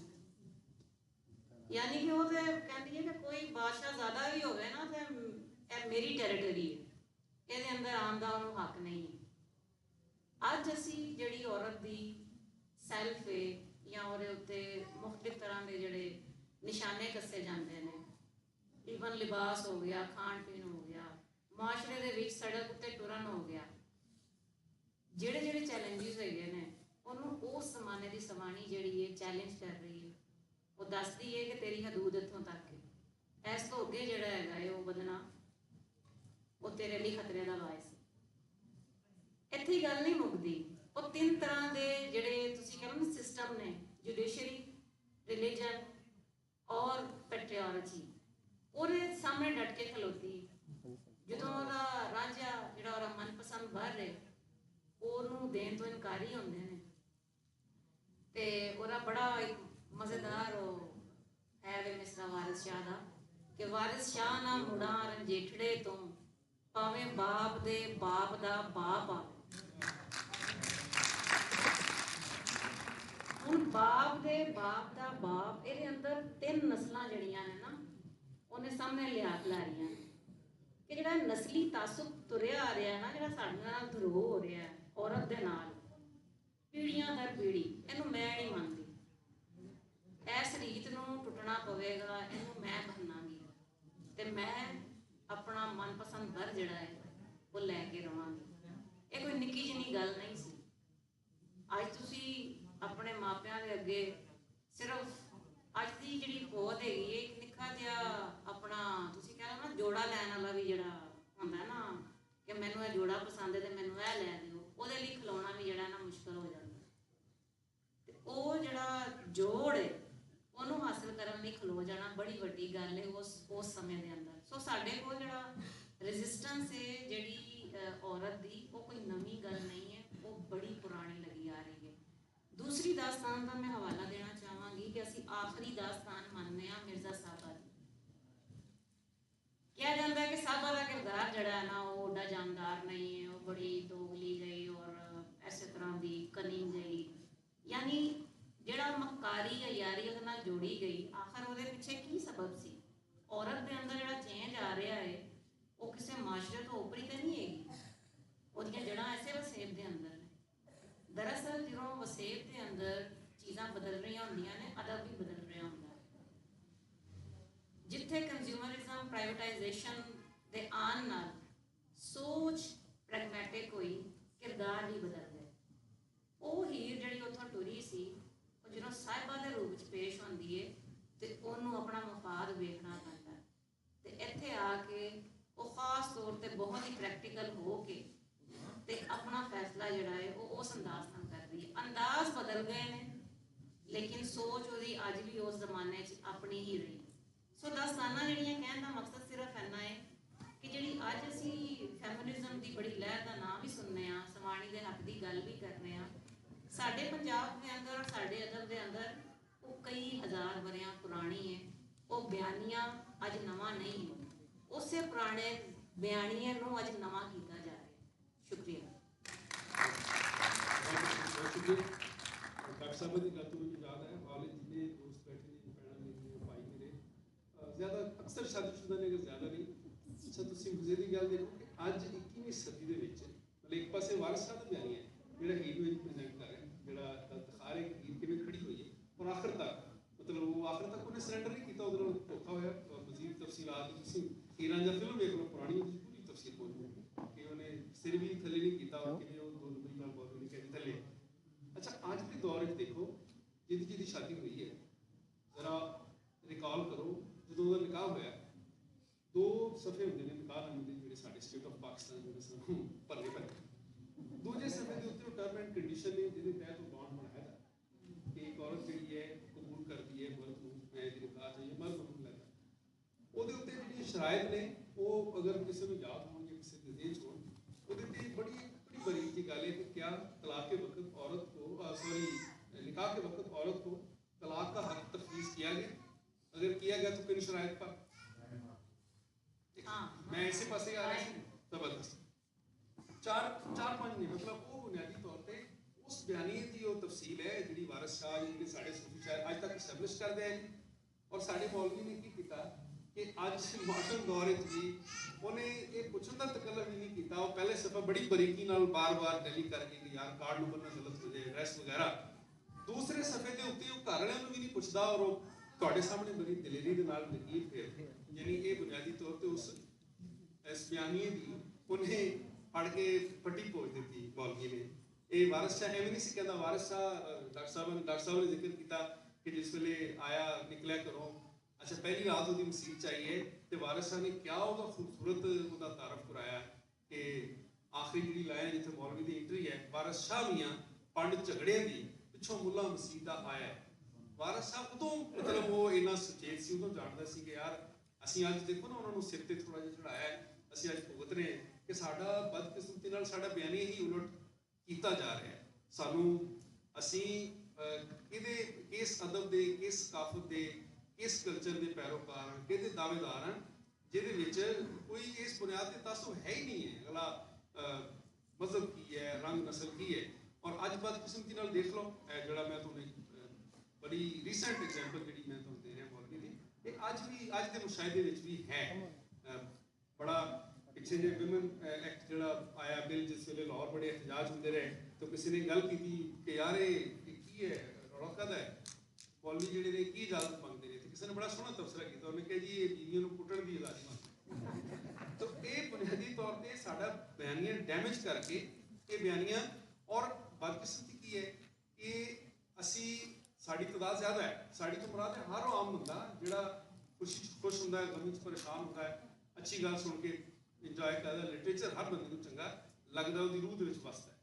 ਯਾਨੀ ਕਿ ਉਹ ਤੇ ਕਹਿੰਦੀ ਹੈ ਕਿ ਕੋਈ ਬਾਦਸ਼ਾਹ ਜ਼ਾਦਾ ਵੀ ਹੋਵੇ ਨਾ ਤੇ ਇਹ ਮੇਰੀ ਟੈਰੀਟਰੀ ਹੈ, ਇਹਦੇ ਅੰਦਰ ਆਉਣ ਦਾ ਉਹਨੂੰ ਹੱਕ ਨਹੀਂ ਹੈ। ਅੱਜ ਅਸੀਂ ਜਿਹੜੀ ਔਰਤ ਦੀ ਸੈਲਫ ਹੈ ਜਾਂ ਉਹਦੇ ਉੱਤੇ ਮੁਖਤਲਿਫ ਤਰ੍ਹਾਂ ਦੇ ਜਿਹੜੇ ਨਿਸ਼ਾਨੇ ਕੱਸੇ ਜਾਂਦੇ ਨੇ, ਈਵਨ ਲਿਬਾਸ ਹੋ ਗਿਆ, ਖਾਣ ਪੀਣ ਹੋ ਗਿਆ, ਮਾਸ਼ਰੇ ਦੇ ਵਿੱਚ ਸੜਕ ਉੱਤੇ ਟੁਰਨ ਹੋ ਗਿਆ, ਜਿਹੜੇ ਜਿਹੜੇ ਚੈਲੰਜਿਸ ਹੈਗੇ ਨੇ ਉਹਨੂੰ ਉਸ ਜ਼ਮਾਨੇ ਦੀ ਸਵਾਣੀ ਜਿਹੜੀ ਹੈ ਚੈਲੰਜ ਕਰ ਰਹੀ ਹੈ। ਉਹ ਦੱਸਦੀ ਹੈ ਕਿ ਤੇਰੀ ਹਦੂਦ ਇੱਥੋਂ ਤੱਕ ਹੈ, ਇਸ ਤੋਂ ਅੱਗੇ ਜਿਹੜਾ ਹੈਗਾ ਹੈ ਉਹ ਵਧਣਾ ਉਹ ਤੇਰੇ ਲਈ ਖਤਰੇ ਦਾ ਬਾਇਸ ਹੈ। ਇੱਥੇ ਹੀ ਗੱਲ ਨਹੀਂ ਮੁੱਕਦੀ। ਉਹ 3 ਤਰ੍ਹਾਂ ਦੇ ਜਿਹੜੇ ਤੁਸੀਂ ਕਹਿੰਦੇ ਨਾ ਸਿਸਟਮ ਨੇ, ਜੁਡੀਸ਼ਰੀ, ਰਿਲੀਜਨ ਔਰ ਪੈਟਰੀਓਲੋਜੀ, ਉਹਦੇ ਸਾਹਮਣੇ ਡਟ ਕੇ ਖਲੋਤੀ। ਜਦੋਂ ਉਹਦਾ ਰਾਂਝਾ ਜਿਹੜਾ ਉਹਦਾ ਮਨਪਸੰਦ ਵਰ ਹੈ ਉਹਨੂੰ ਦੇਣ ਤੋਂ ਇਨਕਾਰੀ ਹੁੰਦੇ ਨੇ, ਤੇ ਉਹਦਾ ਬੜਾ ਇੱਕ ਮਜ਼ੇਦਾਰ ਉਹ ਹੈ ਵੇ ਮਿਸਰਾ ਵਾਰਿਸ ਸ਼ਾਹ ਦਾ ਕਿ ਵਾਰਿਸ ਸ਼ਾਹ ਨਾ ਮੁੜਾ ਰੰਜੇਠੜੇ ਤੋਂ ਭਾਵੇਂ ਬਾਪ ਦੇ ਬਾਪ ਦਾ ਬਾਪ ਆਵੇ। ਹੁਣ ਬਾਪ ਦੇ ਬਾਪ ਦਾ ਬਾਪ, ਇਹਦੇ ਅੰਦਰ 3 ਨਸਲਾਂ ਜਿਹੜੀਆਂ ਨੇ ਨਾ ਉਹਨੇ ਸਾਹਮਣੇ ਲਿਆ ਰਹੀਆਂ ਨੇ ਕਿ ਜਿਹੜਾ ਨਸਲੀ ਤਾਸੁਬ ਤੁਰਿਆ ਆ ਰਿਹਾ ਨਾ, ਜਿਹੜਾ ਸਾਡੇ ਨਾਲ ਧਰੋ ਹੋ ਰਿਹਾ ਔਰਤ ਦੇ ਨਾਲ ਪੀੜ੍ਹੀਆਂ ਦਰ ਪੀੜ੍ਹੀ, ਇਹਨੂੰ ਮੈਂ ਨਹੀਂ ਮੰਨਦੀ। ਇਸ ਰੀਤ ਨੂੰ ਟੁੱਟਣਾ ਪਵੇਗਾ, ਇਹਨੂੰ ਮੈਂ ਬੰਨਾਂਗੀ ਤੇ ਮੈਂ ਆਪਣਾ ਮਨਪਸੰਦ ਘਰ ਜਿਹੜਾ ਹੈ ਉਹ ਲੈ ਕੇ ਰਵਾਂਗੀ। ਇਹ ਕੋਈ ਨਿੱਕੀ ਜਿਹੀ ਗੱਲ ਨਹੀਂ ਸੀ। ਅੱਜ ਤੁਸੀਂ ਆਪਣੇ ਮਾਪਿਆਂ ਦੇ ਅੱਗੇ ਸਿਰਫ ਅੱਜ ਦੀ ਜਿਹੜੀ ਹੋਂਦ ਹੈਗੀ ਹੈ, ਇੱਕ ਨਿੱਕਾ ਜਿਹਾ ਆਪਣਾ ਤੁਸੀਂ ਕਹਿ ਲਓ ਨਾ ਜੋੜਾ ਲੈਣ ਵਾਲਾ ਵੀ ਜਿਹੜਾ ਹੁੰਦਾ ਨਾ ਕਿ ਮੈਨੂੰ ਇਹ ਜੋੜਾ ਪਸੰਦ ਹੈ ਤੇ ਮੈਨੂੰ ਇਹ ਲੈ ਦਿਓ, ਉਹਦੇ ਲਈ ਖਿਲਾਉਣਾ ਵੀ ਜਿਹੜਾ ਨਾ ਮੁਸ਼ਕਲ ਹੋ ਜਾਂਦਾ। ਤੇ ਉਹ ਜਿਹੜਾ ਜੋੜ ਹੈ ਉਹਨੂੰ ਹਾਸਲ ਕਰਨ ਲਈ ਖਲੋ ਜਾਣਾ ਬੜੀ ਵੱਡੀ ਗੱਲ ਹੈ ਉਸ ਸਮੇਂ ਦੇ ਅੰਦਰ। ਸੋ ਸਾਡੇ ਕੋਲ ਜਿਹੜਾ ਰੈਜ਼ਿਸਟੈਂਸ ਹੈ ਜਿਹੜੀ ਔਰਤ ਦੀ, ਉਹ ਕੋਈ ਨਵੀਂ ਗੱਲ ਨਹੀਂ ਹੈ, ਉਹ ਬੜੀ ਪੁਰਾਣੀ ਲੱਗੀ ਆ ਰਹੀ ਹੈ। ਦੂਸਰੀ ਦਾਸਤਾਨ ਦਾ ਮੈਂ ਹਵਾਲਾ ਦੇਣਾ ਚਾਹਾਂਗੀ ਕਿ ਅਸੀਂ ਆਖਰੀ ਦਾਸਤਾਨ ਮੰਨਦੇ ਹਾਂ ਮਿਰਜ਼ਾ ਸਾਹਿਬਾ ਦੀ। ਕਿਹਾ ਜਾਂਦਾ ਹੈ ਕਿ ਸਾਹਿਬਾ ਦਾ ਕਿਰਦਾਰ ਜਿਹੜਾ ਹੈ ਨਾ ਉਹ ਓਡਾ ਜਾਨਦਾਰ ਨਹੀਂ ਹੈ, ਉਹ ਬੜੀ ਦੋਗਲੀ ਗਈ ਔਰ ਇਸੇ ਤਰ੍ਹਾਂ ਦੀ ਕਨਿੰਗ ਗਈ, ਯਾਨੀ ਜਿਹੜਾ ਮਕਾਰੀ ਜਾਂ ਯਾਰੀ ਉਹਦੇ ਨਾਲ ਜੋੜੀ ਗਈ, ਆਖਰ ਉਹਦੇ ਪਿੱਛੇ ਕੀ ਸਬਬ ਸੀ? ਔਰਤ ਦੇ ਅੰਦਰ ਜਿਹੜਾ ਚੇਂਜ ਆ ਰਿਹਾ ਹੈ ਉਹ ਕਿਸੇ ਮਾਸ਼ਰੇ ਤੋਂ ਉਪਰੀ ਤਾਂ ਨਹੀਂ ਹੈਗੀ, ਉਹਦੀਆਂ ਜੜ੍ਹਾਂ ਐਸੇ ਵਸੇਬ ਦੇ ਅੰਦਰ ਨੇ। ਦਰਅਸਲ ਜਦੋਂ ਵਸੇਬ ਦੇ ਅੰਦਰ ਚੀਜ਼ਾਂ ਬਦਲ ਰਹੀਆਂ ਹੁੰਦੀਆਂ ਨੇ, ਅਦਬ ਵੀ ਬਦਲ ਰਿਹਾ ਹੁੰਦਾ ਹੈ। ਜਿੱਥੇ ਕੰਜ਼ਿਊਮਰਿਜ਼ਮ ਪ੍ਰਾਈਵੇਟਾਈਜੇਸ਼ਨ ਦੇ ਆਉਣ ਨਾਲ ਸੋਚ ਪ੍ਰੈਗਮੈਟਿਕ ਹੋਈ, ਕਿਰਦਾਰ ਵੀ ਬਦਲ ਗਏ। ਉਹ ਹੀਰ ਜਿਹੜੀ ਉੱਥੋਂ ਟੁਰੀ ਸੀ, ਉਹ ਜਦੋਂ ਸਾਹਿਬਾ ਦੇ ਰੂਪ ਵਿੱਚ ਪੇਸ਼ ਹੁੰਦੀ ਹੈ ਤੇ ਉਹਨੂੰ ਆਪਣਾ ਮਫਾਦ ਵੇਖਣਾ ਪੈਂਦਾ ਹੈ। ਤੇ ਇੱਥੇ ਆ ਕੇ ਉਹ ਖਾਸ ਤੌਰ ਤੇ ਬਹੁਤ ਹੀ ਪ੍ਰੈਕਟੀਕਲ ਹੋ ਕੇ ਤੇ ਆਪਣਾ ਫੈਸਲਾ ਜਿਹੜਾ ਹੈ ਉਹ ਉਸ ਅੰਦਾਜ਼ ਨਾਲ ਕਰਦੀ ਹੈ। ਅੰਦਾਜ਼ ਬਦਲ ਗਏ ਨੇ ਲੇਕਿਨ ਸੋਚ ਉਹਦੀ ਅੱਜ ਵੀ ਉਸ ਜ਼ਮਾਨੇ 'ਚ ਆਪਣੀ ਹੀ ਰਹੀ। ਸੋ ਦਾਸਤਾਨਾਂ ਜਿਹੜੀਆਂ ਕਹਿਣ ਦਾ ਮਕਸਦ ਸਿਰਫ ਇੰਨਾ ਹੈ ਕਿ ਜਿਹੜੀ ਅੱਜ ਅਸੀਂ ਫੈਮਿਨਿਜ਼ਮ ਦੀ ਬੜੀ ਲਹਿਰ ਦਾ ਨਾਮ ਵੀ ਸੁਣਨੇ ਹਾਂ, ਸਵਾਣੀ ਦੇ ਹੱਕ ਦੀ ਗੱਲ ਵੀ ਕਰਨੇ ਹਾਂ, ਸਾਡੇ ਪੰਜਾਬ ਦੇ ਅੰਦਰ, ਸਾਡੇ ਅਦਬ ਦੇ ਅੰਦਰ ਉਹ ਕਈ ਹਜ਼ਾਰ ਵਰਿਆਂ ਪੁਰਾਣੀ ਹੈ। ਉਹ ਬਿਆਨੀਆਂ ਅੱਜ ਨਵਾਂ ਨਹੀਂ ਹੈ, ਉਸੇ ਪੁਰਾਣੇ ਬਿਆਨੀਏ ਨੂੰ ਅੱਜ ਨਵਾਂ ਕੀਤਾ ਜਾ ਰਿਹਾ। ਸ਼ੁਕਰੀਆ। ਡਾਕਟਰ ਸਾਹਿਬ ਦੀ ਗੱਲ ਤੋਂ ਮੈਨੂੰ ਯਾਦ ਹੈ, ਹਾਲੇ ਜਿੰਨੇ ਦੋਸਤ ਬੈਠੇ ਨੇ, ਭੈਣਾਂ ਮੇਰੀਆਂ, ਭਾਈ ਮੇਰੇ, ਜ਼ਿਆਦਾ ਅਕਸਰ ਸ਼ਾਦੀशुदा ਨੇ, ਅਗਰ ਜ਼ਿਆਦਾ ਨਹੀਂ। ਅੱਛਾ, ਤੁਸੀਂ ਮਜ਼ੇ ਦੀ ਗੱਲ ਦੇਖੋ ਕਿ ਅੱਜ 21ਵੀਂ ਸਦੀ ਦੇ ਵਿੱਚ ਮਤਲਬ ਇੱਕ ਪਾਸੇ ਵਾਰਿਸ ਸਾਹਿਬ ਦਾ ਬਿਆਨੀ ਹੈ ਜਿਹੜਾ ਹੀਰ ਨੂੰ ਪ੍ਰੈਜ਼ੈਂਟ ਕਰ ਰਿਹਾ, ਜਿਹੜਾ ਦਿਖਾ ਰਿਹਾ ਕਿ ਹੀਰ ਕਿਵੇਂ ਖੜੀ ਹੋਈ ਹੈ ਔਰ ਆਖਰ ਤੱਕ ਮਤਲਬ ਉਹ ਆਖਰ ਤੱਕ ਉਹਨੇ ਸਰੈਂਡਰ ਨਹੀਂ ਕੀਤਾ, ਉਹਦੇ ਨਾਲ ਧੋਖਾ ਹੋਇਆ। ਮਜ਼ੀਦ ਤਫਸੀਲਾਤ ਤੁਸੀਂ ਹੀਰਾਂ ਜਾਂ ਫਿਲਮ ਵੇਖ ਲਓ ਪੁਰਾਣੀ, ਉਹਦੀ ਪੂਰੀ ਤਫਸੀਲ ਮੌਜੂਦ ਹੈ ਕਿ ਉਹਨੇ ਸਿਰ ਵੀ ਥੱਲੇ ਨਹੀਂ ਕੀਤਾ ਔਰ ਕਿਵੇਂ ਉਹ ਦੋ ਨੰਬਰੀ ਨਾਲ ਬਹੁਤ ਨਹੀਂ ਕਹਿੰਦੀ ਥੱਲੇ। ਅੱਛਾ, ਅੱਜ ਦੇ ਦੌਰ ਵਿੱਚ ਦੇਖੋ ਜਿਹਦੀ ਸ਼ਾਦੀ ਹੋਈ ਹੈ, ਜ਼ਰਾ ਰਿਕਾਲ ਕਰੋ ਜਦੋਂ ਉਹਦਾ ਨਿਕਾਹ ਹੋਇਆ, 2 ਸਫੇ ਹੁੰਦੇ ਨੇ ਨਿਕਾਹਨਾਮੇ ਦੇ ਜਿਹੜੇ ਸਾਡੇ ਸਟੇਟ ਆਫ ਪਾਕਿਸਤਾਨ ਜਿਹੜੇ ਸਾਨੂੰ ਭਰਨੇ ਪੈਂਦੇ। ਦੂਜੇ ਸਮੇਂ ਦੇ ਉੱਤੇ ਉਹ ਟਰਮ ਐਂਡ ਕੰਡੀਸ਼ਨ ਨੇ ਜਿਹਦੇ ਤਹਿਤ ਉਹ ਬੌਂਡ ਬਣਾਇਆ ਜਾਂਦਾ ਕਿ ਇੱਕ ਔਰਤ ਜਿਹੜੀ ਹੈ ਕਬੂਲ ਕਰਦੀ ਹੈ ਮਰਦ ਨੂੰ, ਮੈਂ ਇਹਦੀ ਨਿਕਾਹ ਚਾਹੀਏ, ਮਰਦ ਨੂੰ ਲੈਂਦਾ। ਉਹਦੇ ਉੱਤੇ ਜਿਹੜੀਆਂ ਸ਼ਰਾਇਤ ਨੇ ਉਹ ਅਗਰ ਕਿਸੇ ਨੂੰ ਯਾਦ ਹੋਣ ਜਾਂ ਕਿਸੇ ਦੇ ਦੇਸ਼ ਹੋਣ, ਉਹਦੇ ਤੇ ਬੜੀ ਬਰੀਕ ਦੀ ਗੱਲ ਹੈ कि क्या तलाक के वक्त औरत को निकाह के वक्त औरत को तलाक का हक तफवीज़ किया गया, अगर किया गया तो किन शराइत पर? मैं ऐसे पासे आ रहा हूँ जबरदस्त 4-5 नहीं, मतलब वो बुनियादी तौर पे उस बयानी की वो तफसील है जी वारिस शाह जी साढ़े सूफी शायर अज तक एस्टैबलिश कर दिया जी। और साढ़े मौलवी ने की किया कि अज मॉडर्न दौर भी उन्हें ये पूछने का तकल्लुफ ही नहीं किया। वो पहले सफा बड़ी बरीकी नाल बार-बार टैली करके कि यार कार्ड नंबर ना गलत हो जाए, एड्रैस वगैरह। दूसरे सफे के उत्ते वो घर वालों भी नहीं पूछता और वो ਤੁਹਾਡੇ ਸਾਹਮਣੇ बड़ी दलेरी के नाल लकीर फेर यानी ये बुनियादी तौर पर उस इस बयानी की उन्हें पढ़ के पट्टी पहुँच दी मौलवी ने। ये वारिस शाह एवं नहीं कहता, वारिस शाह डॉक्टर साहब ने जिक्र किया कि जिस वेले आया निकलिया घरों, अच्छा पहली रात वो मसीत चाहिए तो वारिस शाह ने क्या वो खूबसूरत वो तारफ कराया कि आखिरी जी लाइन जिथे मौलवी की एंट्री है, वारिस शाह मियाँ पंड झगड़े की पिछों मुला मसीत आया है। वारिस शाह उदों मतलब वो इन्ना सचेत सी, उदों जानता सी कि यार असीं अज देखो ना उन्होंने सिर ते थोड़ा जिहा चढ़ाया है, असीं अज भुगत रहे हैं कि साडा बदकिस्मती नाल साडा बयानी ही उलट कीता जा रहा है। सानू असीं इहदे किस अदब दे, किस सकाफत दे, ਕਿਸ ਕਲਚਰ ਦੇ ਪੈਰੋਕਾਰ ਹਾਂ, ਕਿਹਦੇ ਦਾਅਵੇਦਾਰ ਹਾਂ, ਜਿਹਦੇ ਵਿੱਚ ਕੋਈ ਇਸ ਬੁਨਿਆਦ ਤੇ ਤਾਸੁਬ ਹੈ ਹੀ ਨਹੀਂ ਹੈ। ਅਗਲਾ ਮਜ਼ਹਬ ਕੀ ਹੈ, ਰੰਗ ਨਸਲ ਕੀ ਹੈ। ਔਰ ਅੱਜ ਬਦਕਿਸਮਤੀ ਨਾਲ ਦੇਖ ਲਓ, ਜਿਹੜਾ ਮੈਂ ਤੁਹਾਨੂੰ ਬੜੀ ਰੀਸੈਂਟ ਐਗਜ਼ਾਮਪਲ ਜਿਹੜੀ ਮੈਂ ਤੁਹਾਨੂੰ ਦੇ ਰਿਹਾ ਮੌਲਵੀ ਦੀ, ਇਹ ਅੱਜ ਦੇ ਮੁਸ਼ਾਹਿਦੇ ਵਿੱਚ ਵੀ ਹੈ। ਬੜਾ ਪਿੱਛੇ ਜੇ ਵਿਮਨ ਐਕਟ ਜਿਹੜਾ ਆਇਆ ਬਿੱਲ, ਜਿਸ ਵੇਲੇ ਲਾਹੌਰ ਬੜੇ ਇhtਜਾਜ ਹੁੰਦੇ ਰਹੇ, ਤਾਂ ਕਿਸੇ ਨੇ ਗੱਲ ਕੀਤੀ ਕਿ ਯਾਰ ਇਹ ਕੀ ਹੈ, ਰੌਲਾ ਕਾਹਦਾ ਹੈ, ਮੌਲਵੀ ਜਿਹੜੇ ਨੇ ਕੀ ਇਜਾਜ਼ਤ ਮੰਗਦੇ ਨੇ। ਤੇ ਕਿਸੇ ਨੇ ਬੜਾ ਸੋਹਣਾ ਤਬਸਰਾ ਕੀਤਾ, ਉਹਨੇ ਕਿਹਾ ਜੀ ਇਹ ਬੀਵੀਆਂ ਨੂੰ ਕੁੱਟਣ ਦੀ ਇਜਾਜ਼ਤ ਮੰਗਦੇ। ਤਾਂ ਇਹ ਬੁਨਿਆਦੀ ਤੌਰ ਤੇ ਸਾਡਾ ਬਿਆਨੀਆਂ ਡੈਮੇਜ ਕਰਕੇ ਇਹ ਬਿਆਨੀਆਂ, ਔਰ ਬਦਕਿਸਮਤੀ ਕੀ ਹੈ ਕਿ ਅਸੀਂ, ਸਾਡੀ ਤਾਦਾਦ ਜ਼ਿਆਦਾ ਹੈ, ਸਾਡੀ ਤੋਂ ਮੁਰਾਦ ਹੈ ਹਰ ਉਹ ਆਮ ਬੰਦਾ ਜਿਹੜਾ ਖੁਸ਼ੀ 'ਚ ਖੁਸ਼ ਹੁੰਦਾ ਹੈ, ਗਮੀ 'ਚ ਪਰੇਸ਼ਾਨ ਹੁੰਦਾ ਹੈ, ਅੱਛੀ ਗੱਲ ਸੁਣ ਕੇ ਇੰਜੋਏ ਕਰਦਾ। ਲਿਟਰੇਚਰ ਹਰ ਬੰਦੇ ਨੂੰ ਚੰਗਾ ਲੱਗਦਾ, ਉਹਦੀ ਰੂਹ ਦੇ ਵਿੱਚ ਵਸਦਾ ਹੈ।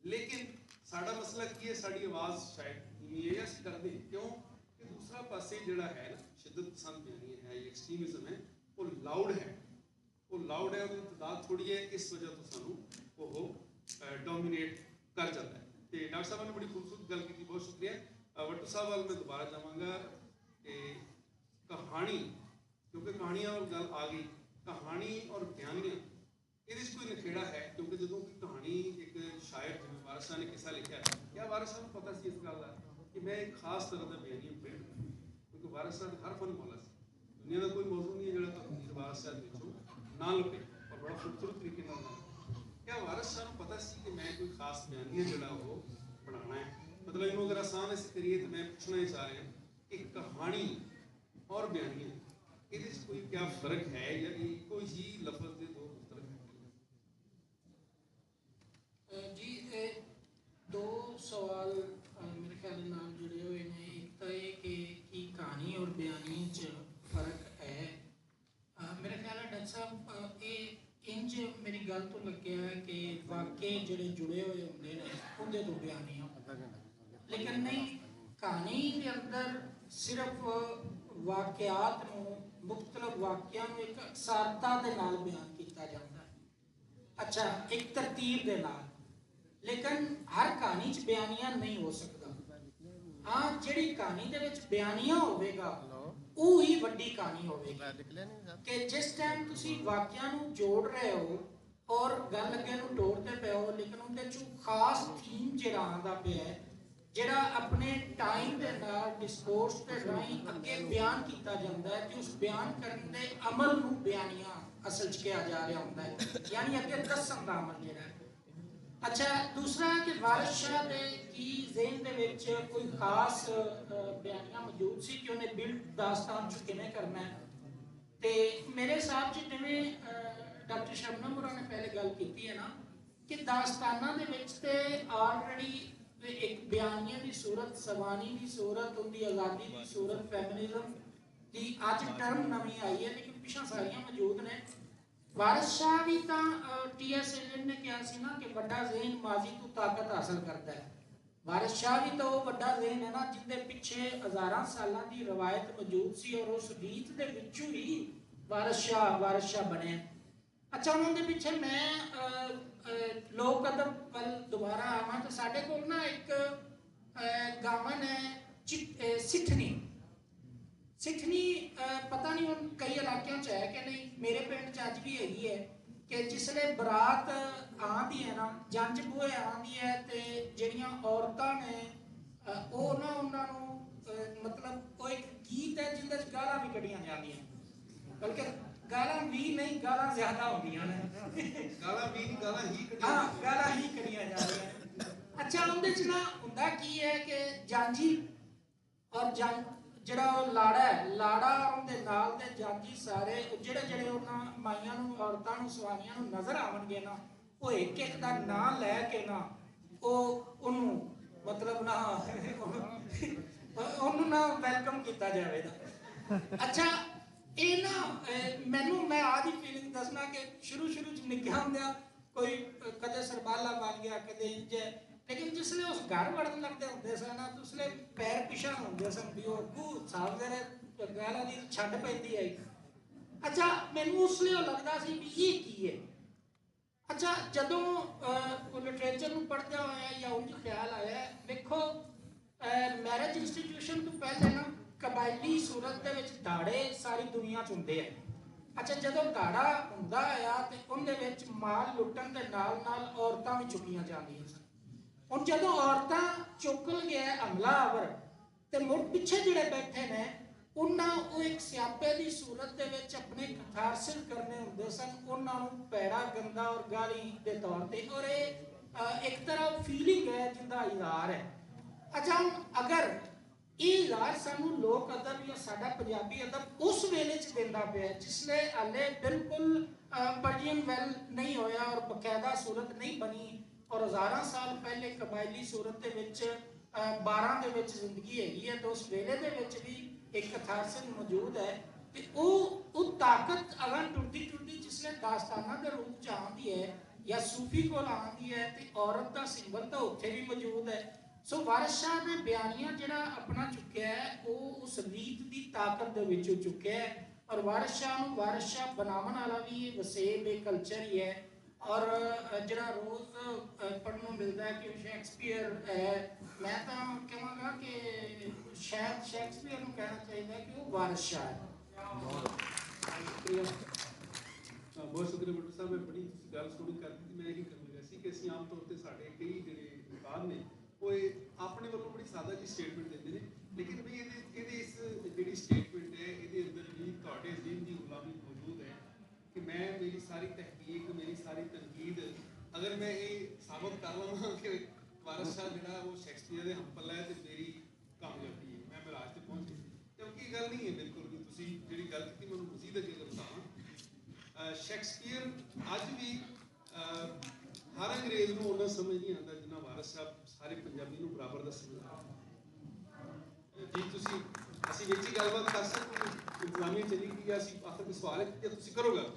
ਲੇਕਿਨ ਸਾਡਾ ਮਸਲਾ ਕੀ ਹੈ, ਸਾਡੀ ਆਵਾਜ਼ ਸ਼ਾਇਦ ਨਹੀਂ ਹੈ, ਅਸੀਂ ਕਰਦੇ ਕਿਉਂ ਕਿ ਦੂਸਰਾ ਪਾਸੇ ਜਿਹੜਾ ਹੈ ਨਾ, ਸ਼ਿੱਦਤ ਪਸੰਦ ਬਿਆਨੀ ਹੈ, ਐਕਸਟ੍ਰੀਮਿਜ਼ਮ ਹੈ, ਉਹ ਲਾਊਡ ਹੈ, ਉਹਦੀ ਤਾਦਾਦ ਥੋੜੀ ਹੈ, ਇਸ ਵਜ੍ਹਾ ਤੋਂ ਸਾਨੂੰ ਉਹ ਡੋਮੀਨੇਟ ਕਰ ਜਾਂਦਾ ਹੈ। ਤੇ ਡਾਕਟਰ ਸਾਹਿਬ ਨੇ ਬੜੀ ਖੂਬਸੂਰਤ ਗੱਲ ਕੀਤੀ, ਬਹੁਤ ਸ਼ੁਕਰੀਆ। ਵੱਟੂ ਸਾਹਿਬ ਵੱਲ ਮੈਂ ਦੁਬਾਰਾ ਜਾਵਾਂਗਾ ਕਿ ਕਹਾਣੀ, ਕਿਉਂਕਿ ਕਹਾਣੀਆਂ ਵੱਲ ਗੱਲ ਆ ਗਈ, ਕਹਾਣੀ ਔਰ ਬਿਆਨੀਆਂ, ਇਹਦੇ 'ਚ ਕੋਈ ਨਖੇੜਾ ਹੈ। ਕਿਉਂਕਿ ਜਦੋਂ ਕਿ ਕਹਾਣੀ, ਇੱਕ ਸ਼ਾਇਰ ਜਿਵੇਂ ਵਾਰਿਸ ਸ਼ਾਹ ਨੇ ਕਿੱਸਾ ਲਿਖਿਆ, ਕਿਆ ਵਾਰਿਸ ਸ਼ਾਹ ਨੂੰ ਪਤਾ ਸੀ ਇਸ ਗੱਲ ਦਾ ਕਿ ਮੈਂ ਇੱਕ ਖਾਸ ਤਰ੍ਹਾਂ ਦਾ ਬਿਆਨੀਆ ਪੇਂਟ ਕਰਾਂ, ਕਿਉਂਕਿ ਵਾਰਿਸ ਸ਼ਾਹ ਹਰ ਫਨ ਮੌਲਾ ਸੀ। ਦੁਨੀਆ ਦਾ ਕੋਈ ਮੌਜੂਦ ਨਹੀਂ ਹੈ ਜਿਹੜਾ ਤੁਹਾਨੂੰ ਵਾਰਿਸ ਸ਼ਾਹ ਦੇ ਵਿੱਚੋਂ ਨਾ ਲੱਭੇ, ਔਰ ਬੜਾ ਖੂਬਸੂਰਤ ਤਰੀਕੇ ਨਾਲ ਨਾ। ਕਿਆ ਵਾਰਿਸ ਸ਼ਾਹ ਨੂੰ ਪਤਾ ਸੀ ਕਿ ਮੈਂ ਕੋਈ ਖਾਸ ਬਿਆਨੀਆ ਜਿਹੜਾ ਉਹ ਬਣਾਉਣਾ ਹੈ। ਮਤਲਬ ਇਹਨੂੰ ਅਗਰ ਆਸਾਨ ਅਸੀਂ ਕਰੀਏ ਤਾਂ ਮੈਂ ਪੁੱਛਣਾ ਹੀ ਚਾਹ ਰਿਹਾ ਕਿ ਕਹਾਣੀ ਔਰ ਬਿਆਨੀਆ, ਇਹਦੇ 'ਚ ਕੋਈ ਕਿਆ ਫਰਕ ਹੈ, ਜਾਂ ਇੱਕੋ ਹੀ ਲਫ਼ਜ਼ ਦੇ ਦੋ ਮੁਖਤਲਿਫ ਜੀ? ਇਹ ਦੋ ਸਵਾਲ ਮੇਰੇ ਖਿਆਲ ਨਾਲ ਜੁੜੇ ਹੋਏ ਨੇ। ਇੱਕ ਤਾਂ ਇਹ ਕਿ ਕੀ ਕਹਾਣੀ ਔਰ ਬਿਆਨੀ 'ਚ ਫਰਕ ਹੈ। ਮੇਰੇ ਖਿਆਲ ਹੈ ਡਾਕਟਰ ਸਾਹਿਬ, ਇਹ ਇੰਜ ਮੇਰੀ ਗੱਲ ਤੋਂ ਲੱਗਿਆ ਹੈ ਕਿ ਵਾਕੇ ਜਿਹੜੇ ਜੁੜੇ ਹੋਏ ਹੁੰਦੇ ਨੇ ਉਹਦੇ ਤੋਂ ਬਿਆਨੀ ਆ, ਲੇਕਿਨ ਨਹੀਂ, ਕਹਾਣੀ ਦੇ ਅੰਦਰ ਸਿਰਫ ਵਾਕਿਆਤ ਨੂੰ, ਮੁਖਤਲਿਫ ਵਾਕਿਆਂ ਨੂੰ ਇੱਕ ਅਕਸਾਰਤਾ ਦੇ ਨਾਲ ਬਿਆਨ ਕੀਤਾ ਜਾਂਦਾ ਹੈ, ਅੱਛਾ, ਇੱਕ ਤਰਤੀਬ ਦੇ ਨਾਲ। ਲੇਕਿਨ ਹਰ ਕਹਾਣੀ 'ਚ ਬਿਆਨੀਆਂ ਨਹੀਂ ਹੋ ਸਕਦਾ। ਹਾਂ, ਜਿਹੜੀ ਕਹਾਣੀ ਦੇ ਵਿੱਚ ਬਿਆਨੀਆਂ ਹੋਵੇਗਾ ਉਹ ਹੀ ਵੱਡੀ ਕਹਾਣੀ ਹੋਵੇਗੀ। ਕਿ ਜਿਸ ਟਾਈਮ ਤੁਸੀਂ ਵਾਕਿਆਂ ਨੂੰ ਜੋੜ ਰਹੇ ਹੋ ਔਰ ਗੱਲ ਅੱਗੇ ਨੂੰ ਤੋੜਦੇ ਪਏ ਹੋ, ਲੇਕਿਨ ਉਹਦੇ 'ਚੋਂ ਖਾਸ ਥੀਮ ਜਿਹੜਾ ਆਉਂਦਾ ਪਿਆ ਹੈ, ਜਿਹੜਾ ਆਪਣੇ ਟਾਈਮ ਦੇ ਨਾਲ ਡਿਸਕੋਰਸ ਦੇ ਰਾਹੀਂ ਅੱਗੇ ਬਿਆਨ ਕੀਤਾ ਜਾਂਦਾ ਹੈ, ਕਿ ਉਸ ਬਿਆਨ ਕਰਨ ਦੇ ਅਮਲ ਨੂੰ ਬਿਆਨੀਆਂ ਅਸਲ 'ਚ ਕਿਹਾ ਜਾ ਰਿਹਾ ਹੁੰਦਾ ਹੈ, ਯਾਨੀ ਅੱਗੇ ਦੱਸਣ ਦਾ ਅਮਲ ਜਿਹੜਾ ਹੈ। ਅੱਛਾ, ਦੂਸਰਾ ਕਿ ਵਾਰਿਸ ਸ਼ਾਹ ਦੇ ਕੀ ਜ਼ਿਹਨ ਦੇ ਵਿੱਚ ਕੋਈ ਖਾਸ ਬਿਆਨੀਆਂ ਮੌਜੂਦ ਸੀ ਕਿ ਉਹਨੇ ਬਿਲਡ ਦਾਸਤਾਨ 'ਚ ਕਿਵੇਂ ਕਰਨਾ ਹੈ। ਤੇ ਮੇਰੇ ਹਿਸਾਬ 'ਚ ਜਿਵੇਂ ਡਾਕਟਰ ਸ਼ਬਨਮ ਹੋਰਾਂ ਨੇ ਪਹਿਲੇ ਗੱਲ ਕੀਤੀ ਹੈ ਨਾ, ਕਿ ਦਾਸਤਾਨਾਂ ਦੇ ਵਿੱਚ ਤੇ ਆਲਰੇਡੀ ਇੱਕ ਬਿਆਨੀਆਂ ਦੀ ਸੂਰਤ, ਸਵਾਨੀ ਦੀ ਸੂਰਤ, ਉਹਦੀ ਆਜ਼ਾਦੀ ਦੀ ਸੂਰਤ, ਫੈਮਿਨਿਜ਼ਮ ਦੀ ਅੱਜ ਟਰਮ ਨਵੀਂ ਆਈ ਹੈ, ਲੇਕਿਨ ਪਿਛਾਂ ਸਾਰੀਆਂ ਮੌਜੂਦ ਨੇ। ਵਾਰਿਸ ਸ਼ਾਹ ਵੀ ਤਾਂ ਟੀ.ਐਸ. ਏਲੀਅਟ ਨੇ ਕਿਹਾ ਸੀ ਨਾ ਕਿ ਵੱਡਾ ਜ਼ਿਹਨ ਮਾਜ਼ੀ ਤੋਂ ਤਾਕਤ ਹਾਸਲ ਕਰਦਾ ਹੈ। ਵਾਰਿਸ ਸ਼ਾਹ ਵੀ ਤਾਂ ਉਹ ਵੱਡਾ ਜ਼ਿਹਨ ਹੈ ਨਾ ਜਿਹਦੇ ਪਿੱਛੇ ਹਜ਼ਾਰਾਂ ਸਾਲਾਂ ਦੀ ਰਵਾਇਤ ਮੌਜੂਦ ਸੀ, ਔਰ ਉਸ ਰੀਤ ਦੇ ਵਿੱਚੋਂ ਹੀ ਵਾਰਿਸ ਸ਼ਾਹ ਬਣਿਆ। ਅੱਛਾ, ਉਹਨਾਂ ਦੇ ਪਿੱਛੇ ਮੈਂ ਲੋਕ ਅਦਬ ਵੱਲ ਦੁਬਾਰਾ ਆਵਾਂ ਤਾਂ ਸਾਡੇ ਕੋਲ ਨਾ ਇੱਕ ਗਾਵਨ ਹੈ ਸਿੱਠਣੀ, ਪਤਾ ਨਹੀਂ ਹੁਣ ਕਈ ਇਲਾਕਿਆਂ 'ਚ ਹੈ ਕਿ ਨਹੀਂ, ਮੇਰੇ ਪਿੰਡ 'ਚ ਅੱਜ ਵੀ ਹੈਗੀ ਹੈ, ਕਿ ਜਿਸਲੇ ਬਰਾਤ ਆਉਂਦੀ ਹੈ ਨਾ, ਜੰਜ ਬੂਹੇ ਆਉਂਦੀ ਹੈ, ਤੇ ਜਿਹੜੀਆਂ ਔਰਤਾਂ ਨੇ ਉਹ ਨਾ ਉਹਨਾਂ ਨੂੰ ਮਤਲਬ ਉਹ ਇੱਕ ਗੀਤ ਹੈ ਜਿਹਦੇ 'ਚ ਗਾਲਾਂ ਵੀ ਕੱਢੀਆਂ ਜਾਂਦੀਆਂ, ਬਲਕਿ ਗਾਲਾਂ ਵੀ ਨਹੀਂ, ਗਾਲਾਂ ਜ਼ਿਆਦਾ ਹੁੰਦੀਆਂ ਨੇ, ਗਾਲਾਂ ਹੀ ਕੱਢੀਆਂ ਜਾ ਰਹੀਆਂ। ਅੱਛਾ, ਉਹਦੇ 'ਚ ਨਾ ਹੁੰਦਾ ਕੀ ਹੈ ਕਿ ਜਾਂਜੀ ਔਰ ਜਿਹੜਾ ਉਹ ਲਾੜਾ ਉਹਦੇ ਨਾਲ ਦੇ ਜਾਂਜੀ ਸਾਰੇ ਜਿਹੜੇ ਉਹਨਾਂ ਮਾਈਆਂ ਨੂੰ, ਔਰਤਾਂ ਨੂੰ, ਸਵਾਨੀਆਂ ਨੂੰ ਨਜ਼ਰ ਆਉਣਗੇ ਨਾ, ਉਹ ਇੱਕ ਇੱਕ ਦਾ ਨਾਂ ਲੈ ਕੇ ਨਾ ਉਹਨੂੰ ਮਤਲਬ ਨਾ ਉਹਨੂੰ ਨਾ ਵੈਲਕਮ ਕੀਤਾ ਜਾਵੇਗਾ। ਅੱਛਾ, ਇਹ ਨਾ ਮੈਂ ਆਹ ਦੀ ਫੀਲਿੰਗ ਦੱਸਣਾ ਕਿ ਸ਼ੁਰੂ 'ਚ ਨਿੱਘਾ ਹੁੰਦਿਆਂ ਕੋਈ ਕਦੇ ਸਰਬਾਲਾ ਬਣ ਗਿਆ, ਕਦੇ ਇੰਜ, ਲੇਕਿਨ ਜਿਸਲੇ ਉਸ ਘਰ ਵੜਨ ਲੱਗਦੇ ਹੁੰਦੇ ਸਨ ਨਾ, ਉਸਲੇ ਪੈਰ ਪਿਛਾਂ ਹੁੰਦੇ ਸਨ ਵੀ ਉਹ ਅੱਗੂ ਸਾਹਿਬ ਦੇ ਗਾਲਾਂ ਦੀ ਛੱਡ ਪੈਂਦੀ ਹੈ। ਅੱਛਾ, ਮੈਨੂੰ ਉਸਲੇ ਉਹ ਲੱਗਦਾ ਸੀ ਵੀ ਇਹ ਕੀ ਹੈ। ਅੱਛਾ, ਜਦੋਂ ਲਿਟਰੇਚਰ ਨੂੰ ਪੜ੍ਹਦਿਆਂ ਹੋਇਆ ਜਾਂ ਉਂਝ ਖਿਆਲ ਆਇਆ, ਵੇਖੋ ਮੈਰਿਜ ਇੰਸਟੀਟਿਊਸ਼ਨ ਤੋਂ ਪਹਿਲੇ ਨਾ ਕਬਾਇਲੀ ਸੂਰਤ ਦੇ ਵਿੱਚ ਦਾੜੇ ਸਾਰੀ ਦੁਨੀਆ 'ਚ ਹੁੰਦੇ ਆ। ਅੱਛਾ, ਜਦੋਂ ਦਾੜਾ ਹੁੰਦਾ ਆ ਤੇ ਉਹਦੇ ਵਿੱਚ ਮਾਲ ਲੁੱਟਣ ਦੇ ਨਾਲ ਨਾਲ ਔਰਤਾਂ ਵੀ ਚੁੱਕੀਆਂ ਜਾਂਦੀਆਂ ਸਨ। ਹੁਣ ਜਦੋਂ ਔਰਤਾਂ ਚੁੱਕ ਗਿਆ ਹਮਲਾਵਰ ਤੇ ਮੁੜ ਪਿੱਛੇ ਜਿਹੜੇ ਬੈਠੇ ਨੇ ਉਹਨਾਂ ਉਹ ਇੱਕ ਸਿਆਪੇ ਦੀ ਸੂਰਤ ਦੇ ਵਿੱਚ ਆਪਣੇ ਕਥਾਰਸਿਲ ਕਰਨੇ ਹੁੰਦੇ ਸਨ, ਉਹਨਾਂ ਨੂੰ ਪੈੜਾ ਗੰਦਾ ਔਰ ਗਾਲੀ ਦੇ ਤੌਰ ਤੇ। ਔਰ ਇਹ ਇੱਕ ਤਰ੍ਹਾਂ ਫੀਲਿੰਗ ਹੈ ਜਿੰਦਾ ਇਜ਼ਹਾਰ ਹੈ। ਅੱਛਾ, ਹੁਣ ਅਗਰ ਇਹ ਇਜ਼ਹਾਰ ਸਾਨੂੰ ਲੋਕ ਅਦਬ ਜਾਂ ਸਾਡਾ ਪੰਜਾਬੀ ਅਦਬ ਉਸ ਵੇਲੇ 'ਚ ਦਿੰਦਾ ਪਿਆ ਜਿਸਲੇ ਹਾਲੇ ਬਿਲਕੁਲ ਪਰਜੀਅਨ ਵੈਲ ਨਹੀਂ ਹੋਇਆ ਔਰ ਬਕਾਇਦਾ ਸੂਰਤ ਨਹੀਂ ਬਣੀ, ਔਰ ਹਜ਼ਾਰਾਂ ਸਾਲ ਪਹਿਲੇ ਕਬਾਇਲੀ ਸੂਰਤ ਦੇ ਵਿੱਚ 12 ਦੇ ਵਿੱਚ ਜ਼ਿੰਦਗੀ ਹੈਗੀ ਹੈ, ਤਾਂ ਉਸ ਵੇਲੇ ਦੇ ਵਿੱਚ ਵੀ ਇੱਕ ਕਥਾਰਸਿਲ ਮੌਜੂਦ ਹੈ। ਤੇ ਉਹ ਤਾਕਤ ਅਗਰ ਟੁੱਟਦੀ ਟੁੱਟਦੀ ਜਿਸਲੇ ਦਾਸਤਾਨਾਂ ਦੇ ਰੂਪ 'ਚ ਆਉਂਦੀ ਹੈ ਜਾਂ ਸੂਫੀ ਕੋਲ ਆਉਂਦੀ ਹੈ ਤੇ ਔਰਤ ਦਾ ਸਿੰਬਲ ਤਾਂ ਉੱਥੇ ਵੀ ਮੌਜੂਦ ਹੈ। ਸੋ ਵਾਰਿਸ ਸ਼ਾਹ ਨੇ ਬਿਆਨੀਆ ਜਿਹੜਾ ਆਪਣਾ ਚੁੱਕਿਆ ਹੈ ਉਹ ਉਸ ਰੀਤ ਦੀ ਤਾਕਤ ਦੇ ਵਿੱਚੋਂ ਚੁੱਕਿਆ ਹੈ। ਔਰ ਵਾਰਿਸ ਸ਼ਾਹ ਨੂੰ ਵਾਰਿਸ ਸ਼ਾਹ ਬਣਾਉਣ ਵਾਲਾ ਵੀ ਇਹ ਵਸੇਬ ਇਹ ਕਲਚਰ ਹੀ ਹੈ। ਔਰ ਜਿਹੜਾ ਰੋਜ਼ ਪੜ੍ਹਨ ਨੂੰ ਮਿਲਦਾ ਹੈ ਕਿ ਸ਼ੇਕਸਪੀਅਰ ਹੈ, ਮੈਂ ਤਾਂ ਕਹਾਂਗਾ ਕਿ ਸ਼ਾਇਦ ਸ਼ੇਕਸਪੀਅਰ ਨੂੰ ਕਹਿਣਾ ਚਾਹੀਦਾ ਕਿ ਉਹ ਵਾਰਿਸ ਸ਼ਾਹ ਹੈ। ਬਹੁਤ ਸ਼ੁਕਰੀਆ ਬੁੱਟੂ ਸਾਹਿਬ, ਮੈਂ ਬੜੀ ਗੱਲ ਸੁਣੀ ਕਰਦੀ ਸੀ। ਮੈਂ ਇਹੀ ਕਹਾਂਗਾ ਸੀ ਕਿ ਅਸੀਂ ਆਮ ਤੌਰ ਤੇ ਸਾਡੇ ਕਈ ਜਿਹੜੇ ਉਸਤਾਦ ਨੇ ਉਹ ਆਪਣੇ ਵੱਲੋਂ ਬੜੀ ਸਾਦਾ ਜਿਹੀ ਸਟੇਟਮੈਂਟ ਦਿੰਦੇ ਨੇ, ਲੇਕਿਨ ਵੀ ਇਹਦੇ ਇਸ ਜਿਹੜੀ ਸਟੇਟਮੈਂਟ ਹੈ ਇਹਦੇ ਅੰਦਰ ਵੀ ਤੁਹਾਡੇ ਜ਼ਿਹਨ ਦੀ ਗੁਲਾਮੀ ਮੌਜੂਦ ਹੈ ਕਿ ਮੈਂ ਮੇਰੀ ਸਾਰੀ ਤਹਿਕੀਕ ਮੇਰੀ ਸਾਰੀ ਤਨਕੀਦ ਅਗਰ ਮੈਂ ਇਹ ਸਾਬਤ ਕਰ ਲਵਾਂ ਕਿ ਵਾਰਿਸ ਸ਼ਾਹ ਜਿਹੜਾ ਉਹ ਸ਼ੇਕਸਪੀਅਰ ਦੇ ਹੰਪਲ ਹੈ ਤੇ ਮੇਰੀ ਕਾਮਯਾਬੀ ਹੈ, ਮੈਂ ਮਿਰਾਜ ਤੇ ਪਹੁੰਚ ਗਈ। ਕਿਉਂਕਿ ਇਹ ਗੱਲ ਨਹੀਂ ਹੈ ਬਿਲਕੁਲ ਵੀ ਤੁਸੀਂ ਜਿਹੜੀ ਗੱਲ ਕੀਤੀ ਮੈਨੂੰ ਮਜ਼ੀਦ ਅੱਗੇ ਬਤਾਵਾਂ। ਸ਼ੇਕਸਪੀਅਰ ਅੱਜ ਵੀ ਹਰ ਅੰਗਰੇਜ਼ ਨੂੰ ਉਹਨਾਂ ਸਮਝ ਨਹੀਂ ਆਉਂਦਾ ਜਿੰਨਾ ਵਾਰਿਸ ਸ਼ਾਹ ਸਾਰੇ ਪੰਜਾਬੀ ਨੂੰ ਬਰਾਬਰ ਦਾ ਸਮਝਦਾ। ਜੀ ਤੁਸੀਂ ਅਸੀਂ ਵਿੱਚ ਹੀ ਗੱਲਬਾਤ ਕਰ ਸਕਦੇ ਹਾਂ, ਇੰਤਜ਼ਾਮੀਆ ਚਲੀ ਗਈ ਜਾਂ ਅਸੀਂ ਆਖਰ ਕੋਈ ਸਵਾਲ ਹੈ ਜਾਂ ਤੁਸੀਂ ਕਰੋਗੇ?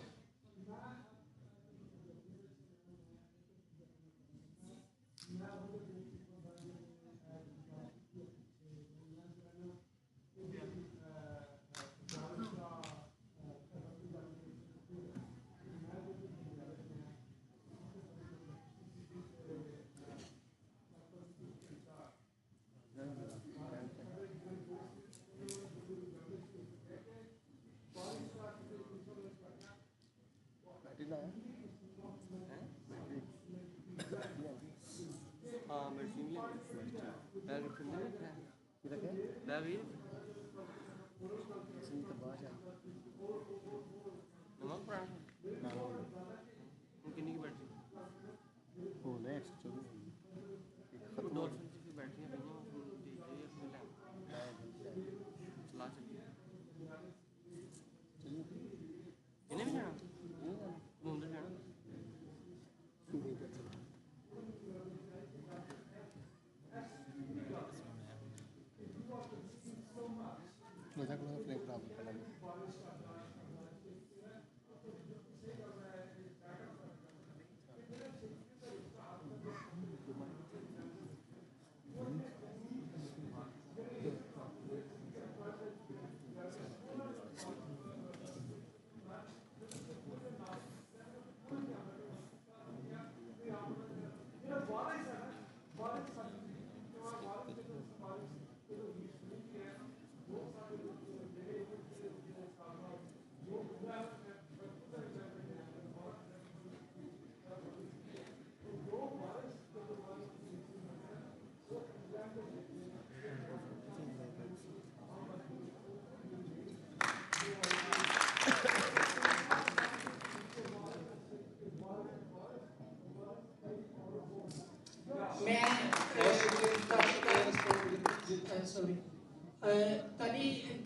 ਤੁਹਾਡੀ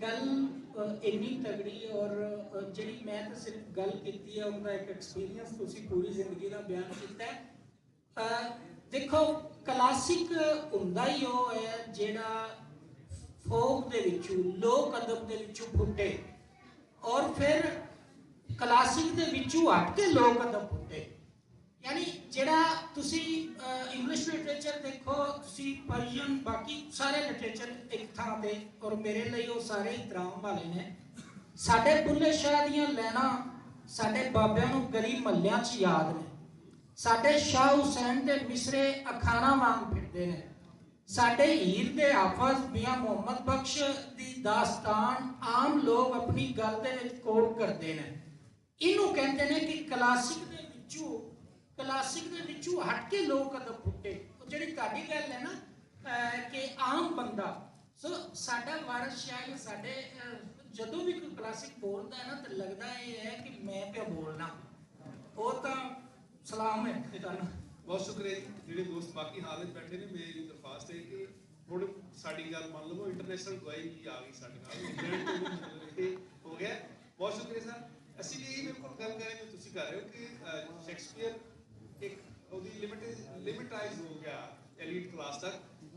ਗੱਲ ਇੰਨੀ ਤਗੜੀ ਔਰ ਜਿਹੜੀ ਮੈਂ ਤਾਂ ਸਿਰਫ ਗੱਲ ਕੀਤੀ ਹੈ ਉਹਦਾ ਇੱਕ ਐਕਸਪੀਰੀਅੰਸ ਤੁਸੀਂ ਪੂਰੀ ਜ਼ਿੰਦਗੀ ਦਾ ਬਿਆਨ ਕੀਤਾ ਹੈ। ਦੇਖੋ ਕਲਾਸਿਕ ਹੁੰਦਾ ਹੀ ਉਹ ਹੈ ਜਿਹੜਾ ਫੋਕ ਦੇ ਵਿੱਚੋਂ ਲੋਕ ਅਦਬ ਦੇ ਵਿੱਚੋਂ ਫੁੱਟੇ ਔਰ ਫਿਰ ਕਲਾਸਿਕ ਦੇ ਵਿੱਚੋਂ ਹਟ ਕੇ ਲੋਕ ਅਦਬ ਫੁੱਟੇ। यानी जेड़ा तुसी इंग्लिश लिटरेचर देखो, तुसी पर्शियन बाकी सारे लिटरेचर एक थां ते और मेरे लिए वो सारे इतराम वाले ने। साडे बुल्ले शाह दियां लैना साडे बाबियां नूं गली महल्लियां च याद ने। साडे शाह हुसैन दे मिसरे अखाना वांग फिरदे ने। साडे हीर दे हाफज मियां मोहम्मद बख्श दी दास्तान आम लोग अपनी गल दे विच कोट करते हैं। इनू कहते हैं कि क्लासिक दे विचों हट के लोग कदों फुटे। जिहड़ी तुहाडी गल है ना कि आम बंदा सो साडा वारिस शाह साडे जदों भी कोई क्लासिक बोलता है ना तो लगता ये है कि मैं क्या बोलना। वो तो सलाम है तुहानू। बहुत शुक्रिया जी। ਜਿਹੜੇ ਦੋਸਤ ਬਾਕੀ ਹਾਲ ਵਿੱਚ ਬੈਠੇ ਨੇ, ਮੇਰੀ ਦਰਖਾਸਤ ਹੈ ਕਿ ਹੁਣ ਸਾਡੀ ਗੱਲ ਮੰਨ ਲਵੋ, ਇੰਟਰਨੈਸ਼ਨਲ ਗਵਾਹੀ ਵੀ ਆ ਗਈ ਸਾਡੇ ਨਾਲ, ਇੰਗਲੈਂਡ ਤੋਂ ਵੀ ਮਤਲਬ ਇਹ ਹੋ ਗਿਆ। ਬਹੁਤ ਸ਼ੁਕਰੀਆ ਸਰ। ਅਸੀਂ ਵੀ ਇਹ ਬਿਲਕੁਲ ਗੱਲ ਕਰ ਰਹੇ ਜੋ ਤੁਸੀਂ ਕਰ ਰਹੇ ਹੋ ਕਿ ਸ਼ੇਕਸਪੀਅਰ ਇੱਕ ਉਹਦੀ ਲਿਮਿਟਾਈਜ਼ ਹੋ ਗਿਆ ਐਲੀਟ ਕਲਾਸ ਤੱਕ।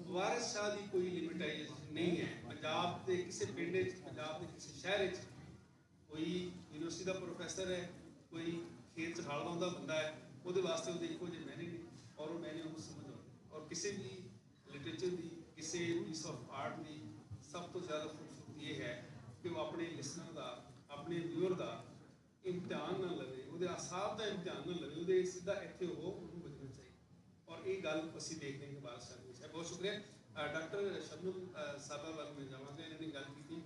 ਵਾਰਿਸ ਸ਼ਾਹ ਦੀ ਕੋਈ ਲਿਮਿਟਾਈਜ਼ੇਸ਼ਨ ਨਹੀਂ ਹੈ। ਪੰਜਾਬ ਦੇ ਕਿਸੇ ਪਿੰਡ ਵਿੱਚ, ਪੰਜਾਬ ਦੇ ਕਿਸੇ ਸ਼ਹਿਰ ਵਿੱਚ ਕੋਈ ਯੂਨੀਵਰਸਿਟੀ ਦਾ ਪ੍ਰੋਫੈਸਰ ਹੈ, ਕੋਈ ਖੇਤ 'ਚ ਹਲ ਵਾਉਂਦਾ ਬੰਦਾ ਹੈ, ਉਹਦੇ ਵਾਸਤੇ ਉਹਦੇ ਇੱਕੋ ਜਿਹੇ ਮੈਨੇ ਨੇ ਔਰ ਉਹ ਮੈਨੇ ਉਹਨੂੰ ਸਮਝ ਆਉਂਦੇ। ਔਰ ਕਿਸੇ ਵੀ ਲਿਟਰੇਚਰ ਦੀ, ਕਿਸੇ ਪੀਸ ਆਫ ਆਰਟ ਦੀ ਸਭ ਤੋਂ ਜ਼ਿਆਦਾ ਖੂਬਸੂਰਤੀ ਇਹ ਹੈ ਕਿ ਉਹ ਆਪਣੇ ਲਿਸਨਰ ਦਾ, ਆਪਣੇ ਵਿਊਅਰ ਦਾ ਇਮਤਿਹਾਨ ਨਾ ਲਵੇ, ਉਹਦੇ ਅਸਾਬ ਦਾ ਇਮਤਿਹਾਨ ਨਾ ਲਵੇ, ਉਹਦੇ ਸਿੱਧਾ ਇੱਥੇ ਉਹ ਉਹਨੂੰ ਬਚਣਾ ਚਾਹੀਦਾ। ਔਰ ਇਹ ਗੱਲ ਅਸੀਂ ਦੇਖਦੇ ਹਾਂ ਕਿ ਬਾਰਿਸ਼ ਸਾਹਿਬ ਵਿੱਚ ਹੈ। ਬਹੁਤ ਸ਼ੁਕਰੀਆ। ਡਾਕਟਰ ਸ਼ਬਨਮ ਸਾਹਿਬਾ ਵੱਲ ਮੈਂ ਜਾਵਾਂਗਾ। ਇਹਨਾਂ ਨੇ ਗੱਲ ਕੀਤੀ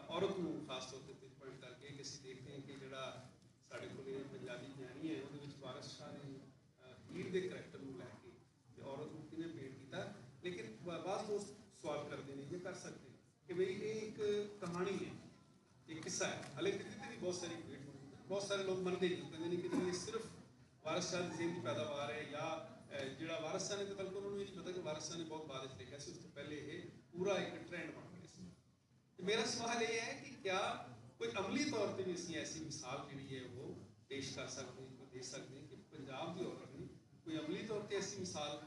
ਔਰਤ ਨੂੰ ਖਾਸ ਤੌਰ ਤੇ ਪੁਆਇੰਟ ਕਰਕੇ ਕਿ ਅਸੀਂ ਦੇਖਦੇ ਹਾਂ ਕਿ ਜਿਹੜਾ ਸਾਡੇ ਕੋਲ ਪੰਜਾਬੀ ਗਿਆਨੀ ਹੈ ਉਹਦੇ ਵਿੱਚ ਵਾਰਿਸ ਸ਼ਾਹ ਨੇ ਹੀਰ ਦੇ ਕਰੈਕਟਰ ਨੂੰ ਲੈ ਕੇ ਤੇ ਔਰਤ ਨੂੰ ਕਿਵੇਂ ਪੇਂਟ ਕੀਤਾ। ਲੇਕਿਨ ਬਾਅਦ ਦੋਸਤ ਸਵਾਲ ਕਰਦੇ ਨੇ, ਇਹ ਕਰ ਸਕਦੇ ਕਿ ਬਈ ਇਹ ਇੱਕ ਕਹਾਣੀ ਹੈ, ਇੱਕ ਕਿੱਸਾ ਹੈ। ਹਾਲੇ ਕਿਤੇ ਵੀ ਬਹੁਤ ਸਾਰੀ ਪੇਂਟ ਬਹੁਤ ਸਾਰੇ ਲੋਕ ਮੰਨਦੇ ਨਹੀਂ, ਕਹਿੰਦੇ ਨੇ ਕਿ ਇਹ ਸਿਰਫ ਵਾਰਿਸ ਸ਼ਾਹ ਦੀ ਜ਼ਿੰਦਗੀ ਦੀ ਪੈਦਾਵਾਰ ਹੈ ਜਾਂ ਜਿਹੜਾ ਵਾਰਿਸ ਸ਼ਾਹ ਨੇ ਤਾਂ ਬਲਕਿ ਉਹਨਾਂ ਨੂੰ ਇਹ ਨਹੀਂ ਪਤਾ ਕਿ ਵਾਰਿਸ ਸ਼ਾਹ ਨੇ ਬਹੁਤ ਬਾਅਦ ਵਿੱਚ ਲਿਖਿਆ ਸੀ, ਉਸ ਤੋਂ ਪਹਿਲੇ ਇਹ ਪੂਰਾ ਇੱਕ ਟ੍ਰੈਂਡ ਬਣ ਗਿਆ ਸੀ। ਤੇ ਮੇਰਾ ਸਵਾਲ ਇਹ ਹੈ ਕਿ ਕਿਆ ਕੋਈ ਅਮਲੀ ਤੌਰ ਤੇ ਵੀ ਅਸੀਂ ਐਸੀ ਮਿਸਾਲ ਜਿਹੜੀ ਹੈ ਉਹ ਪੇਸ਼ ਕਰ ਸਕਦੇ ਹਾਂ, ਕੋਈ ਦੇ ਸਕਦੇ ਹਾਂ ਕਿ ਪੰਜਾਬ ਦੀ ਔਰਤ ਨੇ ਕੋਈ ਅਮਲੀ ਤੌਰ ਤੇ ਐਸੀ ਮਿਸਾਲ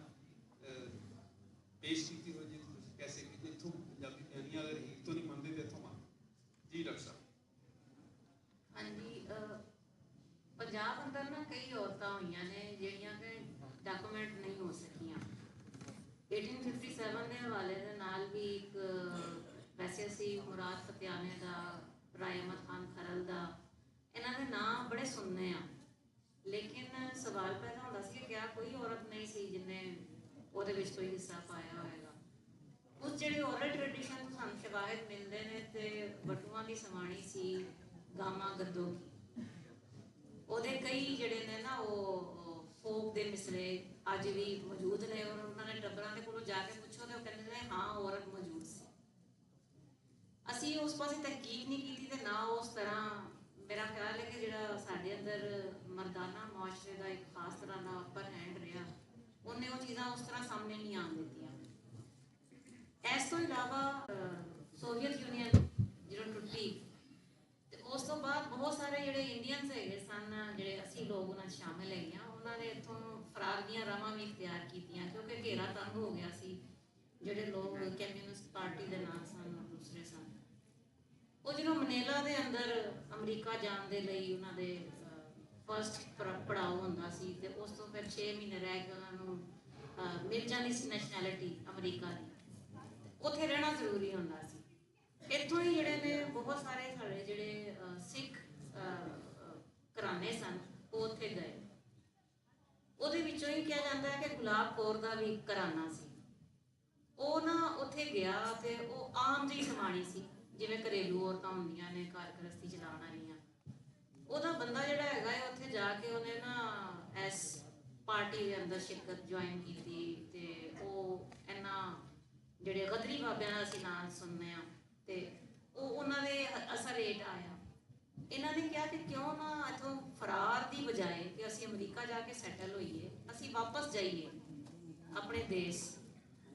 ਪੇਸ਼ ਕੀਤੀ ਹੋਈ ਜਿਹਨੂੰ ਤੁਸੀਂ ਕਹਿ ਸਕਦੇ ਕਿ ਇੱਥੋਂ ਪੰਜਾਬੀ ਗਿਆਨੀਆਂ ਅਗਰ ਹੀਰ ਤੋਂ ਨਹੀਂ ਮੰਨਦੇ ਤੇ ਇੱਥੋਂ ਮੰਨ। ਜੀ ਡਾਕਟਰ ਸਾਹਿਬ। ਹਾਂਜੀ, ਪੰਜਾਬ ਅੰਦਰ ਨਾ ਕਈ ਔਰਤਾਂ ਹੋਈਆਂ ਨੇ ਜਿਹੜੀਆਂ ਕਿ ਡਾਕੂਮੈਂਟ ਨਹੀਂ ਹੋ ਸਕੀਆਂ। 1857 ਦੇ ਹਵਾਲੇ ਦੇ ਨਾਲ ਵੀ ਇੱਕ ਵੈਸੇ ਅਸੀਂ ਮੁਰਾਦ ਫਤਿਆਨੇ ਦਾ, ਰਾਏ ਅਹਿਮਦ ਖਾਨ ਖਰਲ ਦਾ, ਇਹਨਾਂ ਦੇ ਨਾਂ ਬੜੇ ਸੁਣਨੇ ਆ, ਲੇਕਿਨ ਸਵਾਲ ਪੈਦਾ ਹੁੰਦਾ ਸੀ ਕਿ ਕਿਆ ਕੋਈ ਔਰਤ ਨਹੀਂ ਸੀ ਜਿਹਨੇ ਉਹਦੇ ਵਿੱਚ ਕੋਈ ਹਿੱਸਾ ਪਾਇਆ ਹੋਏਗਾ। ਉਸ ਜਿਹੜੀ ਔਰਲ ਟ੍ਰੈਡੀਸ਼ਨ ਤੋਂ ਸਾਨੂੰ ਸ਼ਵਾਹਿਦ ਮਿਲਦੇ ਨੇ ਤੇ ਬਟੂਆਂ ਦੀ ਸਵਾਣੀ ਸੀ ਗਾਮਾ ਗੱਦੋ ਕੀ, ਉਹਦੇ ਕਈ ਜਿਹੜੇ ਨੇ ਨਾ ਉਹ ਫੋਕ ਦੇ ਮਿਸਰੇ ਅੱਜ ਵੀ ਮੌਜੂਦ ਨੇ ਔਰ ਉਹਨਾਂ ਨੇ ਟੱਬਰਾਂ ਦੇ ਕੋਲੋਂ ਜਾ ਕੇ ਪੁੱਛੋ ਤੇ ਉਹ ਕਹਿੰਦੇ ਨੇ ਹਾਂ ਔਰਤ ਮੌਜੂਦ ਸੀ। ਅਸੀਂ ਉਸ ਪਾਸੇ ਤਹਿਕੀਕ ਨਹੀਂ ਕੀਤੀ ਤੇ ਨਾ ਉਸ ਤਰ੍ਹਾਂ ਮੇਰਾ ਖਿਆਲ ਹੈ ਕਿ ਜਿਹੜਾ ਸਾਡੇ ਅੰਦਰ ਮਰਦਾਨਾ ਮੁਆਸ਼ਰੇ ਦਾ ਇੱਕ ਖਾਸ ਤਰ੍ਹਾਂ ਦਾ ਅਪਰ ਹੈਂਡ ਰਿਹਾ, ਉਹਨੇ ਉਹ ਚੀਜ਼ਾਂ ਉਸ ਤਰ੍ਹਾਂ ਸਾਹਮਣੇ ਨਹੀਂ ਆਉਣ ਦਿੱਤੀਆਂ। ਇਸ ਤੋਂ ਇਲਾਵਾ ਸੋਵੀਅਤ ਯੂਨੀਅਨ ਜਦੋਂ ਟੁੱਟੀ ਤੇ ਉਸ ਤੋਂ ਬਾਅਦ ਬਹੁਤ ਸਾਰੇ ਜਿਹੜੇ ਇੰਡੀਅਨਸ ਹੈਗੇ ਸਨ, ਜਿਹੜੇ ਅਸੀਂ ਲੋਕ ਉਹਨਾਂ 'ਚ ਸ਼ਾਮਿਲ ਹੈਗੇ ਹਾਂ, ਉਹਨਾਂ ਨੇ ਇੱਥੋਂ ਫਰਾਰ ਦੀਆਂ ਰਾਹਾਂ ਵੀ ਇਖਤਿਆਰ ਕੀਤੀਆਂ ਕਿਉਂਕਿ ਘੇਰਾ ਤੰਗ ਹੋ ਗਿਆ ਸੀ। ਜਿਹੜੇ ਲੋਕ ਕਮਿਊਨਿਸਟ ਪਾਰਟੀ ਦੇ ਨਾਲ ਸਨ, ਦੂਸਰੇ ਸਨ, ਉਹ ਜਦੋਂ ਮਨੀਲਾ ਦੇ ਅੰਦਰ ਅਮਰੀਕਾ ਜਾਣ ਦੇ ਲਈ ਉਹਨਾਂ ਦੇ ਫਸਟ ਪੜਾਅ ਹੁੰਦਾ ਸੀ ਤੇ ਉਸ ਤੋਂ ਫਿਰ 6 ਮਹੀਨੇ ਰਹਿ ਕੇ ਉਹਨਾਂ ਨੂੰ ਮਿਲ ਜਾਂਦੀ ਸੀ ਨੈਸ਼ਨੈਲਿਟੀ ਅਮਰੀਕਾ ਦੀ, ਉੱਥੇ ਰਹਿਣਾ ਜ਼ਰੂਰੀ ਹੁੰਦਾ ਸੀ। ਇੱਥੋਂ ਹੀ ਜਿਹੜੇ ਨੇ ਬਹੁਤ ਸਾਰੇ ਸਾਡੇ ਜਿਹੜੇ ਸਿੱਖ ਘਰਾਣੇ ਸਨ ਉਹ ਉੱਥੇ ਗਏ। ਉਹਦੇ ਵਿੱਚੋਂ ਹੀ ਕਿਹਾ ਜਾਂਦਾ ਹੈ ਕਿ ਗੁਲਾਬ ਕੌਰ ਦਾ ਵੀ ਘਰਾਣਾ ਸੀ। ਉਹ ਨਾ ਉੱਥੇ ਗਿਆ ਤੇ ਉਹ ਆਮ ਜਿਹੀ ਸਮਾਣੀ ਸੀ ਜਿਵੇਂ ਘਰੇਲੂ ਔਰਤਾਂ ਹੁੰਦੀਆਂ ਨੇ ਘਰ ਗ੍ਰਸਤੀ ਚਲਾਉਣ ਵਾਲੀਆਂ। ਉਹਦਾ ਬੰਦਾ ਜਿਹੜਾ ਹੈਗਾ ਹੈ ਉੱਥੇ ਜਾ ਕੇ ਉਹਨੇ ਨਾ ਇਸ ਪਾਰਟੀ ਦੇ ਅੰਦਰ ਸ਼ਿਰਕਤ ਜੁਆਇਨ ਕੀਤੀ ਤੇ ਉਹ ਇਹਨਾਂ ਜਿਹੜੇ ਗਦਰੀ ਬਾਬਿਆਂ ਦਾ ਅਸੀਂ ਨਾਂ ਸੁਣਦੇ ਹਾਂ ਤੇ ਉਹ ਉਹਨਾਂ ਦੇ ਅਸਰ ਹੇਠ ਆਇਆ। ਇਹਨਾਂ ਨੇ ਕਿਹਾ ਕਿ ਕਿਉਂ ਨਾ ਇੱਥੋਂ ਫਰਾਰ ਦੀ ਬਜਾਏ ਕਿ ਅਸੀਂ ਅਮਰੀਕਾ ਜਾ ਕੇ ਸੈਟਲ ਹੋਈਏ, ਅਸੀਂ ਵਾਪਸ ਜਾਈਏ ਆਪਣੇ ਦੇਸ਼।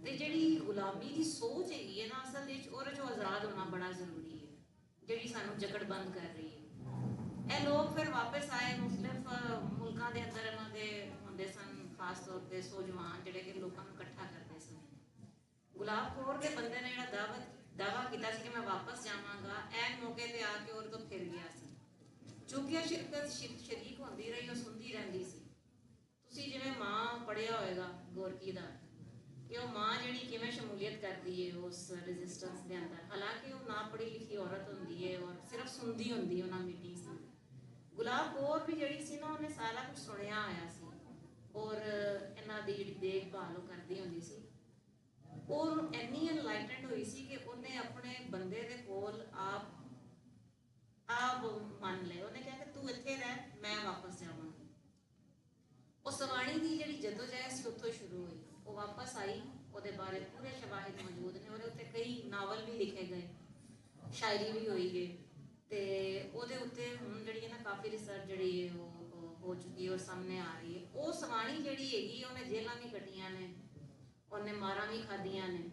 ਤੇ ਜਿਹੜੀ ਗੁਲਾਮੀ ਦੀ ਸੋਚ ਹੈਗੀ ਹੈ ਨਾ ਅਸਲ ਵਿੱਚ ਉਹਦੇ 'ਚੋਂ ਆਜ਼ਾਦ ਹੋਣਾ ਬੜਾ ਜ਼ਰੂਰੀ ਹੈ, ਜਿਹੜੀ ਸਾਨੂੰ ਜਕੜਬੰਦ ਕਰ ਰਹੀ ਹੈ। ਇਹ ਲੋਕ ਫਿਰ ਵਾਪਸ ਆਏ, ਮੁਖਤਲਿਫ ਮੁਲਕਾਂ ਦੇ ਅੰਦਰ ਇਹਨਾਂ ਦੇ ਹੁੰਦੇ ਸਨ ਖਾਸ ਤੌਰ ਤੇ ਸੋਜਵਾਨ ਜਿਹੜੇ ਕਿ ਲੋਕਾਂ ਨੂੰ ਇਕੱਠਾ ਕਰਦੇ ਸਨ। ਗੁਲਾਬ ਕੌਰ ਦੇ ਬੰਦੇ ਨੇ ਜਿਹੜਾ ਦਾਵਾ ਕੀਤਾ ਸੀ ਕਿ ਮੈਂ ਵਾਪਸ ਜਾਵਾਂਗਾ, ਐਨ ਮੌਕੇ ਤੇ ਆ ਕੇ ਉਹਦੇ ਤੋਂ ਫਿਰ ਗਿਆ ਸੀ। ਚੂੰਕਿ ਸ਼ਿਰਕਤ ਸ਼ਰੀਕ ਹੁੰਦੀ ਰਹੀ, ਉਹ ਸੁਣਦੀ ਰਹਿੰਦੀ ਸੀ। ਤੁਸੀਂ ਜਿਵੇਂ ਮਾਂ ਪੜ੍ਹਿਆ ਹੋਏਗਾ ਗੋਰਕੀ ਦਾ ਕਿ ਉਹ ਮਾਂ ਜਿਹੜੀ ਕਿਵੇਂ ਸ਼ਮੂਲੀਅਤ ਕਰਦੀ ਹੈ ਉਸ ਰੈਜ਼ਿਸਟੈਂਸ ਦੇ ਅੰਦਰ, ਹਾਲਾਂਕਿ ਉਹ ਨਾ ਪੜ੍ਹੀ ਲਿਖੀ ਔਰਤ ਹੁੰਦੀ ਹੈ ਔਰ ਸਿਰਫ ਸੁਣਦੀ ਹੁੰਦੀ ਹੈ ਉਹਨਾਂ ਮੀਟਿੰਗਸ ਨੂੰ। ਗੁਲਾਬ ਕੌਰ ਵੀ ਜਿਹੜੀ ਸੀ ਨਾ ਉਹਨੇ ਸਾਰਾ ਕੁਝ ਸੁਣਿਆ ਹੋਇਆ ਸੀ ਔਰ ਇਹਨਾਂ ਦੀ ਜਿਹੜੀ ਦੇਖਭਾਲ ਉਹ ਕਰਦੀ ਹੁੰਦੀ ਸੀ। ਉਹ ਇੰਨੀ ਐਨਲਾਈਟਨਡ ਹੋਈ ਸੀ ਕਿ ਉਹਨੇ ਆਪਣੇ ਬੰਦੇ ਦੇ ਕੋਲ ਆਪ ਮੰਨ ਲਿਆ। ਉਹਨੇ ਕਿਹਾ ਕਿ ਤੂੰ ਇੱਥੇ ਰਹਿ, ਮੈਂ ਵਾਪਸ ਜਾਵਾਂਗੀ। ਉਹ ਸਵਾਣੀ ਦੀ ਜਿਹੜੀ ਜਦੋਜਹਿਦ ਸੀ ਉੱਥੋਂ ਸ਼ੁਰੂ ਹੋਈ। ਉਹ ਵਾਪਸ ਆਈ, ਉਹਦੇ ਬਾਰੇ ਪੂਰੇ ਸ਼ਵਾਹਿਦ ਮੌਜੂਦ ਨੇ, ਉਹਦੇ ਉੱਤੇ ਕਈ ਨਾਵਲ ਵੀ ਲਿਖੇ ਗਏ, ਸ਼ਾਇਰੀ ਵੀ ਹੋਈ ਗਈ, ਤੇ ਉਹਦੇ ਉੱਤੇ ਹੁਣ ਜਿਹੜੀ ਹੈ ਨਾ ਕਾਫੀ ਰਿਸਰਚ ਜਿਹੜੀ ਹੈ ਉਹ ਹੋ ਚੁੱਕੀ ਹੈ ਔਰ ਸਾਹਮਣੇ ਆ ਰਹੀ ਹੈ। ਉਹ ਸਵਾਣੀ ਜਿਹੜੀ ਹੈਗੀ ਉਹਨੇ ਜੇਲਾਂ ਵੀ ਕੱਟੀਆਂ ਨੇ, ਉਹਨੇ ਮਾਰਾਂ ਵੀ ਖਾਧੀਆਂ ਨੇ।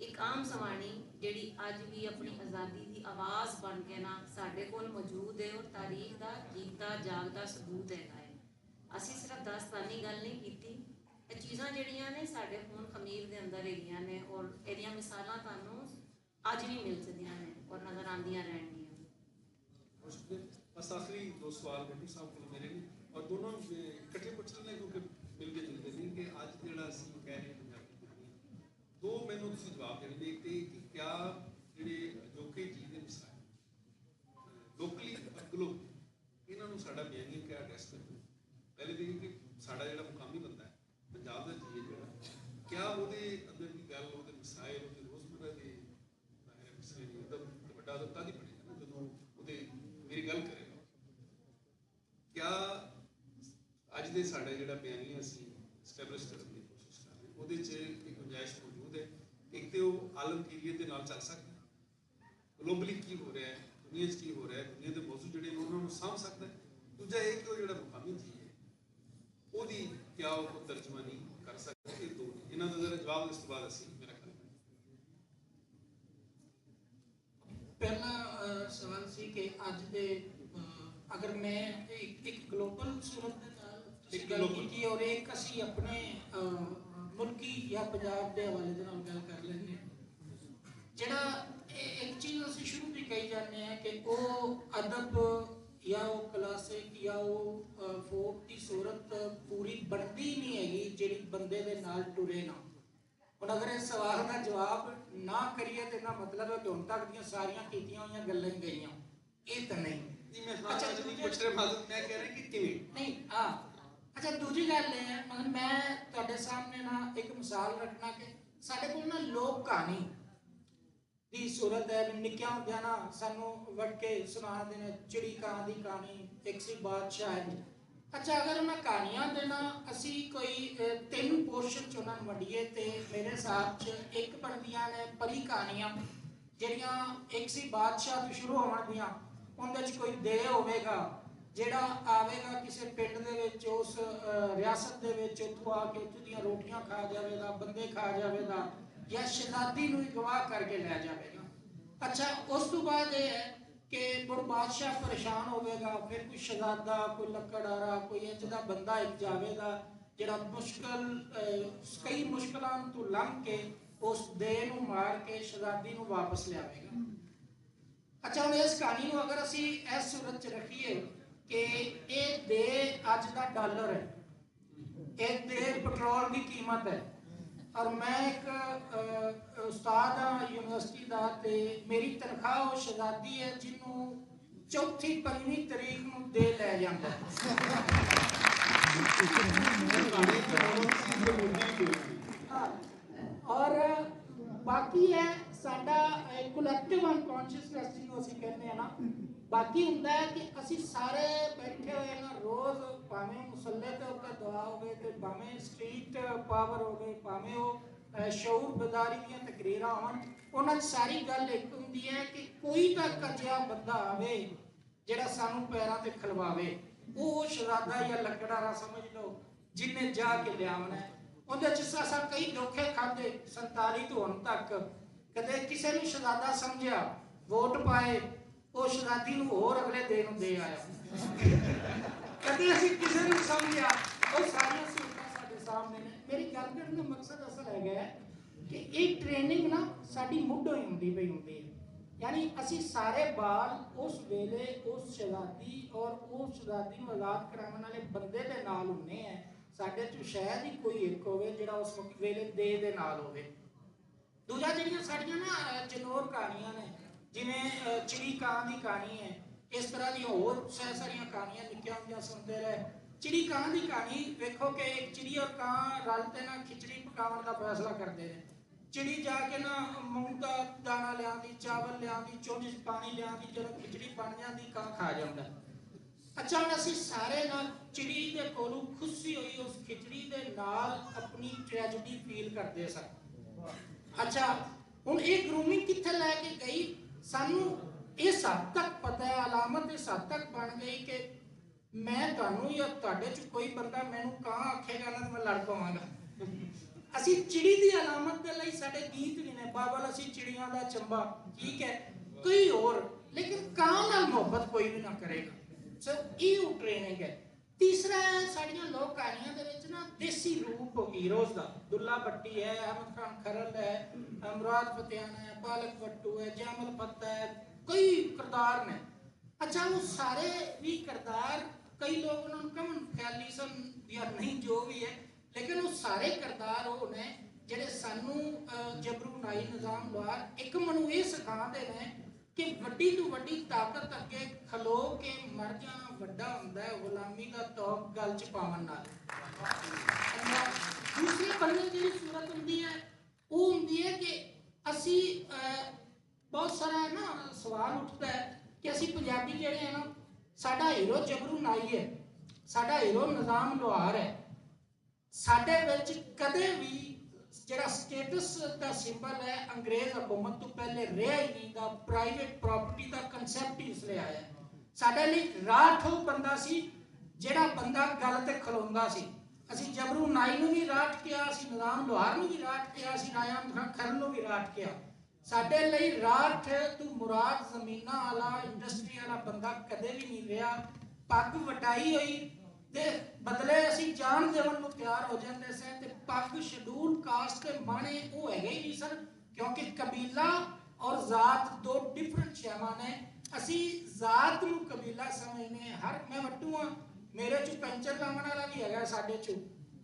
ਇੱਕ ਆਮ ਸਵਾਣੀ ਜਿਹੜੀ ਅੱਜ ਵੀ ਆਪਣੀ ਆਜ਼ਾਦੀ ਦੀ ਆਵਾਜ਼ ਬਣ ਕੇ ਨਾ ਸਾਡੇ ਕੋਲ ਮੌਜੂਦ ਹੈ ਔਰ ਤਾਰੀਖ ਦਾ ਜੀਤਾ ਜਾਗਦਾ ਸਬੂਤ ਹੈਗਾ ਹੈ। ਅਸੀਂ ਸਿਰਫ ਦਾਸਤਾਨੀ ਗੱਲ ਨਹੀਂ ਕੀਤੀ, ਇਹ ਚੀਜ਼ਾਂ ਜਿਹੜੀਆਂ ਨੇ ਸਾਡੇ ਖੂਨ ਖਮੀਰ ਦੇ ਅੰਦਰ ਹੈਗੀਆਂ ਨੇ ਔਰ ਇਹਦੀਆਂ ਮਿਸਾਲਾਂ ਤੁਹਾਨੂੰ ਅੱਜ ਵੀ ਮਿਲ ਸਕਦੀਆਂ ਨੇ ਔਰ ਨਜ਼ਰ ਆਉਂਦੀਆਂ ਰਹਿਣਗੀਆਂ। बस आखिरी दो सवाल भट्टू साहब को मेरे ने और दोनों इकट्ठे पूछ लेने क्योंकि मिल के जुलते नहीं कि अज जो असं कह रहे पंजाबी दो मैनू तुसीं जवाब देने एक तो कि क्या जिहड़े अजोके चीज़ के मिसाल लोकली ग्लोबली इन्हों साडा बयानी क्या एड्रैस करना। पहले तो कि साडा जिहड़ा मुकामी बंदा है पंजाब का जी है जिहड़ा क्या उहदे अंदर की गल उहदे मिसाइल उहदे रोज़मर्रा के मसले नहीं मतलब वड्डा तो तद ही बनेगा ना जदों उहदे मेरी गल करे क्या अज दे साडा जिहड़ा बयानी असीं एस्टैबलिश करने की कोशिश कर रहे हैं उहदे च एक गुंजाइश मौजूद है। एक तो आलमगीरीयत दे नाल चल सकता है, ग्लोबली की हो रहा है, दुनिया च की हो रहा है, दुनिया के मौजूद जिहड़े उन्हां नूं सामभ सकता है। दूजा एक तो जिहड़ा मुकामी चीज़ है उहदी क्या वो तर्जमानी कर सकता है। दो इन्हां दा जरा जवाब इस तो बाद असीं मेरा ख्याल पहला सवाल सी कि अज दे अगर मैं एक ग्लोबल सूरत दे नाल गल कीती और एक असी अपने मुल्की या पंजाब के हवाले दे नाल गल कर लैंदे जिहड़ा एक चीज़ असी शुरू भी कही जाने हैं कि वो अदब या वो क्लासिक या वो फोक की सूरत पूरी बनती नहीं हैगी जिहड़ी बंदे दे नाल टुरे ना। हुण अगर इस सवाल का जवाब ना करिए तो ना मतलब है कि हुण तक दी सारियां कीतियां होईयां गल्लां ही गईयां, ये तो नहीं। अच्छा मैं कह रहा कि किवें नहीं हाँ अच्छा दूजी गल है मतलब मैं तुहाडे सामने ना एक मिसाल रखना कि साडे कोल ना लोक कहानी दी सूरत है। निक्कियां होंदियां ना सानू वट के सुना देने चिड़ी कां दी कहानी, एक सी बादशाह है। अच्छा अगर उन्हां कहानियां दे ना असी कोई 3 पोर्शन च उन्हां नूं वंडीए ते मेरे हिसाब च एक बनदियां ने परी कहानियां ਜਿਹੜੀਆਂ एक सी बादशाह तो शुरू होणगीਆਂ। उनदे च कोई दे होवेगा ਜਿਹੜਾ ਆਵੇਗਾ ਕਿਸੇ ਪਿੰਡ ਦੇ ਵਿੱਚ ਉਸ ਰਿਆਸਤ ਦੇ ਵਿੱਚ ਉੱਥੋਂ ਆ ਕੇ ਉੱਥੋਂ ਦੀਆਂ ਰੋਟੀਆਂ ਖਾ ਜਾਵੇਗਾ, ਬੰਦੇ ਖਾ ਜਾਵੇਗਾ ਜਾਂ ਸ਼ਹਿਜ਼ਾਦੀ ਨੂੰ ਗਵਾਹ ਕਰਕੇ ਲੈ ਜਾਵੇਗਾ। ਅੱਛਾ ਉਸ ਤੋਂ ਬਾਅਦ ਇਹ ਹੈ ਕਿ ਮੁੜ ਬਾਦਸ਼ਾਹ ਪਰੇਸ਼ਾਨ ਹੋਵੇਗਾ, ਫਿਰ ਕੋਈ ਸ਼ਹਿਜ਼ਾਦਾ ਕੋਈ ਲੱਕੜਹਾਰਾ ਕੋਈ ਇੰਜ ਦਾ ਬੰਦਾ ਇੱਕ ਜਾਵੇਗਾ ਜਿਹੜਾ ਕਈ ਮੁਸ਼ਕਲਾਂ ਤੋਂ ਲੰਘ ਕੇ ਉਸ ਦੇ ਨੂੰ ਮਾਰ ਕੇ ਸ਼ਹਿਜ਼ਾਦੀ ਨੂੰ ਵਾਪਸ ਲਿਆਵੇਗਾ। अच्छा हम इस कहानी को अगर असी इस सूरत च रखीए कि ये दे अज का डॉलर है, एक दे पेट्रोल की कीमत है और मैं एक उस्ताद हाँ यूनिवर्सिटी का ते मेरी तनख्वाह वो शहजादी है जिन्हों चौथी 5वीं तारीख को दे लै जाता और बाकी है साडा कलैक्टिव अनकॉन्शियसनेस जिन्हों असीं कहने हैं ना बाकी हुंदा है कि असीं सारे बैठे हुए ना रोज़ भावें मुसल्ले के उत्ते दुआ होवे ते भावें स्ट्रीट पावर होवे भावें वो शऊर बेदारी दीयां तकरीरां होण उन्हां च सारी गल एक हुंदी है कि कोई तां कजिया बंदा आवे जिहड़ा सानूं पैरां ते खलवावे वो शहजादा या लकड़हारा समझ लो जिन्हें जाके लियावना है। उहदे च असां कई धोखे खाधे 47 तो हुण तक कदे किसी ने शहजादा समझिया वोट पाए वो शहजादी नूं होर अगले दिन दे आया कदे असीं किसी ने समझिया वो सारियां सूरतां साडे सामने ने। मेरी गल करन दा मकसद असल है कि एक ट्रेनिंग ना साडी मुੱਢੋਂ ही हुंदी पई हुंदी है यानी असीं सारे बाल उस वेले उस शहजादी और उस शहजादी नूं आज़ाद कराउण वाले बंदे दे नाल हुंदे हैं। साडे चों शायद ही कोई एक होवे जिहड़ा उस वेले दे नाल होवे। दूजा ਜਿਹੜੀਆਂ ਸਾਡੀਆਂ ਨਾ ਜਨੌਰ ਕਹਾਣੀਆਂ ਨੇ ਜਿਵੇਂ ਚਿੜੀ ਕਾਂ ਦੀ ਕਹਾਣੀ ਹੈ इस तरह दी होर सारियां कहानियां निक्कियां होंदियां सुनते रहे। चिड़ी कां की कहानी वेखो कि एक चिड़ी और कां रल के ना खिचड़ी पकाउण का फैसला करते हैं चिड़ी जाके ना मूंग का दाना लियांदी, चावल लियांदी, चुंझ च पानी लियांदी, जदों खिचड़ी बन जाती कां खा जांदा। अच्छा हुण असीं सारे ना चिड़ी दे कोलों खुशी होई उस खिचड़ी दे नाल अपनी ट्रेजेडी फील करदे सन। अच्छा हुण ये ग्रूमिंग कित्थे लैके गई, सानू इस हद तक पता है, अलामत इस हद तक बन गई कि मैं तुहानू या तुहाडे च कोई बंदा मैनू कां आखेगा ना मैं लड़ पवांगा। ਅਸੀਂ चिड़ी की अलामत के लिए साढ़े गीत भी ने, बाबल असी चिड़ियां दा चंबा, ठीक है, कोई और, लेकिन कां नाल मोहब्बत कोई भी ना करेगा। सो ये ट्रेनिंग है। तीसरा है साड़ियां लोक कहानियां दे विच ना देसी रूप हीरोज दा, दुल्ला भट्टी है, अहमद खान खरल है, मुराद फतेहाना है, बालक भट्टू है, जैमल पत्ता है, कई किरदार ने। अच्छा वो सारे भी किरदार, कई लोग उन्होंने कम ख्याली सन या नहीं जो भी है, लेकिन वो सारे किरदार वो ने जिहड़े सानू जबरू नाई निज़ाम लोहार एक मनु ये सिखाते हैं कि वड्डी तो वड्डी ताकत अगे खलो के मर जाना वड्डा हुंदा है गुलामी दा तौक गल च पावन नाल। दूसरे बंदे जिहड़ी सूरत हुंदी है वो हुंदी है कि असी बहुत सारा ना सवाल उठता है कि असी पंजाबी जिहड़े हैं ना, साडा हीरो जबरू नाई है, साडा हीरो निज़ाम लोहार है, साडे विच कदे भी जिहड़ा स्टेटस का सिंबल है अंग्रेज हुकूमत तो पहले रहा ही नहीं, दा प्राइवेट प्रॉपर्टी का कंसैप्ट ही इसलिए आया। साडे लई राठ वो बंदा सी जिहड़ा बंदा गल ते खलोंदा सी। असी जबरू नाई नूं भी राठ किया, असी निज़ाम लोहार नूं भी राठ किया, असी नायाम खान खरल नूं भी राठ किया। साडे लई राठ तू मुराद जमीनां वाला इंडस्ट्री वाला बंदा कदे भी नहीं रहा। पग वटाई होई ते बदले असी जान देवन नूं तैयार हो जाते सन ते पग शेड्यूल कास्ट के माने वो है ही नहीं सर, क्योंकि कबीला और जात दो डिफरेंट शैवां ने। असी जात नूं कबीला समझने, हर मैं वट्टू हाँ, मेरे चो पैंचर लावन वाला भी है, साडे चो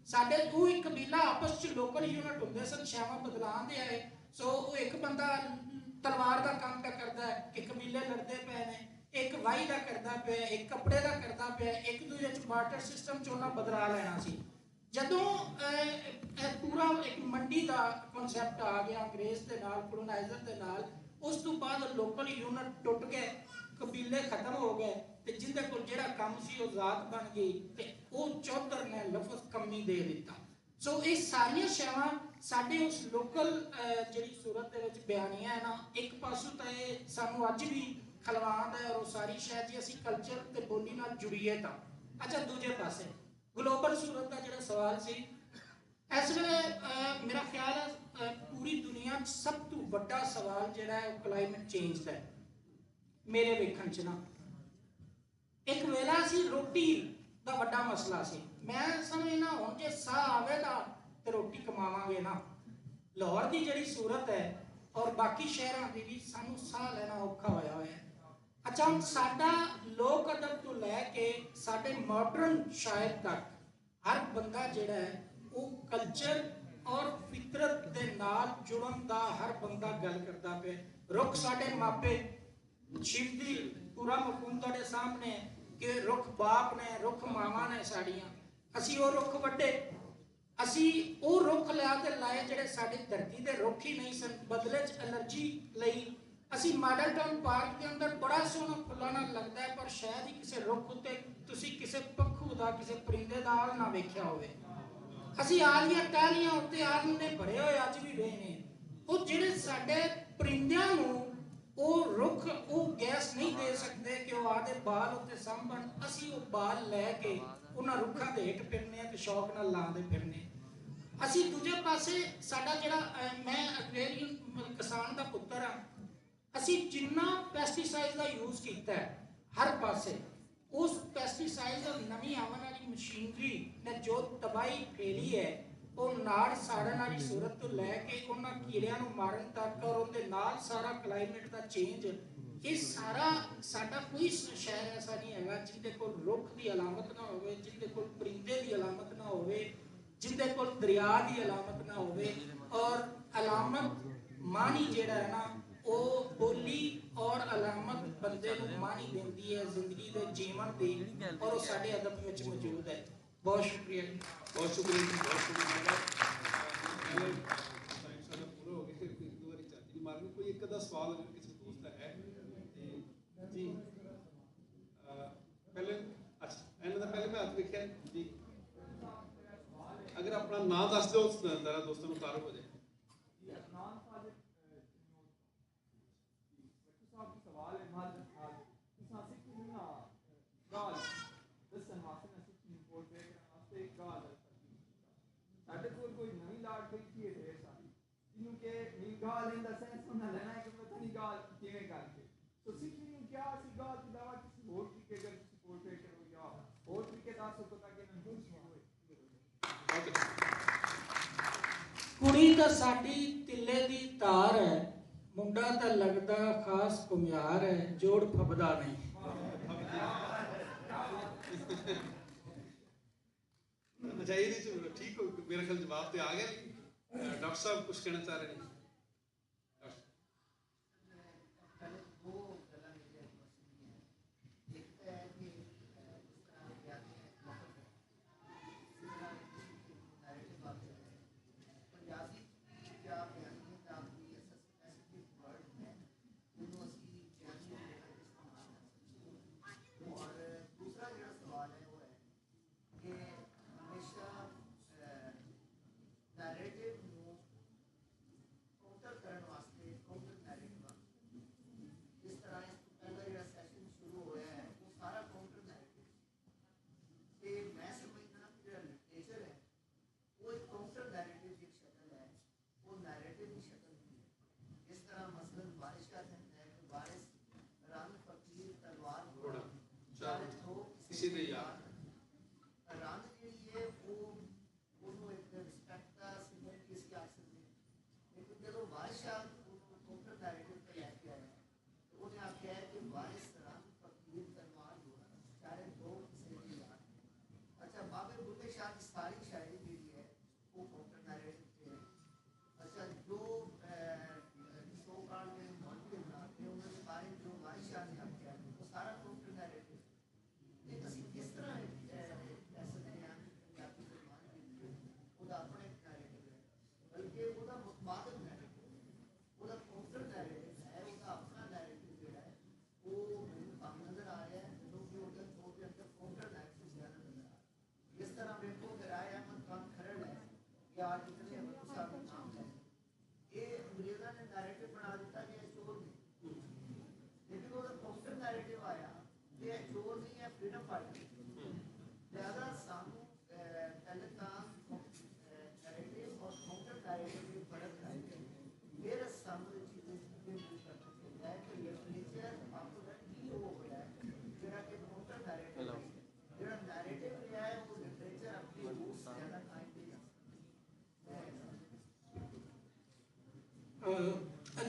साडे वो एक कबीला आपस च लोकल यूनिट होंदे सन, शैवां बदलांदे आए। सो वो एक बंदा तलवार का काम करता है कि कबीले लड़ते पे ने, एक वाही का करता पे, एक कपड़े का करता पे, एक दूसरे च बार्टर सिस्टम च उन्हें बदला लेना सी। जदों पूरा एक मंडी का कॉन्सैप्ट आ गया अंग्रेज के नाल, कोलोनाइजर के नाल, उस तो बाद लोकल यूनिट टुट गए, कबीले खत्म हो गए, ते जिंदे कोल जिहड़ा काम सी वो जात बन गई, ते वो चौधर ने लफज कमी दे दिता। सो ये सारियां शैवां साडे उस लोकल जिहड़ी सूरत दे विच बयानियां है ना, एक पासों तो ये सानू अज भी खलवान है और सारी शायद जी असी कल्चर ते बोली नाल जुड़ीए तां। अच्छा दूजे पासे ग्लोबल सूरत का जिहड़ा सवाल सी, इस वेले मेरा ख्याल है पूरी दुनिया सब तो बड़ा सवाल जिहड़ा है क्लाइमेट चेंज का है। मेरे वेखण च ना एक वेला सी रोटी का बड़ा मसला सी, मैं समझना हुण जे साह आवेगा तो रोटी कमावांगे ना। लाहौर की जिहड़ी सूरत है और बाकी शहरों की भी सानू साह लेना औखा होया है। अच्छा हम साडा लोक अदब तो लैके साडे मॉडर्न शायर तक हर बंदा जिहड़ा है वो कल्चर और फितरत दे नाल जुड़न दा हर बंदा गल करदा पे। रुख साडे मापे शिव दी पूरा मफहूम तुहाडे सामने कि रुख बाप ने, रुख मावां ने साड़ियां, असी वो रुख वड्डे, असी वो रुख लिया के लाए जिहड़े साडी धरती दे रुख ही नहीं सन। बदले च एलर्जी लई असी मॉडल टाउन पार्क के अंदर बड़ा सोहना फुलाना लगता है, पर शायद ही किसी रुख उत्ते तुसी किसी पक्षू का किसी परिंदे का आल ना वेख्या होवे। असी आलियां टहलियां उत्ते आलने भरे हुए अज भी रहे ने। वो जिहड़े साडे परिंदियां नूं वो रुख वो गैस नहीं दे सकते कि वो आदे बाल उत्ते सामभण, असी वो बाल लैके उन्हां रुखां दे हेठ फिरने ते शौक नाल लांदे फिरने। असी दूजे पासे साडा जिहड़ा मैं अग्रेरियन किसान का पुत्तर हाँ, असी जिन्ना पैस्टिसाइड का यूज किया है हर पासे, उस पैस्टिसाइड और नवी आवन वाली मशीनरी ने जो तबाही फेरी है वो नाड़ साड़न वाली सूरत तो लैके उन्होंने कीड़ियां नूं मारन तक और उनके नाल सारा क्लाइमेट का चेंज, ये सारा साडा कोई शहर ऐसा नहीं है जिंदे कोल रुख की अलामत ना होवे, जिंदे कोल परिंदे की अलामत ना होवे, जिंदे कोल दरिया की अलामत ना होवे। और अलामत मानी जिहड़ा है ना वो बोली और अलामत बंदे नूं मानी देंदी है जिंदगी दे जीवन दी, और वो साडे अदब विच मौजूद है। बहुत शुक्रिया, बहुत शुक्रिया, बहुत शुक्रिया। ਸਵਾਲ ਕਿਸੇ ਦੋਸਤ ਦਾ ਹੈ ਜੀ ਪਹਿਲੇ ਅੱਛਾ ਇਹਨਾਂ ਦਾ ਪਹਿਲੇ ਮੈਂ ਹੱਥ ਵੇਖਿਆ ਜੀ अगर अपना नाम दस दो जरा दोस्तों को तारुफ हो जाए ਸਾਡੇ ਕੋਲ ਕੋਈ ਨਵੀਂ ਲਾਟ ਬੈਠੀ ਹੈ ਢੇਰ ਸਾਰੀ ਜਿਹਨੂੰ ਕਿ ਨੀ ਗਾਲ ਇਹਦਾ ਸੈਂਸ ਉਹਨਾਂ ਲੈਣਾ ਹੈ ਕਿ ਪਤਾ ਨਹੀਂ ਗਾਲ ਕਿਵੇਂ ਕਰਕੇ ਸੋ ਸਿੱਖੀ ਨੂੰ ਕਿਹਾ ਸੀ ਗਾਲ ਦੀ ਦਾਵਾ ਕਿਸੇ ਹੋਰ ਤਰੀਕੇ ਅਗਰ ਤੁਸੀਂ ਪੋਰਟਰੇਟ ਕਰੋ ਜਾਂ ਹੋਰ ਤਰੀਕੇ ਦੱਸੋ ਤਾਂ ਕਿ ਇਹਨਾਂ ਨੂੰ ਹੋਏ ਕੁੜੀ ਤਾਂ ਸਾਡੀ ਤਿੱਲੇ ਦੀ ਤਾਰ ਹੈ, ਮੁੰਡਾ ਤਾਂ ਲੱਗਦਾ ਖਾਸ ਕੁਮਿਆਰ ਹੈ, ਜੋੜ ਫੱਬਦਾ ਨਹੀਂ। अच्छा ये ठीक हो मेरा ख्याल जवाब तो आ गया डॉक्टर साहब कुछ कहना चाह रहे हैं किसी ने यार राम ਜਿਹੜੀ ਹੈ ਉਹਨੂੰ ਇੱਕ ਰਿਸਪੈਕਟ ਦਾ ਸਿਗਨਲ ਕਿਸ ਕੀ ਆਖ ਸਕਦੇ ਲੇਕਿਨ ਜਦੋਂ ਬਾਦਸ਼ਾਹ ਉਹਨੂੰ ਕਾਊਂਟਰ ਨੈਰੇਟਿਵ ਤੇ ਲੈ ਕੇ ਆਇਆ ਉਹਨੇ ਆਖਿਆ ਕਿ ਵਾਰਿਸ ਰਾਮ ਫਕੀਰ ਤਲਵਾਰ ਹੋਣਾ ਚਾਰੇ ਦੋ ਕਿਸੇ ਦੀ यार अच्छा बाबे बुल्ले शाह की सारी शायरी ਜਿਹੜੀ ਹੈ ਉਹ ਕਾਊਂਟਰ नैरेटिव ਤੇ है अच्छा जो सो काल में मौजूद बनाते हैं उनके बारे में जो बादशाह ने आख्या वो सारा काउंटर नैरेटिव ਅਸੀਂ ਕਿਸ ਤਰ੍ਹਾਂ ਐਸੇ ਬਿਆਨ ਪੰਜਾਬੀ ਜ਼ਬਾਨ ਵਿੱਚ ਉਹਦਾ ਆਪਣਾ ਇੱਕ ਨੈਰੇਟਿਵ ਹੈ ਬਲਕਿ ਉਹਦਾ ਮੁਤਬਾਦਲ ਨੈਰੇਟਿਵ ਉਹਦਾ ਕਾਊਂਟਰ ਨੈਰੇਟਿਵ ਹੈ ਉਹਦਾ ਆਪਣਾ ਨੈਰੇਟਿਵ ਜਿਹੜਾ ਹੈ ਉਹ ਮੈਨੂੰ ਕੰਮ ਨਜ਼ਰ ਆ ਰਿਹਾ ਹੈ ਜਦੋਂ ਕਿ ਉਹਦੇ ਅੰਦਰ ਕਾਊਂਟਰ ਨੈਰੇਟਿਵ ਜ਼ਿਆਦਾ ਨਜ਼ਰ ਆ ਰਿਹਾ ਜਿਸ ਤਰ੍ਹਾਂ ਵੇਖੋ ਕਿ ਰਾਏ ਅਹਿਮਦ ਖਾਨ ਖਰੜ ਹੈ ਜਾਂ ਕਿਤਨੇ ਅਬਦੁਲ ਸਾਹਿਬ ਦਾ ਨਾਮ ਹੈ ਇਹ ਅੰਗਰੇਜ਼ਾਂ ਨੇ ਨੈਰੇਟਿਵ ਬਣਾ ਦਿੱਤਾ ਕਿ ਇਹ ਚੋਰ ਨੇ ਲੇਕਿਨ ਉਹਦਾ ਕਾਊਂਟਰ ਨੈਰੇਟਿਵ ਆਇਆ ਕਿ ਇਹ ਚੋਰ ਨਹੀਂ ਹੈ फ्रीडम फाइटर ज़्यादा सामू पहले काम नैरेटिव और काउंटर नैरेटिव में फर्क है मेरे सामने चीज़ें कर सकते हैं कि लिटरेचर आपको की हो गया है जरा कि काउंटर नैरेटिव जरा नैरेटिव है वो लिटरेचर अपनी रूट से ज़्यादा कायम नहीं जा सकता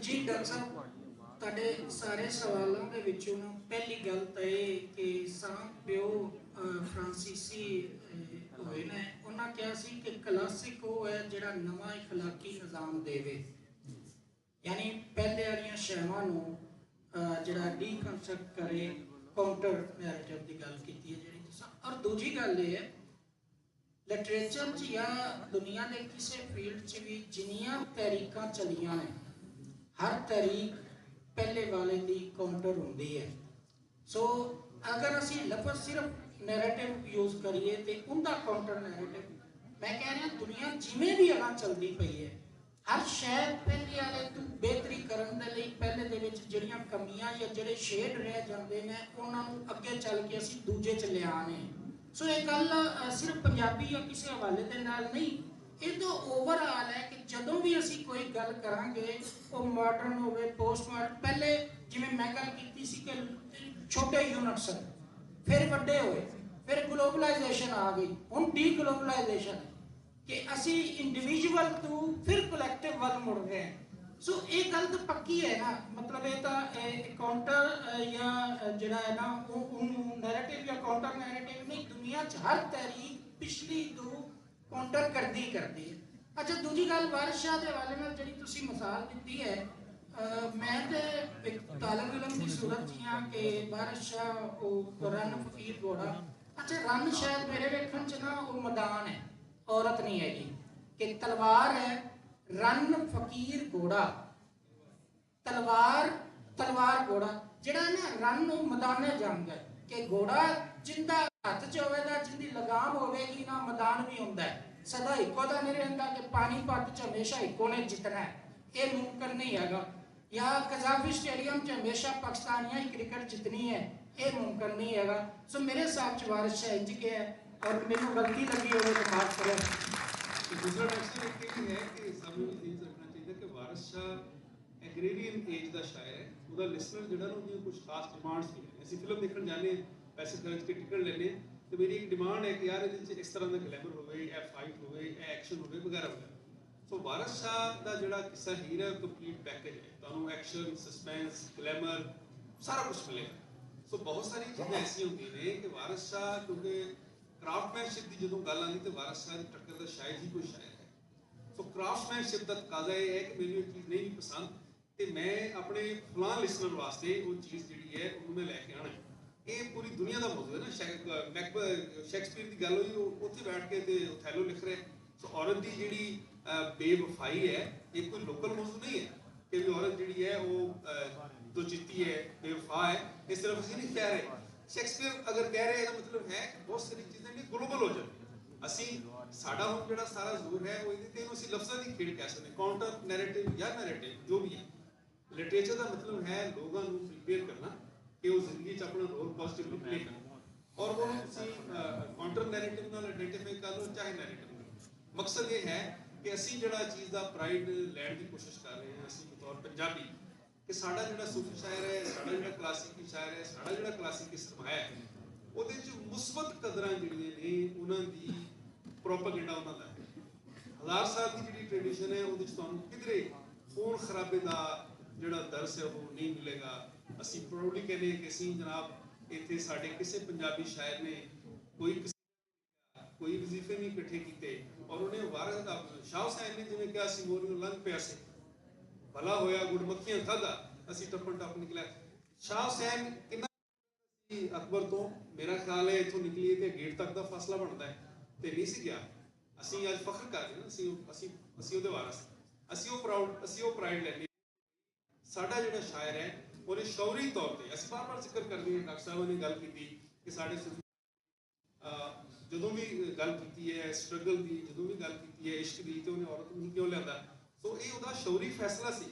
जी डॉक्टर साहब ਤੁਹਾਡੇ ਸਾਰੇ ਸਵਾਲਾਂ ਦੇ ਵਿੱਚੋਂ ਪਹਿਲੀ ਗੱਲ ਤਾਂ ਇਹ ਕਿ ਸਾਂਪ ਪਿਓ ਫਰਾਂਸੀਸੀ ਹੋਏ ਨੇ ਉਹਨਾਂ ਕਿਹਾ ਸੀ ਕਿ ਕਲਾਸਿਕ ਉਹ ਹੈ ਜਿਹੜਾ ਨਵਾਂ ਇਖਲਾਕੀ ਨਿਜ਼ਾਮ ਦੇਵੇ ਯਾਨੀ ਪਹਿਲੇ ਵਾਲੀਆਂ ਸ਼ੈਵਾਂ ਨੂੰ ਜਿਹੜਾ ਡੀਕਨਸਟਰਕਟ ਕਰੇ ਕਾਊਂਟਰ ਨੈਰੇਟਿਵ ਦੀ ਗੱਲ ਕੀਤੀ ਹੈ ਜਿਹੜੀ ਤੁਸੀਂ ਔਰ ਦੂਜੀ ਗੱਲ ਇਹ ਹੈ ਲਿਟਰੇਚਰ 'ਚ ਜਾਂ ਦੁਨੀਆ ਦੇ ਕਿਸੇ ਫੀਲਡ 'ਚ ਵੀ ਜਿੰਨੀਆਂ ਤਹਿਰੀਕਾਂ ਚੱਲੀਆਂ ਨੇ ਹਰ ਤਹਿਰੀਕ पहले वाले दी काउंटर होंदी है सो अगर असी लफ्ज़ सिर्फ नैरेटिव यूज करिए तो उनका काउंटर नैरेटिव मैं कह रहा दुनिया जिमें भी अगर चलती पई है हर शहर पहले वाले तो बेहतरी करने दे लई पहले दे विच जिहड़ियां कमियां या जिहड़े शेड रह जाते हैं उन्हां नूं अगे चल के असी दूजे च लिआने सो ये गल सिर्फ पंजाबी या किसी हवाले दे नाल नहीं ये तो ओवरऑल है कि जदों भी असी कोई गल करांगे वो मॉडर्न होवे पोस्ट मॉडर्न पहले जिवें मैं गल कीती सी कि छोटे यूनिट सन फिर वड्डे होए फिर ग्लोबलाइजेशन आ गई हुण डी ग्लोबलाइजेशन कि असी इंडिविजुअल तो फिर कलैक्टिव वाल मुड़ गए सो ये गल तो पक्की है ना मतलब ये तो काउंटर या जिहड़ा है ना नैरेटिव या काउंटर नैरेटिव नहीं दुनिया च हर तहरीक पिछली तो काउंटर करती है अच्छा दूजी गल वारिस शाह के हवाले नाल जिहड़ी तुसीं मिसाल दी है मैं तो एक तालिब इलम की सूरत च हां कि वारिस शाह वो रन फकीर घोड़ा अच्छा रन शायद मेरे वेखण च ना वो मैदान है औरत नहीं हैगी कि तलवार है रन फकीर घोड़ा ਤਲਵਾਰ ਘੋੜਾ ਜਿਹੜਾ ਨਾ ਰਨ ਨੂੰ ਮੈਦਾਨੇ ਜੰਗ ਹੈ ਕਿ ਘੋੜਾ ਜਿੰਦਾ ਹੱਥ 'ਚ ਹੋਵੇਗਾ, ਜਿੰਦੀ ਲਗਾਮ ਹੋਵੇਗੀ ਨਾ, ਮੈਦਾਨ ਵੀ ਹੁੰਦਾ ਹੈ। ਸਦਾ ਇੱਕੋ ਦਾ ਨਹੀਂ ਰਹਿੰਦਾ ਕਿ ਪਾਣੀਪਤ 'ਚ ਹਮੇਸ਼ਾ ਇੱਕੋ ਨੇ ਜਿੱਤਣਾ ਹੈ, ਇਹ ਮੁਮਕਿਨ ਨਹੀਂ ਹੈਗਾ। ਜਾਂ ਕਜ਼ਾਫੀ ਸਟੇਡੀਅਮ 'ਚ ਹਮੇਸ਼ਾ ਪਾਕਿਸਤਾਨੀਆਂ ਹੀ ਕ੍ਰਿਕਟ ਜਿੱਤਣੀ ਹੈ, ਇਹ ਮੁਮਕਿਨ ਨਹੀਂ ਹੈਗਾ। ਸੋ ਮੇਰੇ ਹਿਸਾਬ 'ਚ ਵਾਰਿਸ ਸ਼ਾਹ ਇੰਜ ਕੇ ਹੈ, ਔਰ ਮੈਨੂੰ ਗਲਤੀ लगी होवे तो माफ करो। दूसरा नेक्स्ट एक है कि सब ਨੂੰ ਇਹ ਰੱਖਣਾ ਚਾਹੀਦਾ ਕਿ ਵਾਰਿਸ ਸ਼ਾਹ ਐਗਰੀਰੀਅਨ ਏਜ ਦਾ ਸ਼ਾਇਰ ਹੈ। ਉਹਦਾ ਲਿਸਨਰ ਜਿਹੜਾ ਨਾ ਉਹਦੀਆਂ ਕੁਝ ਖਾਸ ਡਿਮਾਂਡਸ ਵੀ ਹੈ। ਅਸੀਂ ਫਿਲਮ ਦੇਖਣ ਜਾਂਦੇ ਹਾਂ, ਪੈਸੇ ਖਰਚ ਕੇ ਟਿਕਟ ਲੈਂਦੇ ਹਾਂ, ਤੇ ਮੇਰੀ ਇੱਕ ਡਿਮਾਂਡ ਹੈ ਕਿ ਯਾਰ ਇਹਦੇ ਵਿੱਚ ਇਸ ਤਰ੍ਹਾਂ ਦਾ ਗਲੈਮਰ ਹੋਵੇ, ਇਹ ਫਾਈਟ ਹੋਵੇ, ਇਹ ਐਕਸ਼ਨ ਹੋਵੇ ਵਗੈਰਾ ਵਗੈਰਾ। ਸੋ ਵਾਰਿਸ ਸ਼ਾਹ ਦਾ ਜਿਹੜਾ ਕਿੱਸਾ ਹੀਰ ਹੈ ਕੰਪਲੀਟ ਪੈਕੇਜ ਹੈ। ਤੁਹਾਨੂੰ ਐਕਸ਼ਨ, ਸਸਪੈਂਸ, ਗਲੈਮਰ ਸਾਰਾ ਕੁਝ ਮਿਲੇਗਾ। ਸੋ ਬਹੁਤ ਸਾਰੀ ਚੀਜ਼ਾਂ ਐਸੀਆਂ ਹੁੰਦੀਆਂ ਨੇ ਕਿ ਵਾਰਿਸ ਸ਼ਾਹ ਕਿਉਂਕਿ ਕ੍ਰਾਫਟਮੈਨਸ਼ਿਪ ਦੀ ਜਦੋਂ ਗੱਲ ਆਉਂਦੀ ਤੇ ਵਾਰਿਸ ਸ਼ਾਹ ਦੀ ਟੱਕਰ ਦਾ ਸ਼ਾਇਦ ਹੀ ਕੋਈ ਸ਼ਾਇਰ ਹੈ। ਸੋ ਕ੍ਰਾਫਟਮੈਨਸ਼ਿਪ ਦਾ ਤਕਾਜ਼ਾ ਇਹ ਹੈ ਕਿ ਮੈਨੂੰ ਇਹ ਚੀਜ਼ ਨਹੀਂ ਪਸੰਦ ਤੇ ਮੈਂ ਆਪਣੇ ਫਲਾਂ ਲਿਸਨਰ ਵਾਸਤੇ ਉਹ ਚੀਜ਼ ਜਿਹੜੀ ਹੈ ਉਹਨੂੰ ਮੈਂ ਲੈ ਕੇ ਆਣਾ। ਇਹ ਪੂਰੀ ਦੁਨੀਆ ਦਾ ਮੌਜੂਦ ਹੈ ਨਾ। ਸ਼ੈਕਸਪੀਅਰ ਦੀ ਗੱਲ ਹੋਈ, ਉਹ ਉੱਥੇ ਬੈਠ ਕੇ ਤੇ ਓਥੈਲੋ ਲਿਖ ਰਿਹਾ। ਸੋ ਔਰਤ ਦੀ ਜਿਹੜੀ ਬੇਵਫਾਈ ਹੈ ਇਹ ਕੋਈ ਲੋਕਲ ਮੌਜੂਦ ਨਹੀਂ ਹੈ ਕਿ ਵੀ ਔਰਤ ਜਿਹੜੀ ਹੈ ਉਹ ਦੋ ਚਿੱਤੀ ਹੈ, ਬੇਵਫਾ ਹੈ। ਇਸ ਤਰ੍ਹਾਂ ਅਸੀਂ ਨਹੀਂ ਕਹਿ ਰਹੇ। ਸ਼ੈਕਸਪੀਅਰ ਅਗਰ ਕਹਿ ਰਹੇ ਇਹਦਾ ਮਤਲਬ ਹੈ ਕਿ ਬਹੁਤ ਸਾਰੀ ਚੀਜ਼ਾਂ ਨੇ ਗਲੋਬਲ ਹੋ ਜਾਂਦੀਆਂ। ਅਸੀਂ ਸਾਡਾ ਹੁਣ ਜਿਹੜਾ ਸਾਰਾ ਜ਼ੋਰ ਹੈ ਉਹ ਇਹਦੇ ਤੇ ਇਹਨੂੰ ਅਸੀਂ ਲਫ਼ਜ਼ਾਂ ਦੀ ਖੇਡ ਕਹਿ ਸਕਦੇ, ਕਾਊਂਟਰ ਨੈਰੇਟਿਵ ਜਾਂ ਨੈਰੇਟਿਵ ਜੋ ਵੀ ਹੈ। ਲਿਟਰੇਚਰ ਦਾ ਮਤਲਬ ਹੈ ਲੋਕਾਂ ਨੂੰ ਪ੍ਰੀਪੇਅਰ ਕਰਨਾ ਕਿ ਉਹ ਜ਼ਿੰਦਗੀ 'ਚ ਆਪਣਾ ਰੋਲ ਪੋਜ਼ਿਟਿਵਲੀ ਪਲੇ ਕਰਨ, ਔਰ ਉਹਨੂੰ ਤੁਸੀਂ ਕਾਊਂਟਰ ਨੈਰੇਟਿਵ ਨਾਲ ਆਈਡੈਂਟੀਫਾਈ ਕਰ ਲਓ ਚਾਹੇ ਨੈਰੇਟਿਵ ਨਾਲ। ਮਕਸਦ ਇਹ ਹੈ ਕਿ ਅਸੀਂ ਜਿਹੜਾ ਚੀਜ਼ ਦਾ ਪ੍ਰਾਈਡ ਲੈਣ ਦੀ ਕੋਸ਼ਿਸ਼ ਕਰ ਰਹੇ ਹਾਂ, ਅਸੀਂ ਬਤੌਰ ਪੰਜਾਬੀ, ਕਿ ਸਾਡਾ ਜਿਹੜਾ ਸੂਫੀ ਸ਼ਾਇਰ ਹੈ, ਸਾਡਾ ਜਿਹੜਾ ਕਲਾਸਿਕੀ ਸ਼ਾਇਰ ਹੈ, ਸਾਡਾ ਜਿਹੜਾ ਕਲਾਸਿਕੀ ਸਰਮਾਇਆ ਹੈ, ਉਹਦੇ 'ਚ ਮੁਸਬਤ ਕਦਰਾਂ ਜਿਹੜੀਆਂ ਨੇ ਉਹਨਾਂ ਦੀ ਪ੍ਰੋਪੇਗੈਂਡਾ ਉਹਨਾਂ ਦਾ ਹੈ। 1000 ਸਾਲ ਦੀ ਜਿਹੜੀ ਟ੍ਰੈਡੀਸ਼ਨ ਹੈ ਉਹਦੇ 'ਚ ਤੁਹਾਨੂੰ ਕਿਧਰੇ ਖੂਨ ਖਰਾਬੇ ਦਾ ਜਿਹੜਾ ਦਰਸ ਹੈ ਉਹ ਨਹੀਂ ਮਿਲੇਗਾ। ਅਸੀਂ ਪ੍ਰਾਊਡਲੀ ਕਹਿੰਦੇ ਕਿ ਅਸੀਂ ਜਨਾਬ ਇੱਥੇ ਸਾਡੇ ਕਿਸੇ ਪੰਜਾਬੀ ਸ਼ਾਇਰ ਨੇ ਕੋਈ ਵਜ਼ੀਫੇ ਨਹੀਂ ਇਕੱਠੇ ਕੀਤੇ, ਔਰ ਉਹਨੇ ਵਾਰਿਸ ਦਾ ਸ਼ਾਹ ਹੁਸੈਨ ਨੇ ਜਿਵੇਂ ਕਿਹਾ ਸੀ ਮੋਰੀਓਂ ਲੰਘ ਪਿਆ ਸੀ, ਭਲਾ ਹੋਇਆ ਗੁੜ ਮੱਖੀਆਂ ਖਾਧਾ, ਅਸੀਂ ਟੱਪਣ ਟੱਪ ਨਿਕਲਿਆ। ਸ਼ਾਹ ਹੁਸੈਨ ਕਿੰਨਾ ਅਕਬਰ ਤੋਂ ਮੇਰਾ ਖਿਆਲ ਹੈ ਇੱਥੋਂ ਨਿਕਲੀਏ ਤੇ ਗੇਟ ਤੱਕ ਦਾ ਫਾਸਲਾ ਬਣਦਾ ਹੈ ਤੇ ਨਹੀਂ ਸੀ ਗਿਆ। ਅਸੀਂ ਅੱਜ ਫਖਰ ਕਰਦੇ ਨਾ, ਅਸੀਂ ਉਹਦੇ ਵਾਰਿਸ, ਅਸੀਂ ਉਹ ਪ੍ਰਾਈਡ ਲੈਂਦੇ। ਸਾਡਾ ਜਿਹੜਾ ਸ਼ਾਇਰ ਹੈ ਉਹਨੇ ਸ਼ੌਰੀ ਤੌਰ ਤੇ, ਅਸੀਂ ਬਾਰ-ਬਾਰ ਜ਼ਿਕਰ ਕਰਦੇ ਹਾਂ, ਡਾਕਟਰ ਸਾਹਿਬ ਨੇ ਗੱਲ ਕੀਤੀ ਕਿ ਸਾਡੇ ਜਦੋਂ ਵੀ ਗੱਲ ਕੀਤੀ ਹੈ ਸਟਰਗਲ ਦੀ, ਜਦੋਂ ਵੀ ਗੱਲ ਕੀਤੀ ਹੈ ਇਸ਼ਕ ਦੀ, ਤੇ ਉਹਨੇ ਔਰਤ ਨੂੰ ਕਿਉਂ ਲਿਆਂਦਾ। ਸੋ ਇਹ ਉਹਦਾ ਸ਼ੌਰੀ ਫੈਸਲਾ ਸੀ।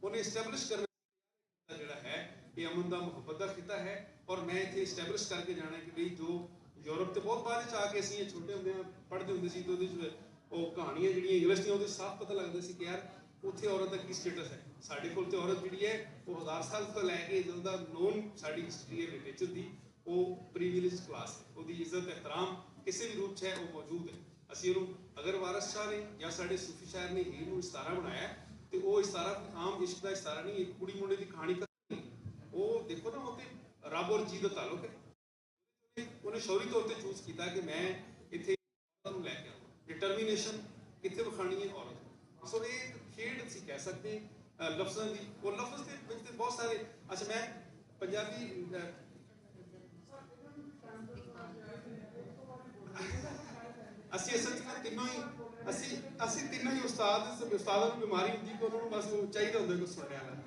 ਉਹਨੇ ਐਸਟੈਬਲਿਸ਼ ਕਰਨਾ ਜਿਹੜਾ ਹੈ ਇਹ ਅਮਨ ਦਾ ਮੁਹੱਬਤ ਦਾ ਖਿੱਤਾ ਹੈ, ਔਰ ਮੈਂ ਇੱਥੇ ਐਸਟੈਬਲਿਸ਼ ਕਰਕੇ ਜਾਣਾ ਕਿ ਬਈ ਜੋ ਯੂਰਪ ਤੇ ਬਹੁਤ ਬਾਅਦ ਵਿੱਚ ਆ ਕੇ ਅਸੀਂ ਛੋਟੇ ਹੁੰਦੇ ਆ ਪੜ੍ਹਦੇ ਹੁੰਦੇ ਸੀ, ਤੇ ਉਹਦੇ 'ਚ ਉਹ ਕਹਾਣੀਆਂ ਜਿਹੜੀਆਂ ਇੰਗਲਿਸ਼ ਦੀਆਂ ਉਹਦੇ ਸਾਫ਼ ਪਤਾ ਲੱਗਦਾ ਸੀ ਕਿ ਯਾਰ ਉੱਥੇ ਔਰਤ ਦਾ ਕੀ ਸਟੇਟਸ ਹੈ। ਸਾਡੇ ਕੋਲ ਤੇ ਔਰਤ ਜਿਹੜੀ ਹੈ ਉਹ 1000 ਸਾਲ ਤੋਂ ਲੈ ਕੇ ਜਦੋਂ ਦਾ ਨੋਨ ਸਾਡੀ ਹਿਸਟਰੀ ਹੈ ਲਿਟਰੇਚਰ ਦੀ, ਉਹ ਪ੍ਰੀਵਿਲੇਜ ਕਲਾਸ ਹੈ। ਉਹਦੀ ਇੱਜ਼ਤ ehtiram ਕਿਸੇ ਵੀ ਰੂਪ 'ਚ ਹੈ, ਉਹ ਮੌਜੂਦ ਹੈ। ਅਸੀਂ ਉਹਨੂੰ ਅਗਰ ਵਾਰਿਸ ਸ਼ਾਹ ਨੇ ਜਾਂ ਸਾਡੇ ਸੂਫੀ ਸ਼ਾਇਰ ਨੇ ਹੀਰ ਨੂੰ ਇਸਤਾਰਾ ਬਣਾਇਆ ਤੇ ਉਹ ਇਸਤਾਰਾ ਆਮ ਇਸ਼ਕ ਦਾ ਇਸਤਾਰਾ ਨਹੀਂ, ਇੱਕ ਕੁੜੀ ਮੁੰਡੇ ਦੀ ਕਹਾਣੀ ਨਹੀਂ। ਉਹ ਦੇਖੋ ਨਾ ਉੱਥੇ ਰੱਬ ਔਰ ਜੀ ਦਾ ਤਾਲੁਕ ਹੈ। ਉਹਨੇ ਸ਼ੌਰੀ ਤੌਰ ਤੇ ਚੂਜ਼ ਕੀਤਾ ਕਿ ਮੈਂ ਇੱਥੇ ਔਰਤ ਨੂੰ ਲੈ ਕੇ ਆਵਾਂ। ਡਿਟਰਮੀਨੇਸ਼ਨ ਕਿੱਥੇ ਵਿਖਾਣੀ ਹੈ ਔਰਤ। ਸੋ ਇਹ ਖੇਡ ਅਸੀਂ ਕਹਿ ਸਕਦੇ ਲਫ਼ਜ਼ਾਂ ਦੀ। ਉਹ ਲਫ਼ਜ਼ ਦੇ ਵਿੱਚ ਬਹੁਤ ਸਾਰੇ, ਅੱਛਾ ਮੈਂ ਪੰਜਾਬੀ ਅਸੀਂ ਅਸਲ 'ਚ ਤਿੰਨੋਂ ਹੀ ਉਸਤਾਦਾਂ ਨੂੰ ਬਿਮਾਰੀ ਹੁੰਦੀ ਕਿ ਉਹਨਾਂ ਨੂੰ ਬਸ ਚਾਹੀਦਾ ਹੁੰਦਾ ਕੁਝ ਸੁਣਨ ਵਾਲਾ।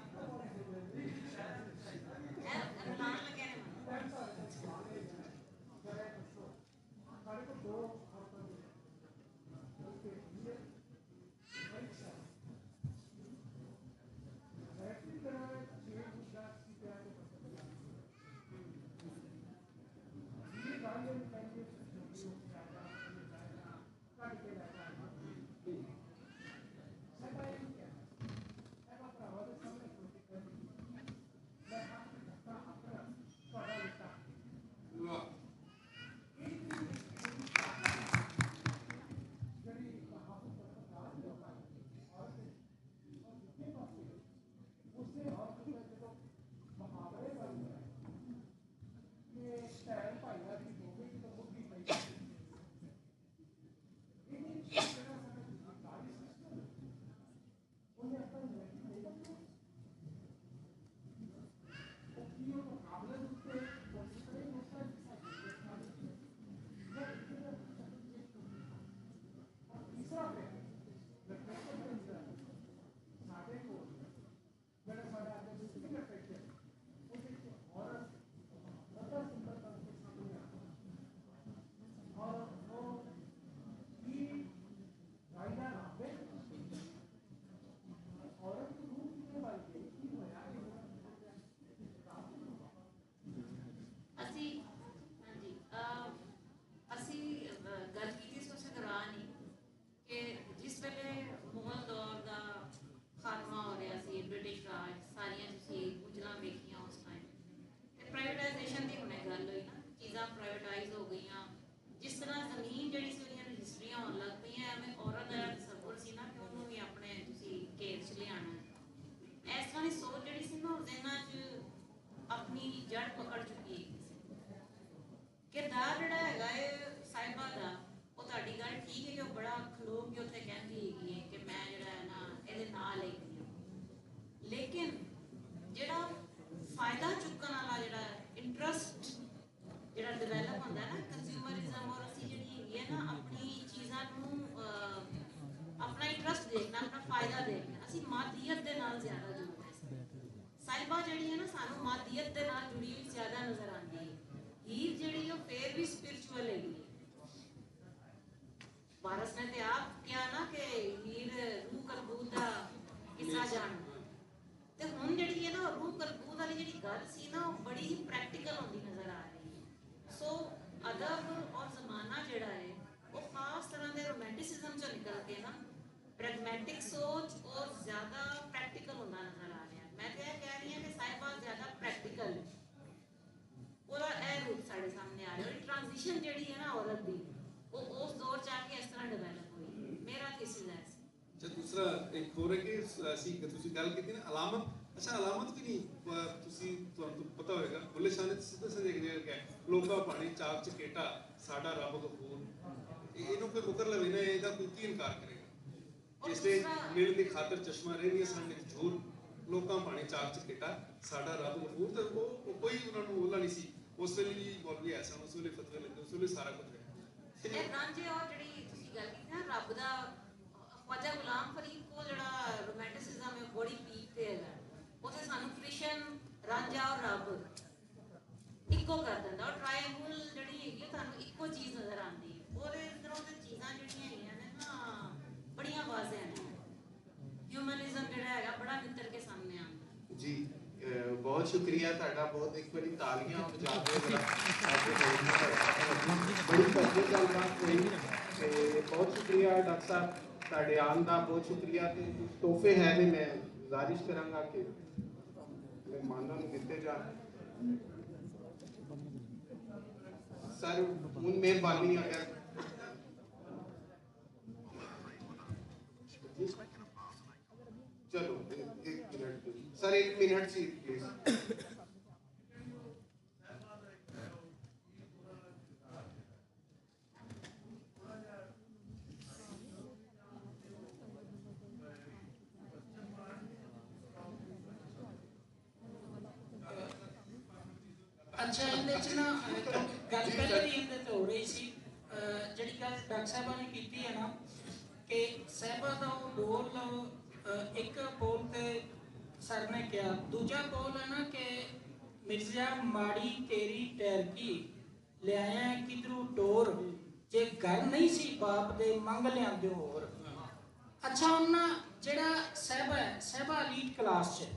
ਫਾਇਦਾ ਦੇਖਦੇ ਹਾਂ, ਅਸੀਂ ਮਾਦੀਅਤ ਦੇ ਨਾਲ ਜ਼ਿਆਦਾ ਜੁੜਦੇ ਸੀ। ਸਾਹਿਬਾ ਜਿਹੜੀ ਹੈ ਨਾ ਸਾਨੂੰ ਮਾਦੀਅਤ ਦੇ ਨਾਲ ਜੁੜੀ ਹੋਈ ਜ਼ਿਆਦਾ ਨਜ਼ਰ ਆਉਂਦੀ ਹੈ। ਹੀਰ ਜਿਹੜੀ ਉਹ ਫੇਰ ਵੀ ਸਪਿਰਿਚੁਅਲ ਹੈਗੀ ਹੈ। ਵਾਰਸ ਨੇ ਤੇ ਆਪ ਕਿਹਾ ਨਾ ਕਿ ਹੀਰ ਰੂਹ ਕਲਬੂਤ ਦਾ ਕਿੱਸਾ ਜਾਣ, ਤੇ ਹੁਣ ਜਿਹੜੀ ਹੈ ਨਾ ਰੂਹ ਕਲਬੂਤ ਵਾਲੀ ਜਿਹੜੀ ਗੱਲ ਸੀ ਨਾ ਉਹ ਬੜੀ ਹੀ ਪ੍ਰੈਕਟੀਕਲ ਹੁੰਦੀ ਨਜ਼ਰ ਆ ਰਹੀ ਹੈ। ਸੋ ਅਦਬ ਔਰ ਜ਼ਮਾਨਾ ਜਿਹੜਾ ਹੈ ਉਹ ਖਾਸ ਤਰ੍ਹਾਂ ਦੇ ਰੋਮੈਂਟਿਸਿਜ਼ਮ ਚੋਂ ਨਿਕਲ ਕੇ ਨਾ ਪ੍ਰੈਗਮੈਟਿਕ ਸੋਚ ਔਰ ਜ਼ਿਆਦਾ ਪ੍ਰੈਕਟੀਕਲ ਹੁੰਦਾ ਨਜ਼ਰ ਆ ਰਿਹਾ। ਮੈਂ ਤਾਂ ਇਹ ਕਹਿ ਰਹੀ ਹਾਂ ਕਿ ਸਾਹਿਬਾ ਜ਼ਿਆਦਾ ਪ੍ਰੈਕਟੀਕਲ ਹੈ, ਉਹਦਾ ਇਹ ਰੂਪ ਸਾਡੇ ਸਾਹਮਣੇ ਆ ਰਿਹਾ। ਟ੍ਰਾਂਜੀਸ਼ਨ ਜਿਹੜੀ ਹੈ ਨਾ ਔਰਤ ਦੀ ਉਹ ਉਸ ਦੌਰ ਚ ਆ ਕੇ ਇਸ ਤਰ੍ਹਾਂ ਡਿਵੈਲਪ ਹੋਈ। ਮੇਰਾ ਥੀਸਿਸ ਹੈ। ਅੱਛਾ, ਦੂਸਰਾ ਇੱਕ ਹੋਰ ਹੈ ਕਿ ਅਸੀਂ ਤੁਸੀਂ ਗੱਲ ਕੀਤੀ ਨਾ ਅਲਾਮਤ, ਅੱਛਾ ਅਲਾਮਤ ਵੀ ਨਹੀਂ ਤੁਸੀਂ ਤੁਹਾਨੂੰ ਪਤਾ ਹੋਏਗਾ ਬੁੱਲੇ ਸ਼ਾਹ ਨੇ ਸਿੱਧਾ ਸਿੱਧਾ ਇੱਕ ਜਗ੍ਹਾ ਕਿਹਾ ਲੋਕਾਂ ਪਾਣੀ ਚਾਕ ਚਕੇਟਾ ਸਾਡਾ ਰੱਬ ਗਫੂਰ। ਇਹਨੂੰ ਕੋਈ ਮੁਕਰ ਲਵੇ ਨਾ ਇਹਦਾ ਕੋਈ ਕੀ ਇਨਕਾਰ ਕਰੇਗਾ। ਜਿਸ ਦੇ ਮਿਲ ਦੀ ਖਾਤਰ ਚਸ਼ਮਾ ਰਹਿੰਦੀਆਂ ਸਨ ਇੱਕ ਝੂਰ ਲੋਕਾਂ ਪਾਣੀ ਚਾਕ ਚਕੇਟਾ ਸਾਡਾ ਰੱਬ ਗਫੂਰ। ਤੇ ਉਹ ਕੋਈ ਉਹਨਾਂ ਨੂੰ ਬੋਲਣਾ ਨਹੀਂ ਸੀ ਉਸ ਵੇਲੇ ਵੀ ਮੌਲਵੀ ਐਸਾ ਉਸ ਵੇਲੇ ਫਤਵੇ ਲੈਂਦੇ ਉਸ ਵੇਲੇ ਸਾਰਾ ਕੁਝ ਹੈ। ਇਹ ਰਾਂਝੇ ਔਰ ਜਿਹੜੀ ਤੁਸੀਂ ਗੱਲ ਕੀਤੀ ਨਾ ਰੱਬ ਦਾ ਖਵਾਜਾ ਗੁਲਾਮ ਫਰੀਦ ਕੋ ਜਿਹੜਾ ਰੋਮੈਂਟਿਸਿਜ਼ਮ ਹੈ ਬੜੀ ਪੀਕ ਤੇ ਹੈਗਾ। ਉੱਥੇ ਸਾਨੂੰ ਕ੍ਰਿਸ਼ਨ ਰਾਂਝਾ ਔਰ ਰੱਬ ਇੱਕੋ ਕਰ ਦਿੰਦਾ ਔਰ ਟ੍ਰਾਇੰਗਲ ਜਿਹੜੀ ਹੈਗੀ ਤੁਹਾਨੂੰ ਇੱਕੋ ਚੀਜ਼ ਨਜ਼ਰ ਆਉਂਦੀ ਹੈ। ਉਹਦੇ ਅੰਦਰੋਂ ਤੇ ਚੀਜ਼ਾਂ ਜਿਹੜੀਆਂ ਹੈਗੀਆਂ ਨੇ ਨਾ ਬੜੀਆਂ ਵਾਜ਼ਿਹ ਨੇ। ਹਿਊਮਨਿਜ਼ਮ ਜਿਹੜਾ ਹੈਗਾ ਬੜਾ ਨਿੱਤਰ ਕੇ ਸਾਹਮਣੇ ਆਉਂਦਾ ਜੀ। ਬਹੁਤ ਸ਼ੁਕਰੀਆ ਤੁਹਾਡਾ, ਬਹੁਤ ਇੱਕ ਵਾਰੀ ਤਾਲੀਆਂ ਵਜਾ ਦਿਓ ਜਰਾ। ਬੜੀ ਵਧੀਆ ਗੱਲਬਾਤ ਹੋਈ ਤੇ ਬਹੁਤ ਸ਼ੁਕਰੀਆ ਡਾਕਟਰ ਸਾਹਿਬ ਤੁਹਾਡੇ ਆਉਣ ਦਾ, ਬਹੁਤ ਸ਼ੁਕਰੀਆ। ਤੇ ਕੁਝ ਤੋਹਫੇ ਹੈ ਨੇ ਮੈਂ ਗੁਜ਼ਾਰਿਸ਼ ਕਰਾਂਗਾ ਕਿ ਮਹਿਮਾਨਾਂ ਨੂੰ ਦਿੱਤੇ ਜਾਣ। ਸਰ ਹੁਣ ਮਿਹਰਬਾਨੀ ਅਗਰ ਚਲੋ 1 minute sir 1 minute see please. अच्छा ਇਹਦੇ ਚ ਨਾ ਗੱਲ ਪਹਿਲੇ ਵੀ ਇਹਦੇ ਤੇ ਹੋ ਰਹੀ ਸੀ ਜਿਹੜੀ ਗੱਲ ਡਾਕਟਰ ਸਾਹਿਬਾਂ ਨੇ ਕੀਤੀ ਹੈ ਨਾ ਕਿ ਸਾਹਿਬਾ ਦਾ ਉਹ ਬੋਲ ਇੱਕ ਬੋਲ ਤੇ सर ने क्या दूजा बोल है ना कि मिर्जा माड़ी तेरी टैरकी ले आया किधरू टोर जे घर नहीं सी बाप दे मंग लियांदे होर। अच्छा उन्ना जेड़ा सहबा है सहबा एलीट क्लास च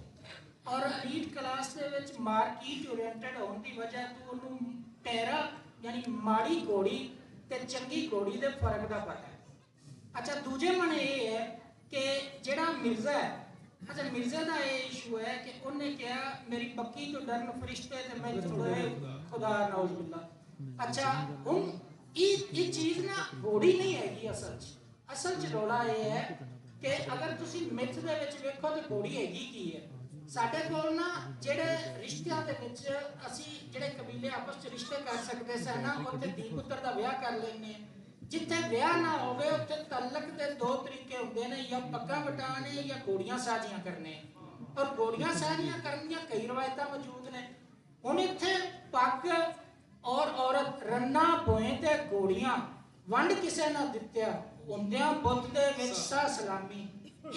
और एलीट क्लास दे विच मार्केट ओरिएंटेड होने की वजह तो उन्होंने टैरा यानी माड़ी घोड़ी ते चंगी घोड़ी दे फर्क दा पता है। अच्छा दूजे मन ये है कि जेड़ा मिर्जा है अच्छा मिर्जा का ये इशू है कि उन्हें क्या मेरी बक्की तो डरन फरिश्ते ते मैं छुड़े खुदा नौज बिल्ला। अच्छा हुन ये चीज ना घोड़ी नहीं हैगी असल च रौला ये है कि अगर तुसी मिथ दे विच वेखो ते घोड़ी हैगी की है। साडे कोल ना जेड़े रिश्तियां दे विच असी जेड़े कबीले आपस च रिश्ते कर सकदे सन ना उत्थे धी पुत्र दा विआह कर लैने। जिथे विआह ना होवे उत्थे तलक दे 2 तरीके होंदे ने या पक्का बटाने या घोड़ियां साजियां करने और घोड़ियां साजियां करन दी कई रवायतां मौजूद ने। हुण इत्थे पग और औरत रन्ना बोए ते घोड़ियां वंड किसे ना दित्या हुंदियां बुत दे विच सा सलामी।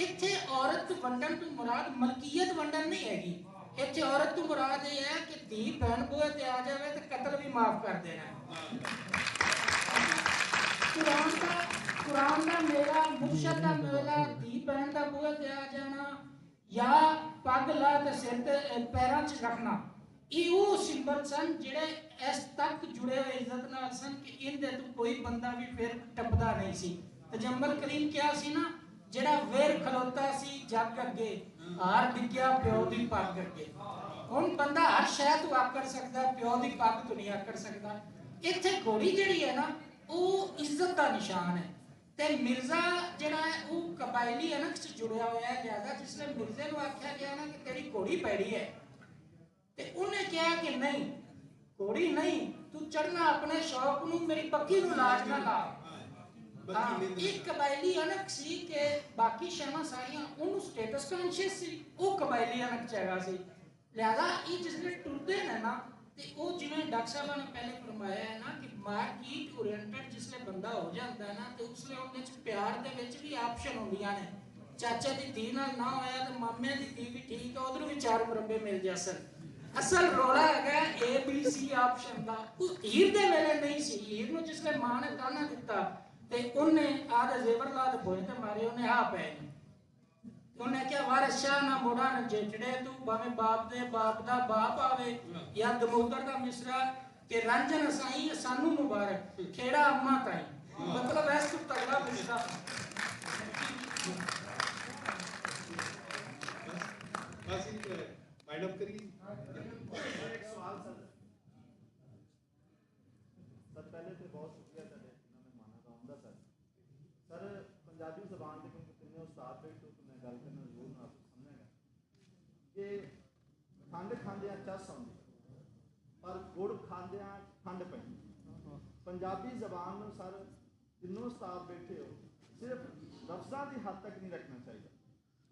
इत्थे औरत वंडन तो मुराद मलकीयत वंडन नहीं हैगी। इत्थे औरत तो मुराद ये है कि धी भैन बूहे ते आ जावे ते कत्ल भी माफ कर देना। कुरान का मेला मुर्शद का मेला धी भैन का बूहे ते आ जाना या पग ला ते सिर ते पैरों च रखना ये वो सिंबल सन जिहड़े इस तक जुड़े हुए इज्जत नाल सन कि इनदे तो कोई बंदा भी फिर टपदा नहीं सी। पैगंबर करीम क्या सी ना जिहड़ा वेर खलोता सी जग अगे हार डिग्या प्यो दी पग अगे। हुण बंदा हर शय तो आकड़ सकदा प्यो दी पग तो नहीं आकड़ सकदा। इत्थे घोड़ी जिहड़ी है ना वो इज्जत का निशान है ते मिर्जा जिहड़ा है वो कबायली अनक से जुड़िया हुआ है। लिहाजा जिसने मिर्जे को आख्या गया ना कि तेरी घोड़ी पैड़ी है ते उन्हें कहा कि नहीं घोड़ी नहीं तू चढ़ना अपने शौक नूं मेरी पक्की नूं लाज ना ला। एक कबायली अनक सी कि बाकी शहर सारियां उन्होंने स्टेटस कॉन्शियस सी वो कबायली अनक च हैगा सी। लिहाजा ये जिसले टुरदे ने ना ते वो जिवें डॉक्टर साहब ने पहले फरमाया है ना कि मार्केट ओरिएंटेड जिसले बंदा हो जाता है ना तो उसले उन्हें प्यार दे विच भी ऑप्शन होंदियां ने ਚਾਚੇ ਦੀ ਧੀ ਨਾਲ ਨਾ ਹੋਇਆ ਤੇ ਮਾਮੇ ਦੀ ਧੀ ਵੀ ਠੀਕ ਹੈ, ਉਧਰੋਂ ਵੀ 4 ਮੁਰੱਬੇ ਮਿਲ ਜਾਸਨ। ਅਸਲ ਰੋਲਾ ਹੈਗਾ ABC ਆਪਸ਼ਨ ਦਾ। ਉਹ ਹੀਰ ਦੇ ਵੇਲੇ ਨਹੀਂ ਸੀ। ਹੀਰ ਨੂੰ ਜਿਸਲੇ ਮਾਂ ਨੇ ਤਾਨਾ ਦਿੱਤਾ ਤੇ ਉਹਨੇ ਆਦੇ ਜ਼ੇਵਰ ਲਾਦ ਹੋਏ ਤੇ ਮਾਰੇ ਉਹਨੇ ਆ ਪੈ ਗਏ। ਉਹਨੇ ਕਿਹਾ ਵਾਰਿਸ ਸ਼ਾਹ ਨਾ ਮੋੜਾ ਨਾ ਜੇਠੜੇ ਤੂੰ ਭਾਵੇਂ ਬਾਪ ਦੇ ਬਾਪ ਦਾ ਬਾਪ ਆਵੇ ਜਾਂ ਦਮੋਦਰ ਦਾ ਮਿਸਰਾ ਕਿ ਰੰਜਨ ਸਾਈ ਸਾਨੂੰ ਮੁਬਾਰਕ ਖੇੜਾ ਅੰਮਾ ਤਾਈ। मतलब ऐसा तो तगड़ा मिसरा बस माइंड अप करिए। एक सवाल सर पहले तो बहुत शुक्रिया सर इन्होंने माना चाहूँगा सर पंजाबी जबान के क्योंकि तिन्ने उस्ताद बैठे तो मैं गल करना जरूर ना समझेगा कि खंड खांदिया चस आउंदी पर गुड़ खांदिया खंड पैंदी। पंजाबी जबान सर तिनों उस्ताद बैठे हो सिर्फ लफ्ज़ों की हद तक नहीं रखना चाहिए।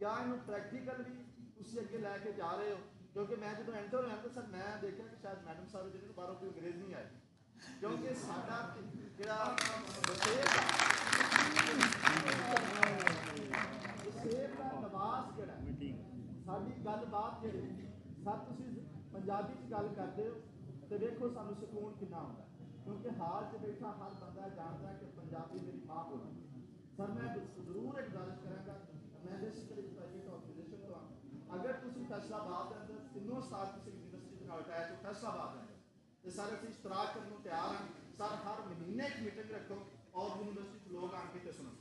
क्या इन्हों प्रैक्टिकल भी तुम अगे लैके जा रहे हो? क्योंकि मैं जो एंटर होया तो सर मैं देखा कि शायद मैडम साहब जिन्होंने बाहरों कोई अंग्रेज नहीं आए क्योंकि साडा जिहड़ा वसेब दा लिबास जिहड़ा साडी गलबात जिहड़ी सर तुसीं पंजाबी च गल करदे हो तो देखो सानूं सुकून कितना आउंदा क्योंकि हाल च बैठा हर बंदा जानता है कि पंजाबी मेरी माँ बोली। सर मैं जरूर एक गुजारिश करांगा मैं दिस प्राइवेट ऑर्गेनाइजेशन तो अगर तुम फैसलाबाद के अंदर तीनों साल किसी यूनिवर्सिटी के अटैच हो फैसलाबाद में तो सर असं इश्तराक करने को तैयार हैं। सर हर महीने एक मीटिंग रखो और यूनिवर्सिटी लोग आके तो सुनो।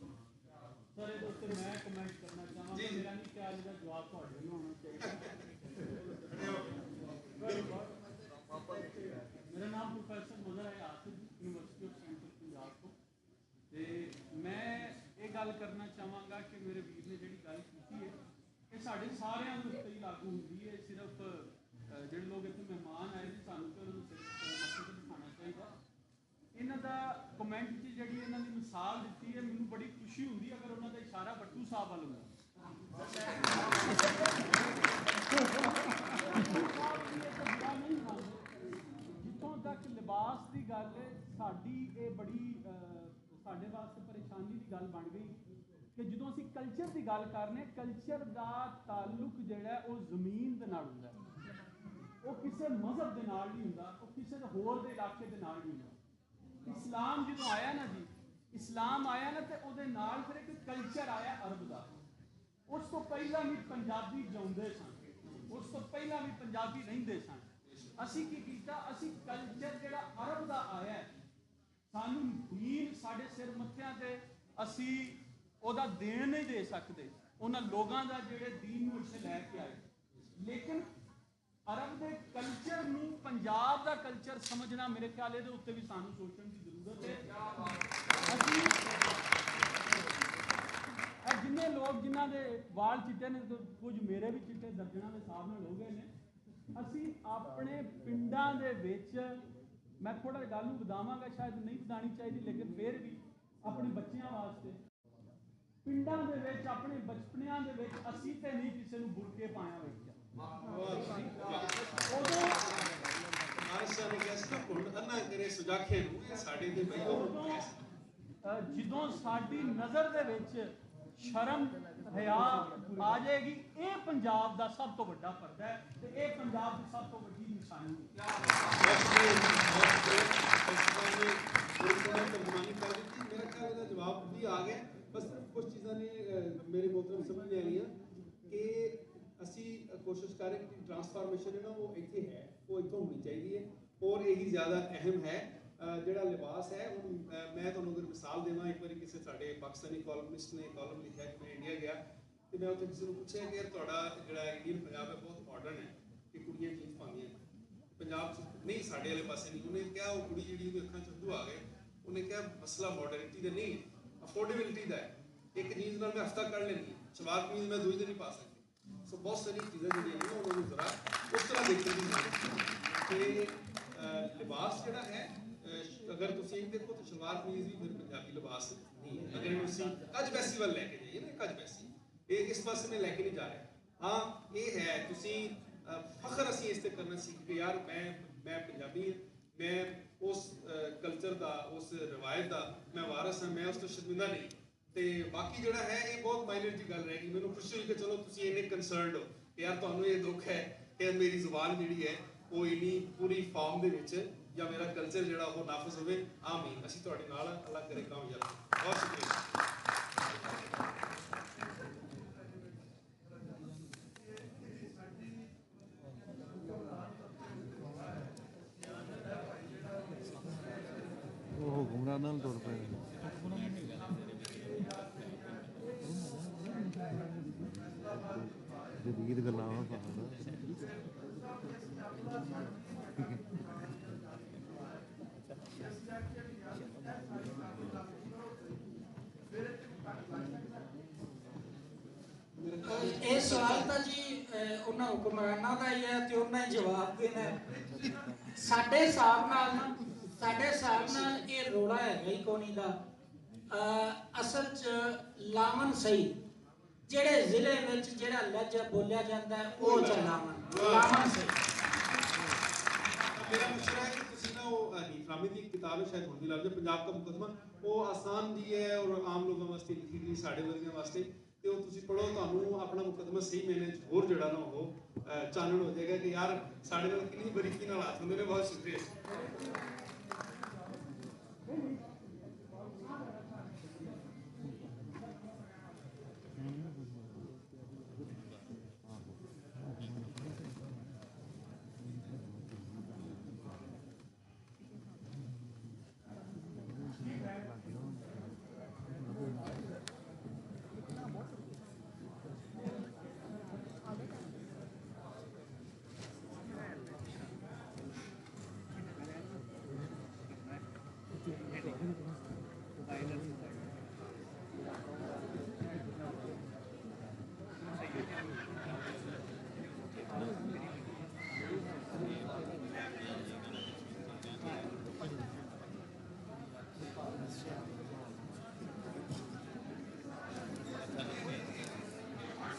सर ये दोस्तों मैं कमेंट करना चाहूँगा मेरा नहीं ख्याल इसका जवाब थोड़े में होना चाहिए। मेरा नाम प्रोफैसर मजहर है Asif university of central Punjab को ते मैं ये गल करना चाहांगा कि मेरे वीर ने जी गल की है ये साढ़े सारे उत्ते ही लागू होंगी है। सिर्फ जो लोग इतने मेहमान आए थे सानू तो मसले दिखाना चाहिए। इन्हों का कमेंट जी जी इन्हों की मिसाल दी है मैनू बड़ी खुशी होंगी अगर उन्होंने इशारा बट्टू साहब वाल होंदा। जितों तक लिबास की गल है साड़ी ये बड़ी साढ़े वास्ते परेशानी की गल बन गई कि जो असी कल्चर की गल करने कल्चर का ताल्लुक जोड़ा वो जमीन के नाल हुंदा वो किसी मजहब के नाल नहीं हुंदा वो किसी होर दे इलाके के नाल नहीं हुंदा। इस्लाम जो आया ना जी इस्लाम आया ना तो वो नाल फिर एक कल्चर आया अरब का। उस तो पहला भी पंजाबी जिउंदे सन उस तो पहला भी पंजाबी रहिंदे सन। असी की कीता असी कल्चर जिहड़ा अरब का आया है सानू दीन साडे सिर मत्थियां ते असी ओदा देन नहीं दे सकते उन्हां लोगां दा जिहड़े दीन नूं इत्थे लैके आए। लेकिन अरब के कल्चर नूं पंजाब दा कल्चर समझना मेरे ख्याल इहदे उत्ते भी सानू सोचण की जरूरत है। असी जिन्ने लोग जिन्हां दे वाल चिट्टे ने कुछ मेरे भी चिट्टे दर्जनां दे हिसाब नाल हो गए ने असी अपने पिंडां दे विच मैं थोड़ा गल नूं वधावांगा शायद नहीं वधानी चाहिए लेकिन फिर भी अपने बच्चों वास्ते पिंडां दे विच अपने बचपनियां दे विच असी ते नहीं किसी नूं बुरके पाया वेखिया ਜਦੋਂ ਸਾਡੀ ਨਜ਼ਰ ਦੇ ਵਿੱਚ ਸ਼ਰਮ ਹਿਆ ਆ ਜਾਏਗੀ ਇਹ ਪੰਜਾਬ ਦਾ ਸਭ ਤੋਂ ਵੱਡਾ ਪਰਦਾ ਹੈ ਤੇ ਇਹ ਪੰਜਾਬ ਦੀ ਸਭ ਤੋਂ ਵੱਡੀ ਨਿਸ਼ਾਨੀ ਹੈ। मेरा ख्याल का जवाब भी आ गया बस कुछ चीज़ा ने मेरे मोहतरम समझ में आईया कि असी कोशिश करें कि ट्रांसफॉर्मेशन है ना वो इतने है वो इतों होनी चाहिए और यही ज़्यादा अहम है। ਜਿਹੜਾ ਲਿਬਾਸ ਹੈ ਹੁਣ ਮੈਂ ਤੁਹਾਨੂੰ ਅਗਰ ਮਿਸਾਲ ਦੇਵਾਂ ਇੱਕ ਵਾਰੀ ਕਿਸੇ ਸਾਡੇ ਪਾਕਿਸਤਾਨੀ ਕਾਲਮਿਸਟ ਨੇ ਕਾਲਮ ਲਿਖਿਆ ਕਿ ਮੈਂ ਇੰਡੀਆ ਗਿਆ ਤੇ ਮੈਂ ਉੱਥੇ ਕਿਸੇ ਨੂੰ ਪੁੱਛਿਆ ਕਿ ਤੁਹਾਡਾ ਜਿਹੜਾ ਇੰਡੀਅਨ ਪੰਜਾਬ ਹੈ ਬਹੁਤ ਮਾਡਰਨ ਹੈ ਕਿ ਕੁੜੀਆਂ ਜੀਨਸ ਪਾਉਂਦੀਆਂ ਪੰਜਾਬ 'ਚ ਨਹੀਂ ਸਾਡੇ ਵਾਲੇ ਪਾਸੇ ਨਹੀਂ। ਉਹਨੇ ਕਿਹਾ ਉਹ ਕੁੜੀ ਜਿਹੜੀ ਉਹਦੀ ਅੱਖਾਂ 'ਚ ਹੰਝੂ ਆ ਗਏ ਉਹਨੇ ਕਿਹਾ ਮਸਲਾ ਮਾਡਰਨਿਟੀ ਦਾ ਨਹੀਂ ਅਫੋਰਡੇਬਿਲਿਟੀ ਦਾ ਹੈ। ਇੱਕ ਜੀਨਸ ਨਾਲ ਮੈਂ ਹਫਤਾ ਕੱਢ ਲੈਂਦੀ ਸਲਵਾਰ ਕਮੀਜ਼ ਮੈਂ ਦੂਜੇ ਦਿਨ ਨਹੀਂ ਪਾ ਸਕਦੀ। ਸੋ ਬਹੁਤ ਸਾਰੀ ਚੀਜ਼ਾਂ ਜਿਹੜੀਆਂ ਨੇ ਉਹਨਾਂ ਨੂੰ ਜ਼ਰਾ ਉਸ ਤਰ੍ਹਾਂ ਦੇਖਣ ਦੀ ਜ਼ਰੂਰਤ ਹੈ ਕਿ ਲਿਬਾਸ ਜਿਹੜਾ ਹੈ अगर तुम देखो तो शलवार कमीज भी फिर पंजाबी लिबास नहीं है। अगर तुम कज बैसी वाल लैके जाइए ना कज बैसी ये इस पास में लैके नहीं जा रहे। हाँ ये है तुम फखर असी इस करना सीख के यार मैं पंजाबी मैं उस कल्चर का उस रवायत का मैं वारस हाँ मैं उस तो शर्मिंदा नहीं ਤੇ ਬਾਕੀ ਜਿਹੜਾ ਹੈ ਇਹ ਬਹੁਤ ਮਾਈਨਰ ਜੀ ਗੱਲ ਰਹੇਗੀ। ਮੈਨੂੰ ਖੁਸ਼ੀ ਹੋਈ ਕਿ ਚਲੋ ਤੁਸੀਂ ਇੰਨੇ ਕੰਸਰਨਡ ਹੋ ਕਿ ਯਾਰ ਤੁਹਾਨੂੰ ਇਹ ਦੁੱਖ ਹੈ ਕਿ ਮੇਰੀ ਜ਼ੁਬਾਨ ਜਿਹੜੀ ਹੈ ਉਹ ਇੰਨੀ ਪੂਰੀ ਫਾਰਮ ਦੇ ਵਿੱਚ ਜਾਂ ਮੇਰਾ ਕਲਚਰ ਜਿਹੜਾ ਉਹ ਨਾਫਜ਼ ਹੋਵੇ। ਆਮੀਨ। ਅਸੀਂ ਤੁਹਾਡੇ ਨਾਲ ਹਾਂ, ਅੱਲਾਹ ਕਰੇ ਕਾਮਯਾਬ। ਬਹੁਤ ਸ਼ੁਕਰੀਆ। ਉਹ ਹੁਕਮਰਾਨ ਨਾਲ ਤੁਰ ਪਏ ਜਦੀਦ ਗੱਲਾਂ ਆ ਇਹ ਸਵਾਲ ਤਾਂ ਜੀ ਉਹਨਾਂ ਹੁਕਮਰਾਨਾਂ ਦਾ ਹੀ ਹੈ ਤੇ ਉਹਨਾਂ ਹੀ ਜਵਾਬ ਦੇਣਾ ਹੈ। ਸਾਡੇ ਹਿਸਾਬ ਨਾਲ ਇਹ ਰੋਲਾ ਹੈਗਾ ਹੀ ਕੋਣੀ ਦਾ। ਅਸਲ 'ਚ ਲਾਮਨ ਸਹੀ ਜਿਹੜੇ ਜ਼ਿਲ੍ਹੇ ਵਿੱਚ ਜਿਹੜਾ ਲਹਿਜਾ ਬੋਲਿਆ ਜਾਂਦਾ ਹੈ ਉਹ ਲਾਮਨ ਸਹੀ। मेरा मशवरा है कि ਤੁਸੀਂ ਨਾ ਉਹ ਇਕਰਾਮੀ ਦੀ ਕਿਤਾਬ ਹੈ ਸ਼ਾਇਦ ਹੁਣ ਵੀ ਲੱਭ ਜਾਏ ਪੰਜਾਬ ਦਾ ਮੁਕੱਦਮਾ। ਉਹ ਆਸਾਨ ਦੀ ਹੈ ਔਰ ਆਮ ਲੋਕਾਂ ਵਾਸਤੇ ਲਿਖੀ ਗਈ ਸਾਡੇ ਵਰਗਿਆਂ ਵਾਸਤੇ ਤੇ ਉਹ ਤੁਸੀਂ ਪੜੋ ਤੁਹਾਨੂੰ ਆਪਣਾ ਮੁਕੱਦਮਾ ਸਹੀ ਮੈਨੇ ਹੋਰ ਜਿਹੜਾ ਨਾ ਉਹ ਚਾਨਣ ਹੋ ਜਾਏਗਾ ਕਿ ਯਾਰ ਸਾਡੇ ਨਾਲ ਕਿੰਨੀ ਬਰੀਕੀ ਨਾਲ ਹੱਥ ਹੁੰਦੇ ਨੇ। ਬਹੁਤ ਸ਼ੁਕਰੀਆ।